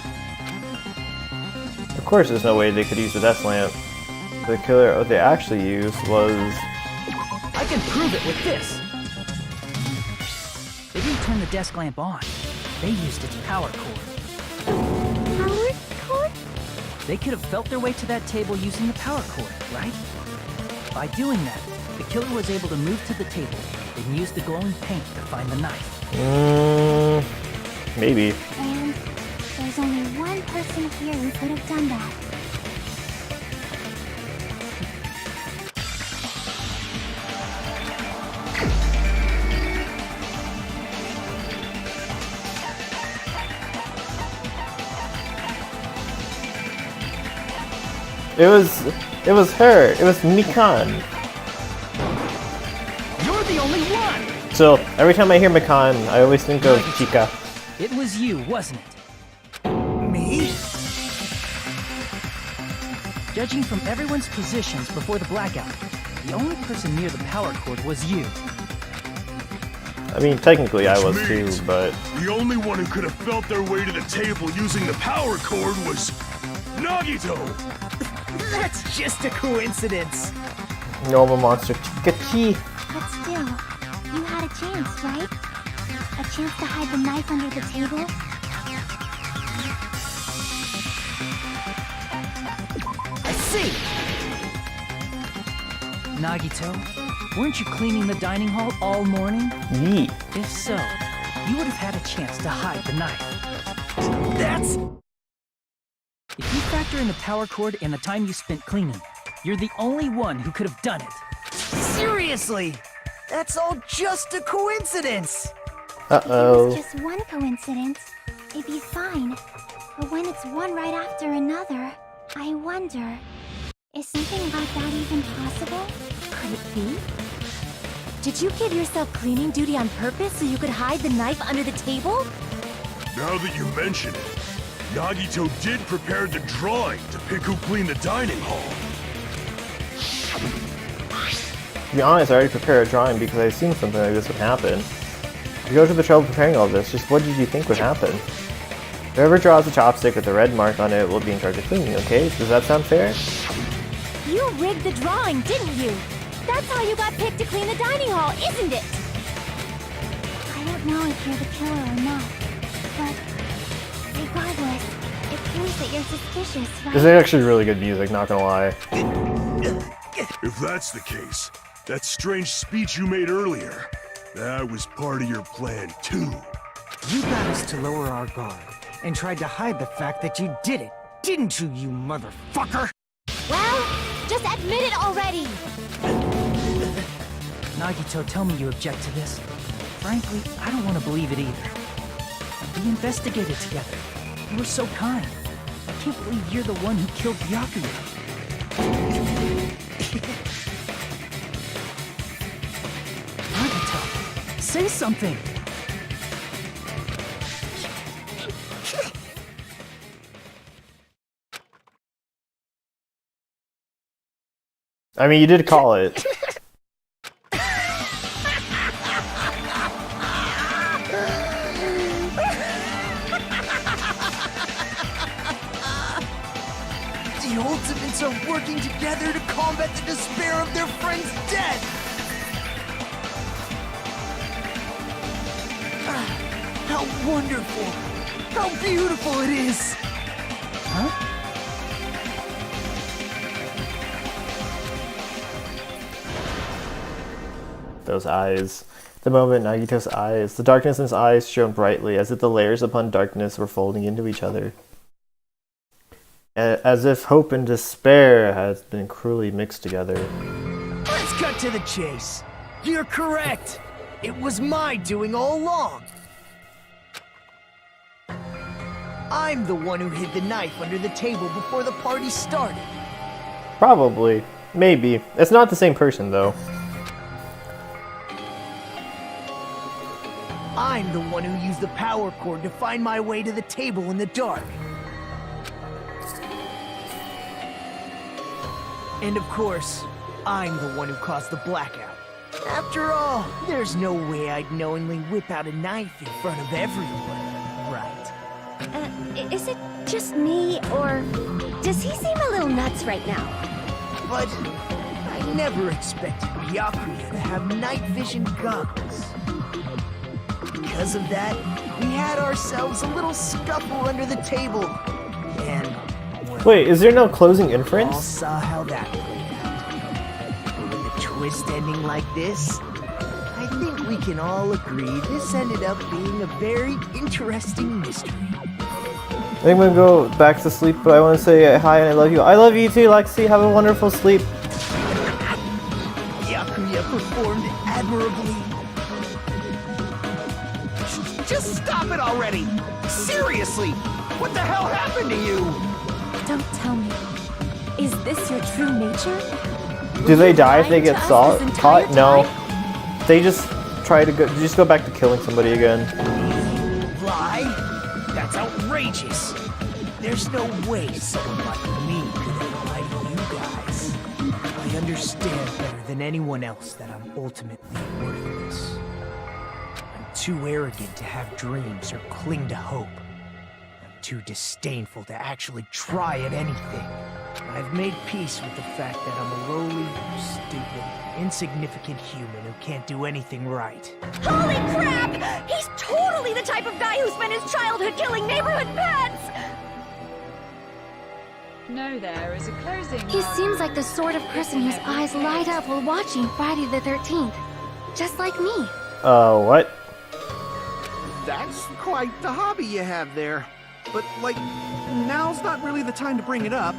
Of course there's no way they could use the desk lamp. The killer, what they actually used was... I can prove it with this! They didn't turn the desk lamp on. They used its power cord. Power cord? They could have felt their way to that table using the power cord, right? By doing that, the killer was able to move to the table and use the glowing paint to find the knife. Maybe. And there's only one person here who could have done that. It was her. It was Mikan. You're the only one! So every time I hear Mikan, I always think of Chika. It was you, wasn't it? Me? Judging from everyone's positions before the blackout, the only person near the power cord was you. I mean, technically I was Which too, means but... the only one who could have felt their way to the table using the power cord was Nagito! That's just a coincidence. Normal monster Chikachi. But still, you had a chance, right? A chance to hide the knife under the table? I see! Nagito, weren't you cleaning the dining hall all morning? Yeet. If so, you would have had a chance to hide the knife. That's... If you factor in the power cord and the time you spent cleaning, you're the only one who could have done it. Seriously! That's all just a coincidence! Uh-oh. If it was just one coincidence, it'd be fine. But when it's one right after another, I wonder, is something like that even possible? Could it be? Did you give yourself cleaning duty on purpose so you could hide the knife under the table? Now that you mention it, Nagito did prepare the drawing to pick who cleaned the dining hall. To be honest, I already prepared a drawing because I assumed something like this would happen. You go to the trouble of preparing all this, just what did you think would happen? Whoever draws the chopstick with the red mark on it will be in charge of cleaning, okay? Does that sound fair? You rigged the drawing, didn't you? That's how you got picked to clean the dining hall, isn't it? I don't know if you're the killer or not, but regardless, it proves that you're suspicious, right? This is actually really good music, not gonna lie. If that's the case, that strange speech you made earlier, that was part of your plan too. You got us to lower our guard and tried to hide the fact that you did it, didn't you motherfucker? Well, just admit it already! Nagito, tell me you object to this. Frankly, I don't want to believe it either. We investigated together. You were so kind. I can't believe you're the one who killed Byakuya. Nagito, say something! I mean, you did call it. The Ultimates are working together to combat the despair of their friend's death! Ah, how wonderful! How beautiful it is! Huh? Those eyes. The moment Nagito's eyes. The darkness in his eyes shone brightly, as if the layers upon darkness were folding into each other. As if hope and despair had been cruelly mixed together. Let's cut to the chase. You're correct. It was my doing all along. I'm the one who hid the knife under the table before the party started. Probably. Maybe. It's not the same person, though. I'm the one who used the power cord to find my way to the table in the dark. And of course, I'm the one who caused the blackout. After all, there's no way I'd knowingly whip out a knife in front of everyone, right? Is it just me, or does he seem a little nuts right now? But I never expected Byakuya to have night vision goggles. Because of that, we had ourselves a little scuffle under the table. And well, wait, is there no closing we all inference? saw how that played out. With the twist ending like this, I think we can all agree this ended up being a very interesting mystery. I think I'm gonna go back to sleep, but I want to say hi and I love you. I love you too, Lexi. Have a wonderful sleep. Byakuya performed admirably. Just stop it already! Seriously! What the hell happened to you? Don't tell me. Is this your true nature? Do they die if they get Lying to us this caught? entire No. time? They just try to go. Just go back to killing somebody again. Lie? That's outrageous. There's no way someone like me could ever lie to you guys. I understand better than anyone else that I'm ultimately worthless. I'm too arrogant to have dreams or cling to hope. I'm too disdainful to actually try at anything. I've made peace with the fact that I'm a lowly, stupid, insignificant human who can't do anything right. Holy crap! He's totally the type of guy who spent his childhood killing neighborhood pets! No, there is a closing. He seems like the sort of person whose eyes light up while watching Friday the 13th. Just like me. What? That's quite the hobby you have there. But, like, now's not really the time to bring it up.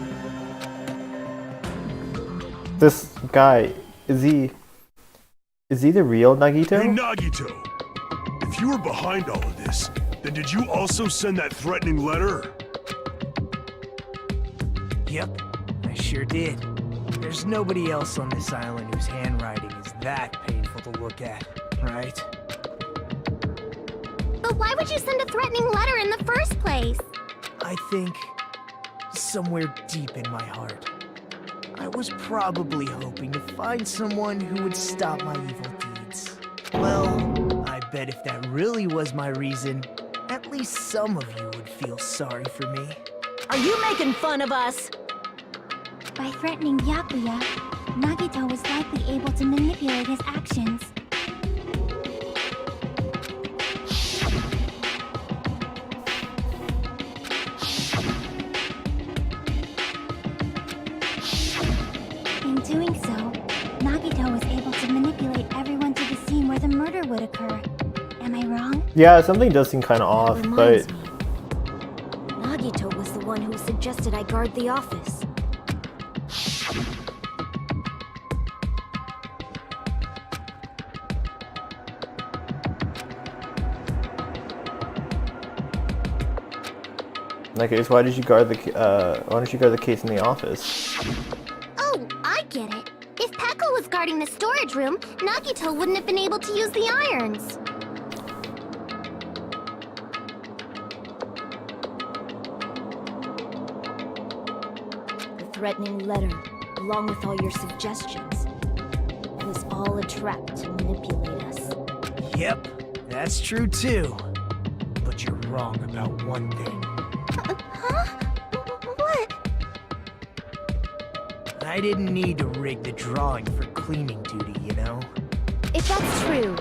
This guy, is he the real Nagito? Hey, Nagito! If you were behind all of this, then did you also send that threatening letter? Yep, I sure did. There's nobody else on this island whose handwriting is that painful to look at, right? But why would you send a threatening letter in the first place? I think, somewhere deep in my heart, I was probably hoping to find someone who would stop my evil deeds. Well, I bet if that really was my reason, at least some of you would feel sorry for me. Are you making fun of us? By threatening Byakuya, Nagito was likely able to manipulate his actions. In doing so, Nagito was able to manipulate everyone to the scene where the murder would occur. Am I wrong? Yeah, something does seem kind of off, but Reminds me. Nagito was the one who suggested I guard the office. in that case, why don't you guard the case in the office? Oh, I get it. If Peko was guarding the storage room, Nagito wouldn't have been able to use the irons. The threatening letter, along with all your suggestions, it was all a trap to manipulate us. Yep, that's true too. But you're wrong about one thing. Huh? What? I didn't need to rig the drawing for cleaning duty, you know? If that's true,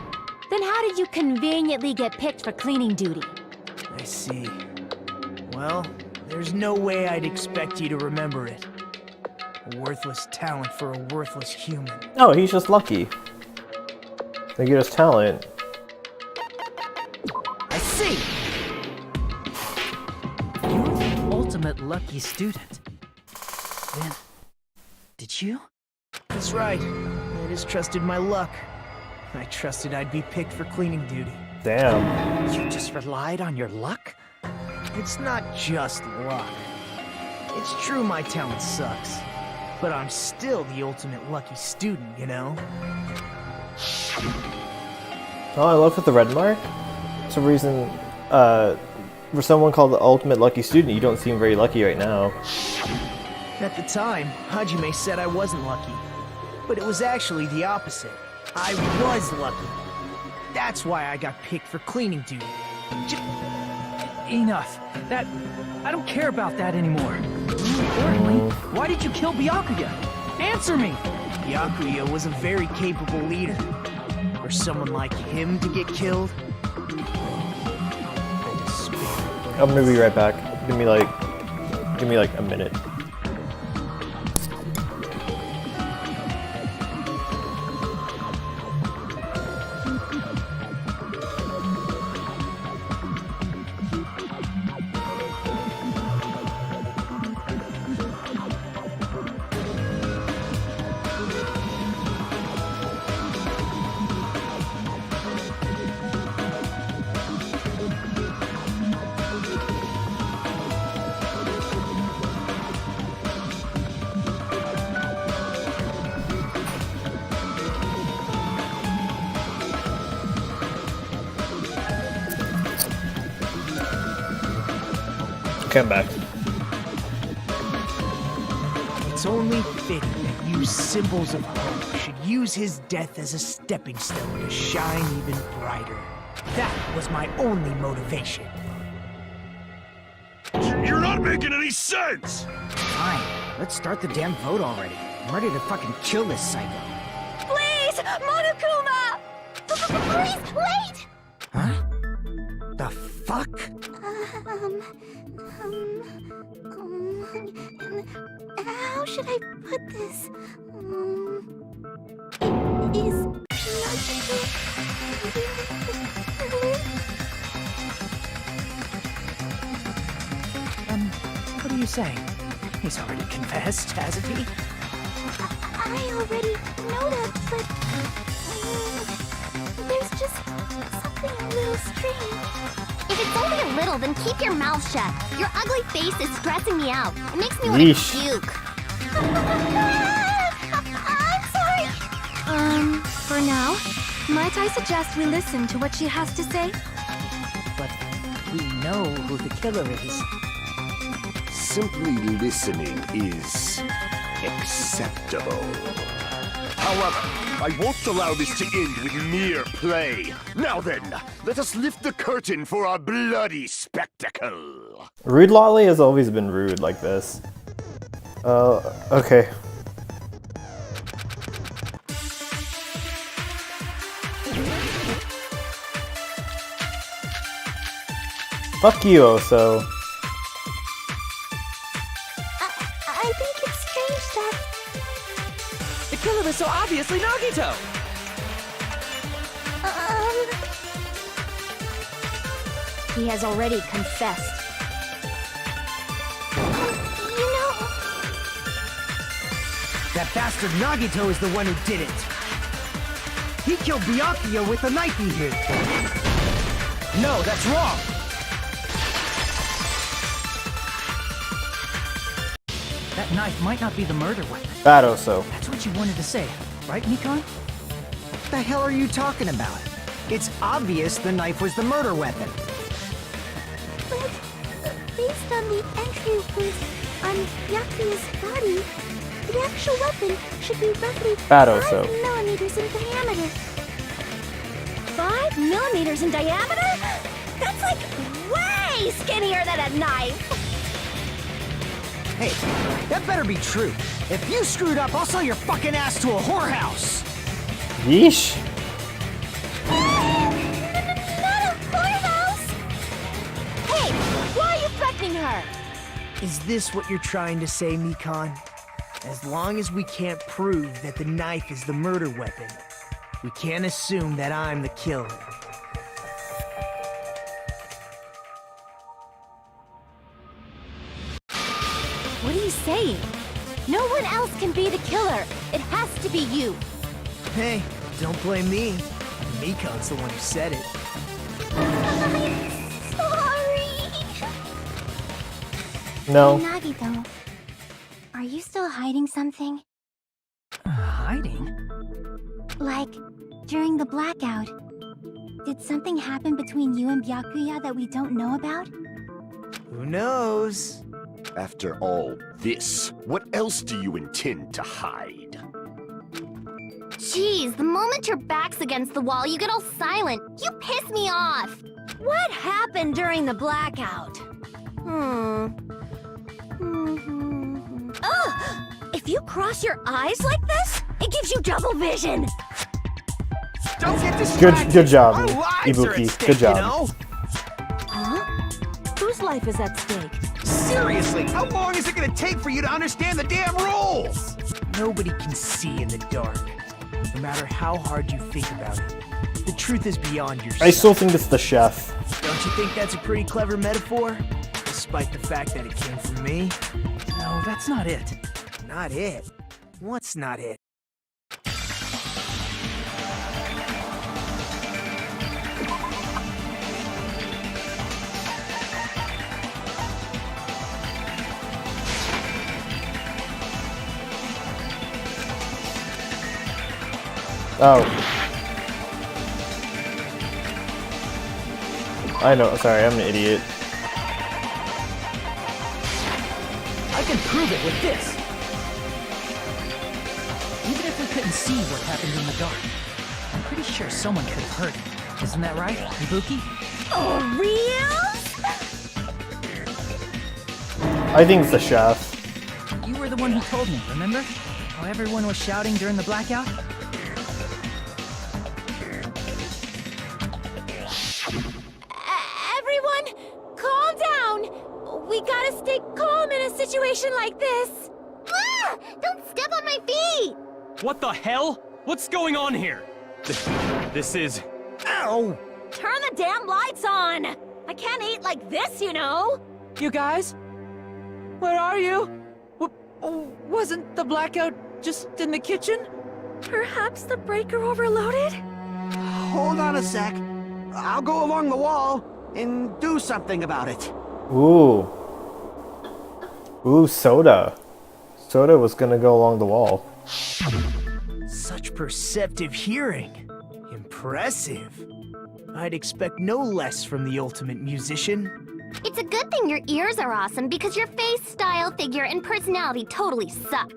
then how did you conveniently get picked for cleaning duty? I see. Well, there's no way I'd expect you to remember it. A worthless talent for a worthless human. Oh, he's just lucky. They get his talent. I see! You're the ultimate lucky student. Then, did you? That's right. I just trusted my luck. I trusted I'd be picked for cleaning duty. Damn. You just relied on your luck? It's not just luck. It's true my talent sucks. But I'm still the ultimate lucky student, you know? Oh, I love with the red mark. For some reason, for someone called the ultimate lucky student, you don't seem very lucky right now. At the time, Hajime said I wasn't lucky. But it was actually the opposite. I was lucky. That's why I got picked for cleaning duty. Enough. I don't care about that anymore. More importantly, why did you kill Byakuya? Answer me! Byakuya was a very capable leader. For someone like him to get killed, I despair. I'm gonna be right back. Give me like a minute. Okay, I'm back. It's only fitting that you symbols of hope should use his death as a stepping stone to shine even brighter. That was my only motivation. You're not making any sense! Fine, let's start the damn vote already. I'm ready to fucking kill this psycho. Please! Monokuma! Please, wait! Huh? The fuck? How should I put this? Is What are you saying? He's already confessed, hasn't he? I already know that, but there's just something a little strange. If it's only a little, then keep your mouth shut. Your ugly face is stressing me out. It makes me want to Yeesh. puke. I'm sorry. For now, might I suggest we listen to what she has to say? But we know who the killer is. simply listening is acceptable. However, I won't allow this to end with mere play. Now then, let us lift the curtain for our bloody spectacle. Rude Lolly has always been rude like this. Okay. Fuck you, Oso. I think it's strange that... The killer was so obviously Nagito! He has already confessed. You know... That bastard Nagito is the one who did it. He killed Byakuya with the knife he hid. No, that's wrong. That knife might not be the murder weapon. Bad Oso. That's what you wanted to say, right, Nikon? What the hell are you talking about? It's obvious the knife was the murder weapon. But, based on the entry on Byakuya's body, the actual weapon should be roughly Bad 5 Oso. millimeters in diameter. 5 millimeters in diameter? That's like way skinnier than a knife! Hey, that better be true. If you screwed up, I'll sell your fucking ass to a whorehouse. Yeesh. Not a whorehouse! Hey, why are you threatening her? Is this what you're trying to say, Mikan? As long as we can't prove that the knife is the murder weapon, we can't assume that I'm the killer. What are you saying? No one else can be the killer. It has to be you. Hey, don't blame me. Mikan's the one who said it. Sorry! No. Hey, Nagito, are you still hiding something? Hiding? Like, during the blackout, did something happen between you and Byakuya that we don't know about? Who knows? After all this, what else do you intend to hide? Jeez, the moment your back's against the wall, you get all silent. You piss me off! What happened during the blackout? Ugh! If you cross your eyes like this, it gives you double vision. Don't get distracted. Good job, Our lives are at Ibuki. stake, Good job. You know? Huh? Whose life is at stake? Seriously, how long is it gonna take for you to understand the damn rules? Nobody can see in the dark, no matter how hard you think about it. The truth is beyond your I still sight. think it's the chef. Don't you think that's a pretty clever metaphor? Despite the fact that it came from me? No, that's not it. Not it. What's not it? Oh. I know, sorry, I'm an idiot. I can prove it with this. Even if we couldn't see what happened in the dark, I'm pretty sure someone could have heard it. Isn't that right, Ibuki? Oh, real? I think it's the chef. You were the one who told me, remember? How everyone was shouting during the blackout? Everyone, calm down. We gotta stay calm in a situation like this. Ah! Don't step on my feet! What the hell? What's going on here? This is... Ow! Turn the damn lights on. I can't eat like this, you know. You guys? Where are you? Wasn't the blackout just in the kitchen? Perhaps the breaker overloaded? Hold on a sec. I'll go along the wall and do something about it. Ooh. Ooh, Soda. Soda was gonna go along the wall. Such perceptive hearing. Impressive. I'd expect no less from the ultimate musician. It's a good thing your ears are awesome because your face, style, figure, and personality totally suck.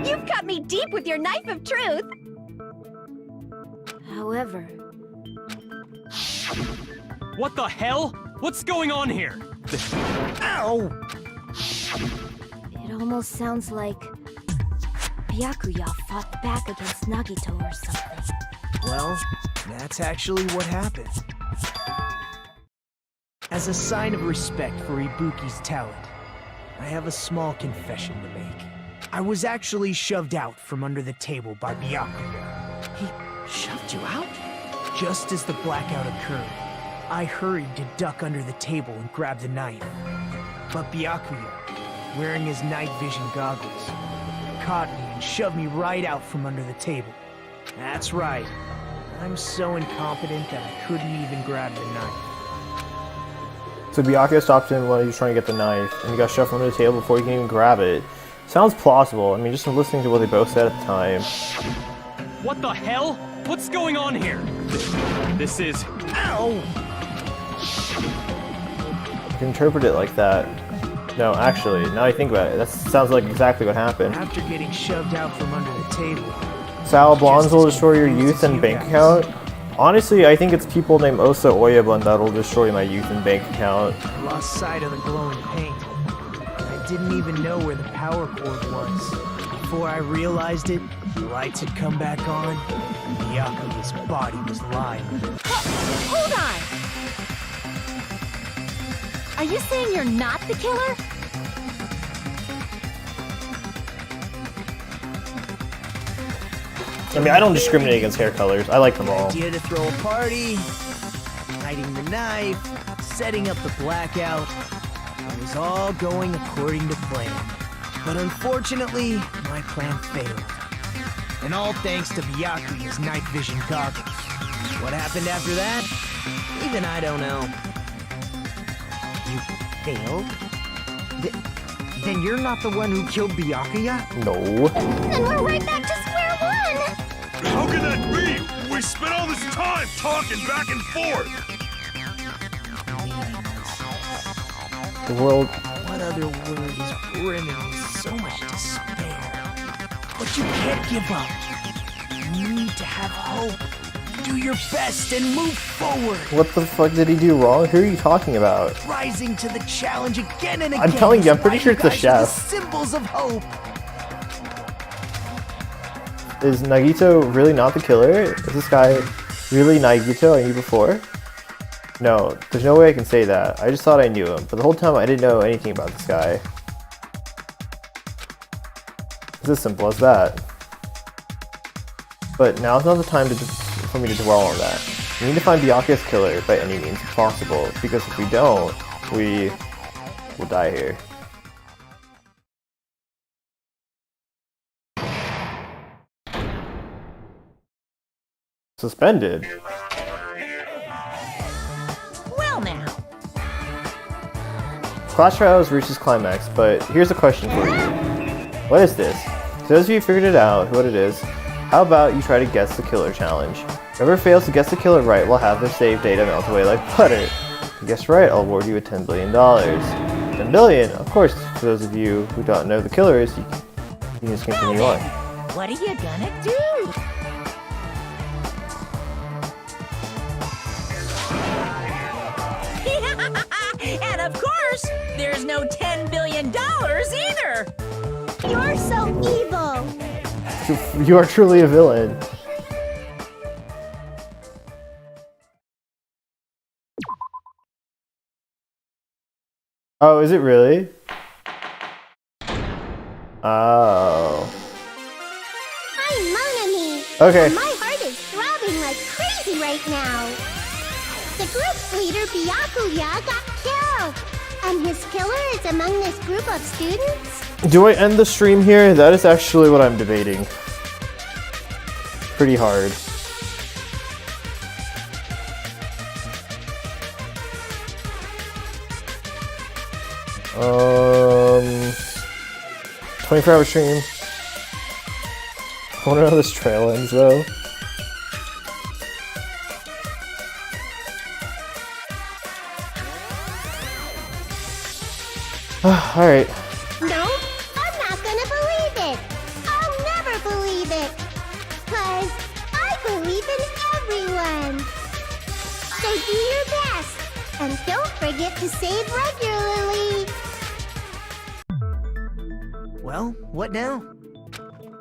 You've cut me deep with your knife of truth. However, What the hell? What's going on here? Ow! it almost sounds like Byakuya fought back against Nagito or something. Well, that's actually what happened. As a sign of respect for Ibuki's talent, I have a small confession to make. I was actually shoved out from under the table by Byakuya. He shoved you out? Just as the blackout occurred, I hurried to duck under the table and grab the knife. But Byakuya, wearing his night vision goggles, caught me and shoved me right out from under the table. That's right. I'm so incompetent that I couldn't even grab the knife. So Byakuya stopped him when he was trying to get the knife, and he got shoved under the table before he can even grab it. Sounds plausible. I mean, just from listening to what they both said at the time. What the hell? What's going on here? This is... Ow! You can interpret it like that. No, actually, now I think about it, that sounds like exactly what happened. After getting shoved out from under the table, Sal Blondes will destroy your youth and bank account. Honestly, I think it's people named Osa Oyabun that'll destroy my youth and bank account. I lost sight of the glowing paint. I didn't even know where the power cord was. Before I realized it, the lights had come back on, and Byakuya's body was lying. Hold on! Are you saying you're not the killer? I mean, I don't discriminate against hair colors. I like them all. Idea to throw a party, hiding the knife, setting up the blackout. It was all going according to plan. But unfortunately, my plan failed. And all thanks to Byakuya's night vision goggles. What happened after that? Even I don't know. You failed? Then you're not the one who killed Byakuya? No. Then we're right back to square one! How can that be? We spent all this time talking back and forth! The world... What other word is brimming with so much despair? But you can't give up. You need to have hope. Do your best and move forward. What the fuck did he do wrong? Who are you talking about? Rising to the challenge again and again. I'm telling you, I'm pretty sure it's the chef. Symbols of hope. Is Nagito really not the killer? Is this guy really Nagito I knew before? No, there's no way I can say that. I just thought I knew him, but the whole time I didn't know anything about this guy. It's as simple as that. But now's not the time for me to dwell on that. We need to find Byakuya's killer by any means possible, because if we don't, we will die here. Suspended? Well now. Class Trials reaches climax, but here's a question for you. What is this? So those of you who figured it out, what it is, how about you try to guess the killer challenge? Whoever fails to guess the killer right will have their save data melt away like butter. If you guess right, I'll award you with $10 billion. $10 billion! Of course, for those of you who don't know who the killer is, you can just continue on. What are you gonna do? And of course, there's no $10 billion either! You're so evil! You are truly a villain. Oh, is it really? Oh. I'm Monami! Okay. And my heart is throbbing like crazy right now! The group's leader, Byakuya, got killed! And his killer is among this group of students? Do I end the stream here? That is actually what I'm debating. Pretty hard. Um, 24-hour stream. I wonder how this trail ends though. Alright. No, I'm not gonna believe it. I'll never believe it. 'Cause I believe in everyone. So do your best. And don't forget to save regularly. Well, what now?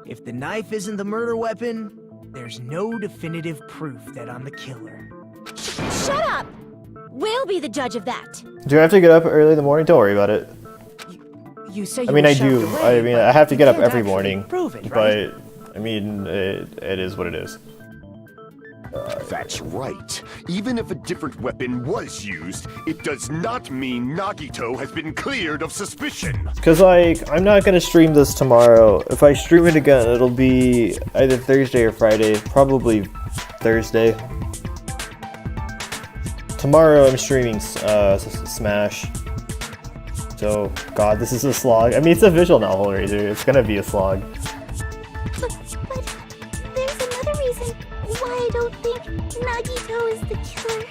If the knife isn't the murder weapon, there's no definitive proof that I'm the killer. Shut up! We'll be the judge of that. Do I have to get up early in the morning? Don't worry about it. You say you I mean, were I do. shoved away, I mean, but I have to you get up can't every actually morning. prove it, right? But, I mean, it is what it is. That's right. Even if a different weapon was used, it does not mean Nagito has been cleared of suspicion. Because, like, I'm not going to stream this tomorrow. If I stream it again, it'll be either Thursday or Friday. Probably Thursday. Tomorrow I'm streaming Smash. So, God, this is a slog. I mean, it's a visual novel, Razor. It's going to be a slog. But there's another reason why I don't think Nagito is the killer.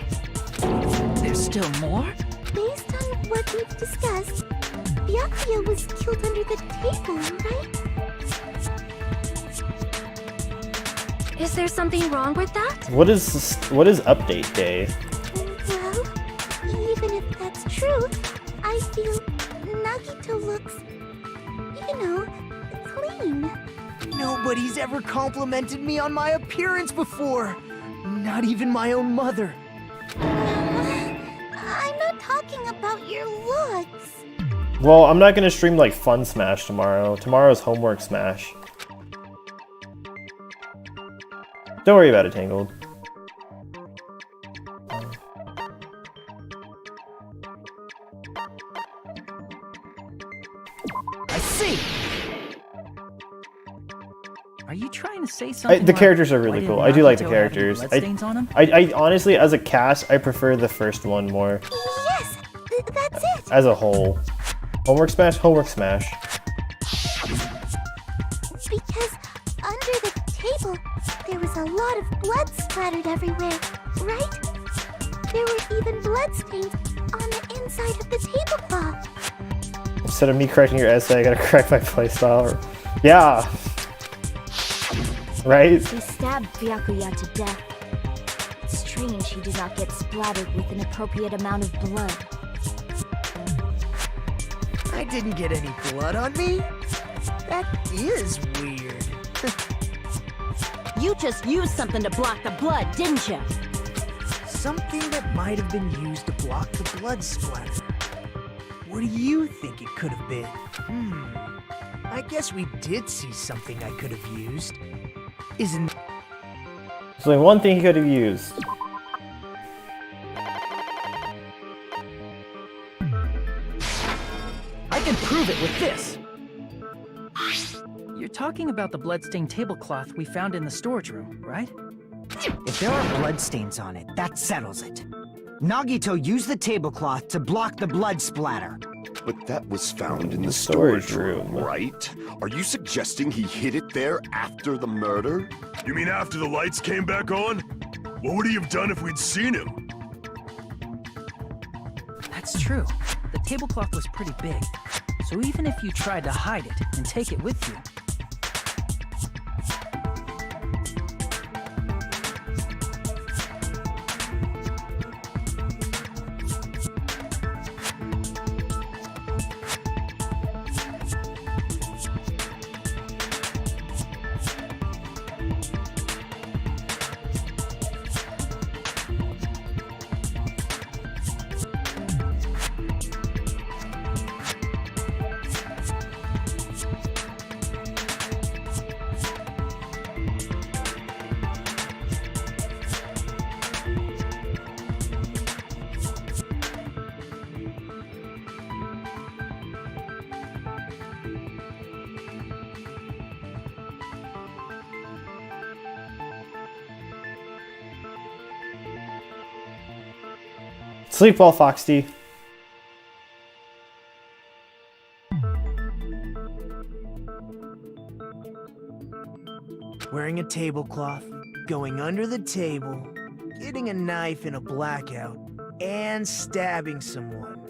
There's still more? Based on what we've discussed, Byakuya was killed under the table, right? Is there something wrong with that? What is update day? Well, even if that's true, I feel Nagito looks, clean. Nobody's ever complimented me on my appearance before. Not even my own mother. I'm not talking about your looks. Well, I'm not gonna stream like Fun Smash tomorrow. Tomorrow's Homework Smash. Don't worry about it, Tangled. I see. Are you trying to say something? The like, characters are why really didn't cool. I do like the Nagito have any characters. bloodstains on him? I honestly, as a cast, I prefer the first one more. Yes, that's it. As a whole. Homework Smash, Homework Smash. Because under the table, there was a lot of blood splattered everywhere, right? There were even bloodstains on the inside of the tablecloth. Instead of me correcting your essay, I gotta correct my playstyle. Yeah. Right? He stabbed Byakuya to death. It's strange he did not get splattered with an appropriate amount of blood. I didn't get any blood on me? That is weird. You just used something to block the blood, didn't you? Something that might have been used to block the blood splatter. What do you think it could have been? I guess we did see something I could have used. Isn't... There's only one thing he could have used. I can prove it with this. You're talking about the bloodstained tablecloth we found in the storage room, right? If there are bloodstains on it, that settles it. Nagito used the tablecloth to block the blood splatter. But that was found in the storage storage room, room. right? Are you suggesting he hid it there after the murder? You mean after the lights came back on? What would he have done if we'd seen him? That's true. The tablecloth was pretty big. So even if you tried to hide it and take it with you, Sleep well, Foxy. Wearing a tablecloth, going under the table, getting a knife in a blackout, and stabbing someone.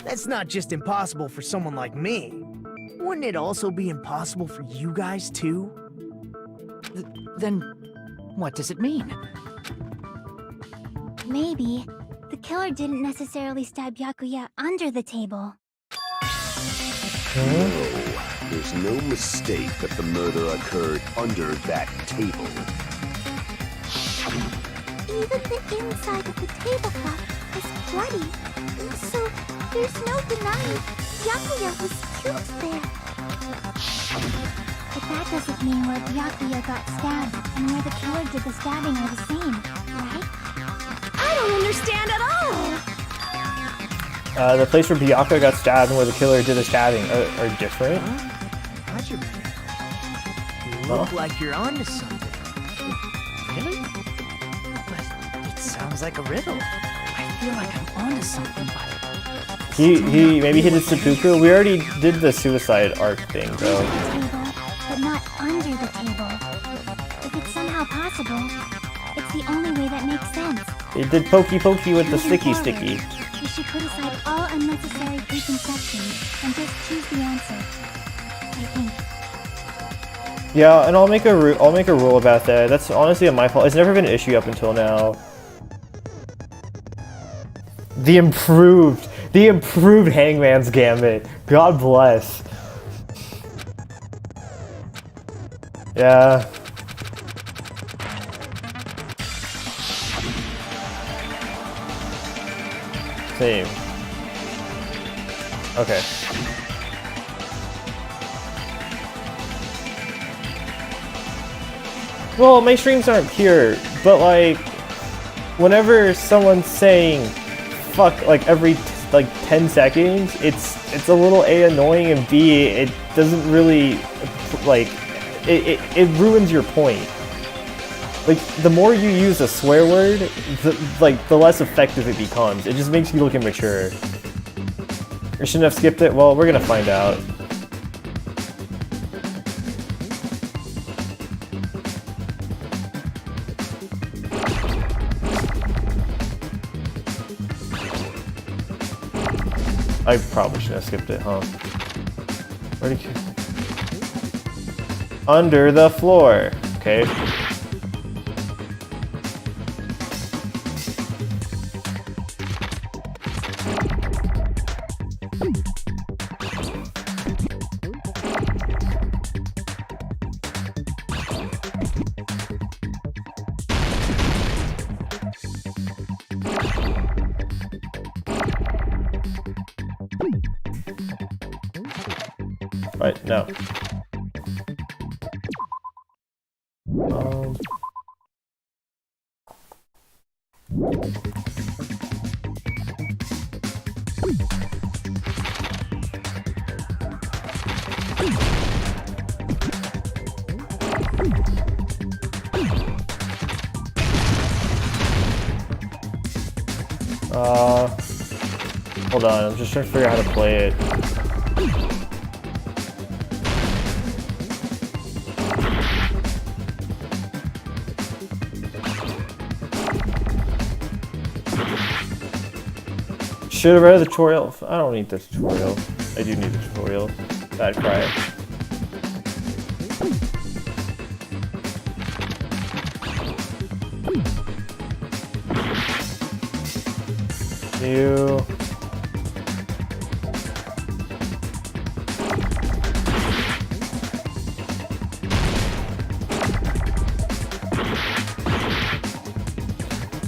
That's not just impossible for someone like me. Wouldn't it also be impossible for you guys, too? Then, what does it mean? Maybe the killer didn't necessarily stab Byakuya under the table. No, there's no mistake that the murder occurred under that table. Even the inside of the tablecloth was bloody, so there's no denying Byakuya was killed there. But that doesn't mean where Byakuya got stabbed and where the killer did the stabbing are the same, right? I don't understand at all! The place where Byakuya got stabbed and where the killer did the stabbing are different. Gotcha, man. You look like you're onto something. Really? But it sounds like a riddle. I feel like I'm onto something, but... Maybe he did seppuku. We already did the suicide arc thing, though. Under the table, but not under the table. If it's somehow possible, it's the only way that makes sense. It did pokey pokey with the Moving sticky forward, sticky. We should put aside all unnecessary preconceptions and just choose the answer. I think. Yeah, and I'll make a rule about that. That's honestly my fault. It's never been an issue up until now. The improved Hangman's Gambit. God bless. Yeah. Same. Okay. Well, my streams aren't pure, but like, whenever someone's saying fuck like every like 10 seconds, it's a little A, annoying, and B, it doesn't really like it ruins your point. Like, the more you use a swear word, the less effective it becomes. It just makes you look immature. You shouldn't have skipped it? Well, we're gonna find out. I probably should have skipped it, huh? Where'd he... Under the floor. Okay. Right, no. Hold on, I'm just trying to figure out how to play it. Should have read the tutorial. I don't need the tutorial. I do need the tutorial. Bad cry. You.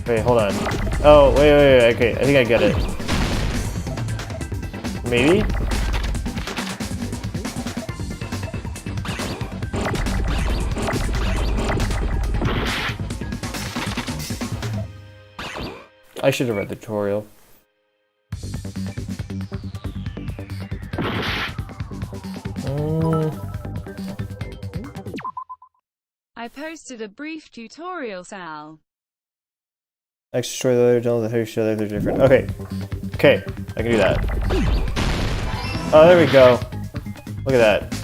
Wait, hold on. Oh, wait. Okay, I think I get it. Maybe? I should have read the tutorial. I posted a brief tutorial, Sal. Extra story, the other tell the how show they're different. Okay. Okay, I can do that. Oh, there we go. Look at that.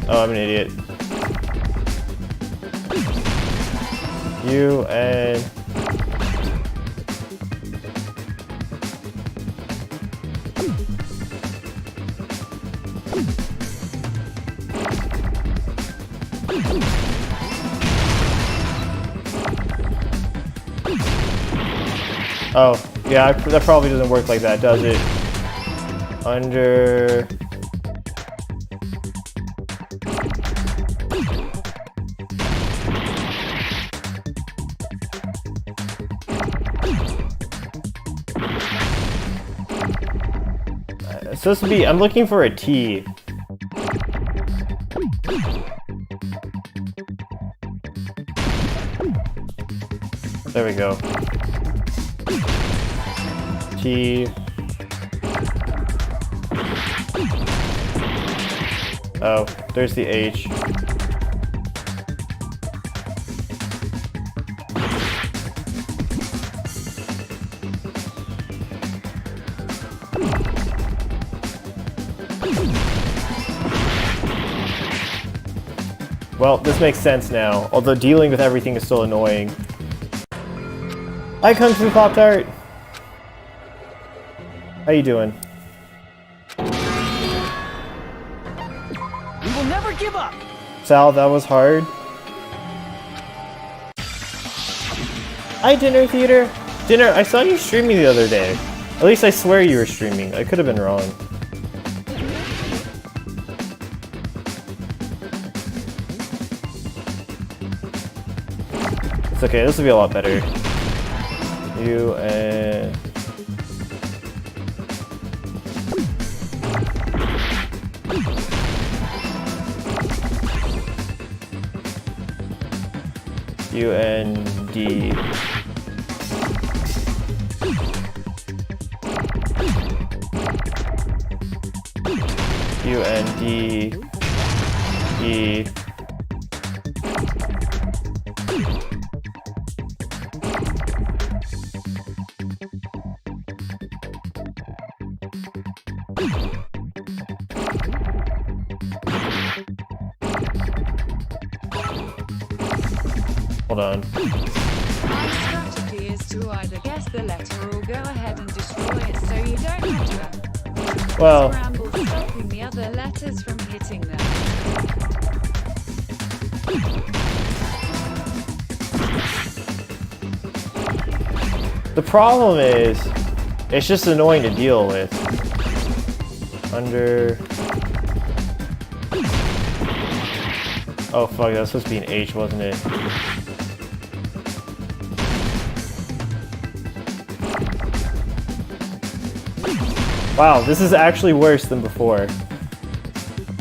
Oh, I'm an idiot. You and... Oh, yeah, that probably doesn't work like that, does it? Under... It's supposed to be... I'm looking for a T. There we go. T. Oh, there's the H. Well, this makes sense now, although dealing with everything is still annoying. Hi, Kung Fu Pop-Tart! How you doing? We will never give up! Sal, that was hard. Hi, Dinner Theater! Dinner, I saw you streaming the other day. At least I swear you were streaming. I could have been wrong. It's okay, this will be a lot better. You and... U-N-D. U-N-D-E. Hold on. My strategy is to either guess the letter or go ahead and destroy it so you don't have to Well, scramble stopping the other letters from hitting them. the problem is, it's just annoying to deal with. Under... Oh fuck, that was supposed to be an H, wasn't it? Wow, this is actually worse than before.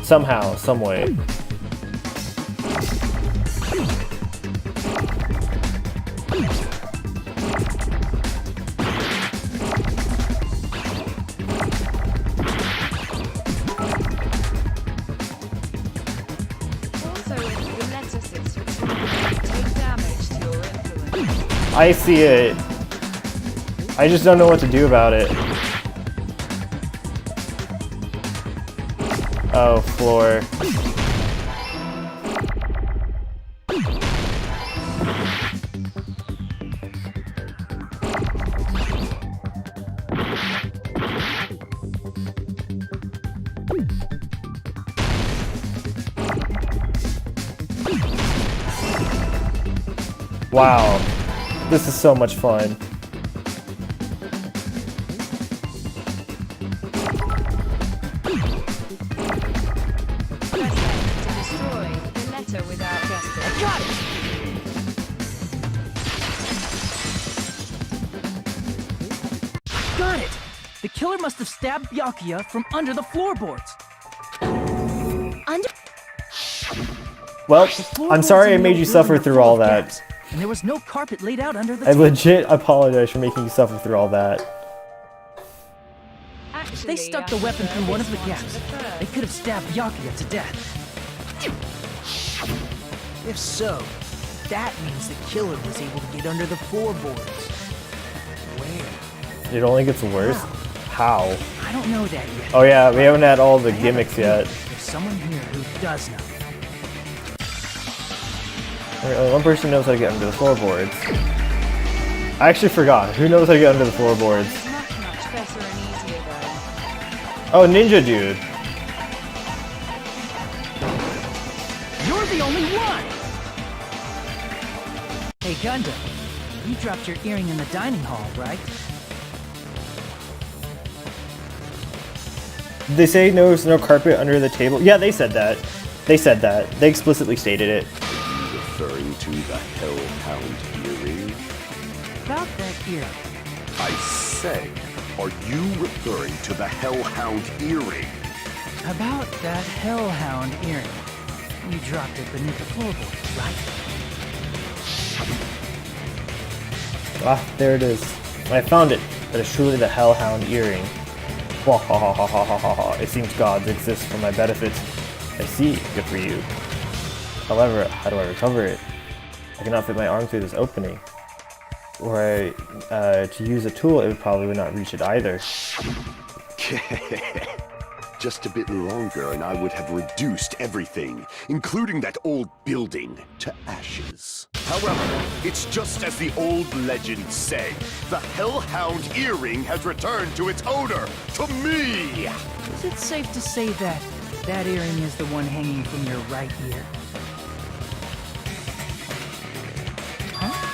Somehow, some way. Also, if the letter sits for too long, take damage to your influence. I see it. I just don't know what to do about it. Oh, floor. Wow, this is so much fun. Press F to destroy the letter without guessing. I got it! Got it! The killer must have stabbed Byakuya from under the floorboards. Under... Well, The I'm floorboards sorry I in the made old you room suffer were through full all of that. gaps, and there was no carpet laid out under the I table. legit apologize for making you suffer through all that. Actually, They stuck the I weapon prefer through one of this the one to gaps. the first. They could have stabbed Byakuya to death. If so, that means the killer was able to get under the floorboards. Where? It only gets worse. How? I don't know that yet. Oh yeah, we haven't had all the I have a gimmicks feeling yet. There's someone here who does know. Only one person knows how to get under the floorboards. I actually forgot. Who knows how to get under the floorboards? It's much better and easier though. Oh, Ninja Dude. You're the only one! Hey, Gundam, you dropped your earring in the dining hall, right? Did they say there's no carpet under the table? Yeah, they said that. They said that. They explicitly stated it. Are you referring to the Hellhound earring? About that earring. I say, are you referring to the Hellhound earring? About that Hellhound earring. You dropped it beneath the floorboard, right? Ah, there it is. I found it. That is truly the Hellhound earring. Wah ha ha ha ha ha ha ha. It seems gods exist for my benefit. I see. Good for you. However, how do I recover it? I cannot fit my arm through this opening. Or to use a tool, it probably would not reach it either. Just a bit longer and I would have reduced everything, including that old building, to ashes. However, it's just as the old legends say. The Hellhound earring has returned to its owner, to me! Is it safe to say that that earring is the one hanging from your right ear? Huh?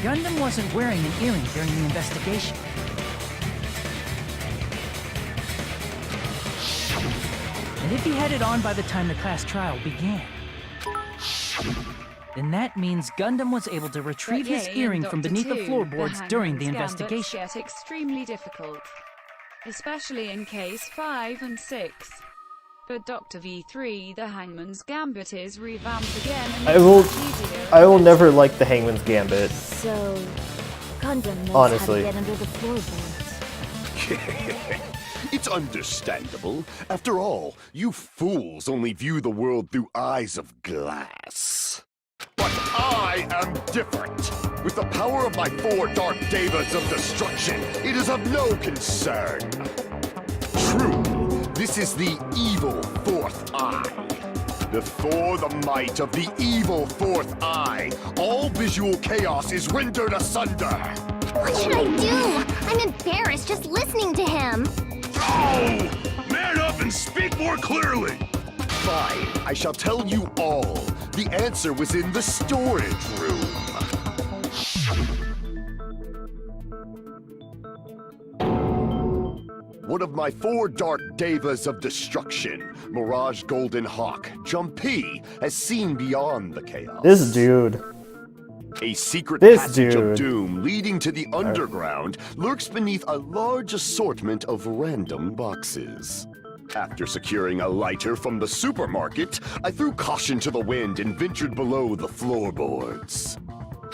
Gundam wasn't wearing an earring during the investigation. And if he had it on by the time the class trial began, then that means Gundam was able to retrieve his earring from beneath the floorboards during the investigation. Get extremely difficult, especially in case 5 and 6. But Dr. V3, the Hangman's Gambit is revamped again and I will never like the Hangman's Gambit. So, Gundam knows Honestly. how to get under the floorboards. It's understandable. After all, you fools only view the world through eyes of glass. But I am different. With the power of my 4 Dark Devas of Destruction, it is of no concern. True, this is the evil 4th eye. Before the might of the evil 4th eye, all visual chaos is rendered asunder. What should I do? I'm embarrassed just listening to him. Oh! Man up and speak more clearly! Fine, I shall tell you all. The answer was in the storage room. One of my 4 Dark Devas of Destruction, Mirage Golden Hawk, Jumpy, has seen beyond the chaos. This dude. A secret This passage dude. of doom leading to the underground lurks beneath a large assortment of random boxes. After securing a lighter from the supermarket, I threw caution to the wind and ventured below the floorboards.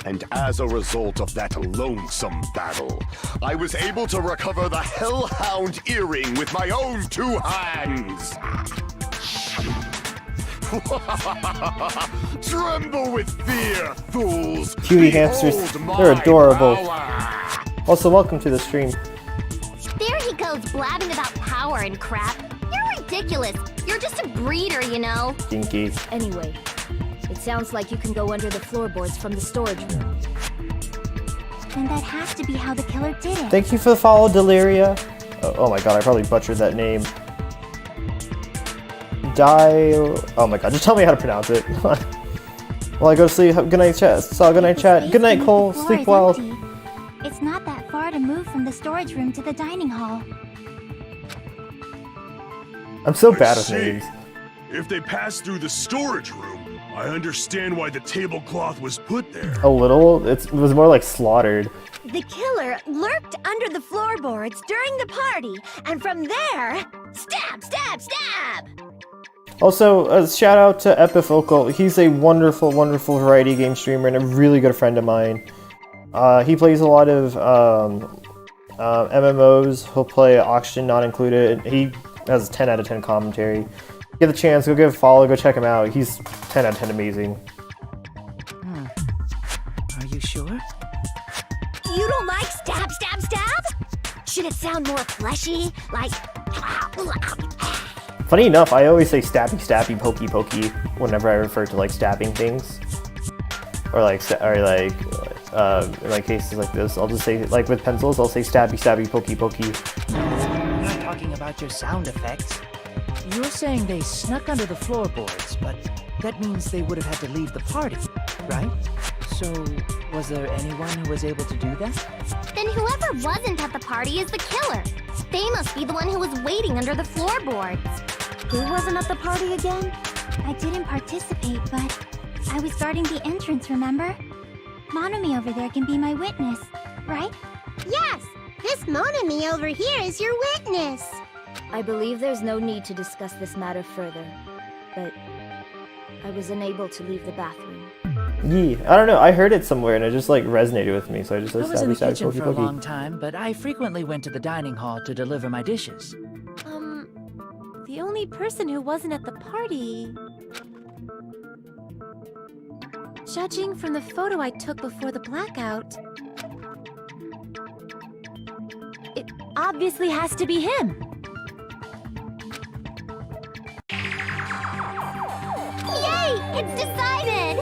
And as a result of that lonesome battle, I was able to recover the Hellhound earring with my own 2 hands. Tremble with fear, fools! Cutie hamsters. Behold my They're adorable. power. Also, welcome to the stream. There he goes blabbing about power and crap. You're ridiculous. You're just a breeder, you know. Dinky. Anyway, it sounds like you can go under the floorboards from the storage room. And that has to be how the killer did it. Thank you for the follow, Deliria. Oh my god, I probably butchered that name. Oh my god, just tell me how to pronounce it. Well, I go to sleep. Good night, chat. So, good night, chat. Good night, Cole. The floor Sleep is well. empty. It's not that far to move from the storage room to the dining hall. I'm so I bad with see. names. If they passed through the storage room, I understand why the tablecloth was put there. A little. It was more like slaughtered. The killer lurked under the floorboards during the party, and from there, stab, stab, stab! Also, a shout out to Epifocal. He's a wonderful, wonderful variety game streamer and a really good friend of mine. He plays a lot of MMOs. He'll play Auction Not Included. He has 10 out of 10 commentary. Get the chance, go give a follow, go check him out. He's 10 out of 10 amazing. Are you sure? You don't like stab, stab, stab? Should it sound more fleshy? Like... Funny enough, I always say stabby, stabby, pokey, pokey whenever I refer to like stabbing things, or like in like cases like this, I'll just say like with pencils, I'll say stabby, stabby, pokey, pokey. I'm not talking about your sound effects. You're saying they snuck under the floorboards, but that means they would have had to leave the party, right? So, was there anyone who was able to do that? Then whoever wasn't at the party is the killer. They must be the one who was waiting under the floorboards. Who wasn't at the party again? I didn't participate, but I was guarding the entrance, remember? Monomi over there can be my witness, right? Yes! This Monami over here is your witness! I believe there's no need to discuss this matter further, but I was unable to leave the bathroom. Yee, I don't know, I heard it somewhere and it just like resonated with me, so I just said I was in stabby, the stabby, kitchen pokey, for a pokey. long time, but I frequently went to the dining hall to deliver my dishes. The only person who wasn't at the party... Judging from the photo I took before the blackout... It obviously has to be him. Yay! It's decided!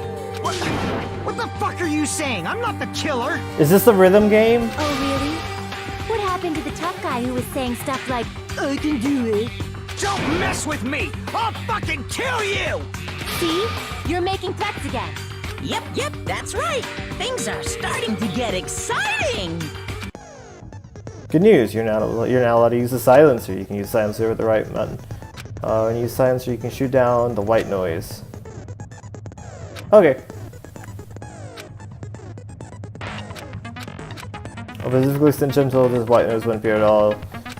What the fuck are you saying? I'm not the killer! Is this the rhythm game? Oh, really? What happened to the tough guy who was saying stuff like, I can do it. Don't mess with me! I'll fucking kill you! see? You're making threats again. Yep, that's right. Things are starting to get exciting. Good news, you're now allowed to use the silencer. You can use silencer with the right button. When you use silencer, you can shoot down the white noise. Okay. I'll physically cinch until this white noise won't appear at all.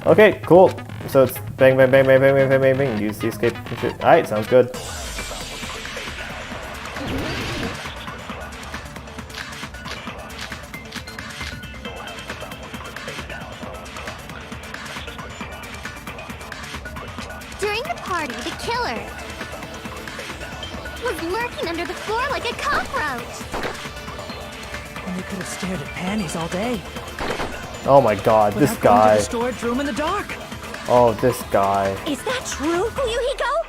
Okay, cool. So it's bang, bang, bang, bang, bang, bang, bang, bang, bang. Use the escape and shoot. Alright, sounds good. During the party, the killer was lurking under the floor like a cockroach. And they could have stared at panties all day. Oh my god, this Without going to guy. the storage room in the dark. Oh, this guy. Is that true, Fuyuhiko?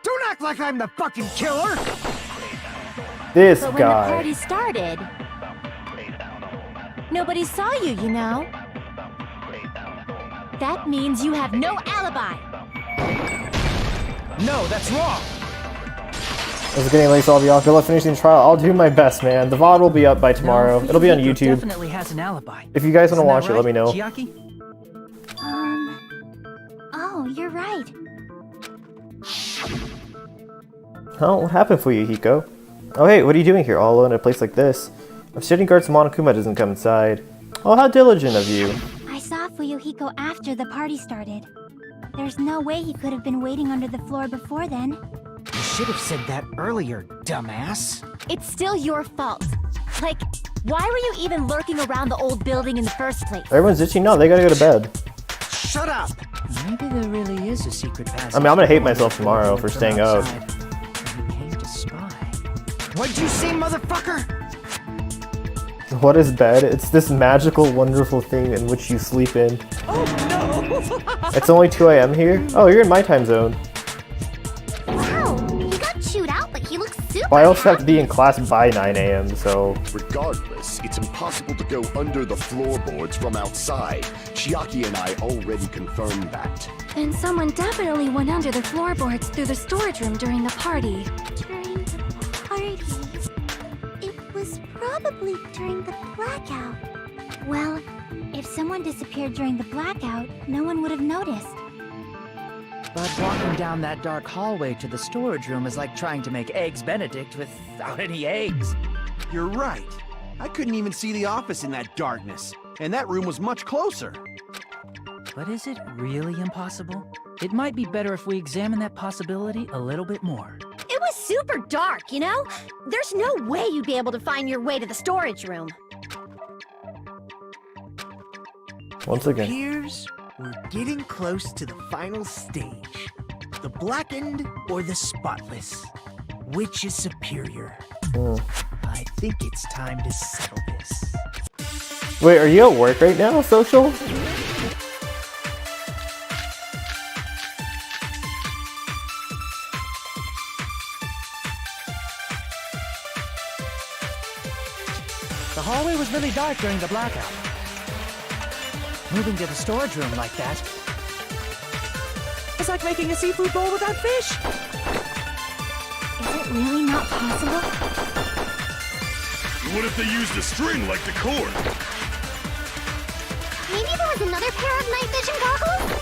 Don't act like I'm the fucking killer! This But when the guy. party started, nobody saw you, you know. That means you have no alibi. No, that's wrong. This is getting late, so I'll be off. Good luck finishing the trial. I'll do my best, man. The VOD will be up by tomorrow. No, It'll be on Fuyuhiko YouTube. Definitely has an alibi. If you guys want to Isn't watch that it, let me right, know. Chiaki? Oh, you're right. Oh, what happened for you, Hiko? Oh hey, what are you doing here all alone in a place like this? I'm sitting guard so Monokuma doesn't come inside. Oh, how diligent of you. I saw Fuyuhiko after the party started. There's no way he could have been waiting under the floor before then. You should have said that earlier, dumbass. It's still your fault. Like, why were you even lurking around the old building in the first place? Everyone's itching now, they gotta go to bed. Shut up! Maybe there really is a secret passage. I mean, I'm gonna hate myself tomorrow for staying up. He came to spy. What'd you say, motherfucker? What is bed? It's this magical, wonderful thing in which you sleep in. Oh no! It's only 2 AM here? Oh, you're in my time zone. Wow, he got chewed out, but he looks super Well, I also have to be in class by 9 AM, so... Regardless, it's impossible to go under the floorboards from outside. Chiaki and I already confirmed that. Then someone definitely went under the floorboards through the storage room during the party. During the party. It was probably during the blackout. Well, if someone disappeared during the blackout, no one would have noticed. But walking down that dark hallway to the storage room is like trying to make Eggs Benedict without any eggs. You're right. I couldn't even see the office in that darkness. And that room was much closer. But is it really impossible? It might be better if we examine that possibility a little bit more. It was super dark, you know? There's no way you'd be able to find your way to the storage room. Once again. Appears we're getting close to the final stage. The blackened or the spotless? Which is superior? I think it's time to settle this. Wait, are you at work right now, Social? The hallway was really dark during the blackout. Moving to the storage room like that. It's like making a seafood bowl without fish. Is it really not possible? What if they used a string like the cord? Maybe there was another pair of night vision goggles?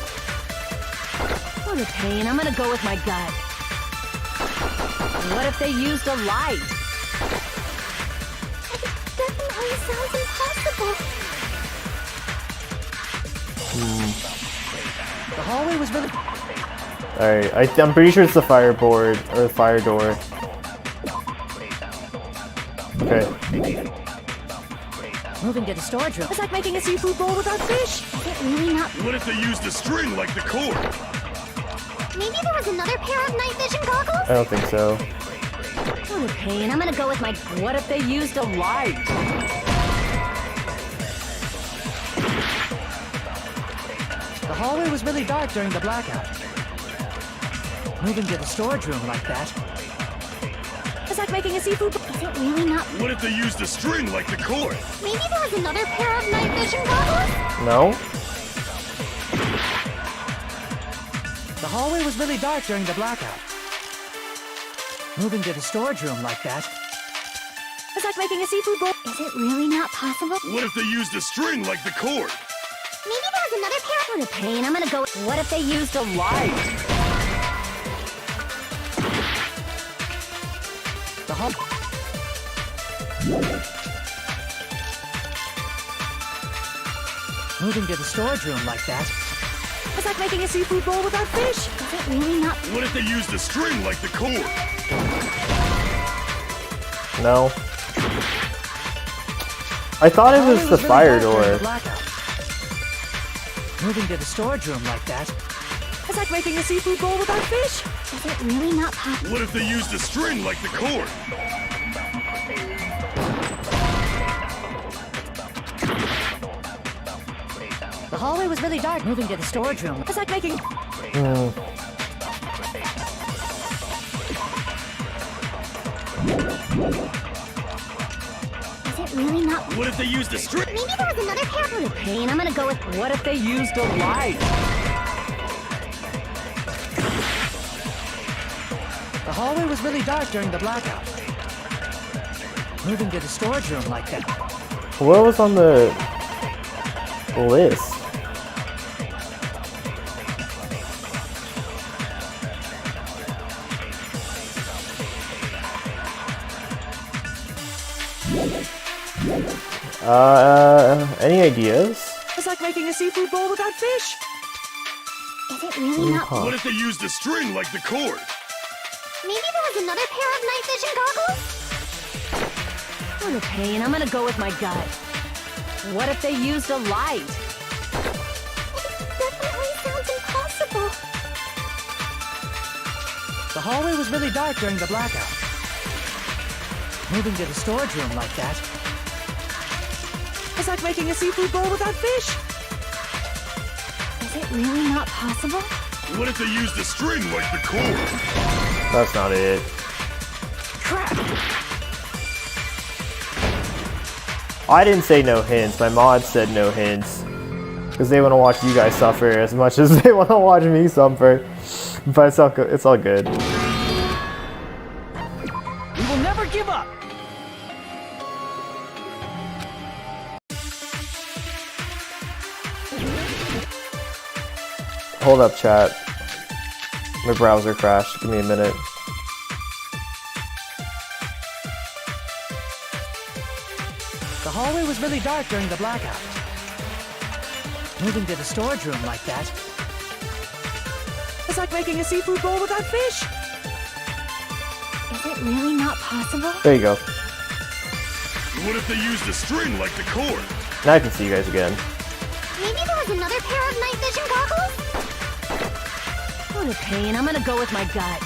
What a pain. I'm gonna go with my gut. What if they used a light? It definitely sounds impossible. The hallway was really... Alright, I'm pretty sure it's the fireboard, or the fire door. Okay. Moving to the storage room. It's like making a seafood bowl without fish. Is it really not? What if they used a string like the cord? Maybe there was another pair of night vision goggles? I don't think so. What a pain. I'm gonna go with my... What if they used a light? The hallway was really dark during the blackout. Moving to the storage room like that. It's like making a seafood bowl. Is it really not? What if they used a string like the cord? Maybe there was another pair of night vision goggles? No? The hallway was really dark during the blackout. Moving to the storage room like that. It's like making a seafood bowl. Is it really not possible? What if they used a string like the cord? Maybe there was another pair What a pain. I'm gonna go... What if they used a light? The hall... Moving to the storage room like that. It's like making a seafood bowl without fish. Is it really not? What if they used a string like the cord? No. I thought it was the fire door. Moving to the storage room like that. It's like making a seafood bowl without fish. Is it really not possible? What if they used a string like the cord? The hallway was really dark. Moving to the storage room. It's like making... Is it really not? What if they used a string? Maybe there was another pair. What a pain. I'm gonna go with... What if they used a light? The hallway was really dark during the blackout. Moving to the storage room like that. What was on the list? Any ideas? It's like making a seafood bowl without fish. Is it really not? What if they used a string like the cord? Maybe there was another pair of night vision goggles? What a pain. I'm gonna go with my gut. What if they used a light? It definitely sounds impossible. The hallway was really dark during the blackout. Moving to the storage room like that. It's like making a seafood bowl without fish. Is it really not possible? What if they used a string like the cord? That's not it. Crap. I didn't say no hints. My mod said no hints. Because they want to watch you guys suffer as much as they want to watch me suffer. But it's all good. It's all good. We will never give up. Hold up, chat. My browser crashed. Give me a minute. The hallway was really dark during the blackout. Moving to the storage room like that. It's like making a seafood bowl without fish. Is it really not possible? There you go. What if they used a string like the cord? Now I can see you guys again. Maybe there was another pair of night vision goggles? What a pain. I'm gonna go with my gut.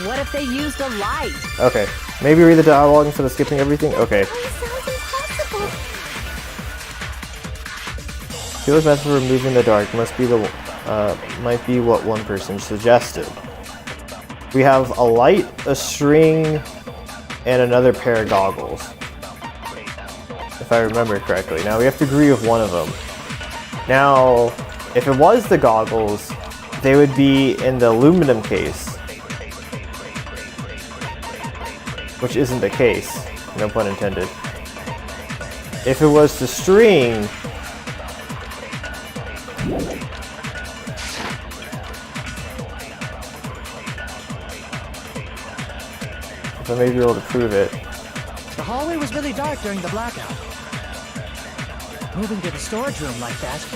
What if they used a light? Okay. Maybe read the dialogue instead of skipping everything? Okay. It sounds impossible. Killer's method for removing the dark might be what one person suggested. We have a light, a string, and another pair of goggles. if I remember correctly. Now we have to agree with one of them. Now, if it was the goggles, they would be in the aluminum case. Which isn't the case. No pun intended. If it was the string, if I may be able to prove it. The hallway was really dark during the blackout. Moving to the storage room like that.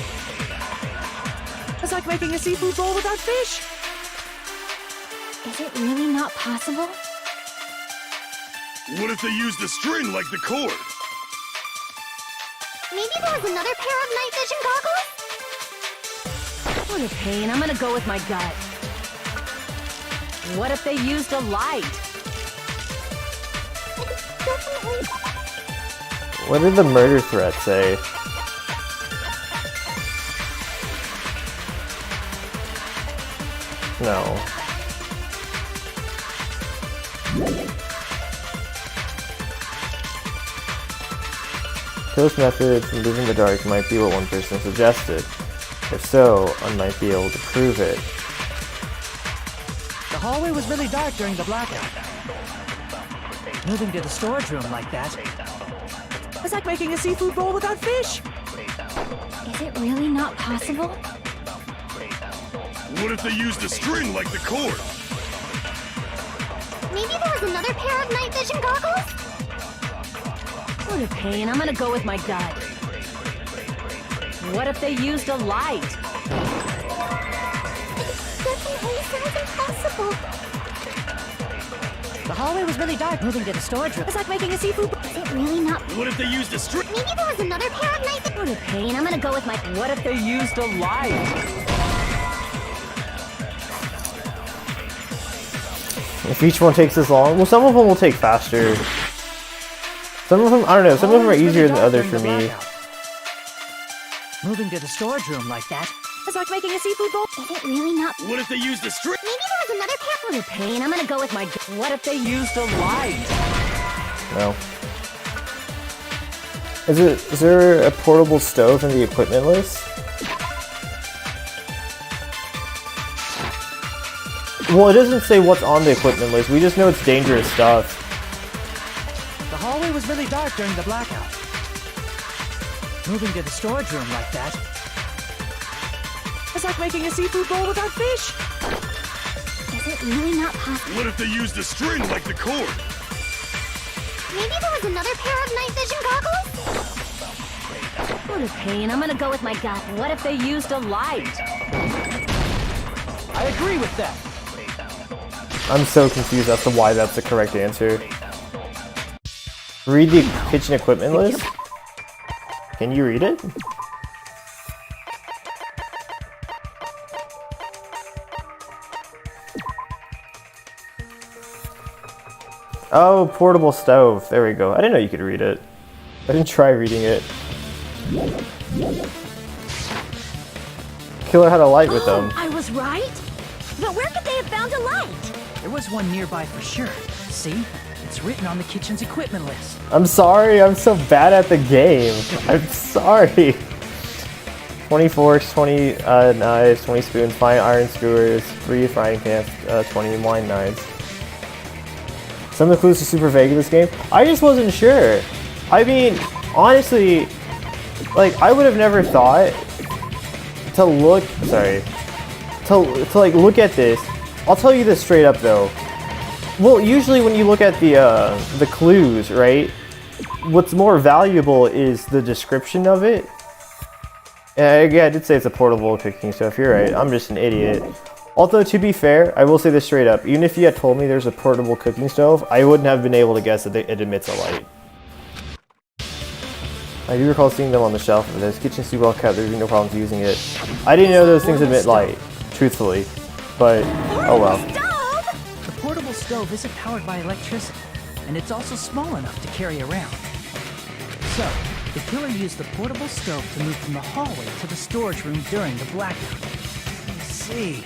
It's like making a seafood bowl without fish. Is it really not possible? What if they used a string like the cord? Maybe there was another pair of night vision goggles? What a pain. I'm gonna go with my gut. What if they used a light? Definitely. What did the murder threat say? No. Those methods from moving in the dark might be what one person suggested. If so, I might be able to prove it. The hallway was really dark during the blackout. Moving to the storage room like that. It's like making a seafood bowl without fish. Is it really not possible? What if they used a string like the cord? Maybe there was another pair of night vision goggles? What a pain. I'm gonna go with my gut. What if they used a light? Definitely sounds impossible. The hallway was really dark. Moving to the storage room. It's like making a seafood bowl. Is it really not? What if they used a string? Maybe there was another pair of night vision. What a pain. I'm gonna go with my... What if they used a light? If each one takes this long, well, some of them will take faster. Some of them, I don't know, some of them are easier than others for me. Moving to the storage room like that. It's like making a seafood bowl. Is it really not? What if they used a string? Maybe there was another pair. What a pain. I'm gonna go with my... What if they used a light? No. Is there a portable stove in the equipment list? Well, it doesn't say what's on the equipment list. We just know it's dangerous stuff. The hallway was really dark during the blackout. Moving to the storage room like that. It's like making a seafood bowl without fish. Is it really not possible? What if they used a string like the cord? Maybe there was another pair of night vision goggles? What a pain. I'm gonna go with my gut. What if they used a light? I agree with that. I'm so confused as to why that's the correct answer. Read the kitchen equipment list? Can you read it? Oh, portable stove. There we go. I didn't know you could read it. I didn't try reading it. Killer had a light with them. I was right? But where could they have found a light? There was one nearby for sure. See? It's written on the kitchen's equipment list. I'm sorry, I'm so bad at the game. I'm sorry. 20 forks, 20 knives, 20 spoons, 5 iron skewers, 3 frying pans, 20 wine knives. Some of the clues are super vague in this game. I just wasn't sure. I mean, honestly, like, I would have never thought to look, to like look at this. I'll tell you this straight up though. Well, usually when you look at the clues, right? What's more valuable is the description of it. Yeah, I did say it's a portable cooking stove. You're right. I'm just an idiot. Although, to be fair, I will say this straight up. Even if you had told me there's a portable cooking stove, I wouldn't have been able to guess that it emits a light. I do recall seeing them on the shelf, but this kitchen super well kept. There'd be no problems using it. I didn't know those things emit light, truthfully. But, oh well. The portable stove isn't powered by electricity, and it's also small enough to carry around. So, the killer used the portable stove to move from the hallway to the storage room during the blackout. I see.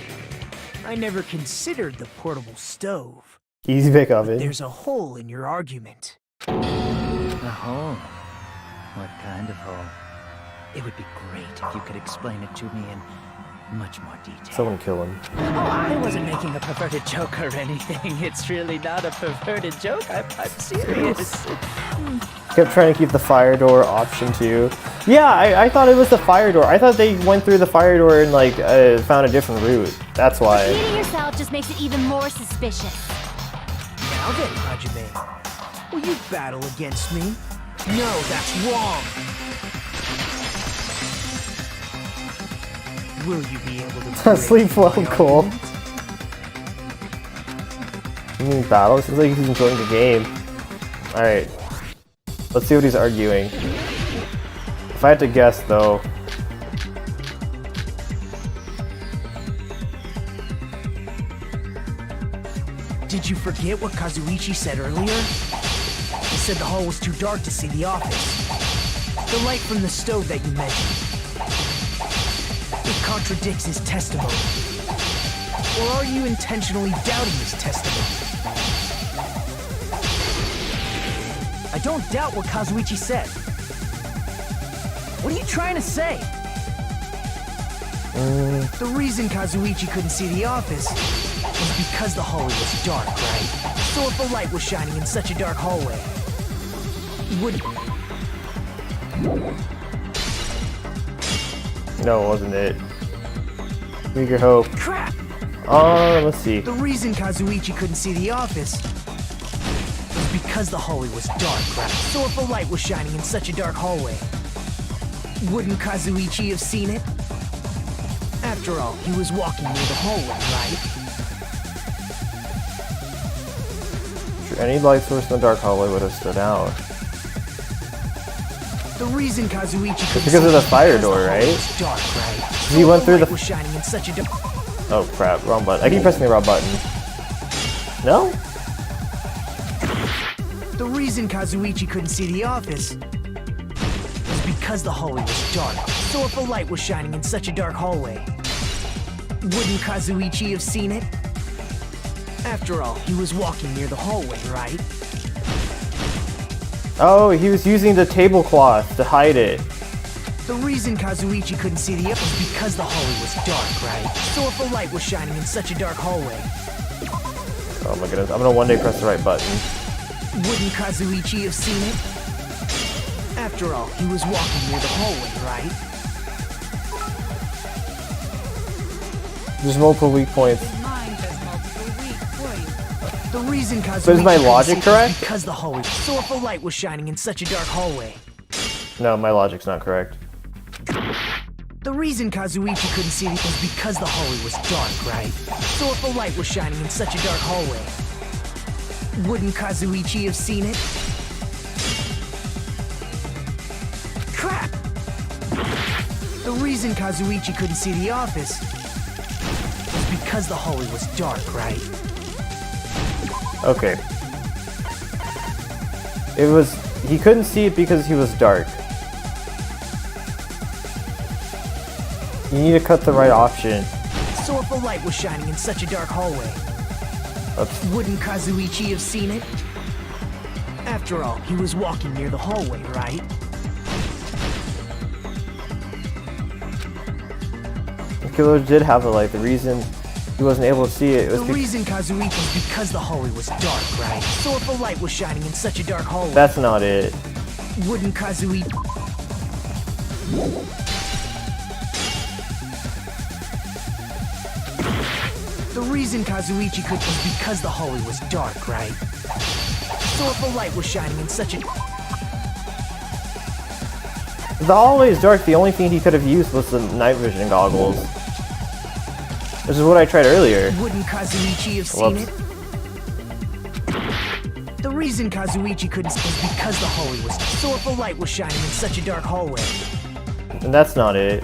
I never considered the portable stove. Easy pick of it. There's a hole in your argument. A hole? What kind of hole? It would be great if you could explain it to me in much more detail. Someone kill him. Oh, I wasn't making a perverted joke or anything. It's really not a perverted joke. I'm serious. Kept trying to keep the fire door option too. Yeah, I thought it was the fire door. I thought they went through the fire door and like found a different route. That's why. Repeating yourself just makes it even more suspicious. Now then, Hajime, will you battle against me? No, that's wrong. Will you be able to Sleep well, my Cole. argument? You mean battle? Seems like he's enjoying the game. Alright. Let's see what he's arguing. If I had to guess though. Did you forget what Kazuichi said earlier? He said the hall was too dark to see the office. The light from the stove that you mentioned. It contradicts his testimony. Or are you intentionally doubting his testimony? I don't doubt what Kazuichi said. What are you trying to say? The reason Kazuichi couldn't see the office was because the hallway was dark, right? So if the light was shining in such a dark hallway, would... No, it wasn't it. Weaker hope. Crap! Let's see. The reason Kazuichi couldn't see the office was because the hallway was dark, right? So if the light was shining in such a dark hallway, wouldn't Kazuichi have seen it? After all, he was walking near the hallway, right? Any light source in the dark hallway would have stood out. The reason Kazuichi It's couldn't because see of the it fire was door, the hallway right? was dark, right? He went through light the... was shining in such a dark... Oh crap, wrong button. I keep pressing the wrong button. No? The reason Kazuichi couldn't see the office was because the hallway was dark. So if a light was shining in such a dark hallway, wouldn't Kazuichi have seen it? After all, he was walking near the hallway, right? Oh, he was using the tablecloth to hide it. The reason Kazuichi couldn't see the was because the hallway was dark, right? So if a light was shining in such a dark hallway, Oh my goodness, I'm gonna one day press the right button. wouldn't Kazuichi have seen it? After all, he was walking near the hallway, right? There's multiple weak points. Mind has multiple weak points. The reason Kazuichi But is my couldn't logic see it correct? was because the hallway. So if a light was shining in such a dark hallway, No, my logic's not correct. the reason Kazuichi couldn't see it was because the hallway was dark, right? So if a light was shining in such a dark hallway, wouldn't Kazuichi have seen it? Crap! The reason Kazuichi couldn't see the office was because the hallway was dark, right? Okay. He couldn't see it because he was dark. You need to cut the right option. So if a light was shining in such a dark hallway, Oops. wouldn't Kazuichi have seen it? After all, he was walking near the hallway, right? The killer did have the light. The reason he wasn't able to see it was The reason Kazuichi was because the hallway was dark, right? So if a light was shining in such a dark hallway, That's not it. wouldn't Kazuichi... The reason Kazuichi could was because the hallway was dark, right? So if a light was shining in such a... The hallway is dark. The only thing he could have used was the night vision goggles. This is what I tried earlier. Wouldn't Kazuichi have seen Whoops. it? The reason Kazuichi couldn't was because the hallway was... So if a light was shining in such a dark hallway, And that's not it.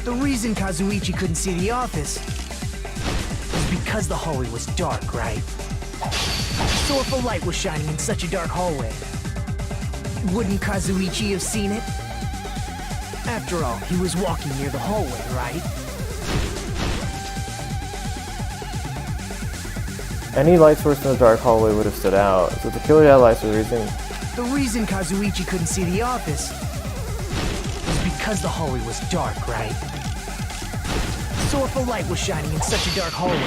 the reason Kazuichi couldn't see the office was because the hallway was dark, right? So if a light was shining in such a dark hallway, wouldn't Kazuichi have seen it? After all, he was walking near the hallway, right? Any light source in the dark hallway would have stood out. So the killer had lights for the reason The reason Kazuichi couldn't see the office was because the hallway was dark, right? So if a light was shining in such a dark hallway...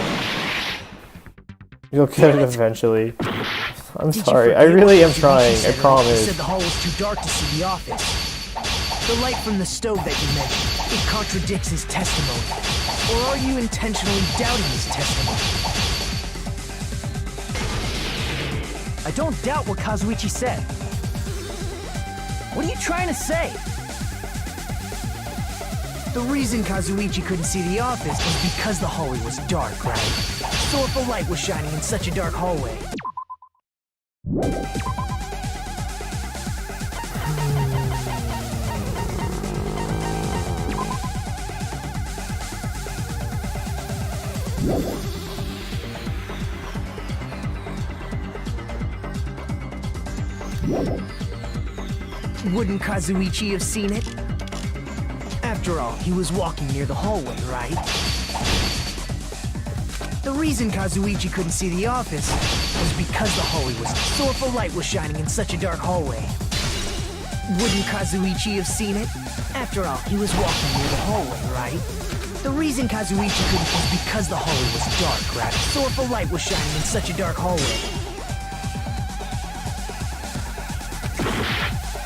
You'll get it eventually. I'm sorry, I really am trying, I promise. You said the hall was too dark to see the office. The light from the stove that you mentioned, it contradicts his testimony. Or are you intentionally doubting his testimony? I don't doubt what Kazuichi said. What are you trying to say? The reason Kazuichi couldn't see the office was because the hallway was dark, right? So if a light was shining in such a dark hallway... Wouldn't Kazuichi have seen it? After all, he was walking near the hallway, right? The reason Kazuichi couldn't see the office was because the hallway was... So if a light was shining in such a dark hallway, wouldn't Kazuichi have seen it? After all, he was walking near the hallway, right? The reason Kazuichi couldn't was because the hallway was dark, right? So if a light was shining in such a dark hallway,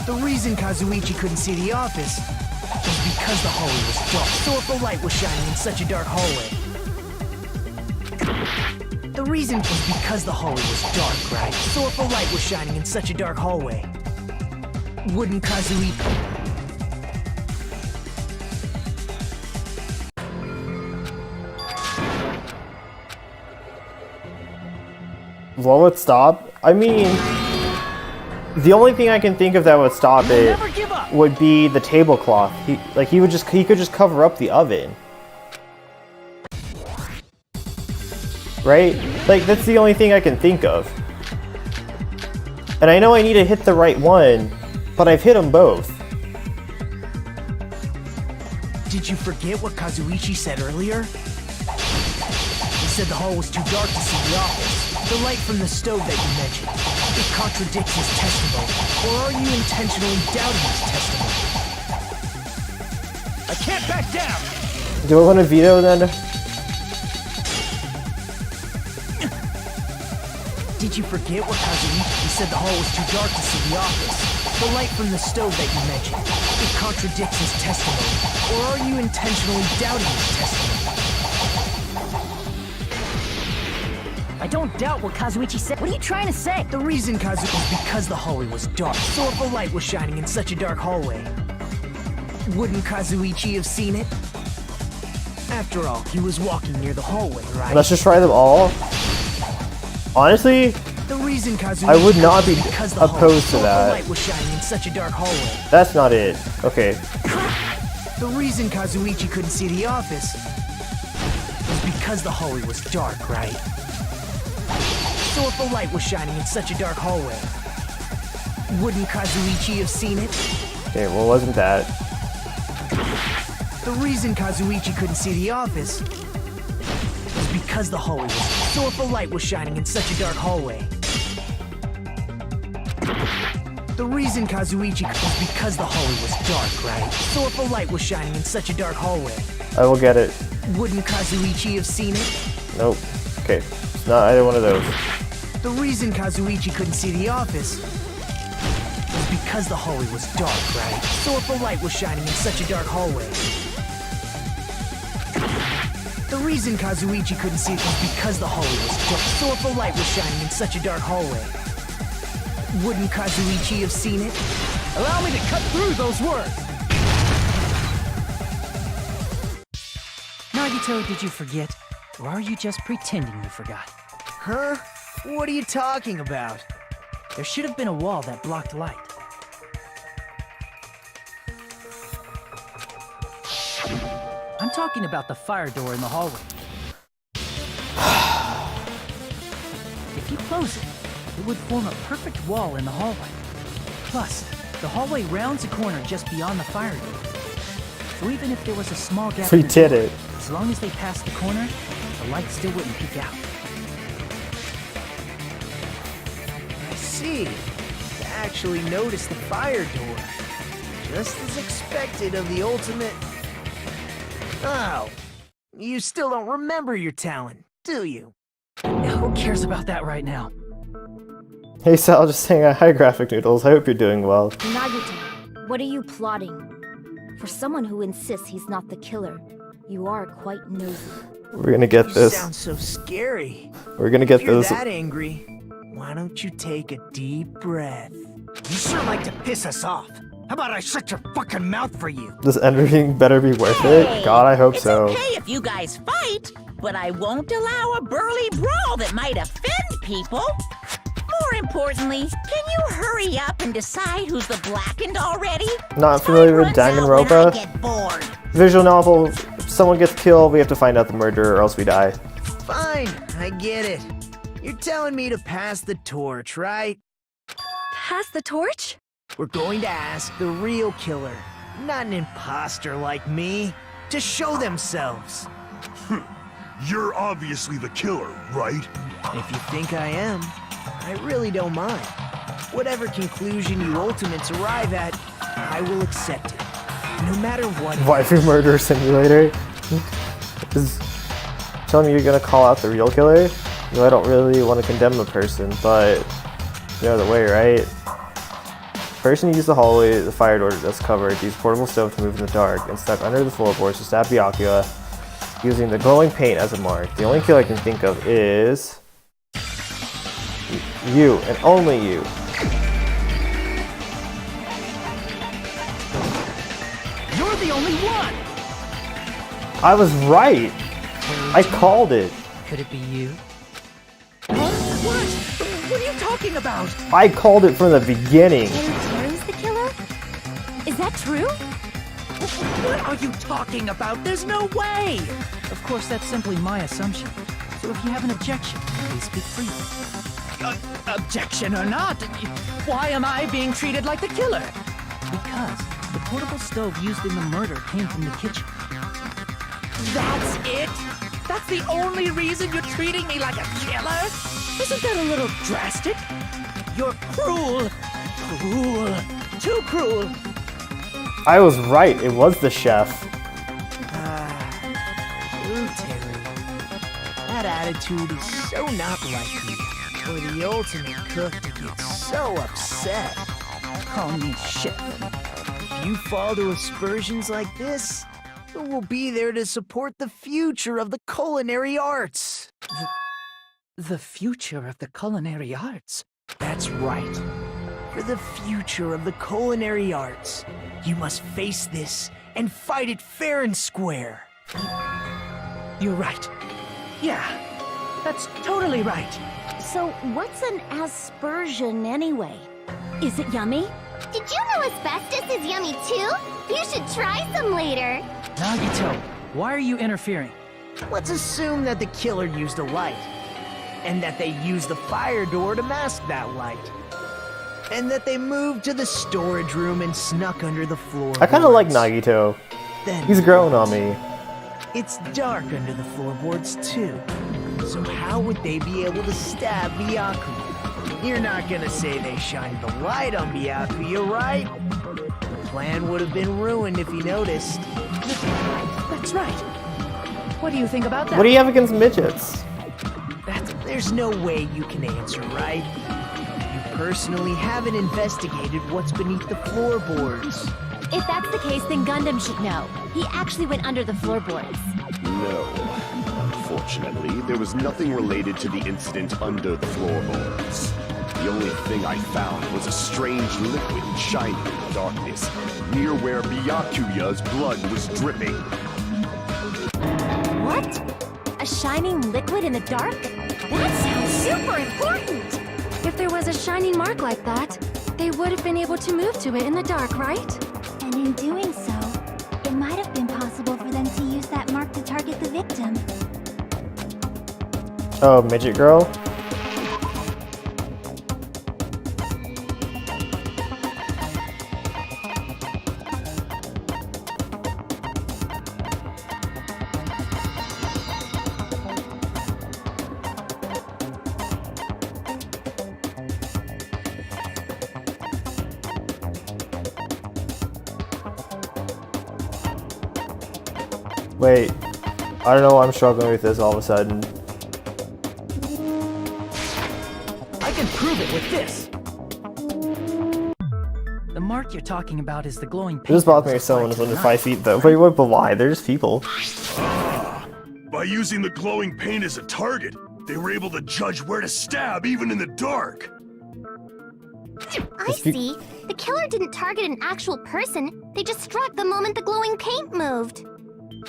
the reason Kazuichi couldn't see the office was because the hallway was dark. So if a light was shining in such a dark hallway, the reason was because the hallway was dark, right? So if a light was shining in such a dark hallway, wouldn't Kazuichi... What would stop? I mean, the only thing I can think of that would stop it would be the tablecloth. He could just cover up the oven. Right? Like, that's the only thing I can think of. And I know I need to hit the right one, but I've hit them both. Did you forget what Kazuichi said earlier? He said the hall was too dark to see the office. The light from the stove that you mentioned, it contradicts his testimony. Or are you intentionally doubting his testimony? I can't back down! Do I want to veto then? Did you forget what Kazuichi said the hall was too dark to see the office? The light from the stove that you mentioned, it contradicts his testimony. Or are you intentionally doubting his testimony? I don't doubt what Kazuichi said. What are you trying to say? The reason Kazuichi was because the hallway was dark. So if a light was shining in such a dark hallway, wouldn't Kazuichi have seen it? After all, he was walking near the hallway, right? Let's just try them all. Honestly, the reason Kazuichi I would not be opposed to that. The light was shining in such a dark hallway. That's not it. Okay. The reason Kazuichi couldn't see the office was because the hallway was dark, right? So if a light was shining in such a dark hallway, wouldn't Kazuichi have seen it? Okay, well, wasn't that? The reason Kazuichi couldn't see the office was because the hallway was... So if a light was shining in such a dark hallway, the reason Kazuichi was because the hallway was dark, right? So if a light was shining in such a dark hallway, I will get it. Wouldn't Kazuichi have seen it? Nope. Okay. It's not either one of those. The reason Kazuichi couldn't see the office was because the hallway was dark, right? So if a light was shining in such a dark hallway, the reason Kazuichi couldn't see it was because the hallway was dark. So if a light was shining in such a dark hallway, wouldn't Kazuichi have seen it? Allow me to cut through those words! Nagito, did you forget? Or are you just pretending you forgot? Huh? What are you talking about? There should have been a wall that blocked light. I'm talking about the fire door in the hallway. If you close it, it would form a perfect wall in the hallway. Plus, the hallway rounds a corner just beyond the fire door. So even if there was a small gap We in the did door, it. as long as they passed the corner, the light still wouldn't peek out. I see. actually noticed the fire door. Just as expected of the ultimate... Oh, you still don't remember your talent, do you? Who cares about that right now? Hey Sal, just saying hi Graphic Noodles, I hope you're doing well. Nagito, what are you plotting? For someone who insists he's not the killer, you are quite nosy. We're gonna get You this. sound so scary. We're gonna get If you're this. that angry, why don't you take a deep breath? You sure like to piss us off. How about I shut your fucking mouth for you? This ending better be worth it. God, I hope so. It's okay if you guys fight, but I won't allow a burly brawl that might offend people. More importantly, can you hurry up and decide who's the blackened already? Not familiar with Runs out when I Danganronpa? get bored. Visual novel, if someone gets killed, we have to find out the murderer or else we die. Fine, I get it. You're telling me to pass the torch, right? Pass the torch? We're going to ask the real killer, not an imposter like me, to show themselves. You're obviously the killer, right? If you think I am, I really don't mind. Whatever conclusion you ultimates arrive at, I will accept it. No matter what. Waifu murder simulator? Is telling me you're gonna call out the real killer? You know, I don't really want to condemn a person, but you know the way, right? Person used the hallway, the fire door that's covered, used portable stove to move in the dark, and stuck under the floorboards to stab Byakuya using the glowing paint as a mark. The only killer I can think of is you, and only you. You're the only one! I was right! I called it! Could it be you? Huh? What? What are you talking about? I called it from the beginning! Terry's the killer? Is that true? What are you talking about? There's no way! Of course, that's simply my assumption. So if you have an objection, please speak freely. Objection or not, why am I being treated like the killer? Because the portable stove used in the murder came from the kitchen. That's it? That's the only reason you're treating me like a killer? Isn't that a little drastic? You're cruel. Cruel. Too cruel. I was right, it was the chef. Ooh, Terry. That attitude is so not like you. For the ultimate cook to get so upset. Call me chef. If you fall to aspersions like this, who will be there to support the future of the culinary arts? The future of the culinary arts? That's right. For the future of the culinary arts, you must face this and fight it fair and square. You're right. Yeah, that's totally right. So what's an aspersion anyway? Is it yummy? Did you know asbestos is yummy too? You should try some later. Nagito, why are you interfering? Let's assume that the killer used a light, and that they used the fire door to mask that light, and that they moved to the storage room and snuck under the floor. I kinda like Nagito. Then He's growing on me. it's dark under the floorboards too. So how would they be able to stab Byakuya? You're not gonna say they shined the light on Byakuya, right? The plan would have been ruined if he noticed. That's right. What do you think about that? What do you have against midgets? There's no way you can answer, right? You personally haven't investigated what's beneath the floorboards. If that's the case, then Gundam should know. He actually went under the floorboards. No. Unfortunately, there was nothing related to the incident under the floorboards. The only thing I found was a strange liquid shining in the darkness, near where Byakuya's blood was dripping. What? A shining liquid in the dark? That sounds super important! If there was a shining mark like that, they would have been able to move to it in the dark, right? And in doing so, it might have been possible for them to use that mark to target the victim. Oh, midget girl? Wait, I don't know why I'm struggling with this all of a sudden. I can prove it with this. The mark you're talking about is the glowing paint. It just bothers me if someone is under 5 feet though. Wait, but why? They're just people. By using the glowing paint as a target, they were able to judge where to stab even in the dark. I see. The killer didn't target an actual person. They just struck the moment the glowing paint moved.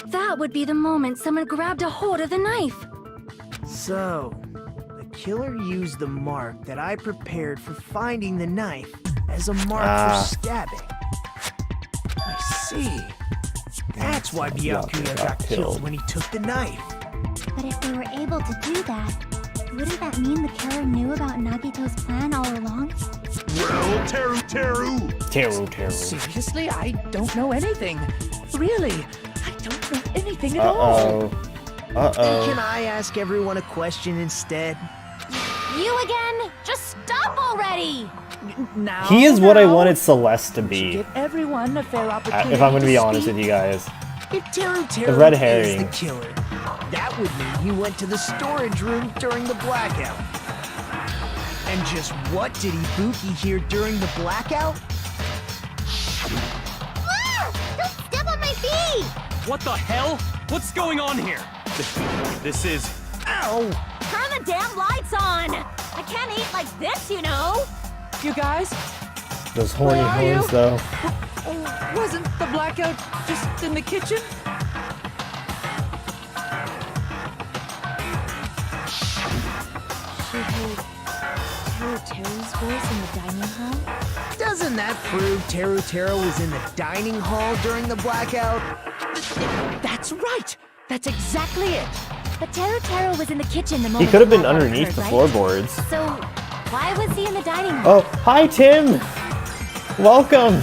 That would be the moment someone grabbed a hold of the knife. So, the killer used the mark that I prepared for finding the knife as a mark for stabbing. I see. That's why Byakuya got killed when he took the knife. But if they were able to do that, wouldn't that mean the killer knew about Nagito's plan all along? Well, Teru. Seriously, I don't know anything. Really, I don't know anything at all. Can I ask everyone a question instead? You again? Just stop already! Now, He is what I wanted Celeste to be. give everyone a fair opportunity. If I'm gonna to be honest speak. with you guys. If Teru The red is herring. the killer, that would mean he went to the storage room during the blackout. And just what did Ibuki hear during the blackout? Ah! Don't step on my feet! What the hell? What's going on here? This is... Ow! Turn the damn lights on! I can't eat like this, you know? You guys, Those horny Where are you? horns though. wasn't the blackout just in the kitchen? She heard Teru's voice in the dining hall? Doesn't that prove Teru was in the dining hall during the blackout? That's right. That's exactly it. But Teru was in the kitchen the He moment could have the been blackout underneath occurred, the right? floorboards. So, why was he in the dining hall? Oh, hi Tim! Welcome!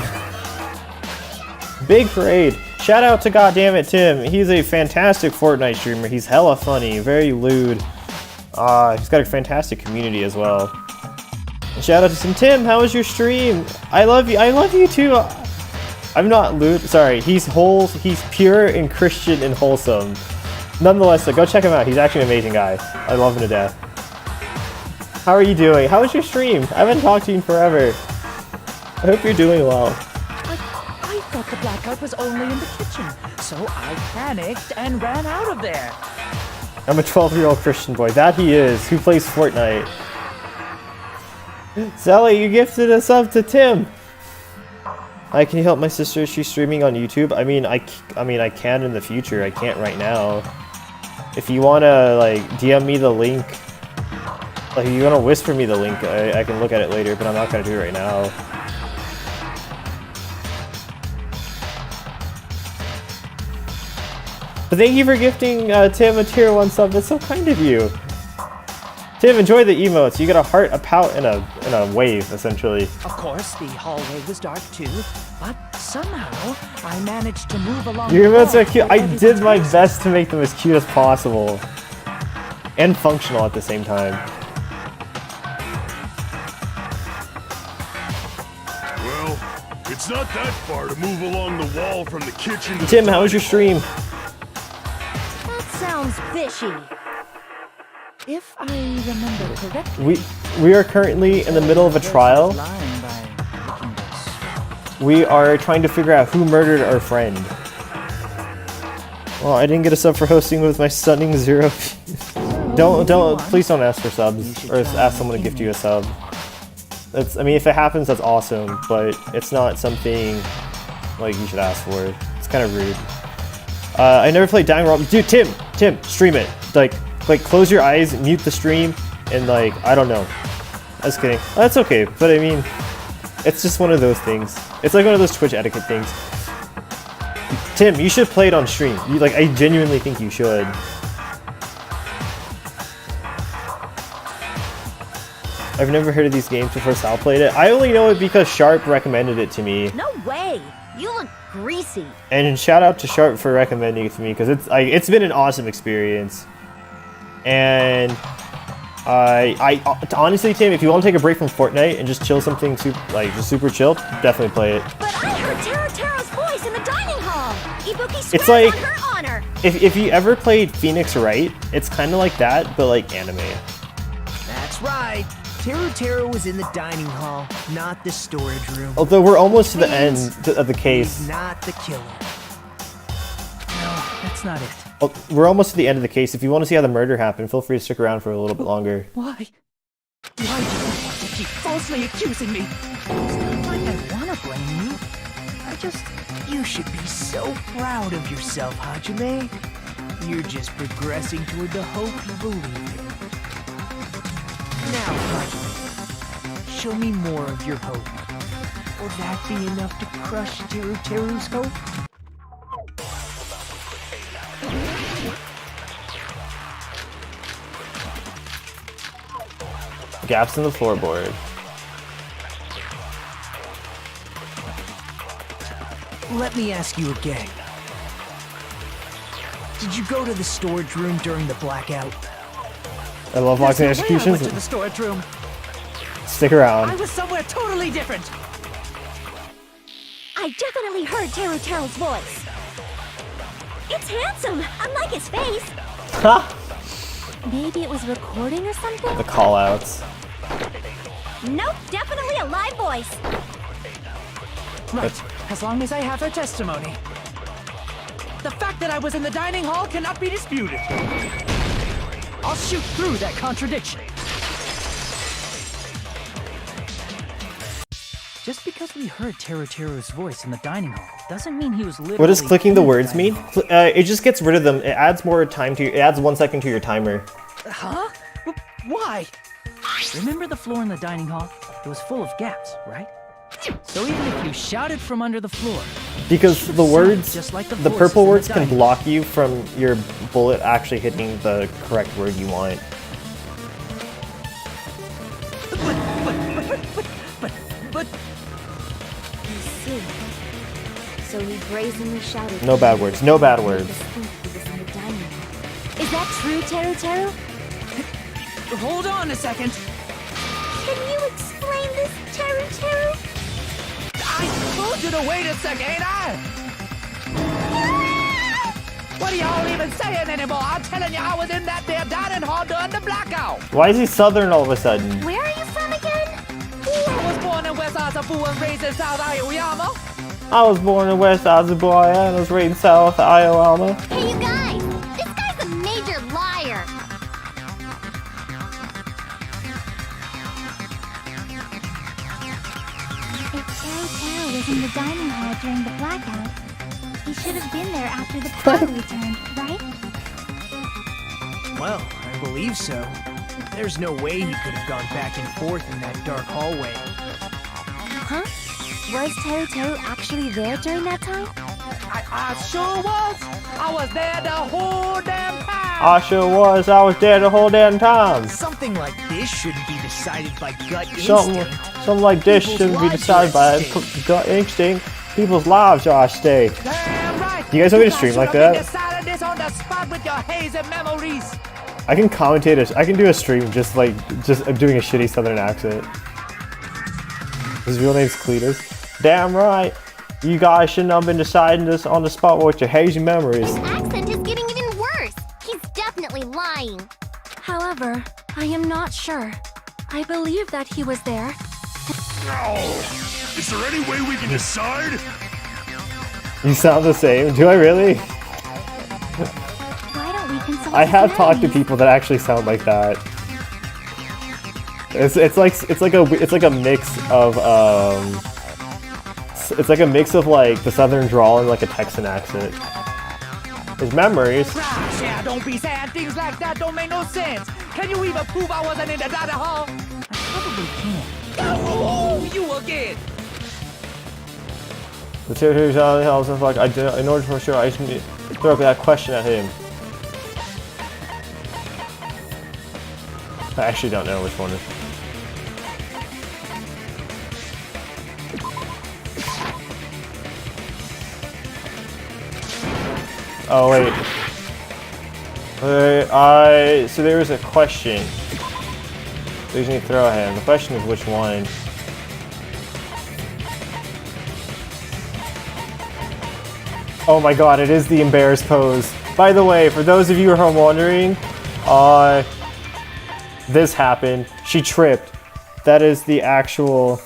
Big parade. Shout out to goddammit Tim. He's a fantastic Fortnite streamer. He's hella funny, very lewd. He's got a fantastic community as well. And shout out to some Tim. How was your stream? I love you. I love you too. I'm not lewd. Sorry. He's pure and Christian and wholesome. Nonetheless, so go check him out. He's actually an amazing guy. I love him to death. How are you doing? How was your stream? I haven't talked to you in forever. I hope you're doing well. I thought the blackout was only in the kitchen, so I panicked and ran out of there. I'm a 12-year-old Christian boy. That he is. Who plays Fortnite? Sally, you gifted a sub to Tim. Can you help my sister? She's streaming on YouTube. I mean, I can in the future. I can't right now. If you wanna like DM me the link, like if you wanna whisper me the link, I can look at it later. But I'm not gonna do it right now. But thank you for gifting Tim a tier 1 sub. That's so kind of you. Tim, enjoy the emotes. You get a heart, a pout, and a wave, essentially. Of course, the hallway was dark too, but somehow I managed to move along. Your the emotes wall are cute. with I everyone's did my faces. best to make them as cute as possible. And functional at the same time. Well, it's not that far to move along the wall from the kitchen to Tim, the how was your stream? That sounds fishy. If I remember correctly, We are currently in the middle of a trial. lying by looking this. We are trying to figure out who murdered our friend. Well, I didn't get a sub for hosting with my stunning 0. Please don't ask for subs, or ask someone to gift you a sub. I mean, if it happens, that's awesome, but it's not something like you should ask for. It's kind of rude. I never played Dying World. Dude, Tim, stream it. Like close your eyes, mute the stream, and like, I don't know. I was kidding. That's okay, but I mean, it's just one of those things. It's like one of those Twitch etiquette things. Tim, you should play it on stream. I genuinely think you should. I've never heard of these games before Sal played it. I only know it because Sharp recommended it to me. No way! You look greasy. And shout out to Sharp for recommending it to me because it's been an awesome experience. And I honestly, Tim, if you want to take a break from Fortnite and just chill something just super chill, definitely play it. But I heard Teru's voice in the dining hall. Ibuki It's swears like- on her honor. if you ever played Phoenix Wright, it's kind of like that, but like anime. That's right. Teru was in the dining hall, not the storage room. Although we're almost to the end of the case. He's not the killer. No, that's not it. Well, we're almost to the end of the case. If you want to see how the murder happened, feel free to stick around for a little bit longer. Why? Why do you want to keep falsely accusing me? It's not like I want to blame you. You should be so proud of yourself, Hajime. You're just progressing toward the hope you believe in. Now, Hajime, show me more of your hope. Will that be enough to crush Teru's hope? Gaps in the floorboard. Let me ask you again. Did you go to the storage room during the blackout? I love watching There's no way I executions. went to the storage room. Stick around. I was somewhere totally different. I definitely heard Teru's voice. It's handsome, unlike his face. Ha! Maybe it was recording or something? The callouts. Nope, definitely a live voice. Right, as long as I have her testimony. The fact that I was in the dining hall cannot be disputed. I'll shoot through that contradiction. Just because we heard Teru's voice in the dining hall doesn't mean he was literally... What does clicking the words mean? dining hall. It just gets rid of them. It adds more time to. It adds 1 second to your timer. Huh? Why? Remember the floor in the dining hall? It was full of gaps, right? So even if you shouted from under the floor... Because the words, just like the the voices purple in the words can dining block you from your bullet actually hitting the correct word you want. But... You see. So he brazenly shouted... No bad words. No bad words. Is that true, Teru? Hold on a second. Can you explain this, Teru? I told you to wait a second, ain't I? What are y'all even saying anymore? I'm telling you, I was in that there dining hall during the blackout. Why is he southern all of a sudden? Where are you from again? I was born in West Azabu and raised in South Aoyama. I was born in West Azubuai and was raised in South Iowa. Hey, you guys! This guy's a major liar! If Teru was in the dining hall during the blackout, he should have been there after the party returned, right? Well, I believe so. There's no way he could have gone back and forth in that dark hallway. Huh? Was Teru actually there during that time? I sure was. I was there the whole damn time. I sure was. I was there the whole damn time. Something like this shouldn't be decided by gut Something like this People's shouldn't be lives decided are by at stake. gut instinct. People's lives are at stake. Damn right. You guys want me to stream like that? Decided this on the spot with your hazy memories. I can commentate it. I can do a stream just doing a shitty southern accent. His real name's Cletus. Damn right. You guys shouldn't have been deciding this on the spot with your hazy memories. His accent is getting even worse. He's definitely lying. However, I am not sure. I believe that he was there. Is there any way we can decide? You sound the same. Do I really? Why don't we consult I have his talked to memories? people that actually sound like that. It's like a mix of it's like a mix of like the southern drawl and like a Texan accent. His memories. Gosh, yeah, don't be saying things like that. Don't make no sense. Can you even prove I wasn't in the dining hall? I probably can. Oh, you again. The territory's on the house. Like in order for sure, I just need to throw up that question at him. I actually don't know which one. Oh wait. So there was a question. So you need to throw at him. The question is which one. Oh my god, it is the embarrassed pose. By the way, for those of you who are wondering, this happened. She tripped. That is the actual...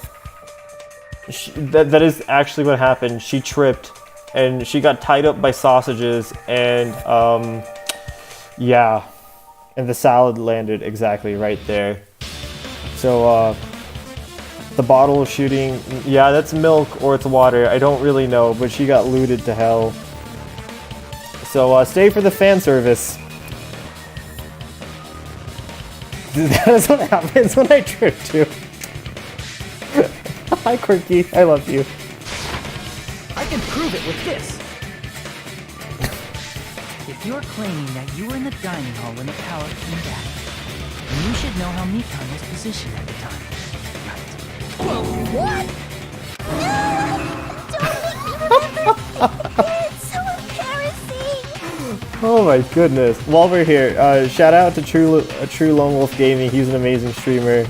that is actually what happened. She tripped, and she got tied up by sausages, and, yeah. And the salad landed exactly right there. So, the bottle of shooting... Yeah, that's milk or it's water. I don't really know, but she got looted to hell. So, stay for the fan service. That's what happens when I trip too. Hi, Quirky. I love you. I can prove it with this. If you're claiming that you were in the dining hall when the power came back, then you should know how Mikan was positioned at the time. What? It's so embarrassing. Oh my goodness. While we're here, shout out to True Lone Wolf Gaming. He's an amazing streamer.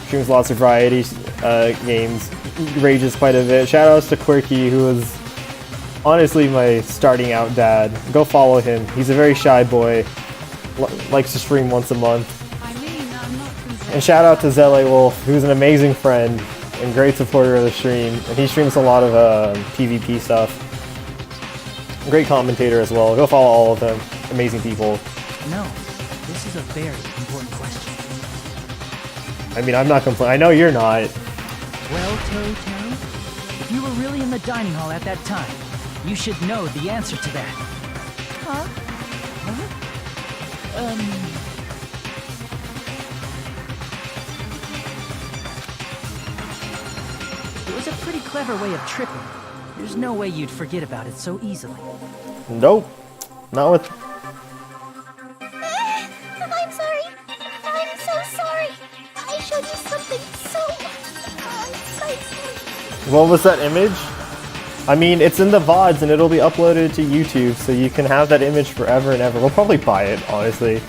Streams lots of variety games. Rages quite a bit. Shout outs to Quirky, who is honestly my starting out dad. Go follow him. He's a very shy boy. Likes to stream once a month. And shout out to Zele Wolf, who's an amazing friend and great supporter of the stream. And he streams a lot of PvP stuff. Great commentator as well. Go follow all of them. Amazing people. No, this is a very important question. I mean, I'm not complaining. I know you're not. Well, Teru, if you were really in the dining hall at that time, you should know the answer to that. Huh? It was a pretty clever way of tripping. There's no way you'd forget about it so easily. Nope. Not with... I'm sorry. I'm so sorry. I showed you something so spicy. What was that image? I mean, it's in the VODs and it'll be uploaded to YouTube, so you can have that image forever and ever. We'll probably buy it, honestly.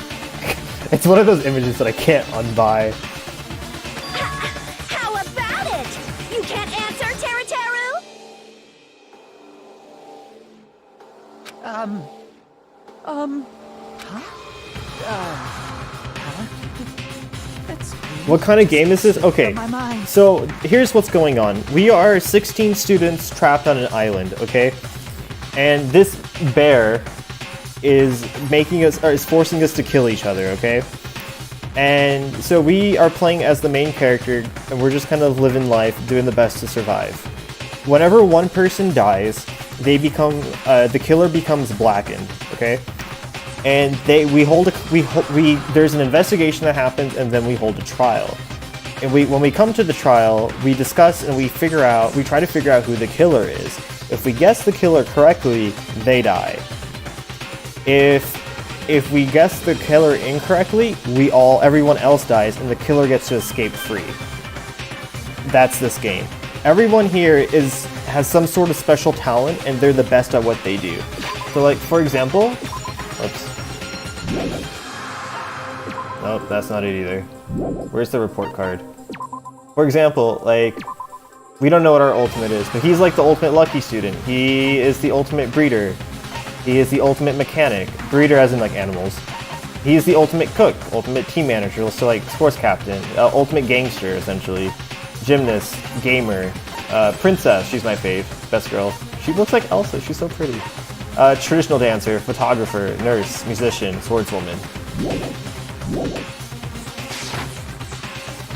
It's one of those images that I can't unbuy. How about it? You can't answer, Teru Teru? What kind of game is this? Okay, so here's what's going on. We are 16 students trapped on an island, okay? And this bear is forcing us to kill each other, okay? And so we are playing as the main character, and we're just kind of living life, doing the best to survive. Whenever one person dies, they become, the killer becomes blackened, okay? And there's an investigation that happens, and then we hold a trial. And when we come to the trial, we discuss and we try to figure out who the killer is. If we guess the killer correctly, they die. If we guess the killer incorrectly, everyone else dies, and the killer gets to escape free. That's this game. Everyone here has some sort of special talent, and they're the best at what they do. So, like, for example, oops. Nope, that's not it either. Where's the report card? For example, like, we don't know what our ultimate is, but he's like the ultimate lucky student. He is the ultimate breeder. He is the ultimate mechanic. Breeder as in, like, animals. He is the ultimate cook, ultimate team manager, so like sports captain, ultimate gangster, essentially. Gymnast, gamer, princess, she's my fave, best girl. She looks like Elsa, she's so pretty. Traditional dancer, photographer, nurse, musician, swordswoman.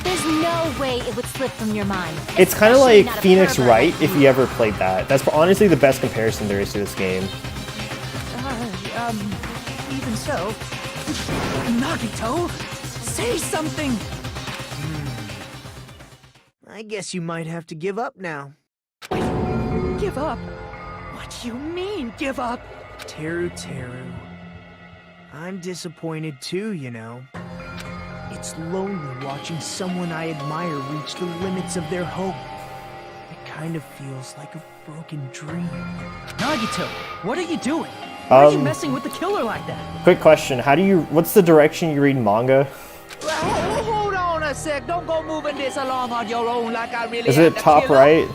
There's no way it would slip from your mind. It's kind of like not a Phoenix pervert Wright like if you ever played that. That's honestly the best comparison there is to this game. Even so, Nagito, say something! I guess you might have to give up now. Give up? What do you mean, give up? Teru. I'm disappointed too, you know. It's lonely watching someone I admire reach the limits of their hope. It kind of feels like a broken dream. Nagito, what are you doing? Why are you messing with the killer like that? Quick question, what's the direction you read manga? Hold on a sec, don't go moving this along on your own like I really Is it top right?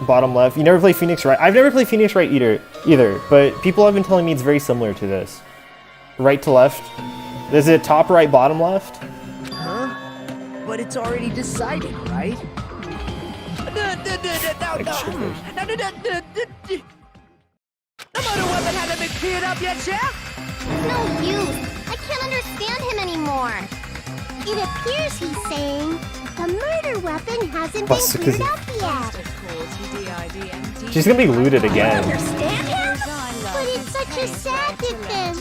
Bottom left. You never play Phoenix Right? I've never played Phoenix Right either, but people have been telling me it's very similar to this. Right to left. Is it top right, bottom left? Huh? But it's already decided, right? The motor weapon hasn't been cleared up yet, Chef? No use. I can't understand him anymore. It appears he's saying the murder weapon hasn't been cleared up yet. She's gonna be looted again. Understand him? But it's such a sad defense.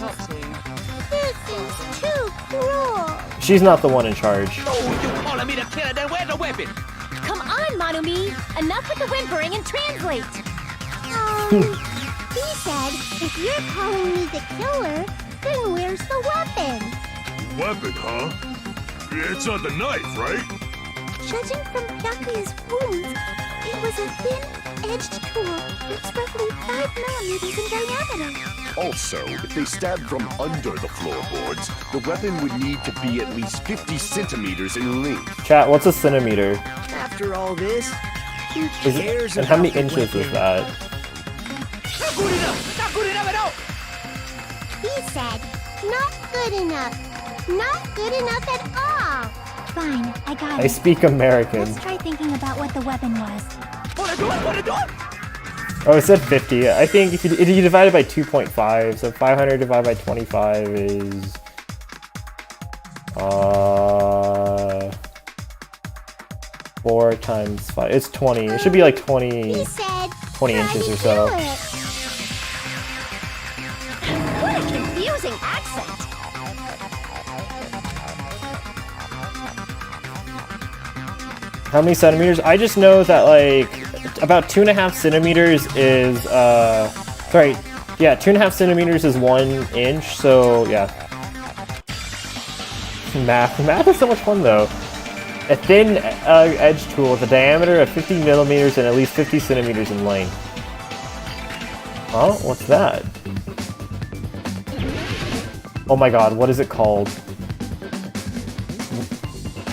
This is too cruel. She's not the one in charge. Oh, you calling me the killer? Then where's the weapon? Come on, Manumi! Enough with the whimpering and translate! He said, if you're calling me the killer, then where's the weapon? Weapon, huh? It's not the knife, right? Judging from Byakuya's wounds, it was a thin-edged tool that's roughly 5 millimeters in diameter. Also, if they stabbed from under the floorboards, the weapon would need to be at least 50 centimeters in length. Chat, what's a centimeter? After all this, who Is cares it, and how many about the inches is weapon? that? Not good enough! Not good enough at all! He said, not good enough. Not good enough at all. Fine, I got I it. speak American. Let's try thinking about what the weapon was. Wanna do it? Wanna do it? Oh, it said 50. I think if you divide it by 2.5, so 500 divided by 25 is 4 times 5. It's 20. It should be like 20 He said, 20 inches or so. do it. What a confusing accent! How many centimeters? I just know that like about 2.5 centimeters is sorry, yeah, 2.5 centimeters is 1 inch. So yeah, math is so much fun though. A thin edge tool with a diameter of 50 millimeters and at least 50 centimeters in length. Oh, what's that? Oh my god, what is it called?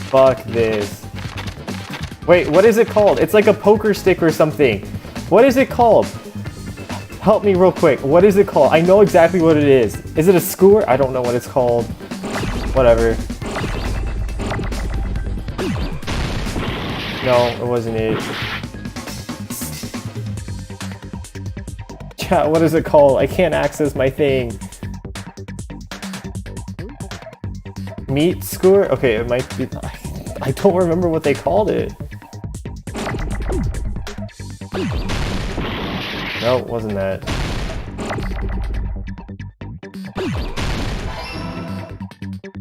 Fuck this. Wait, what is it called? It's like a poker stick or something. What is it called? Help me real quick. What is it called? I know exactly what it is. Is it a skewer? I don't know what it's called. Whatever. No, it wasn't it. Chat, what is it called? I can't access my thing. Meat skewer? Okay, it might be... I don't remember what they called it. No, it wasn't that.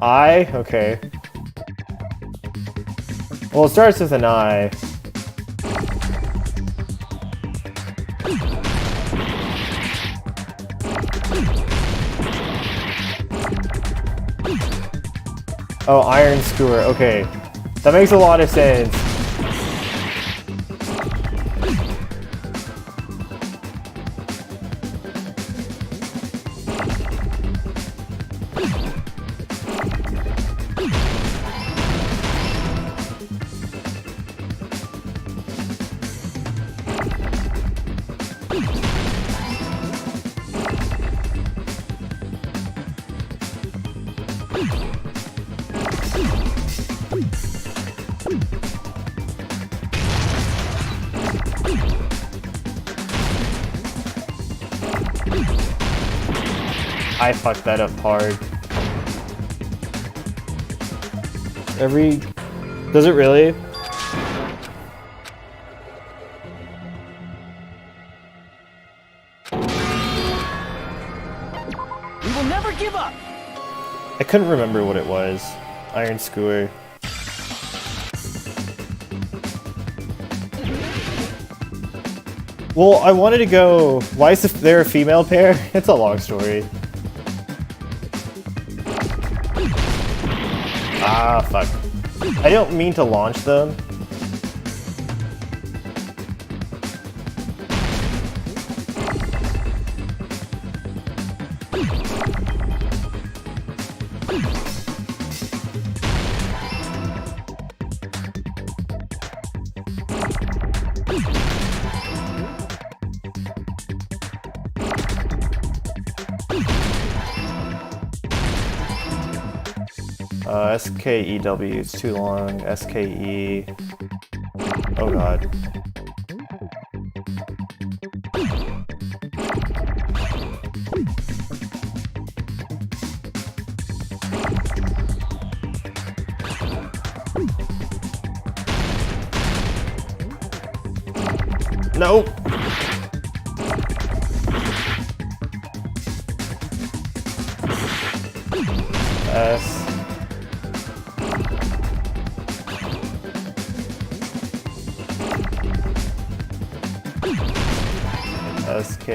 I? Okay. Well, it starts with an I. Oh, iron skewer. Okay. That makes a lot of sense. I fucked that up hard. Does it really? We will never give up! I couldn't remember what it was. Iron skewer. Well, I wanted to go... Why is there a female pair? It's a long story. Ah, fuck. I don't mean to launch them. SKEW, it's too long. SKE. Oh god. Nope. S. SK.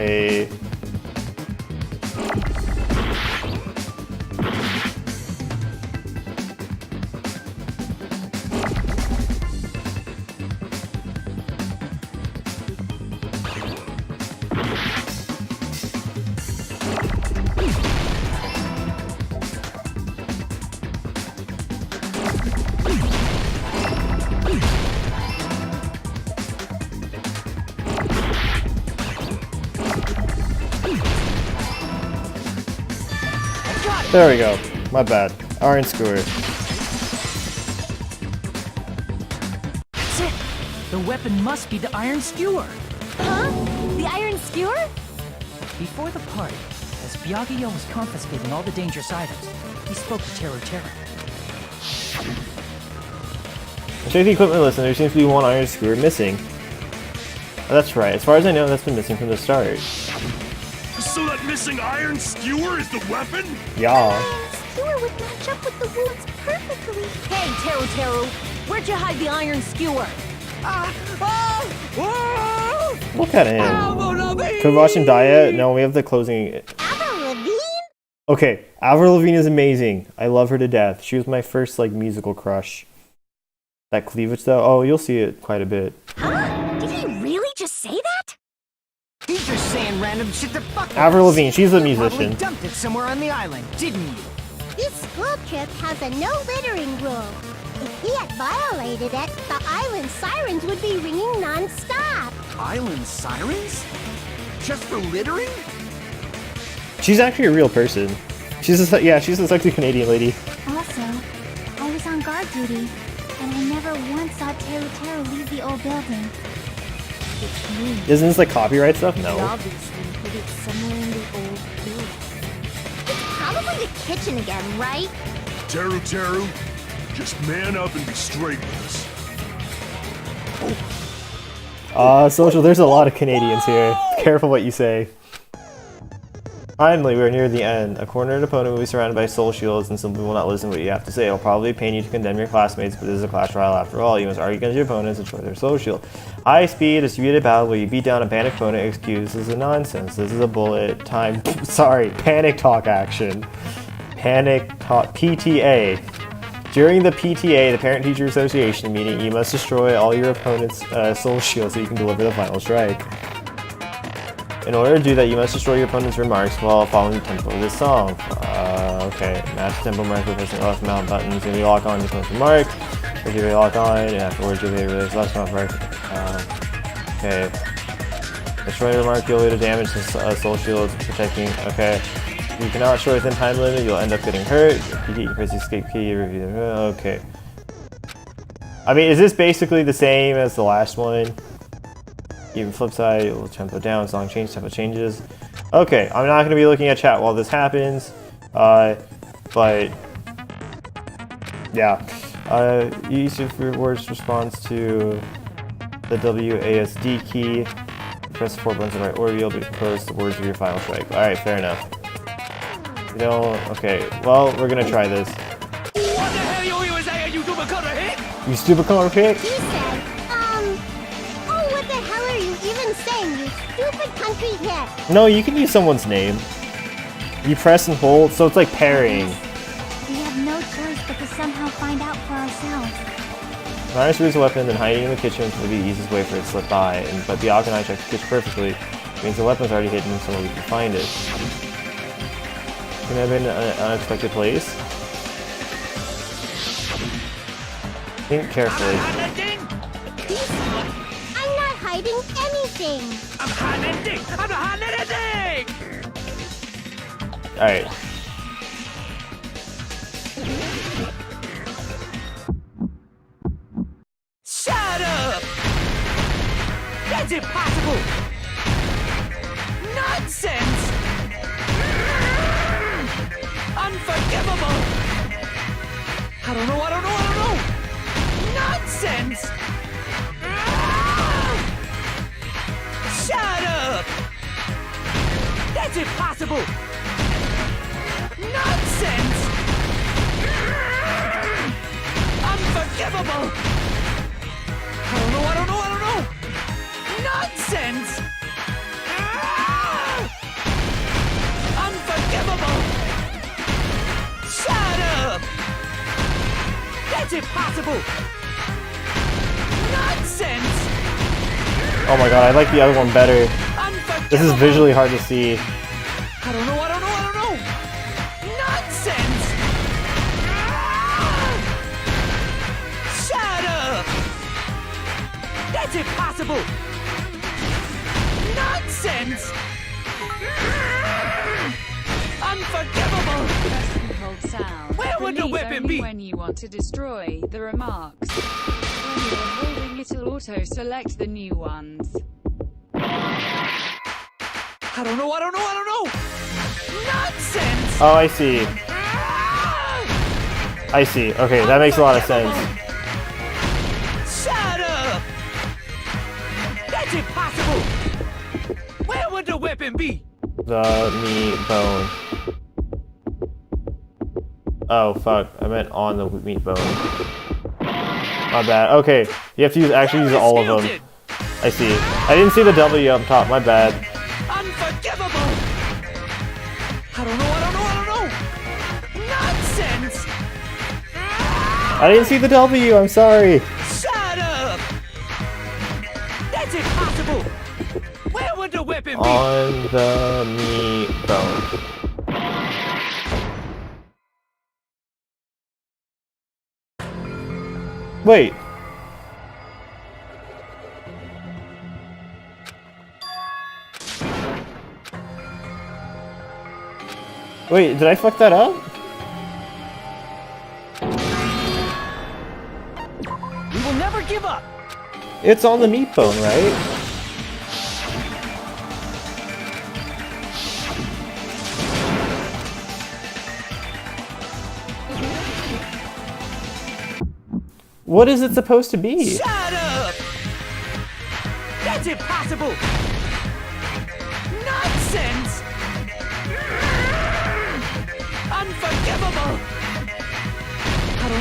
There we go. My bad. Iron skewer. That's it! The weapon must be the iron skewer! Huh? The iron skewer? Before the party, as Byakuya was confiscating all the dangerous items, he spoke to Teru. Check the equipment list and there seems to be one iron skewer missing. Oh, that's right. As far as I know, that's been missing from the start. So that missing iron skewer is the weapon? Yeah. Skewer would match up with the wounds perfectly. Hey, Teru, where'd you hide the iron skewer? Look at him. Could we watch him die yet? No, we have the closing. Avril Lavigne? Okay, Avril Lavigne is amazing. I love her to death. She was my first like musical crush. That cleavage though, oh, you'll see it quite a bit. Huh? Did he really just say that? He's just saying random shit to fuck with Avril us. Lavigne, she's a You musician. probably dumped it somewhere on the island, didn't you? This school trip has a no littering rule. If he had violated it, the island sirens would be ringing non-stop. Island sirens? Just for littering? She's actually a real person. She's a sexy Canadian lady. Also, I was on guard duty, and I never once saw Teru leave the old building. Which means Isn't this like copyright stuff? No. he obviously hid it somewhere in the old building. It's probably the kitchen again, right? Teru, just man up and be straight with us. Social, there's a lot of Canadians here. Careful what you say. Finally, we're near the end. A cornered opponent will be surrounded by soul shields and simply will not listen to what you have to say. It'll probably pain you to condemn your classmates, but this is a class trial after all. You must argue against your opponents and destroy their soul shield. High speed, distributed battle where you beat down a panicked opponent. Excuses are nonsense. This is a bullet time. Sorry, panic talk action. Panic talk. PTA. During the PTA, the Parent Teacher Association meeting, you must destroy all your opponent's soul shields so you can deliver the final strike. In order to do that, you must destroy your opponent's remarks while following the tempo of this song. Okay, match the tempo mark by pressing the left mouse button. If you lock on your opponent's remark, if you lock on, and afterwards you'll be able to release left mouse mark. Okay. Destroy the remark, you'll do damage to soul shields, protecting. Okay. If you cannot destroy within time limit, you'll end up getting hurt. If you press the escape key, okay. I mean, is this basically the same as the last one? Even flip side, it'll tempo down, song change, tempo changes. Okay, I'm not going to be looking at chat while this happens, but yeah. Use your words response to the WASD key. Press the 4 buttons in the right order, you'll be composed the words of your final strike. Alright, fair enough. You don't, okay, well, we're going to try this. What the hell you even saying, you stupid color hit? You stupid color pick? He said, oh, what the hell are you even saying, you stupid country hit? No, you can use someone's name. You press and hold, so it's like pairing. We have no choice but to somehow find out for ourselves. Minus removes a weapon, then hiding in the kitchen will be the easiest way for it to slip by. But Byakuya and I checked the kitchen perfectly. It means the weapon's already hidden, so we can find it. Can have been an unexpected place. Think carefully. He said, I'm not hiding anything. I'm not hiding anything! Alright. That's impossible! Nonsense! Unforgivable! I don't know! Nonsense! Shut up! That's impossible! Nonsense! Unforgivable! I don't know! Nonsense! Unforgivable! Shut up! That's impossible! Nonsense! Oh my god, I like the other one better. This is visually hard to see. I don't know! Nonsense! Shut up! That's impossible! Nonsense! Unforgivable! Press controlled sound. Where would the Release weapon only be? when you want to destroy the remarks. When you are holding, it'll auto-select the new ones. I don't know! Nonsense! Oh, I see. I see. Okay, that makes a lot of sense. Shut up! That's impossible! Where would the weapon be? The meat bone. Oh, fuck. I meant on the meat bone. My bad. Okay, you have to actually use all of them. I see. I didn't see the W up top. My bad. Unforgivable! I don't know! Nonsense! I didn't see the W. I'm sorry. Shut up! That's impossible! Where would the weapon be? On the meat bone. Wait. Wait, did I fuck that up? We will never give up! It's on the meat bone, right? What is it supposed to be? Shut up! That's impossible! Nonsense! Unforgivable!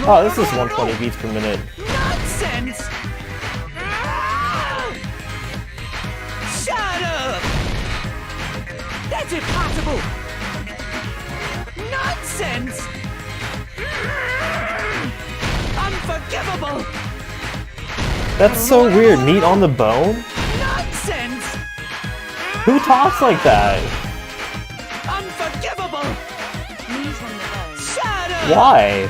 Oh, this is 120 beats per minute. Nonsense! Shut up! That's impossible! Nonsense! Unforgivable! That's so weird. Meat on the bone? Nonsense! Who talks like that? Unforgivable! Knees on the bone. Shut up! Why?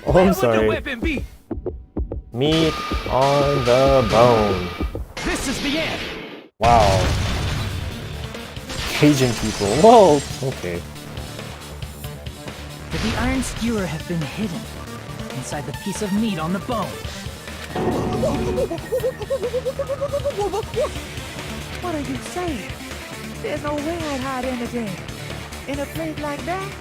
Oh, Where I'm would the sorry. weapon be? Meat on the bone. This is the end! Wow. Cajun people. Whoa. Okay. Could the iron skewer have been hidden inside the piece of meat on the bone? What are you saying? There's no way I'd hide anything in a place like that.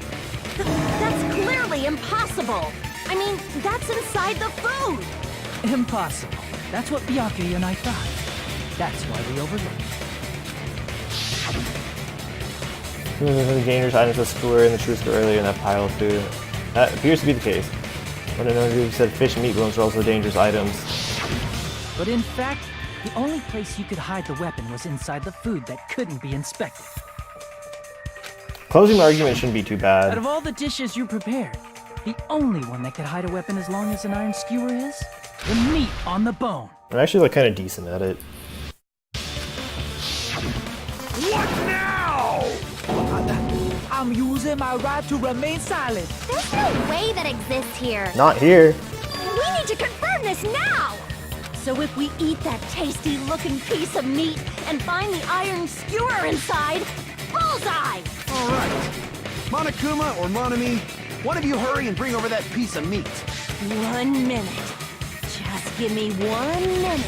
That's clearly impossible. I mean, that's inside the food. Impossible. That's what Byakuya and I thought. That's why we overlooked. The dangerous items of skewer in the truth earlier in that pile of food. That appears to be the case. When another group said fish and meat bones were also dangerous items. But in fact, the only place you could hide the weapon was inside the food that couldn't be inspected. Closing argument shouldn't be too Out bad. of all the dishes you prepared, the only one that could hide a weapon as long as an iron skewer is the meat on the bone. I'm actually like kind of decent at it. What now? I'm using my right to remain silent. There's no way that exists here. Not here. We need to confirm this now. So if we eat that tasty-looking piece of meat and find the iron skewer inside, bullseye! All right. Monokuma or Monami, one of you hurry and bring over that piece of meat. 1 minute. Just give me 1 minute.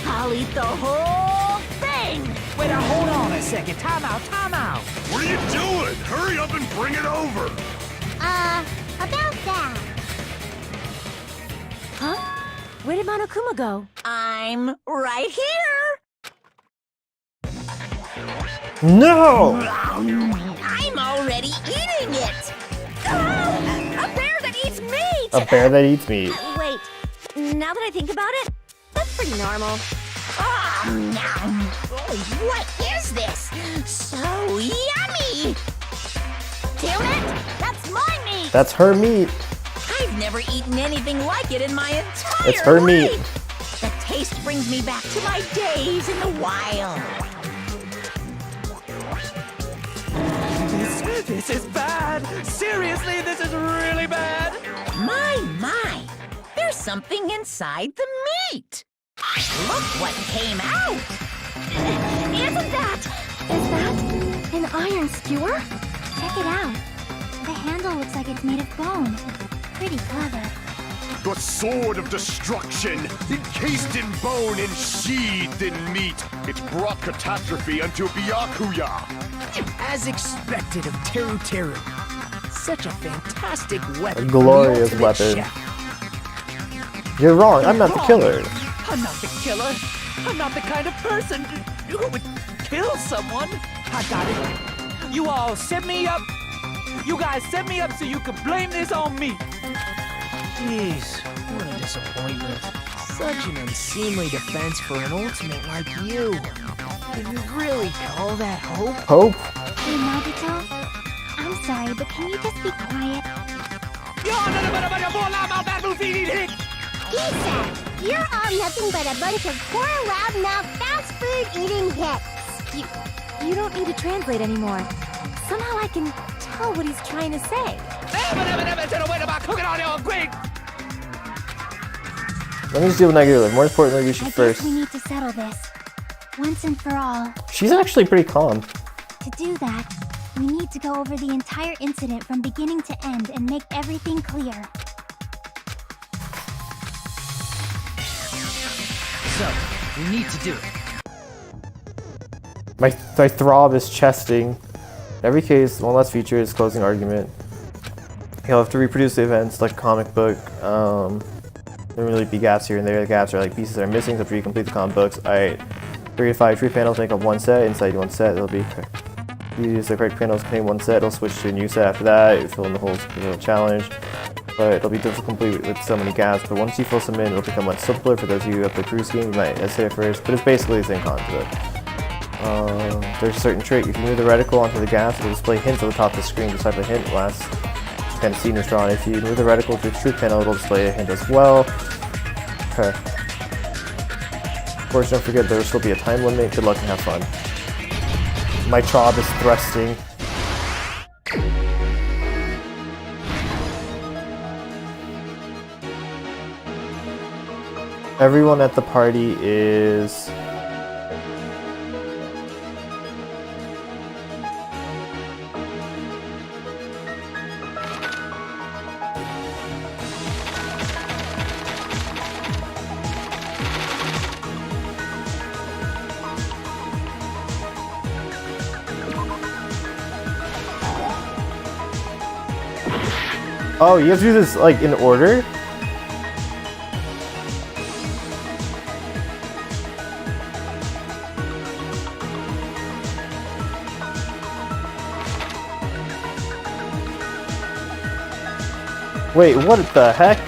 I'll eat the whole thing! Wait, now hold on a second. Time out, time out. What are you doing? Hurry up and bring it over! About that. Huh? Where did Monokuma go? I'm right here! No! I'm already eating it! A bear that eats meat! A bear that eats meat. Wait, now that I think about it, that's pretty normal. What is this? So yummy! Damn it! That's my meat! That's her meat. I've never eaten anything like it in my entire It's her life. meat. The taste brings me back to my days in the wild. This is bad. Seriously, this is really bad. My. There's something inside the meat. Look what came out. Is that an iron skewer? Check it out. The handle looks like it's made of bone. Pretty clever. The sword of destruction, encased in bone and sheathed in meat. It's brought catastrophe unto Byakuya. As expected of Teru Teru. Such a fantastic weapon. A glorious for the ultimate weapon. chef. You're wrong. I'm not the killer. I'm not the killer. I'm not the kind of person who would kill someone. I got it. You all set me up. You guys set me up so you could blame this on me. Jeez, what a disappointment. Such an unseemly defense for an ultimate like you. Can you really call that hope? Hope? Hey, Nagito. I'm sorry, but can you just be quiet? Issa, you're all nothing but a bunch of poor, loudmouth, fast food eating hicks. You don't need to translate anymore. Somehow I can tell what he's trying to say. Let me just deal with negative. More importantly, we I should guess first. we need to settle this. Once and for all. She's actually pretty calm. To do that, we need to go over the entire incident from beginning to end and make everything clear. So, we need to do it. My throb is chesting. In every case, one last feature is closing argument. You'll have to reproduce the events like a comic book. There really be gaps here and there. The gaps are like pieces that are missing after you complete the comic books. Alright, 3 to 5 tree panels make up one set. Inside one set, it'll be. You use the correct panels contain one set. It'll switch to a new set after that. You fill in the holes for the challenge. But it'll be difficult to complete with so many gaps. But once you fill some in, it'll become much simpler. For those of you who have the cruise game, you might hesitate at first, but it's basically the same concept. There's a certain trick. If you move the reticle onto the gaps, it'll display hints at the top of the screen. This type of hint lasts kind of scene is drawn. If you move the reticle to the truth panel, it'll display a hint as well. Okay. Of course, don't forget there will still be a time limit. Good luck and have fun. My trob is thrusting. Everyone at the party is... Oh, you have to do this, like, in order? Wait, what the heck?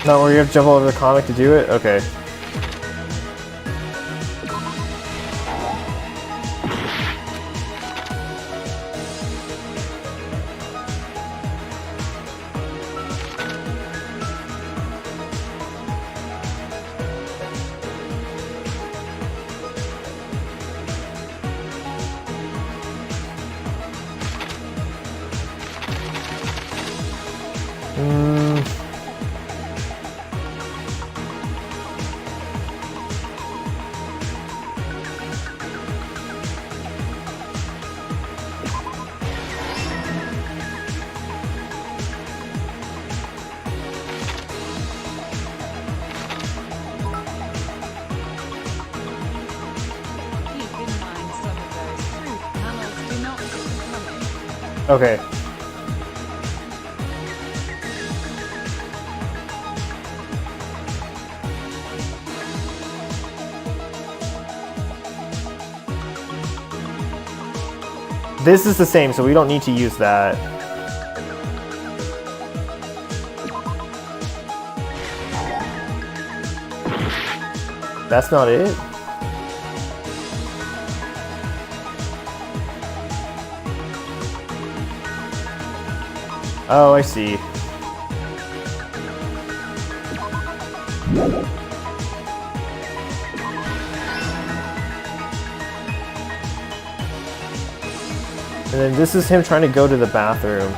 Not where you have to jump all over the comic to do it? Okay. Keep in mind some of those fruit panels do not fit the plumbing. Okay. This is the same, so we don't need to use that. That's not it? Oh, I see. And then this is him trying to go to the bathroom.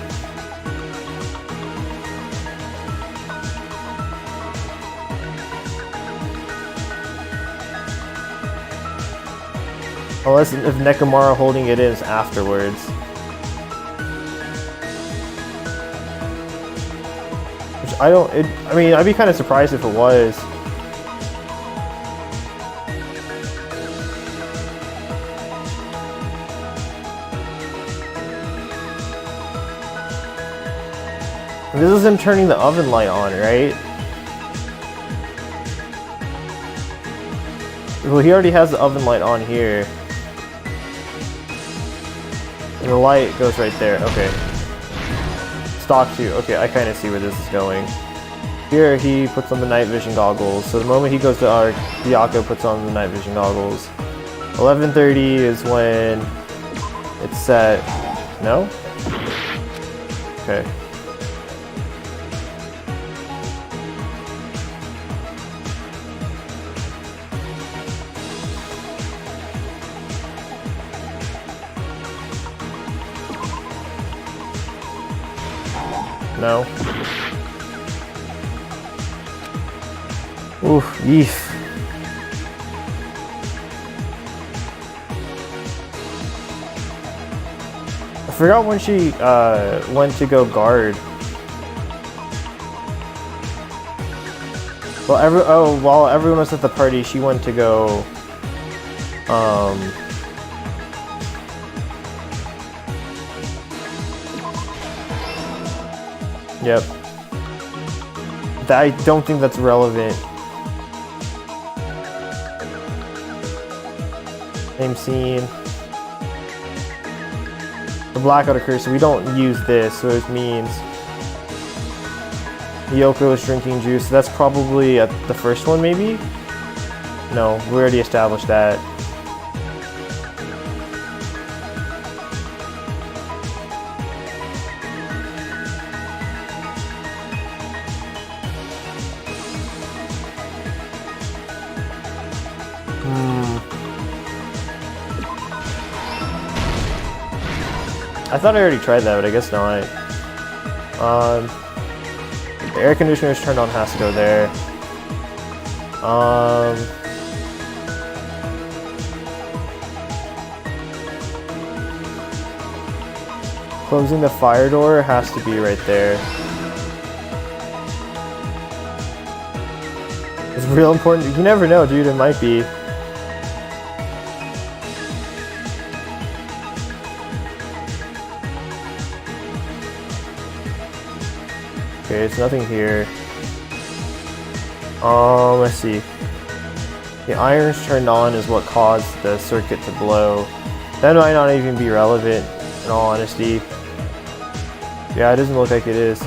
Unless if Nekomara holding it is afterwards. Which I don't, I mean, I'd be kind of surprised if it was. This is him turning the oven light on, right? Well, he already has the oven light on here. And the light goes right there. Okay. Stock 2. Okay, I kind of see where this is going. Here, he puts on the night vision goggles. So the moment he goes to Arc, Byakko puts on the night vision goggles. 11:30 is when it's set. No? Okay. No. Oof, yeef. I forgot when she went to go guard. Well, while everyone was at the party, she went to go Yep. I don't think that's relevant. Same scene. The blackout occurs, so we don't use this, so it means Yoko is drinking juice. So that's probably at the first one, maybe? No, we already established that. I thought I already tried that, but I guess not. The air conditioner is turned on, has to go there. Closing the fire door has to be right there. It's real important. You never know, dude. It might be. Okay, there's nothing here. Let's see. The irons turned on is what caused the circuit to blow. That might not even be relevant, in all honesty. Yeah, it doesn't look like it is.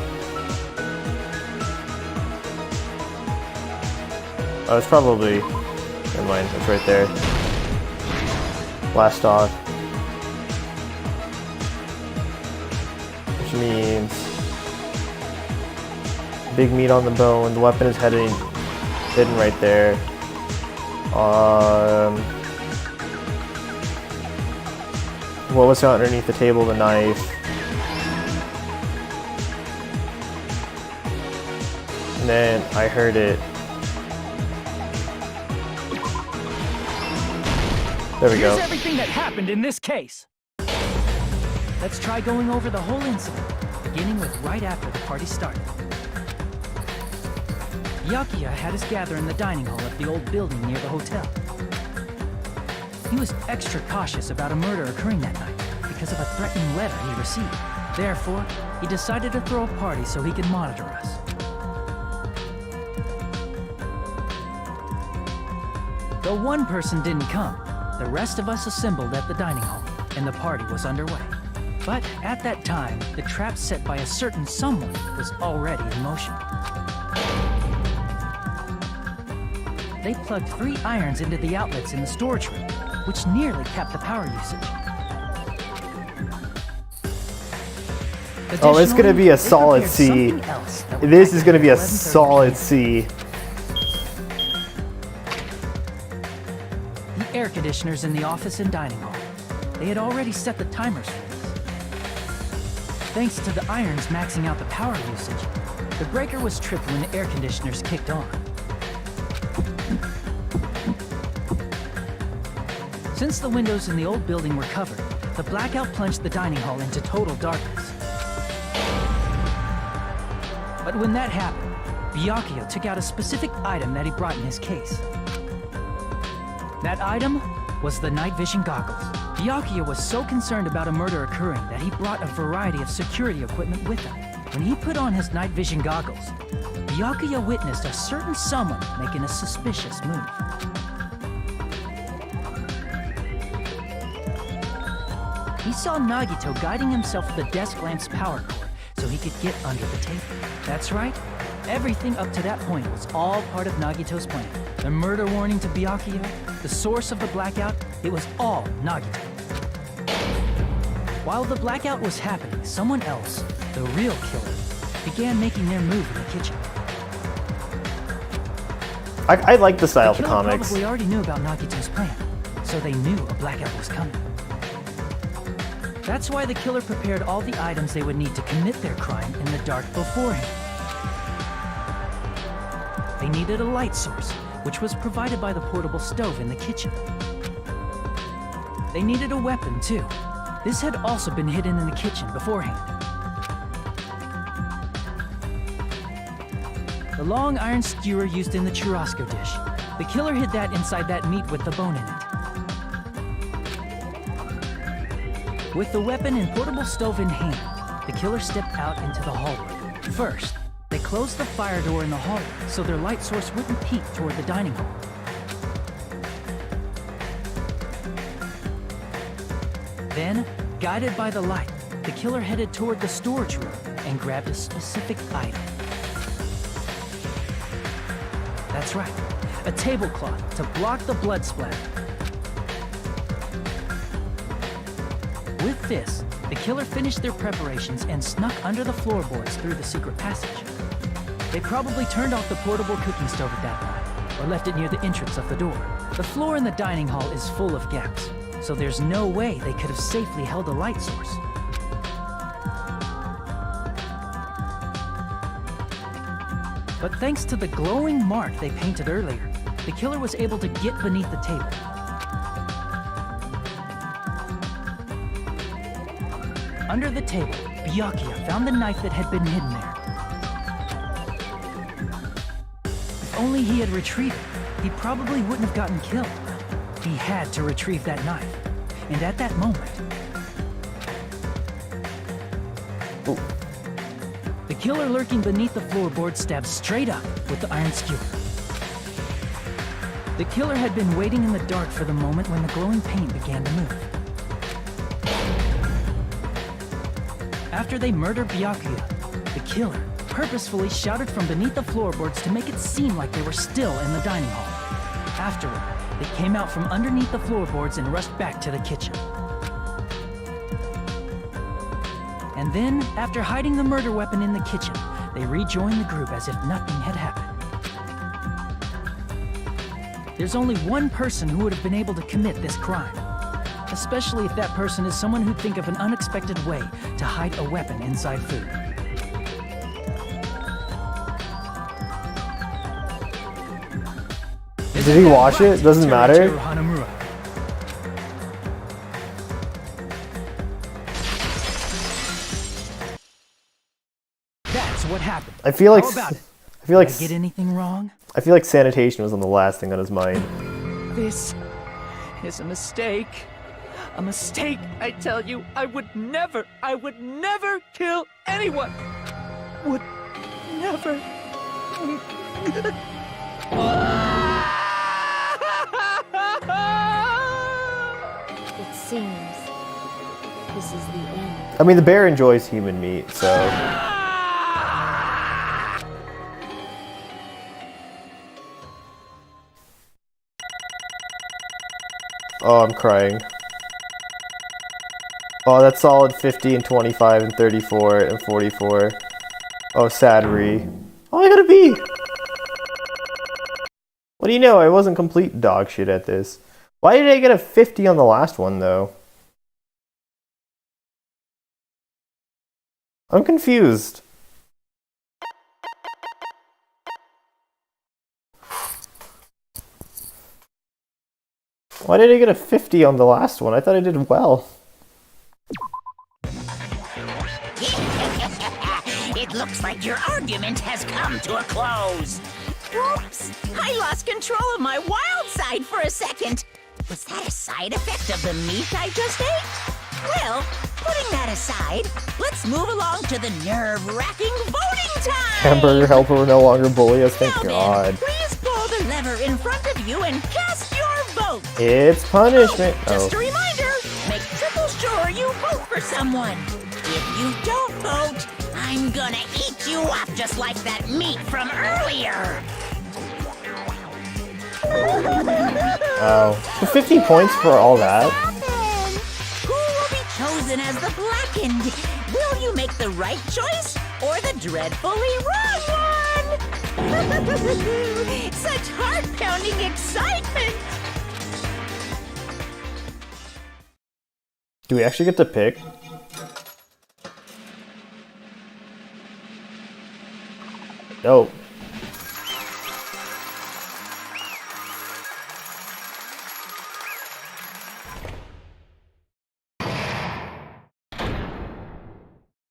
Oh, it's probably... Never mind, it's right there. Blast off. Which means... Big meat on the bone. The weapon is hidden right there. What was underneath the table? The knife. And then I heard it. There we go. Here's everything that happened in this case. Let's try going over the whole incident, beginning with right after the party started. Byakuya had us gather in the dining hall of the old building near the hotel. He was extra cautious about a murder occurring that night because of a threatening letter he received. Therefore, he decided to throw a party so he could monitor us. Though one person didn't come, the rest of us assembled at the dining hall, and the party was underway. But at that time, the trap set by a certain someone was already in motion. They plugged 3 irons into the outlets in the storage room, which nearly capped the power usage. Oh, it's gonna be a Additionally, solid they C. prepared something else that would This is gonna be a activate 11:30 solid C. The air conditioners in the office and dining hall. They had already set the timers for this. Thanks to the irons maxing out the power usage, the breaker was tripped when the air conditioners kicked on. Since the windows in the old building were covered, the blackout plunged the dining hall into total darkness. But when that happened, Byakuya took out a specific item that he brought in his case. That item was the night vision goggles. Byakuya was so concerned about a murder occurring that he brought a variety of security equipment with him. When he put on his night vision goggles, Byakuya witnessed a certain someone making a suspicious move. He saw Nagito guiding himself with the desk lamp's power cord so he could get under the table. That's right. Everything up to that point was all part of Nagito's plan. The murder warning to Byakuya, the source of the blackout, it was all Nagito. While the blackout was happening, someone else, the real killer, began making their move in the kitchen. I like the style of the killer comics. probably already knew about Nagito's plan, so they knew a blackout was coming. That's why the killer prepared all the items they would need to commit their crime in the dark beforehand. They needed a light source, which was provided by the portable stove in the kitchen. They needed a weapon, too. This had also been hidden in the kitchen beforehand. The long iron skewer used in the churrasco dish. The killer hid that inside that meat with the bone in it. With the weapon and portable stove in hand, the killer stepped out into the hallway. First, they closed the fire door in the hallway so their light source wouldn't peek toward the dining hall. Then, guided by the light, the killer headed toward the storage room and grabbed a specific item. That's right, a tablecloth to block the blood splatter. With this, the killer finished their preparations and snuck under the floorboards through the secret passage. They probably turned off the portable cooking stove at that point, or left it near the entrance of the door. The floor in the dining hall is full of gaps, so there's no way they could have safely held a light source. But thanks to the glowing mark they painted earlier, the killer was able to get beneath the table. Under the table, Byakuya found the knife that had been hidden there. If only he had retrieved it, he probably wouldn't have gotten killed. He had to retrieve that knife. And at that moment... Ooh. The killer lurking beneath the floorboard stabbed straight up with the iron skewer. The killer had been waiting in the dark for the moment when the glowing paint began to move. After they murdered Byakuya, the killer purposefully shouted from beneath the floorboards to make it seem like they were still in the dining hall. Afterward, they came out from underneath the floorboards and rushed back to the kitchen. And then, after hiding the murder weapon in the kitchen, they rejoined the group as if nothing had happened. There's only one person who would have been able to commit this crime. Especially if that person is someone who'd think of an unexpected way to hide a weapon inside food. Did he wash it? Doesn't matter. That's what happened. I feel like How about it? I feel like Did I get anything wrong? I feel like sanitation was on the last thing on his mind. This is a mistake. A mistake, I tell you. I would never kill anyone. Would never. It seems this is the end. I mean, the bear enjoys human meat, so. Oh, I'm crying. Oh, that's solid 50 and 25 and 34 and 44. Oh, sad Ree. Oh, I gotta be. What do you know? I wasn't complete dog shit at this. Why did I get a 50 on the last one, though? I'm confused. Why did I get a 50 on the last one? I thought I did well. It looks like your argument has come to a close. Whoops! I lost control of my wild side for a second. Was that a side effect of the meat I just ate? Well, putting that aside, let's move along to the nerve-wracking voting time! Hamburger helper will no longer bully us, thank Now God. then, please pull the lever in front of you and cast your vote. It's punishment. Just a Oh. reminder, make triple sure you vote for someone. If you don't vote, I'm gonna eat you up just like that meat from earlier. Oh. 50 points for all that? Who will be chosen as the blackened? Will you make the right choice or the dreadfully wrong one? Such heart-pounding excitement! Do we actually get to pick? No.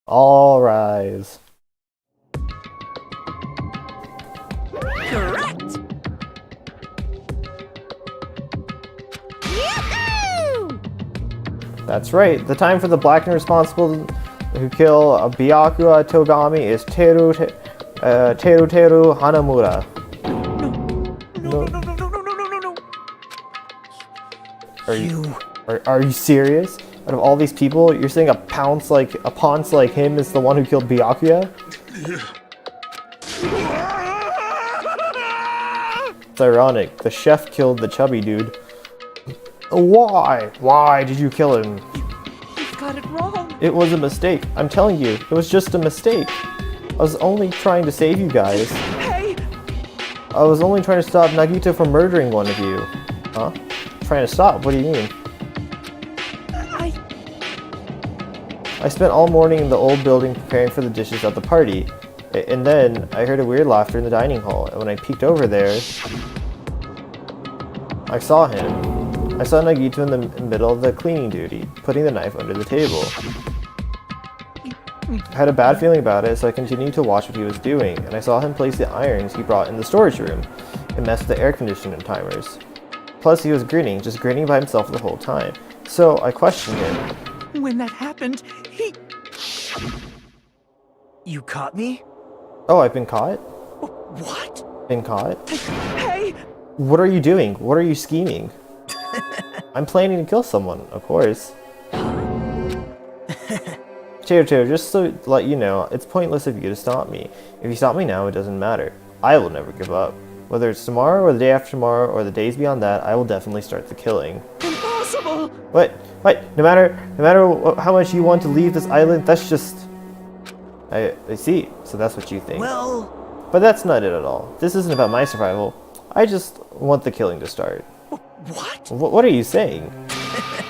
All rise. Correct! That's right. The time for the blackened responsible who kill Byakuya Togami is Teru Hanamura. No. Are you serious? Out of all these people, you're saying a ponce like him is the one who killed Byakuya? It's ironic. The chef killed the chubby dude. Why? Why did you kill him? You've got it wrong. It was a mistake. I'm telling you, it was just a mistake. I was only trying to save you guys. Hey! I was only trying to stop Nagito from murdering one of you. Huh? Trying to stop? What do you mean? I spent all morning in the old building preparing for the dishes at the party. And then I heard a weird laughter in the dining hall. And when I peeked over there, I saw him. I saw Nagito in the middle of the cleaning duty, putting the knife under the table. I had a bad feeling about it, so I continued to watch what he was doing, and I saw him place the irons he brought in the storage room. It messed with the air conditioning timers. Plus, he was grinning, just grinning by himself the whole time. So I questioned him. When that happened, he... You caught me? Oh, I've been caught? What? Been caught? Hey! What are you doing? What are you scheming? I'm planning to kill someone, of course. Tato, just to let you know, it's pointless of you to stop me. If you stop me now, it doesn't matter. I will never give up. Whether it's tomorrow or the day after tomorrow or the days beyond that, I will definitely start the killing. Impossible! What? No matter how much you want to leave this island, that's just... I see. So that's what you think. Well... But that's not it at all. This isn't about my survival. I just want the killing to start. What? What are you saying?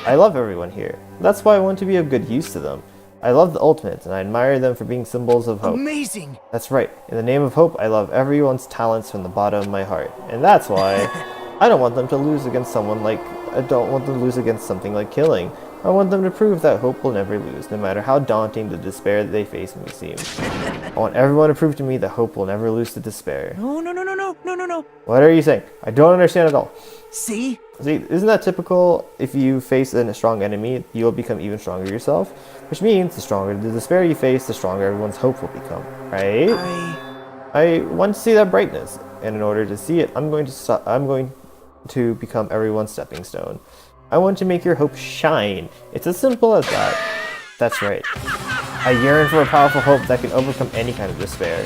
I love everyone here. That's why I want to be of good use to them. I love the Ultimates, and I admire them for being symbols of hope. Amazing! That's right. In the name of hope, I love everyone's talents from the bottom of my heart. And that's why... I don't want them to lose against someone like... I don't want them to lose against something like killing. I want them to prove that hope will never lose, no matter how daunting the despair that they face may seem. I want everyone to prove to me that hope will never lose to despair. No. What are you saying? I don't understand at all. See? See, isn't that typical? If you face a strong enemy, you will become even stronger yourself. Which means the stronger the despair you face, the stronger everyone's hope will become, right? I want to see that brightness, and in order to see it, I'm going to become everyone's stepping stone. I want to make your hope shine. It's as simple as that. That's right. I yearn for a powerful hope that can overcome any kind of despair.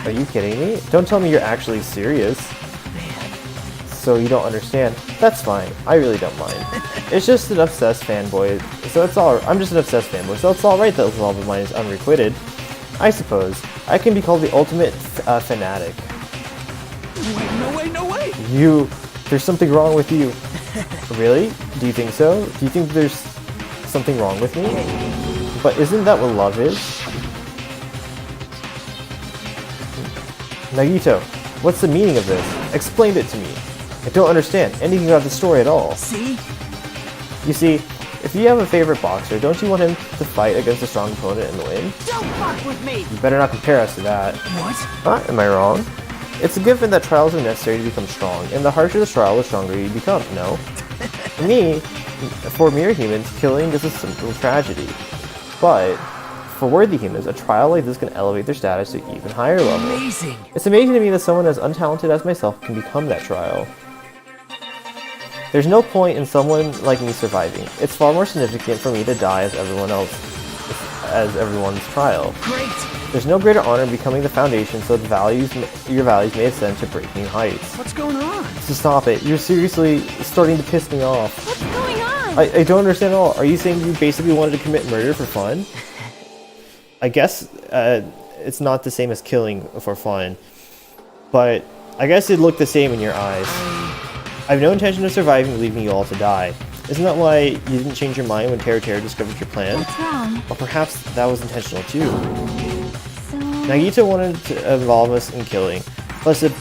Are you kidding me? Don't tell me you're actually serious. So you don't understand. That's fine. I really don't mind. It's just an obsessed fanboy, so it's all. I'm just an obsessed fanboy, so it's all right that love of mine is unrequited. I suppose I can be called the ultimate fanatic. No way! There's something wrong with you. Really? Do you think so? Do you think there's something wrong with me? But isn't that what love is? Nagito, what's the meaning of this? Explain it to me. I don't understand anything about the story at all. See? You see, if you have a favorite boxer, don't you want him to fight against a strong opponent and win? Don't fuck with me! You better not compare us to that. What? Am I wrong? It's a given that trials are necessary to become strong, and the harsher the trial, the stronger you become, no? For mere humans, killing is a simple tragedy. But for worthy humans, a trial like this can elevate their status to an even higher level. Amazing! It's amazing to me that someone as untalented as myself can become that trial. There's no point in someone like me surviving. It's far more significant for me to die as everyone's trial. Great! There's no greater honor in becoming the foundation so that your values may ascend to break new heights. What's going on? So stop it. You're seriously starting to piss me off. What's going on? I don't understand at all. Are you saying you basically wanted to commit murder for fun? I guess it's not the same as killing for fun, but I guess it looked the same in your eyes. I have no intention of surviving, leaving you all to die. Isn't that why you didn't change your mind when Teru discovered your plan? What's wrong? Or perhaps that was intentional too. So... Nagito wanted to involve us in killing. Plus, it'd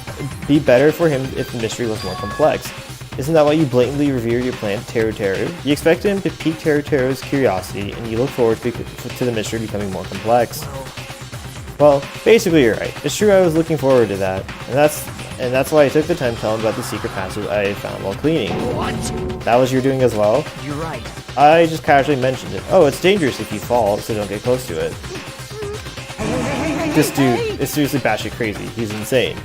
be better for him if the mystery was more complex. Isn't that why you blatantly revealed your plan to Teru? You expected him to pique Teru's curiosity, and you look forward to the mystery becoming more complex. Well, basically you're right. It's true I was looking forward to that, and that's why I took the time to tell him about the secret passage I found while cleaning. What? That was your doing as well? You're right. I just casually mentioned it. Oh, it's dangerous if you fall, so don't get close to it. This dude is seriously batshit crazy. He's insane.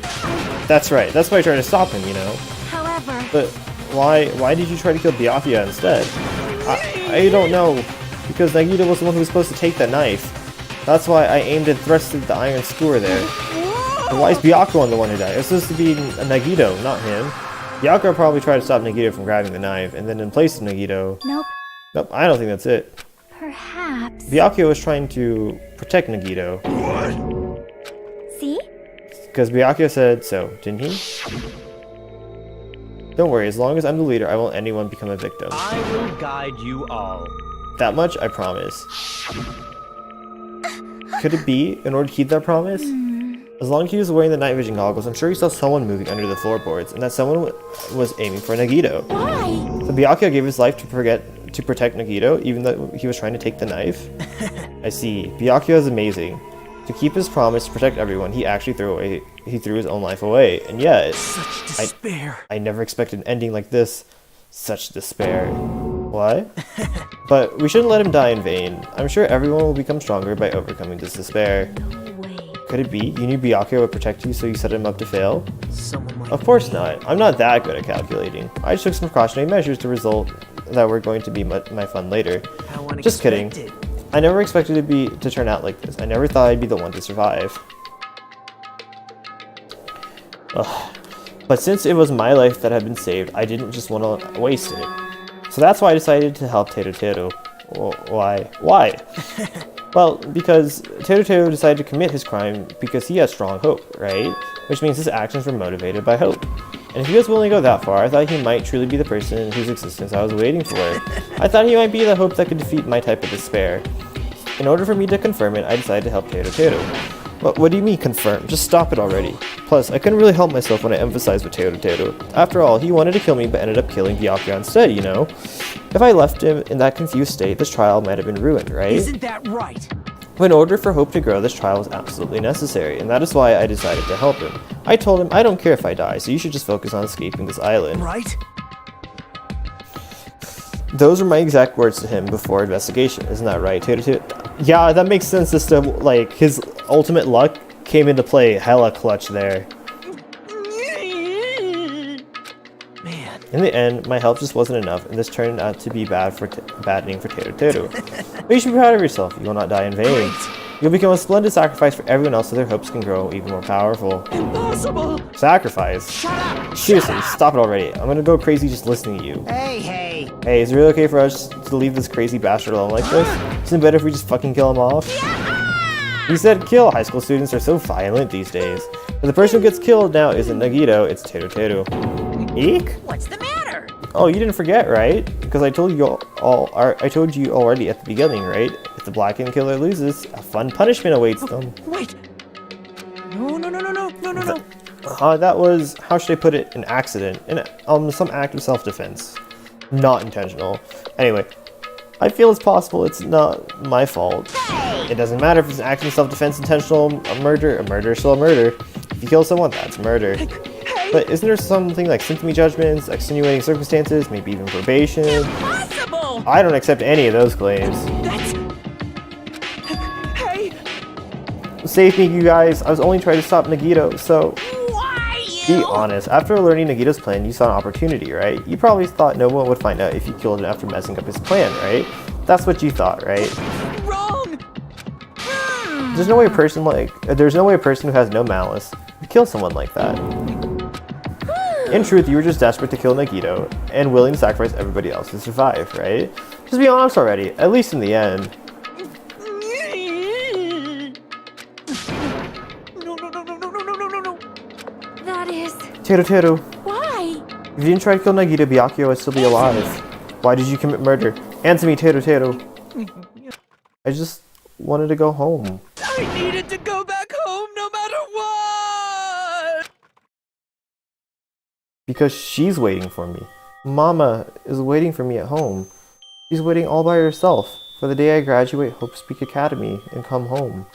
That's right. That's why I tried to stop him, you know? However... But why did you try to kill Byakuya instead? I don't know. Because Nagito was the one who was supposed to take that knife. That's why I aimed and thrusted the iron skewer there. But why is Byakuya the one who died? It's supposed to be Nagito, not him. Byakuya probably tried to stop Nagito from grabbing the knife, and then in place of Nagito... Nope, I don't think that's it. Perhaps... Byakuya was trying to protect Nagito. What? See? Because Byakuya said so, didn't he? Don't worry, as long as I'm the leader, I won't let anyone become a victim. I will guide you all. That much, I promise. Could it be, in order to keep that promise? As long as he was wearing the night vision goggles, I'm sure he saw someone moving under the floorboards, and that someone was aiming for Nagito. Why? So Byakuya gave his life to protect Nagito, even though he was trying to take the knife? I see. Byakuya is amazing. To keep his promise to protect everyone, he actually threw his own life away, and yet... Such despair. I never expected an ending like this. Such despair. What? But we shouldn't let him die in vain. I'm sure everyone will become stronger by overcoming this despair. No way. Could it be? You knew Byakuya would protect you, so you set him up to fail? Someone might... Of course not. I'm not that good at calculating. I just took some precautionary measures to result that were going to be my fun later. How Just kidding. I never expected it to turn out like this. I never thought I'd be the one to survive. Ugh. But since it was my life that had been saved, I didn't just want to waste it. So that's why I decided to help Teru. Why? Why? Well, because Teru decided to commit his crime because he has strong hope, right? Which means his actions were motivated by hope. And if he was willing to go that far, I thought he might truly be the person whose existence I was waiting for. I thought he might be the hope that could defeat my type of despair. In order for me to confirm it, I decided to help Teru. What do you mean confirm? Just stop it already. Plus, I couldn't really help myself when I emphasized with Teru. After all, he wanted to kill me but ended up killing Byakuya instead, you know? If I left him in that confused state, this trial might have been ruined, right? Isn't that right? But in order for Hope to grow, this trial was absolutely necessary, and that is why I decided to help him. I told him, I don't care if I die, so you should just focus on escaping this island. Right? Those were my exact words to him before investigation, isn't that right, Teru? Yeah, that makes sense as to, like, his ultimate luck came into play hella clutch there. Man. In the end, my help just wasn't enough, and this turned out to be baddening for Teru. But you should be proud of yourself. You will not die in vain. You'll become a splendid sacrifice for everyone else so their hopes can grow even more powerful. Impossible! Sacrifice? Shut up! Seriously, stop it already. I'm gonna go crazy just listening to you. Hey. Hey, is it really okay for us to leave this crazy bastard alone like this? Isn't it better if we just fucking kill him off? He said kill. High school students are so violent these days. But the person who gets killed now isn't Nagito, it's Teru. Eek? What's the matter? Oh, you didn't forget, right? Because I told you I told you already at the beginning, right? If the blackened killer loses, a fun punishment awaits them. Wait. No. That was, how should I put it, an accident. Some act of self-defense. Not intentional. Anyway, I feel it's possible it's not my fault. It doesn't matter if it's an act of self-defense, intentional, a murder is still a murder. If you kill someone, that's murder. But isn't there something like symptom judgments, extenuating circumstances, maybe even probation? Impossible! I don't accept any of those claims. Hey! Save me, you guys. I was only trying to stop Nagito, so... Why Be honest. After learning Nagito's plan, you saw an opportunity, right? You probably thought no one would find out if you killed him after messing up his plan, right? That's what you thought, right? Wrong! There's no way a person who has no malice would kill someone like that. In truth, you were just desperate to kill Nagito and willing to sacrifice everybody else to survive, right? Just be honest already, at least in the end. No. That is... Teru. Why? If you didn't try to kill Nagito, Byakuya would still be alive. Why did you commit murder? Answer me, Teru. I just wanted to go home. I needed to go back home no matter what! Because she's waiting for me. Mama is waiting for me at home. She's waiting all by herself for the day I graduate Hope Speak Academy and come home.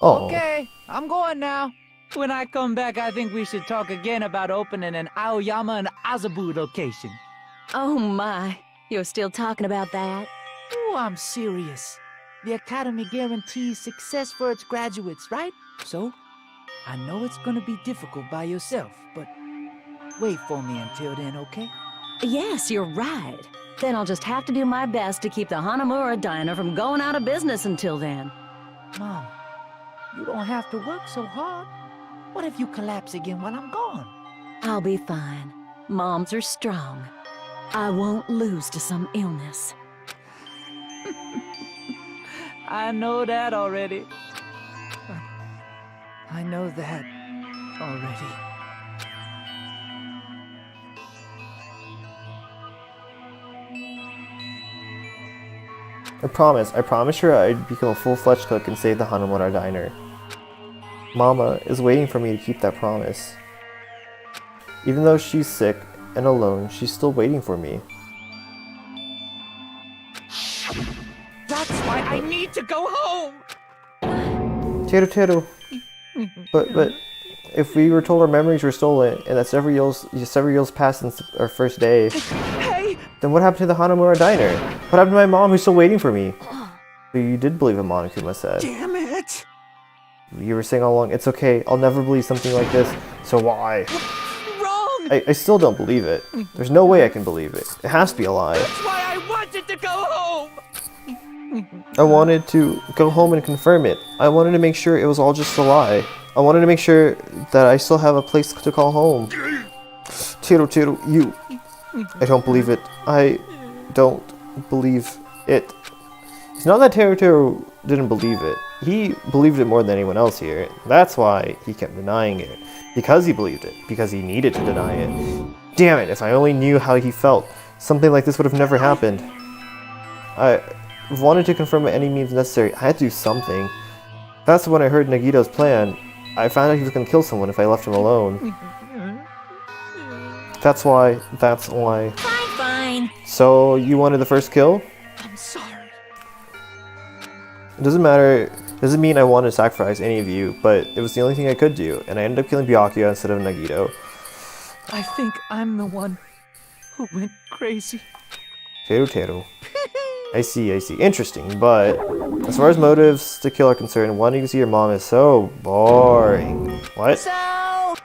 Oh. Okay, I'm going now. When I come back, I think we should talk again about opening an Aoyama and Azabu location. Oh my, you're still talking about that? Oh, I'm serious. The Academy guarantees success for its graduates, right? So, I know it's gonna be difficult by yourself, but wait for me until then, okay? Yes, you're right. Then I'll just have to do my best to keep the Hanamura Diner from going out of business until then. Mom, you don't have to work so hard. What if you collapse again while I'm gone? I'll be fine. Moms are strong. I won't lose to some illness. I know that already. I know that already. I promised her I'd become a full-fledged cook and save the Hanamura Diner. Mama is waiting for me to keep that promise. Even though she's sick and alone, she's still waiting for me. That's why I need to go home! Teru. But if we were told our memories were stolen and that several years passed since our first day, then what happened to the Hanamura Diner? What happened to my mom who's still waiting for me? But you did believe what Monokuma said. Damn it! You were saying all along, it's okay, I'll never believe something like this, so why? Wrong! I still don't believe it. There's no way I can believe it. It has to be a lie. That's why I wanted to go home! I wanted to go home and confirm it. I wanted to make sure it was all just a lie. I wanted to make sure that I still have a place to call home. Teru, you... I don't believe it. I don't believe it. It's not that Teru didn't believe it. He believed it more than anyone else here. That's why he kept denying it. Because he believed it. Because he needed to deny it. Damn it, if I only knew how he felt, something like this would have never happened. I wanted to confirm by any means necessary. I had to do something. That's when I heard Nagito's plan. I found out he was gonna kill someone if I left him alone. That's why. Fine. So, you wanted the first kill? I'm sorry. It doesn't matter. It doesn't mean I wanted to sacrifice any of you, but it was the only thing I could do, and I ended up killing Byakuya instead of Nagito. I think I'm the one who went crazy. Teru. I see. Interesting, but as far as motives to kill are concerned, wanting to see your mom is so boring. What? So,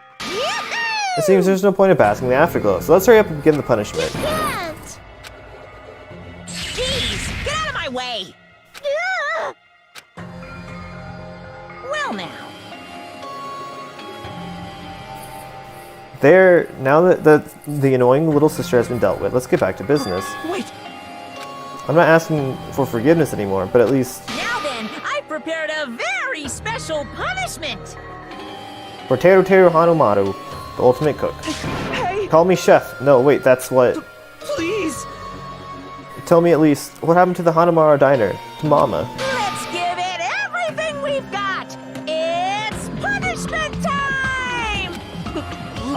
It seems there's no point in passing the afterglow, so let's hurry up and begin the punishment. Can't! jeez, get out of my way. Well now. There, now that the annoying little sister has been dealt with, let's get back to business. Wait, I'm not asking for forgiveness anymore, but at least Now then, I prepared a very special punishment. for Teru Hanumaru, the ultimate cook. hey, Call me chef. No, wait, that's what. please. Tell me at least, what happened to the Hanamara diner? To Mama? Let's give it everything we've got. It's punishment time.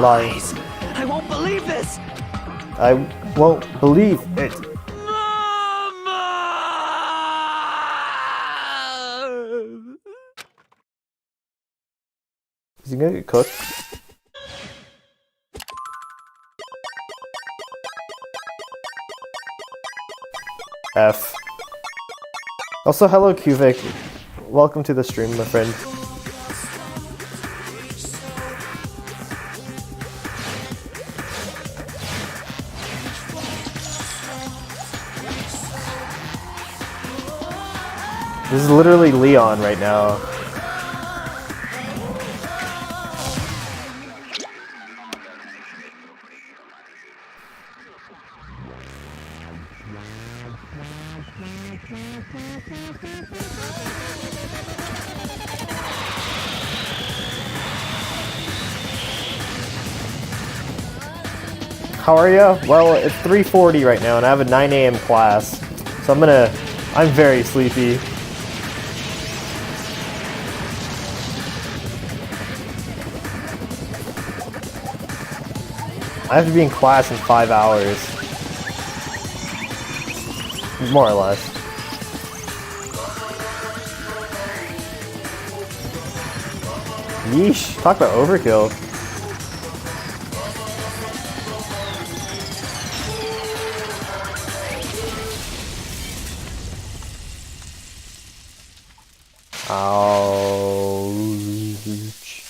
Lies. I won't believe this. I won't believe it. Is he gonna get cooked? F. Also, hello Kuvik. Welcome to the stream, my friend. This is literally Leon right now. How are ya? Well, it's 3:40 right now and I have a 9 a.m. class. So I'm very sleepy. I have to be in class in 5 hours. More or less. Yeesh, talk about overkill. Ouch.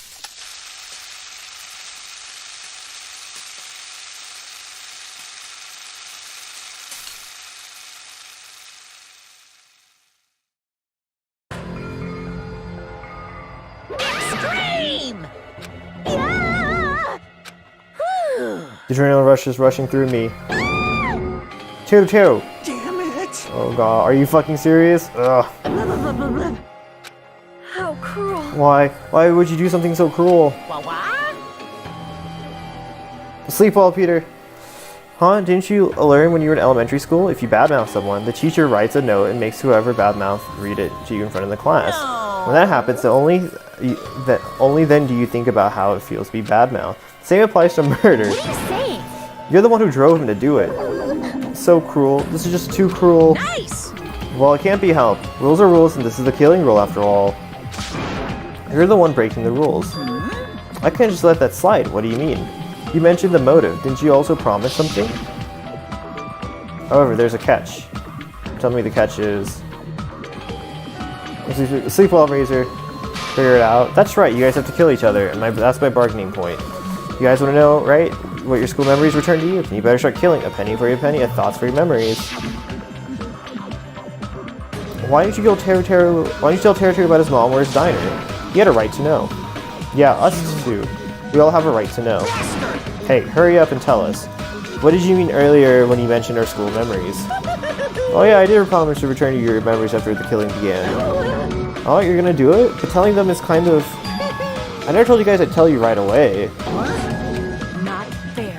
Extreme. Yeah. The adrenaline rush is rushing through me. Teru. Damn it. Oh god, are you fucking serious? Ugh. How cruel. Why? Why would you do something so cruel? What? Sleep well, Peter. Huh? Didn't you learn when you were in elementary school? If you badmouth someone, the teacher writes a note and makes whoever badmouth read it to you in front of the class. No. When that happens, only then do you think about how it feels to be badmouthed. Same applies to murder. What are you saying? You're the one who drove him to do it. So cruel. This is just too cruel. Nice. Well, it can't be helped. Rules are rules, and this is the killing rule after all. You're the one breaking the rules. I can't just let that slide. What do you mean? You mentioned the motive. Didn't you also promise something? However, there's a catch. Tell me the catch is... Sleep well, Razor. Figure it out. That's right, you guys have to kill each other, and that's my bargaining point. You guys want to know, right? What your school memories return to you? Then you better start killing. A penny for your penny, a thoughts for your memories. Why didn't you tell Teru about his mom or his diner? He had a right to know. Yeah, us too. We all have a right to know. Hey, hurry up and tell us. What did you mean earlier when you mentioned our school memories? Oh yeah, I did promise to return you your memories after the killing began. Oh, you're gonna do it? But telling them is kind of... I never told you guys I'd tell you right away. Not fair.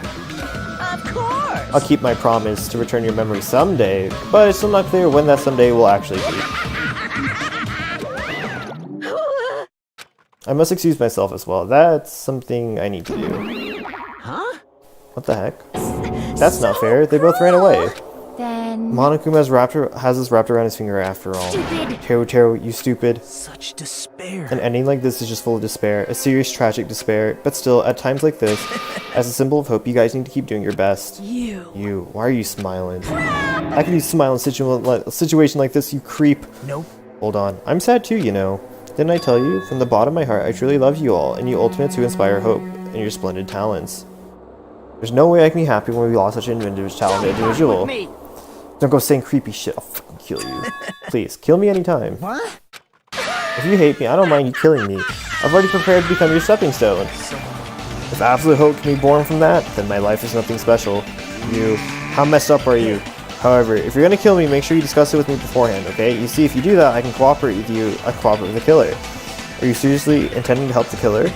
Of course. I'll keep my promise to return your memories someday, but it's still not clear when that someday will actually be. I must excuse myself as well. That's something I need to do. Huh? What the heck? That's not fair. They both ran away. Then... Monokuma has this wrapped around his finger after all. Stupid. Teru, you stupid. Such despair. An ending like this is just full of despair. A serious, tragic despair. But still, at times like this, as a symbol of hope, you guys need to keep doing your best. You. Why are you smiling? How can you smile in a situation like this, you creep? Nope. Hold on. I'm sad too, you know. Didn't I tell you? From the bottom of my heart, I truly love you all, and you ultimates who inspire hope, and your splendid talents. There's no way I can be happy when we lost such an talented individual. Don't go saying creepy shit. I'll fucking kill you. Please, kill me anytime. What? If you hate me, I don't mind you killing me. I've already prepared to become your stepping stone. If absolute hope can be born from that, then my life is nothing special. You, how messed up are you? However, if you're gonna kill me, make sure you discuss it with me beforehand, okay? You see, if you do that, I can cooperate with you. I cooperate with the killer. Are you seriously intending to help the killer?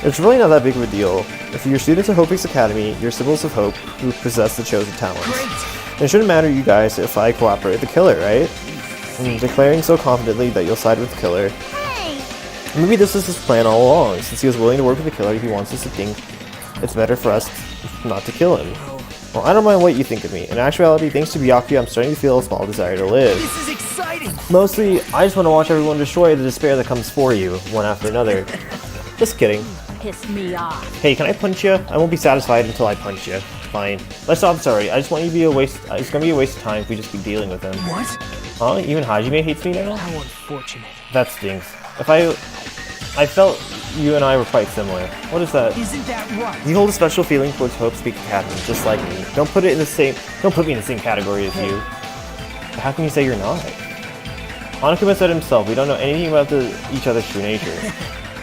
It's really not that big of a deal. If you're students of Hope's Academy, you're symbols of hope who possess the chosen talents. And it shouldn't matter you guys if I cooperate with the killer, right? Declaring so confidently that you'll side with the killer. Maybe this is his plan all along, since he was willing to work with the killer. He wants us to think it's better for us not to kill him. Well, I don't mind what you think of me. In actuality, thanks to Byakuya, I'm starting to feel a small desire to live. This is exciting! Mostly, I just want to watch everyone destroy the despair that comes for you, one after another. Just kidding. Piss me off. Hey, can I punch you? I won't be satisfied until I punch you. Fine. Let's stop this already. I just want you to be a waste. It's gonna be a waste of time if we just keep dealing with him. What? Huh? Even Hajime hates me now? How unfortunate. That stinks. I felt you and I were quite similar. What is that? Isn't that right? You hold a special feeling towards Hope's Peak Academy, just like me. Don't put me in the same category as you. But how can you say you're not? Monokuma said himself, we don't know anything about each other's true nature.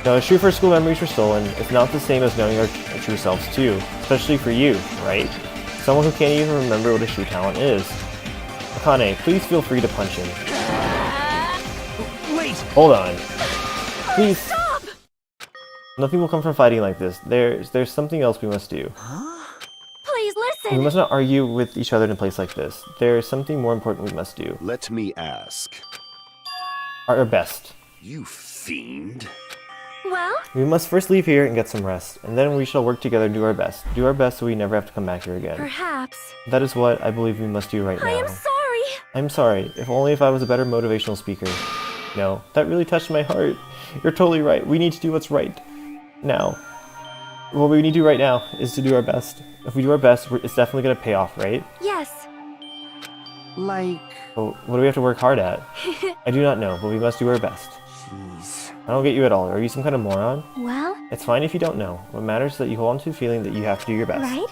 No, it's true for school memories were stolen. It's not the same as knowing our true selves too. Especially for you, right? Someone who can't even remember what his true talent is. Akane, please feel free to punch him. Wait! Hold on. Please. Stop! Nothing will come from fighting like this. There's something else we must do. Please listen! We must not argue with each other in a place like this. There's something more important we must do. Let me ask. Our best. You fiend. Well? We must first leave here and get some rest, and then we shall work together and do our best. Do our best so we never have to come back here again. Perhaps. That is what I believe we must do right now. I am sorry! I'm sorry. If only if I was a better motivational speaker. No, that really touched my heart. You're totally right. We need to do what's right. Now. What we need to do right now is to do our best. If we do our best, it's definitely going to pay off, right? Yes. Like... Well, what do we have to work hard at? I do not know, but we must do our best. Jeez. I don't get you at all. Are you some kind of moron? Well? It's fine if you don't know. What matters is that you hold on to the feeling that you have to do your best. Right?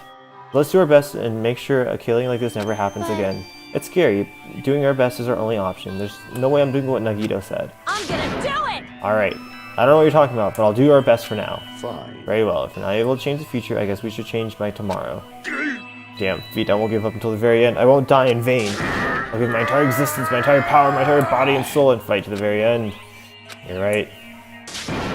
Let's do our best and make sure a killing like this never happens again. It's scary. Doing our best is our only option. There's no way I'm doing what Nagito said. I'm gonna do it! Alright. I don't know what you're talking about, but I'll do our best for now. Fine. Very well. If we're not able to change the future, I guess we should change by tomorrow. Damn, Vita won't give up until the very end. I won't die in vain. I'll give my entire existence, my entire power, my entire body and soul and fight to the very end. You're right.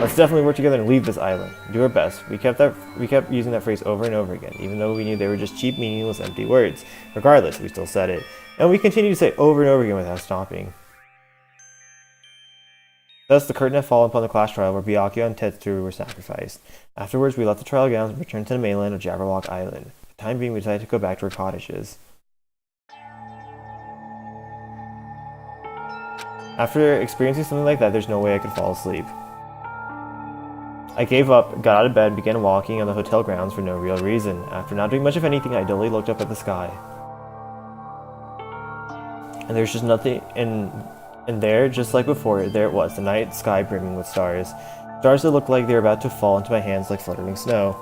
Let's definitely work together and leave this island. Do our best. We kept using that phrase over and over again, even though we knew they were just cheap, meaningless, empty words. Regardless, we still said it. And we continue to say it over and over again without stopping. Thus, the curtain had fallen upon the class trial where Byakuya and Tetsuru were sacrificed. Afterwards, we left the trial grounds and returned to the mainland of Jabberwock Island. For the time being, we decided to go back to our cottages. After experiencing something like that, there's no way I could fall asleep. I gave up, got out of bed, and began walking on the hotel grounds for no real reason. After not doing much of anything, I dully looked up at the sky. And there's just nothing, and there, just like before, there it was, the night sky brimming with stars. Stars that looked like they were about to fall into my hands like fluttering snow.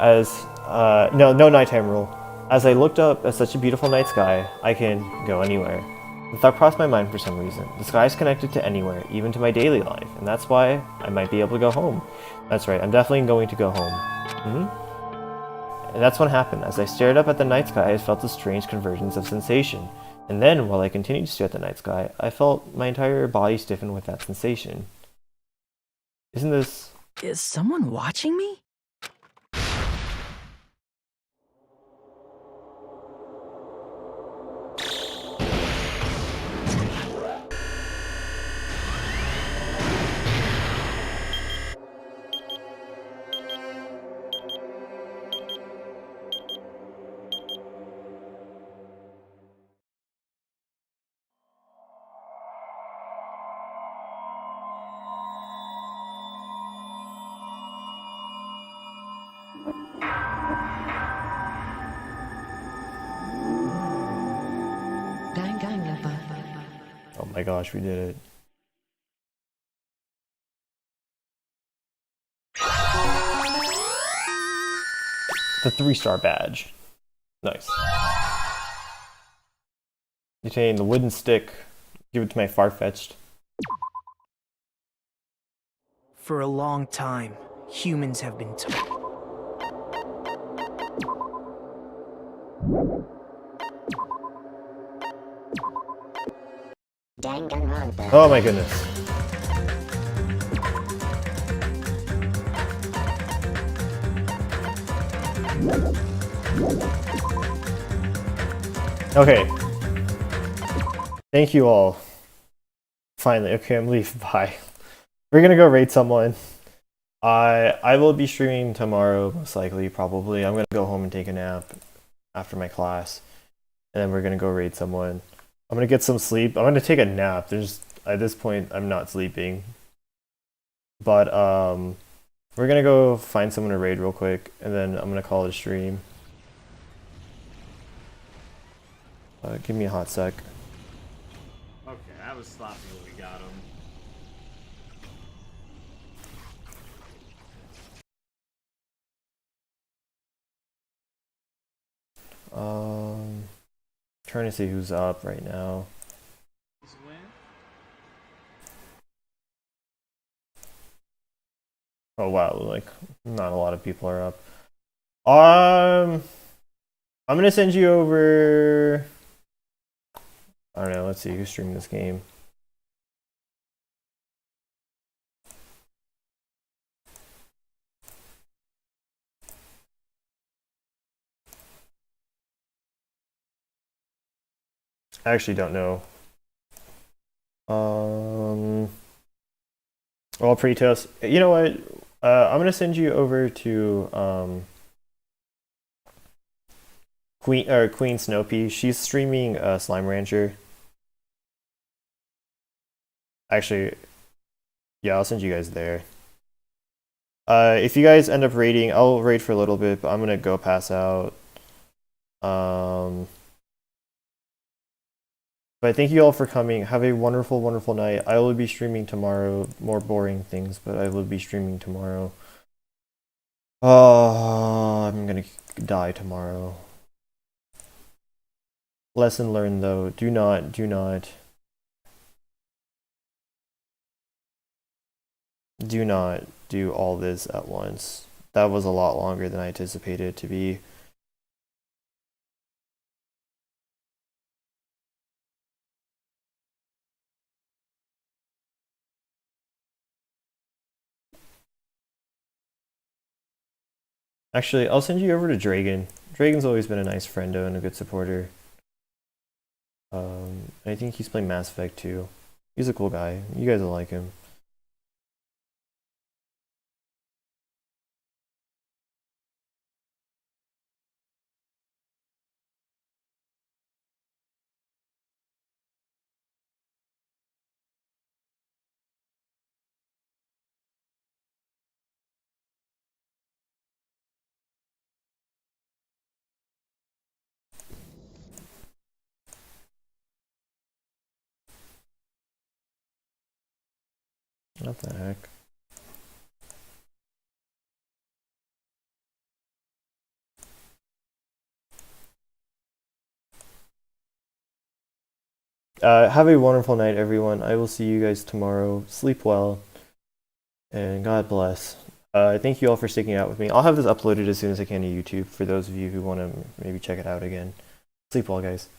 No nighttime rule. As I looked up at such a beautiful night sky, I can go anywhere. The thought crossed my mind for some reason. The sky is connected to anywhere, even to my daily life, and that's why I might be able to go home. That's right, I'm definitely going to go home. And that's what happened. As I stared up at the night sky, I felt a strange convergence of sensation. And then, while I continued to stare at the night sky, I felt my entire body stiffen with that sensation. Isn't this... Is someone watching me? my gosh, we did it. The 3-star badge. Nice. Containing the wooden stick. Give it to my Farfetched. For a long time, humans have been told. Oh my goodness. Okay. Thank you all. Finally, okay, I'm leaving. Bye. We're gonna go raid someone. I will be streaming tomorrow, most likely, probably. I'm gonna go home and take a nap after my class, and then we're gonna go raid someone. I'm gonna get some sleep. I'm gonna take a nap. At this point, I'm not sleeping. But we're gonna go find someone to raid real quick, and then I'm gonna call it a stream. Give me a hot sec. Okay, that was sloppy when we got him. Trying to see who's up right now. Oh wow, like not a lot of people are up. I'm gonna send you over. I don't know. Let's see who's streaming this game. I actually don't know. Well, Pretos, you know what? I'm gonna send you over to Queen Snowpea. She's streaming Slime Rancher. Actually, yeah, I'll send you guys there. If you guys end up raiding, I'll raid for a little bit, but I'm gonna go pass out. But thank you all for coming. Have a wonderful, wonderful night. I will be streaming tomorrow. More boring things, but I will be streaming tomorrow. Oh, I'm gonna die tomorrow. Lesson learned though. Do not do all this at once. That was a lot longer than I anticipated it to be. Actually, I'll send you over to Dragon. Dragon's always been a nice friendo and a good supporter. I think he's playing Mass Effect too. He's a cool guy. You guys will like him. What the heck? Have a wonderful night, everyone. I will see you guys tomorrow. Sleep well, and God bless. Thank you all for sticking out with me. I'll have this uploaded as soon as I can to YouTube for those of you who want to maybe check it out again. Sleep well, guys.